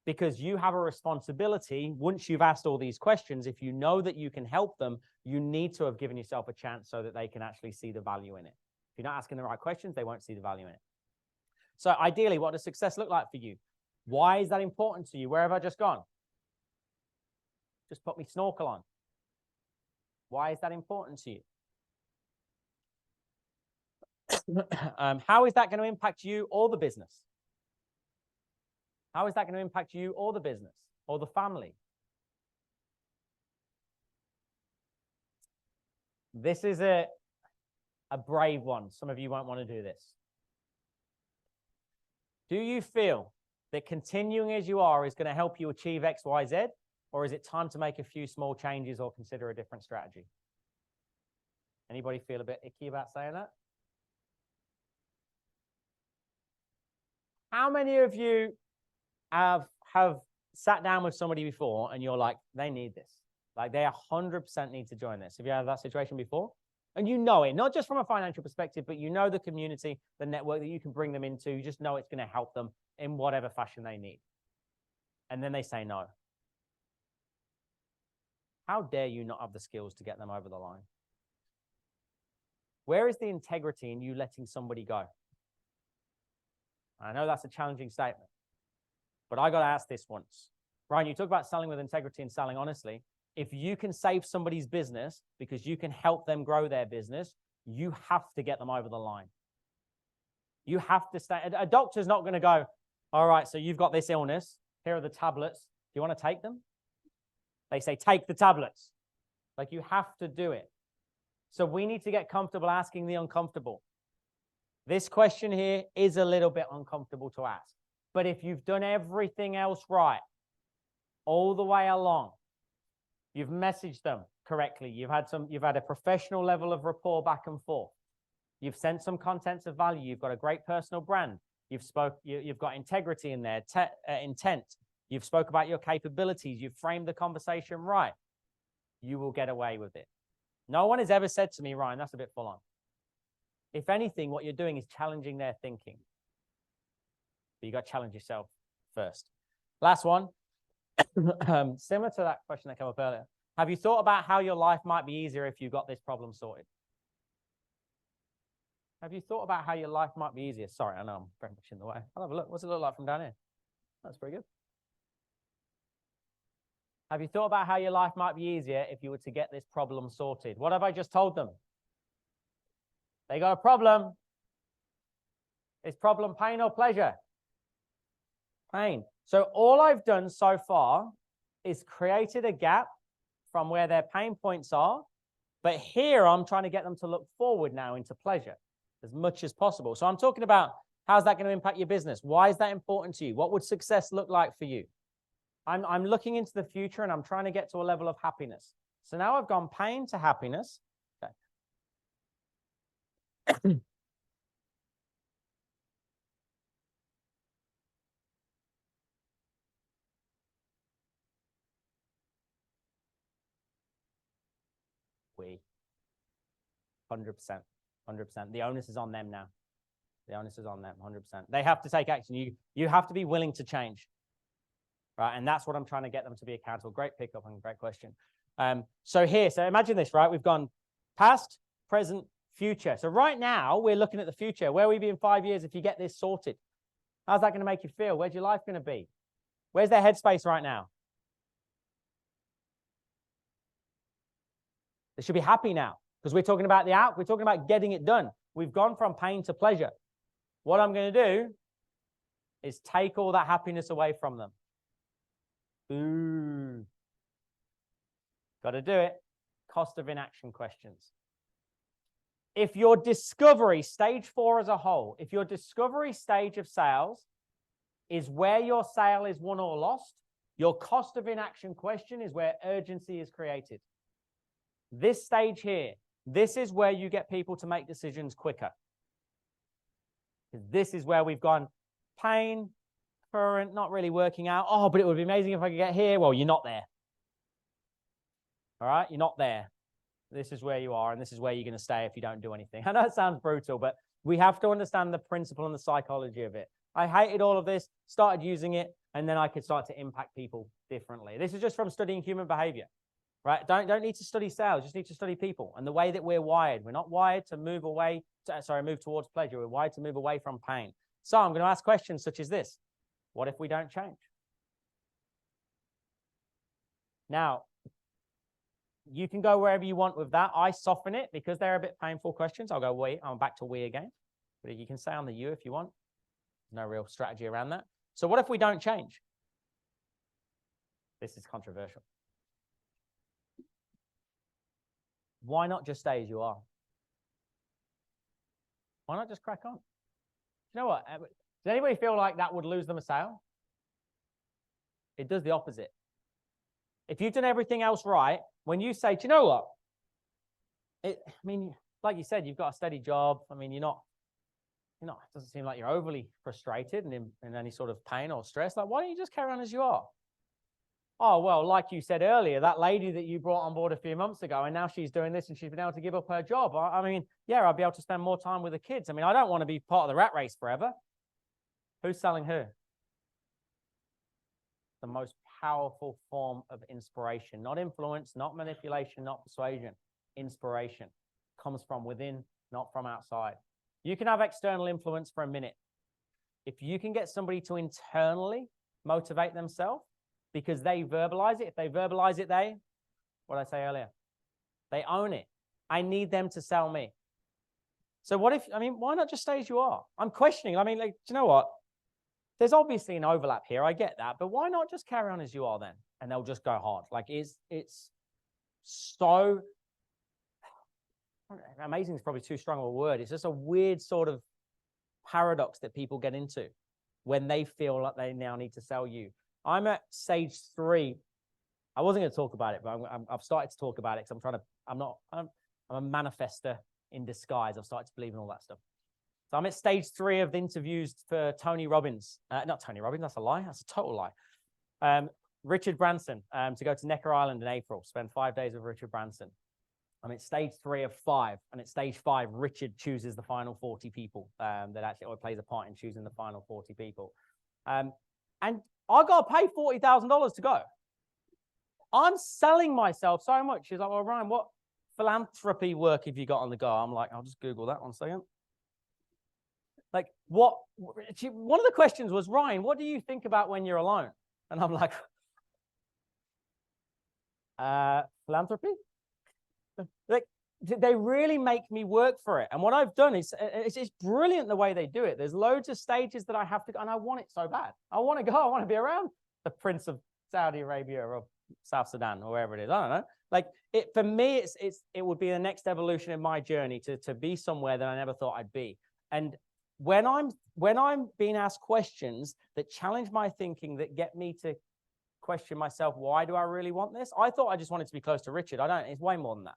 Because you have a responsibility, once you've asked all these questions, if you know that you can help them, you need to have given yourself a chance so that they can actually see the value in it. If you're not asking the right questions, they won't see the value in it. So ideally, what does success look like for you? Why is that important to you? Where have I just gone? Just put me snorkel on. Why is that important to you? How is that going to impact you or the business? How is that going to impact you or the business or the family? This is a brave one. Some of you won't want to do this. Do you feel that continuing as you are is going to help you achieve X, Y, Z? Or is it time to make a few small changes or consider a different strategy? Anybody feel a bit icky about saying that? How many of you have sat down with somebody before and you're like, they need this? Like they 100% need to join this. Have you had that situation before? And you know it, not just from a financial perspective, but you know the community, the network that you can bring them into. You just know it's going to help them in whatever fashion they need. And then they say no. How dare you not have the skills to get them over the line? Where is the integrity in you letting somebody go? I know that's a challenging statement, but I got to ask this once. Ryan, you talk about selling with integrity and selling honestly. If you can save somebody's business because you can help them grow their business, you have to get them over the line. You have to stay. A doctor's not going to go, all right, so you've got this illness. Here are the tablets. Do you want to take them? They say, take the tablets. Like, you have to do it. So we need to get comfortable asking the uncomfortable. This question here is a little bit uncomfortable to ask. But if you've done everything else right, all the way along, you've messaged them correctly, you've had a professional level of rapport back and forth, you've sent some contents of value, you've got a great personal brand, you've got integrity in there, intent, you've spoke about your capabilities, you've framed the conversation right, you will get away with it. No one has ever said to me, Ryan, that's a bit full on. If anything, what you're doing is challenging their thinking. But you got to challenge yourself first. Last one, similar to that question that came up earlier. Have you thought about how your life might be easier if you got this problem sorted? Have you thought about how your life might be easier? Sorry, I know I'm very much in the way. I'll have a look. What's it look like from down here? That's pretty good. Have you thought about how your life might be easier if you were to get this problem sorted? What have I just told them? They got a problem. Is problem pain or pleasure? Pain. So all I've done so far is created a gap from where their pain points are. But here I'm trying to get them to look forward now into pleasure as much as possible. So I'm talking about how's that going to impact your business? Why is that important to you? What would success look like for you? I'm looking into the future and I'm trying to get to a level of happiness. So now I've gone pain to happiness. Okay. We 100%. The onus is on them now. The onus is on them 100%. They have to take action. You have to be willing to change. Right, and that's what I'm trying to get them to be accountable. Great pickup and great question. So imagine this, right? We've gone past, present, future. So right now we're looking at the future. Where will we be in 5 years if you get this sorted? How's that going to make you feel? Where's your life going to be? Where's their headspace right now? They should be happy now because we're talking about we're talking about getting it done. We've gone from pain to pleasure. What I'm going to do is take all that happiness away from them. Ooh. Got to do it. Cost of inaction questions. If your discovery, stage 4 as a whole, if your discovery stage of sales is where your sale is won or lost, your cost of inaction question is where urgency is created. This stage here, this is where you get people to make decisions quicker. This is where we've gone pain, current, not really working out. Oh, but it would be amazing if I could get here. Well, you're not there. All right, you're not there. This is where you are, and this is where you're going to stay if you don't do anything. I know it sounds brutal, but we have to understand the principle and the psychology of it. I hated all of this, started using it, and then I could start to impact people differently. This is just from studying human behavior, right? Don't need to study sales, just need to study people and the way that we're wired. We're not wired to move towards pleasure. We're wired to move away from pain. So I'm going to ask questions such as this. What if we don't change? Now, you can go wherever you want with that. I soften it because they're a bit painful questions. I'll go we. I'm back to we again. But you can say on the you if you want. No real strategy around that. So what if we don't change? This is controversial. Why not just stay as you are? Why not just crack on? You know what? Does anybody feel like that would lose them a sale? It does the opposite. If you've done everything else right, when you say, do you know what? Like you said, you've got a steady job. I mean, it doesn't seem like you're overly frustrated and in any sort of pain or stress. Like, why don't you just carry on as you are? Oh, well, like you said earlier, that lady that you brought on board a few months ago, and now she's doing this and she's been able to give up her job. Yeah, I'll be able to spend more time with the kids. I don't want to be part of the rat race forever. Who's selling who? The most powerful form of inspiration, not influence, not manipulation, not persuasion. Inspiration comes from within, not from outside. You can have external influence for a minute. If you can get somebody to internally motivate themselves, because they verbalize it. If they verbalize it, what did I say earlier? They own it. I need them to sell me. So what if, I mean, why not just stay as you are? I'm questioning. I mean, like, do you know what? There's obviously an overlap here. I get that, but why not just carry on as you are then? And they'll just go hard. Like, it's so amazing is probably too strong of a word. It's just a weird sort of paradox that people get into when they feel like they now need to sell you. I'm at stage 3. I wasn't going to talk about it, but I've started to talk about it because I'm a manifester in disguise. I've started to believe in all that stuff. So I'm at stage 3 of the interviews for Tony Robbins. Not Tony Robbins, that's a lie. That's a total lie. Richard Branson, to go to Necker Island in April, spend 5 days with Richard Branson. I'm at stage 3 of 5, and at stage 5, Richard chooses the final 40 people that actually, or plays a part in choosing the final 40 people. And I got to pay $40,000 to go. I'm selling myself so much. She's like, well, Ryan, what philanthropy work have you got on the go? I'm like, I'll just Google that 1 second. Like, one of the questions was, Ryan, what do you think about when you're alone? And I'm like, philanthropy? Like, they really make me work for it. And what I've done is, it's brilliant the way they do it. There's loads of stages that I have to go, and I want it so bad. I want to go, I want to be around the Prince of Saudi Arabia or South Sudan or wherever it is. I don't know. Like, for me, it would be the next evolution in my journey to be somewhere that I never thought I'd be. And when I'm being asked questions that challenge my thinking, that get me to question myself, why do I really want this? I thought I just wanted to be close to Richard. I don't. It's way more than that.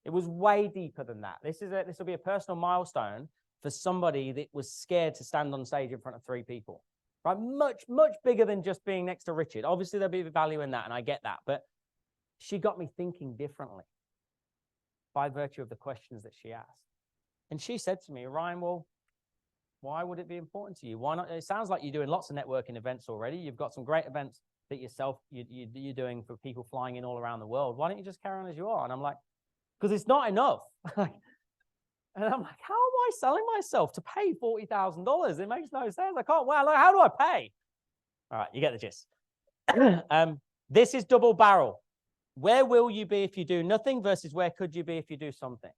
It was way deeper than that. This will be a personal milestone for somebody that was scared to stand on stage in front of 3 people. Right? Much, much bigger than just being next to Richard. Obviously, there'll be value in that, and I get that. But she got me thinking differently by virtue of the questions that she asked. And she said to me, Ryan, well, why would it be important to you? Why not? It sounds like you're doing lots of networking events already. You've got some great events that you're doing for people flying in all around the world. Why don't you just carry on as you are? And I'm like, because it's not enough. And I'm like, how am I selling myself to pay $40,000? It makes no sense. I can't. Well, like, how do I pay? All right, you get the gist. This is double barrel. Where will you be if you do nothing versus where could you be if you do something?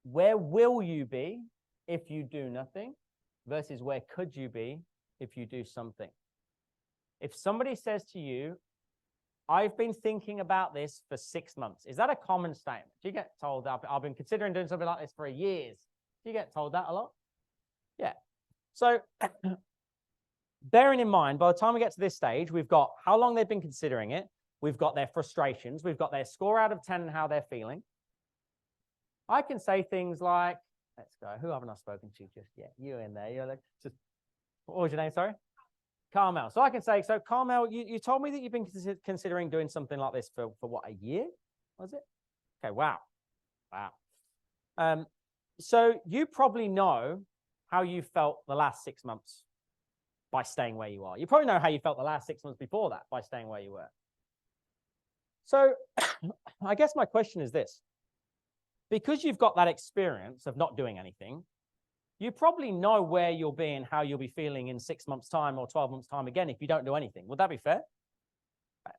Where will you be if you do nothing versus where could you be if you do something? If somebody says to you, I've been thinking about this for 6 months, is that a common statement? Do you get told that? I've been considering doing something like this for years. Do you get told that a lot? Yeah. So bearing in mind, by the time we get to this stage, we've got how long they've been considering it. We've got their frustrations. We've got their score out of 10 and how they're feeling. I can say things like, let's go. Who haven't I spoken to just yet? You in there. You're like, just, what was your name? Sorry? Carmel. So I can say, so Carmel, you told me that you've been considering doing something like this for what, a year? Was it? Okay, wow. Wow. So you probably know how you felt the last 6 months by staying where you are. You probably know how you felt the last 6 months before that by staying where you were. So I guess my question is this. Because you've got that experience of not doing anything, you probably know where you'll be and how you'll be feeling in 6 months' time or 12 months' time again if you don't do anything. Would that be fair? Right.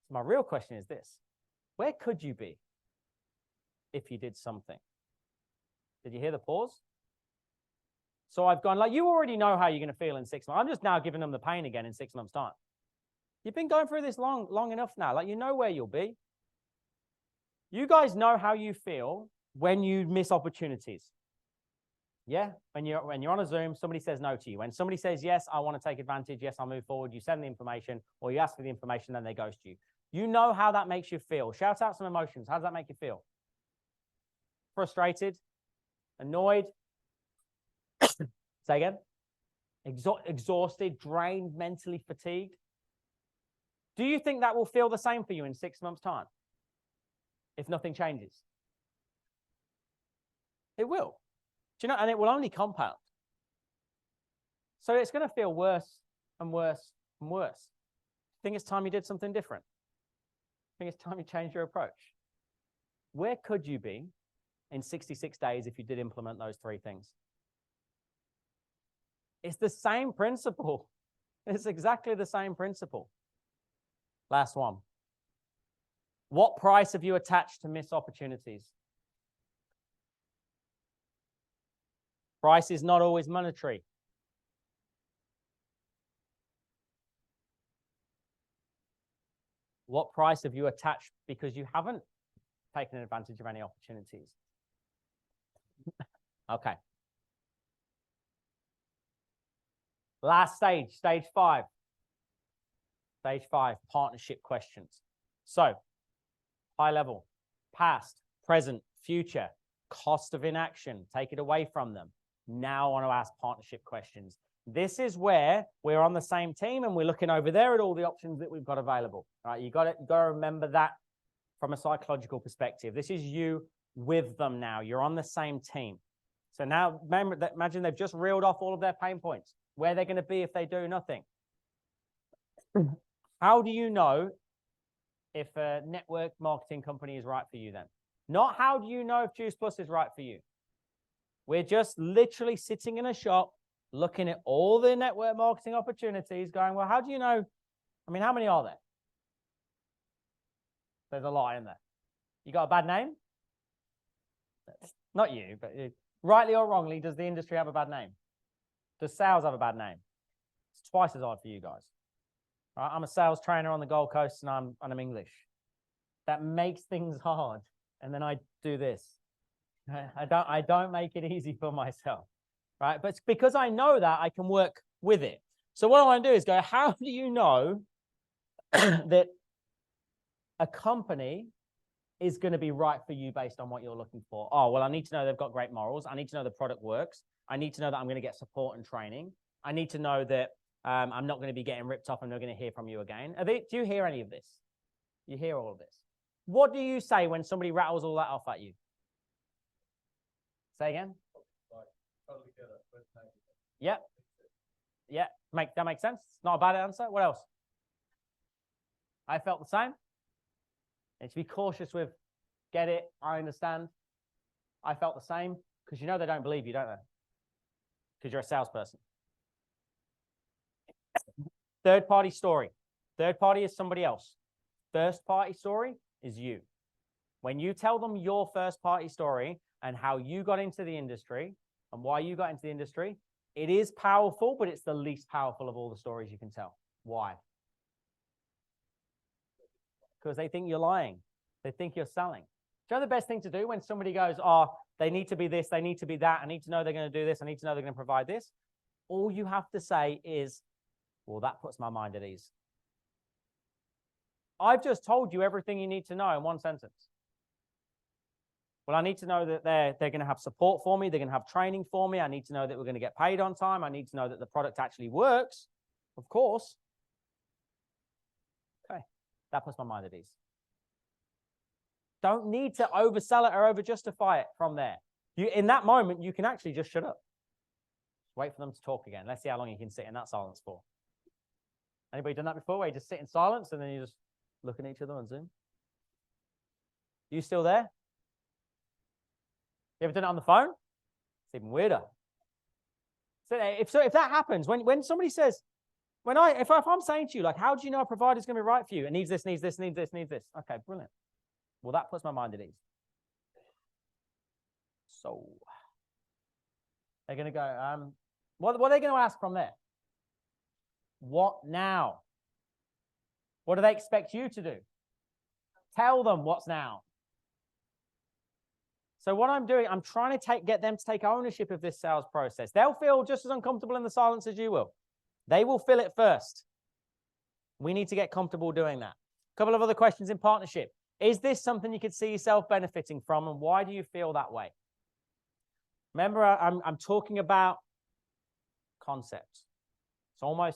So my real question is this. Where could you be if you did something? Did you hear the pause? So I've gone, like, you already know how you're going to feel in 6 months. I'm just now giving them the pain again in 6 months' time. You've been going through this long enough now. Like, you know where you'll be. You guys know how you feel when you miss opportunities. Yeah, when you're on a Zoom, somebody says no to you. When somebody says, yes, I want to take advantage, yes, I'll move forward, you send the information, or you ask for the information, then they ghost you. You know how that makes you feel. Shout out some emotions. How does that make you feel? Frustrated? Annoyed? Say again? Exhausted, drained, mentally fatigued? Do you think that will feel the same for you in 6 months' time? If nothing changes? It will. Do you know? And it will only compound. So it's going to feel worse and worse and worse. I think it's time you did something different. I think it's time you changed your approach. Where could you be in 66 days if you did implement those 3 things? It's the same principle. It's exactly the same principle. Last one. What price have you attached to missed opportunities? Price is not always monetary. What price have you attached because you haven't taken advantage of any opportunities? Okay. Last stage, stage 5. Stage 5, partnership questions. So, high level, past, present, future, cost of inaction, take it away from them. Now I want to ask partnership questions. This is where we're on the same team and we're looking over there at all the options that we've got available. All right, you got to remember that from a psychological perspective. This is you with them now. You're on the same team. So now remember that, imagine they've just reeled off all of their pain points, where they're going to be if they do nothing. How do you know if a network marketing company is right for you then? Not how do you know if Juice Plus is right for you? We're just literally sitting in a shop, looking at all the network marketing opportunities, going, well, how do you know? I mean, how many are there? There's a lot in there. You got a bad name? Not you, but rightly or wrongly, does the industry have a bad name? Does sales have a bad name? It's twice as hard for you guys. Right? I'm a sales trainer on the Gold Coast and I'm English. That makes things hard. And then I do this. I don't make it easy for myself. Right? But because I know that, I can work with it. So what I want to do is go, how do you know that a company is going to be right for you based on what you're looking for? Oh, well, I need to know they've got great morals. I need to know the product works. I need to know that I'm going to get support and training. I need to know that I'm not going to be getting ripped off and not going to hear from you again. Do you hear any of this? You hear all of this? What do you say when somebody rattles all that off at you? Say again? Totally get it. Yeah. Yeah. That makes sense. Not a bad answer. What else? I felt the same. And to be cautious with, get it, I understand. I felt the same, because you know they don't believe you, don't they? Because you're a salesperson. Third party story. Third party is somebody else. First party story is you. When you tell them your first party story and how you got into the industry and why you got into the industry, it is powerful, but it's the least powerful of all the stories you can tell. Why? Because they think you're lying. They think you're selling. Do you know the best thing to do when somebody goes, oh, they need to be this, they need to be that, I need to know they're going to do this, I need to know they're going to provide this? All you have to say is, well, that puts my mind at ease. I've just told you everything you need to know in one sentence. Well, I need to know that they're going to have support for me, they're going to have training for me, I need to know that we're going to get paid on time, I need to know that the product actually works, of course. Okay, that puts my mind at ease. Don't need to oversell it or over-justify it from there. In that moment, you can actually just shut up. Wait for them to talk again. Let's see how long you can sit in that silence for. Anybody done that before, where you just sit in silence and then you just look at each other on Zoom? You still there? You ever done it on the phone? It's even weirder. So if that happens, when somebody says, if I'm saying to you, like, how do you know a provider is going to be right for you? It needs this, needs this, needs this, needs this. Okay, brilliant. Well, that puts my mind at ease. So they're going to go, what are they going to ask from there? What now? What do they expect you to do? Tell them what's now. So what I'm doing, I'm trying to get them to take ownership of this sales process. They'll feel just as uncomfortable in the silence as you will. They will feel it first. We need to get comfortable doing that. A couple of other questions in partnership. Is this something you could see yourself benefiting from, and why do you feel that way? Remember, I'm talking about concepts.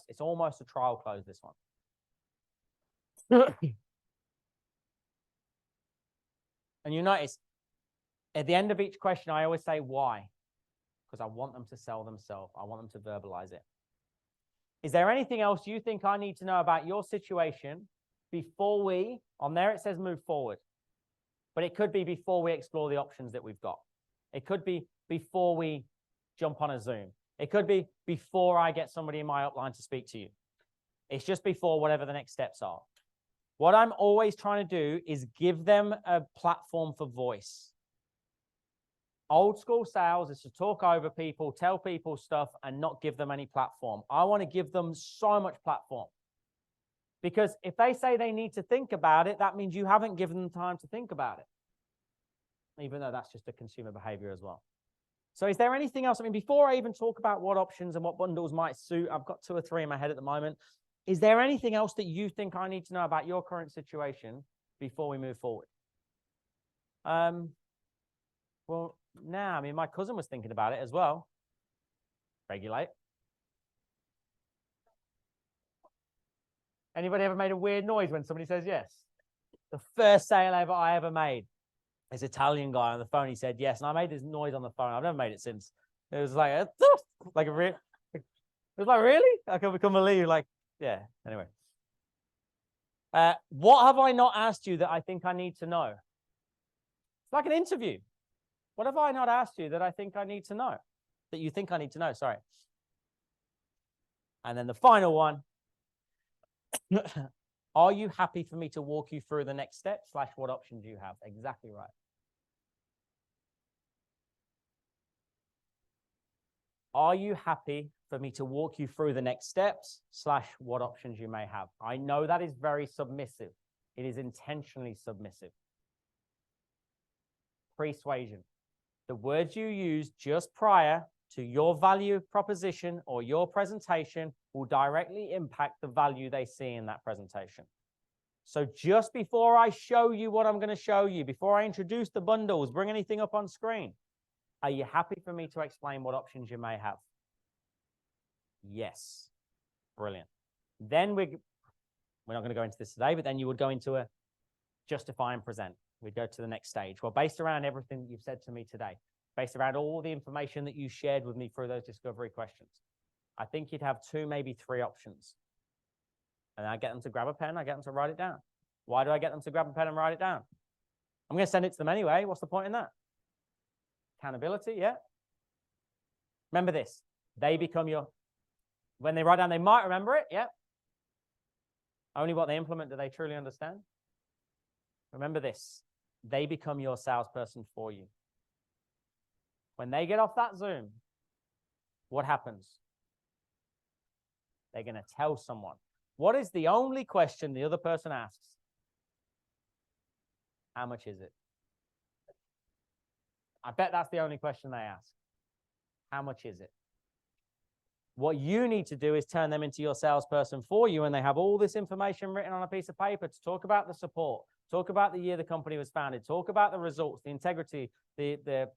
It's almost a trial close, this one. And you notice, at the end of each question, I always say why, because I want them to sell themselves. I want them to verbalize it. Is there anything else you think I need to know about your situation before on there it says move forward, but it could be before we explore the options that we've got. It could be before we jump on a Zoom. It could be before I get somebody in my upline to speak to you. It's just before whatever the next steps are. What I'm always trying to do is give them a platform for voice. Old school sales is to talk over people, tell people stuff, and not give them any platform. I want to give them so much platform. Because if they say they need to think about it, that means you haven't given them time to think about it. Even though that's just a consumer behavior as well. So is there anything else? I mean, before I even talk about what options and what bundles might suit, I've got 2 or 3 in my head at the moment. Is there anything else that you think I need to know about your current situation before we move forward? Well, I mean, my cousin was thinking about it as well. Regulate. Anybody ever made a weird noise when somebody says yes? The first sale I ever made, this Italian guy on the phone, he said yes, and I made this noise on the phone. I've never made it since. It was like a real. It was like, really? I can't believe, like, yeah. Anyway, what have I not asked you that I think I need to know? It's like an interview. What have I not asked you that I think I need to know? That you think I need to know? Sorry. And then the final one. Are you happy for me to walk you through the next step / what options you have? Exactly right. Are you happy for me to walk you through the next steps / what options you may have? I know that is very submissive. It is intentionally submissive. Persuasion. The words you use just prior to your value proposition or your presentation will directly impact the value they see in that presentation. So just before I show you what I'm going to show you, before I introduce the bundles, bring anything up on screen, are you happy for me to explain what options you may have? Yes. Brilliant. Then we're not going to go into this today, but then you would go into a justify and present. We'd go to the next stage. Well, based around everything that you've said to me today, based around all the information that you shared with me through those discovery questions, I think you'd have 2, maybe 3 options. And I get them to grab a pen, I get them to write it down. Why do I get them to grab a pen and write it down? I'm going to send it to them anyway. What's the point in that? Accountability, yeah. Remember this. They become your, when they write down, they might remember it, yeah. Only what they implement do they truly understand. Remember this. They become your salesperson for you. When they get off that Zoom, what happens? They're going to tell someone. What is the only question the other person asks? How much is it? I bet that's the only question they ask. How much is it? What you need to do is turn them into your salesperson for you, and they have all this information written on a piece of paper to talk about the support, talk about the year the company was founded, talk about the results, the integrity, the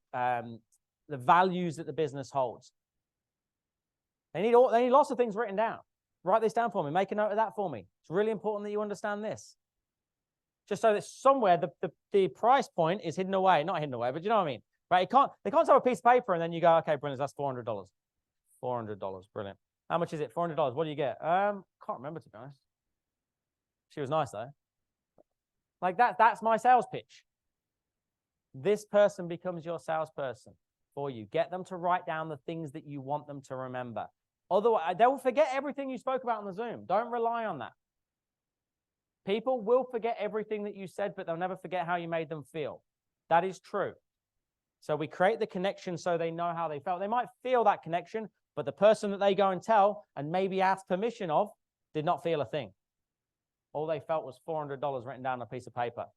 values that the business holds. They need lots of things written down. Write this down for me. Make a note of that for me. It's really important that you understand this. Just so that somewhere the price point is hidden away. Not hidden away, but you know what I mean? Right? They can't have a piece of paper and then you go, okay, brilliant, that's $400. $400, brilliant. How much is it? $400. What do you get? Can't remember, to be honest. She was nice though. Like that's my sales pitch. This person becomes your salesperson for you. Get them to write down the things that you want them to remember. Otherwise, they will forget everything you spoke about on the Zoom. Don't rely on that. People will forget everything that you said, but they'll never forget how you made them feel. That is true. So we create the connection so they know how they felt. They might feel that connection, but the person that they go and tell and maybe ask permission of did not feel a thing. All they felt was $400 written down on a piece of paper.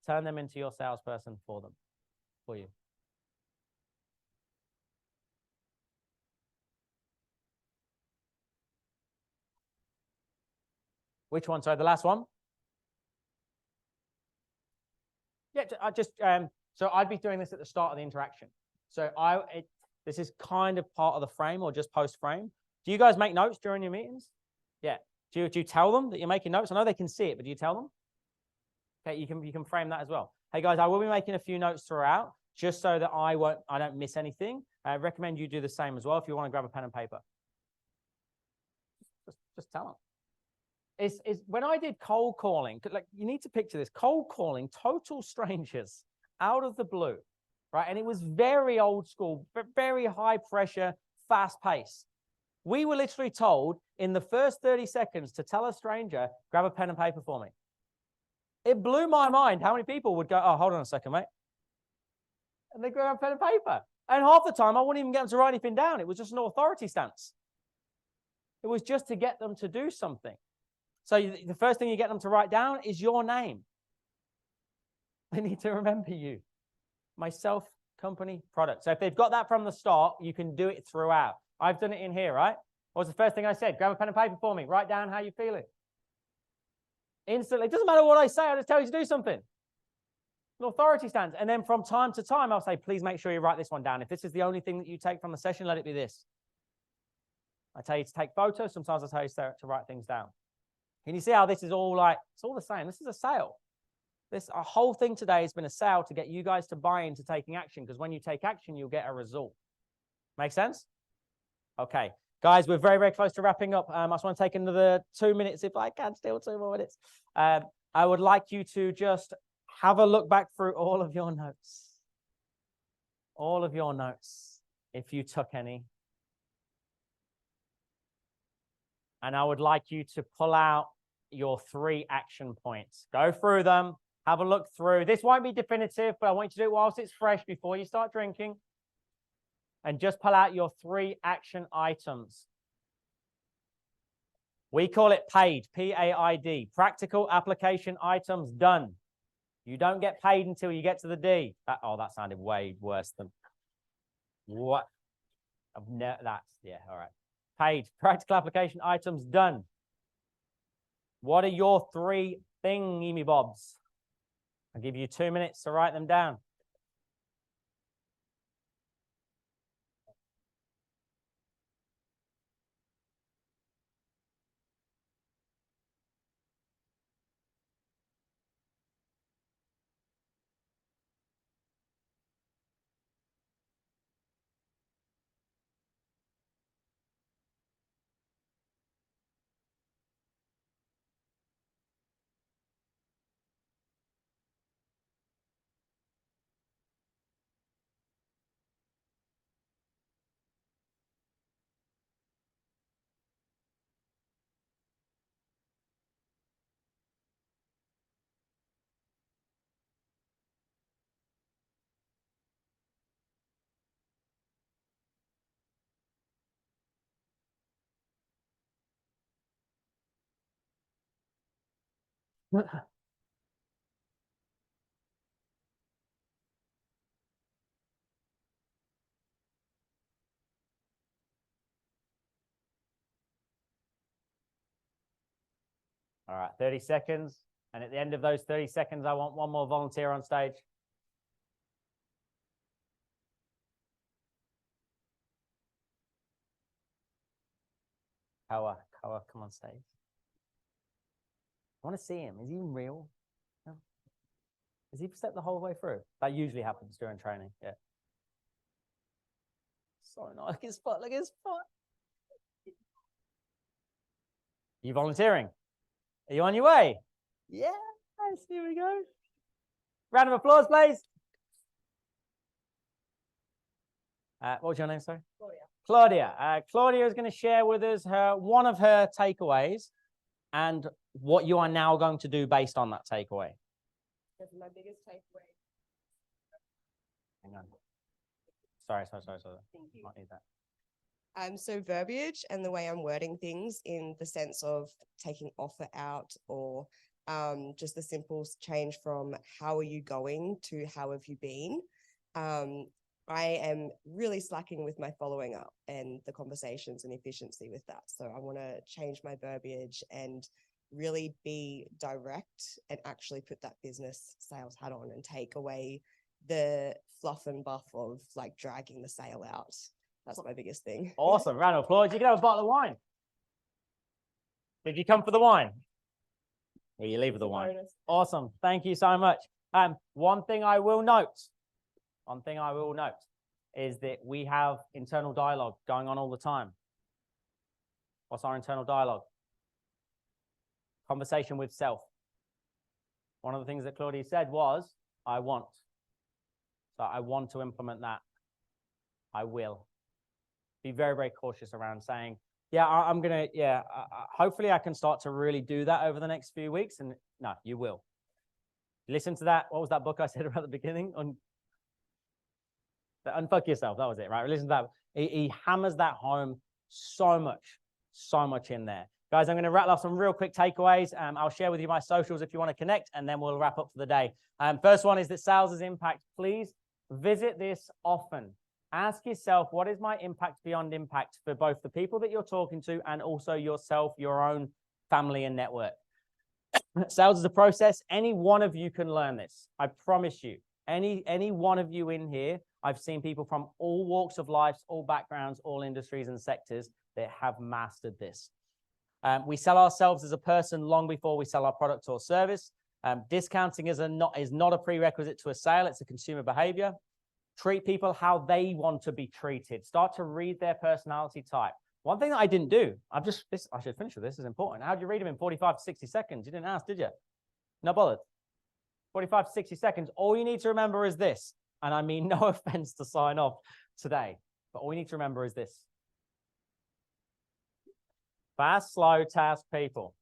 Turn them into your salesperson for you. Which one? Sorry, the last one? Yeah, so I'd be doing this at the start of the interaction. So this is kind of part of the frame or just post frame. Do you guys make notes during your meetings? Yeah. Do you tell them that you're making notes? I know they can see it, but do you tell them? Okay, you can frame that as well. Hey guys, I will be making a few notes throughout, just so that I don't miss anything. I recommend you do the same as well if you want to grab a pen and paper. Just tell them. It's when I did cold calling, like you need to picture this, cold calling total strangers out of the blue, right? And it was very old school, very high pressure, fast pace. We were literally told in the first 30 seconds to tell a stranger, grab a pen and paper for me. It blew my mind how many people would go, oh, hold on a second, mate. And they grab a pen and paper. And half the time, I wouldn't even get them to write anything down. It was just an authority stance. It was just to get them to do something. So the first thing you get them to write down is your name. They need to remember you. Myself, company, product. So if they've got that from the start, you can do it throughout. I've done it in here, right? What was the first thing I said? Grab a pen and paper for me. Write down how you're feeling. Instantly. It doesn't matter what I say. I just tell you to do something. An authority stance. And then from time to time, I'll say, please make sure you write this one down. If this is the only thing that you take from the session, let it be this. I tell you to take photos. Sometimes I tell you to write things down. Can you see how this is all like, it's all the same. This is a sale. Our whole thing today has been a sale to get you guys to buy into taking action, because when you take action, you'll get a result. Make sense? Okay. Guys, we're very, very close to wrapping up. I just want to take another 2 minutes, if I can, still 2 more minutes. I would like you to just have a look back through all of your notes. All of your notes, if you took any. And I would like you to pull out your 3 action points. Go through them. Have a look through. This won't be definitive, but I want you to do it whilst it's fresh before you start drinking. And just pull out your 3 action items. We call it PAID, P-A-I-D, practical application items done. You don't get paid until you get to the D. Oh, that sounded way worse than what? Yeah, all right. PAID, practical application items done. What are your 3 thingy bobs? I'll give you 2 minutes to write them down. All right, 30 seconds. And at the end of those 30 seconds, I want one more volunteer on stage. Koa, come on stage. I want to see him. Is he even real? No. Is he stepped the whole way through? That usually happens during training. Yeah. Sorry, no, look at his foot. Look at his foot. You volunteering? Are you on your way? Yes, here we go. Round of applause, please. What was your name, sorry? Claudia. Claudia is going to share with us one of her takeaways and what you are now going to do based on that takeaway. That's my biggest takeaway. Hang on. Sorry. Thank you. Might need that. So verbiage and the way I'm wording things in the sense of taking offer out or just the simple change from how are you going to how have you been. I am really slacking with my following up and the conversations and efficiency with that. So I want to change my verbiage and really be direct and actually put that business sales hat on and take away the fluff and buff of like dragging the sale out. That's my biggest thing. Awesome. Round of applause. You can have a bottle of wine. Did you come for the wine? Or you leave with the wine? Awesome. Thank you so much. One thing I will note is that we have internal dialogue going on all the time. What's our internal dialogue? Conversation with self. One of the things that Claudia said was, I want. So I want to implement that. I will. Be very, very cautious around saying, yeah, I'm gonna, hopefully I can start to really do that over the next few weeks. And no, you will. Listen to that. What was that book I said about the beginning? Unfuck yourself. That was it, right? Listen to that. He hammers that home so much in there. Guys, I'm going to rattle off some real quick takeaways. I'll share with you my socials if you want to connect, and then we'll wrap up for the day. First one is that sales is impact. Please visit this often. Ask yourself, what is my impact beyond impact for both the people that you're talking to and also yourself, your own family and network? Sales is a process. Any one of you can learn this. I promise you. Any one of you in here, I've seen people from all walks of life, all backgrounds, all industries and sectors that have mastered this. We sell ourselves as a person long before we sell our product or service. Discounting is not a prerequisite to a sale. It's a consumer behavior. Treat people how they want to be treated. Start to read their personality type. One thing that I didn't do, I should finish with this, is important. How do you read them in 45 to 60 seconds? You didn't ask, did you? No bothered. 45 to 60 seconds. All you need to remember is this. And I mean, no offense to sign off today, but all you need to remember is this. Fast, slow, task people.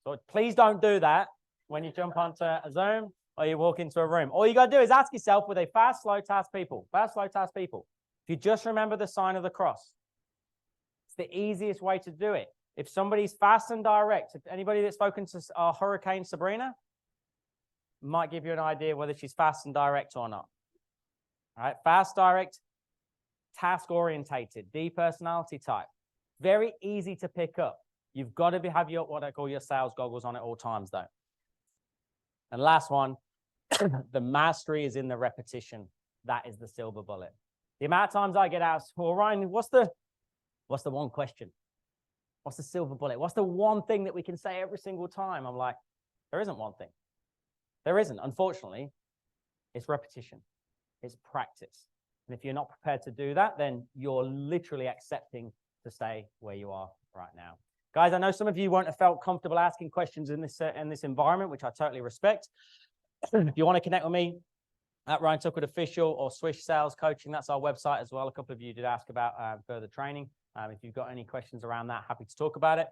So please don't do that when you jump onto a Zoom or you walk into a room. All you got to do is ask yourself, were they fast, slow, task people? Fast, slow, task people. If you just remember the sign of the cross, it's the easiest way to do it. If somebody's fast and direct, if anybody that's spoken to Hurricane Sabrina, might give you an idea whether she's fast and direct or not. All right, fast, direct, task orientated, D personality type. Very easy to pick up. You've got to have your, what I call your sales goggles on at all times though. And last one, the mastery is in the repetition. That is the silver bullet. The amount of times I get asked, well, Ryan, what's the one question? What's the silver bullet? What's the one thing that we can say every single time? I'm like, there isn't one thing. There isn't, unfortunately. It's repetition. It's practice. And if you're not prepared to do that, then you're literally accepting to stay where you are right now. Guys, I know some of you won't have felt comfortable asking questions in this environment, which I totally respect. If you want to connect with me at Ryan Tuckwood Official or SWISH Sales Coaching, that's our website as well. A couple of you did ask about further training. If you've got any questions around that, happy to talk about it.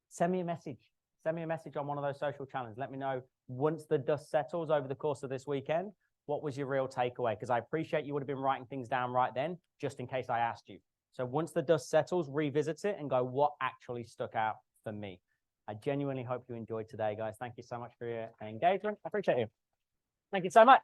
Send me a message. Send me a message on one of those social channels. Let me know once the dust settles over the course of this weekend, what was your real takeaway? Because I appreciate you would have been writing things down right then, just in case I asked you. So once the dust settles, revisit it and go, what actually stuck out for me? I genuinely hope you enjoyed today, guys. Thank you so much for your engagement. I appreciate you. Thank you so much.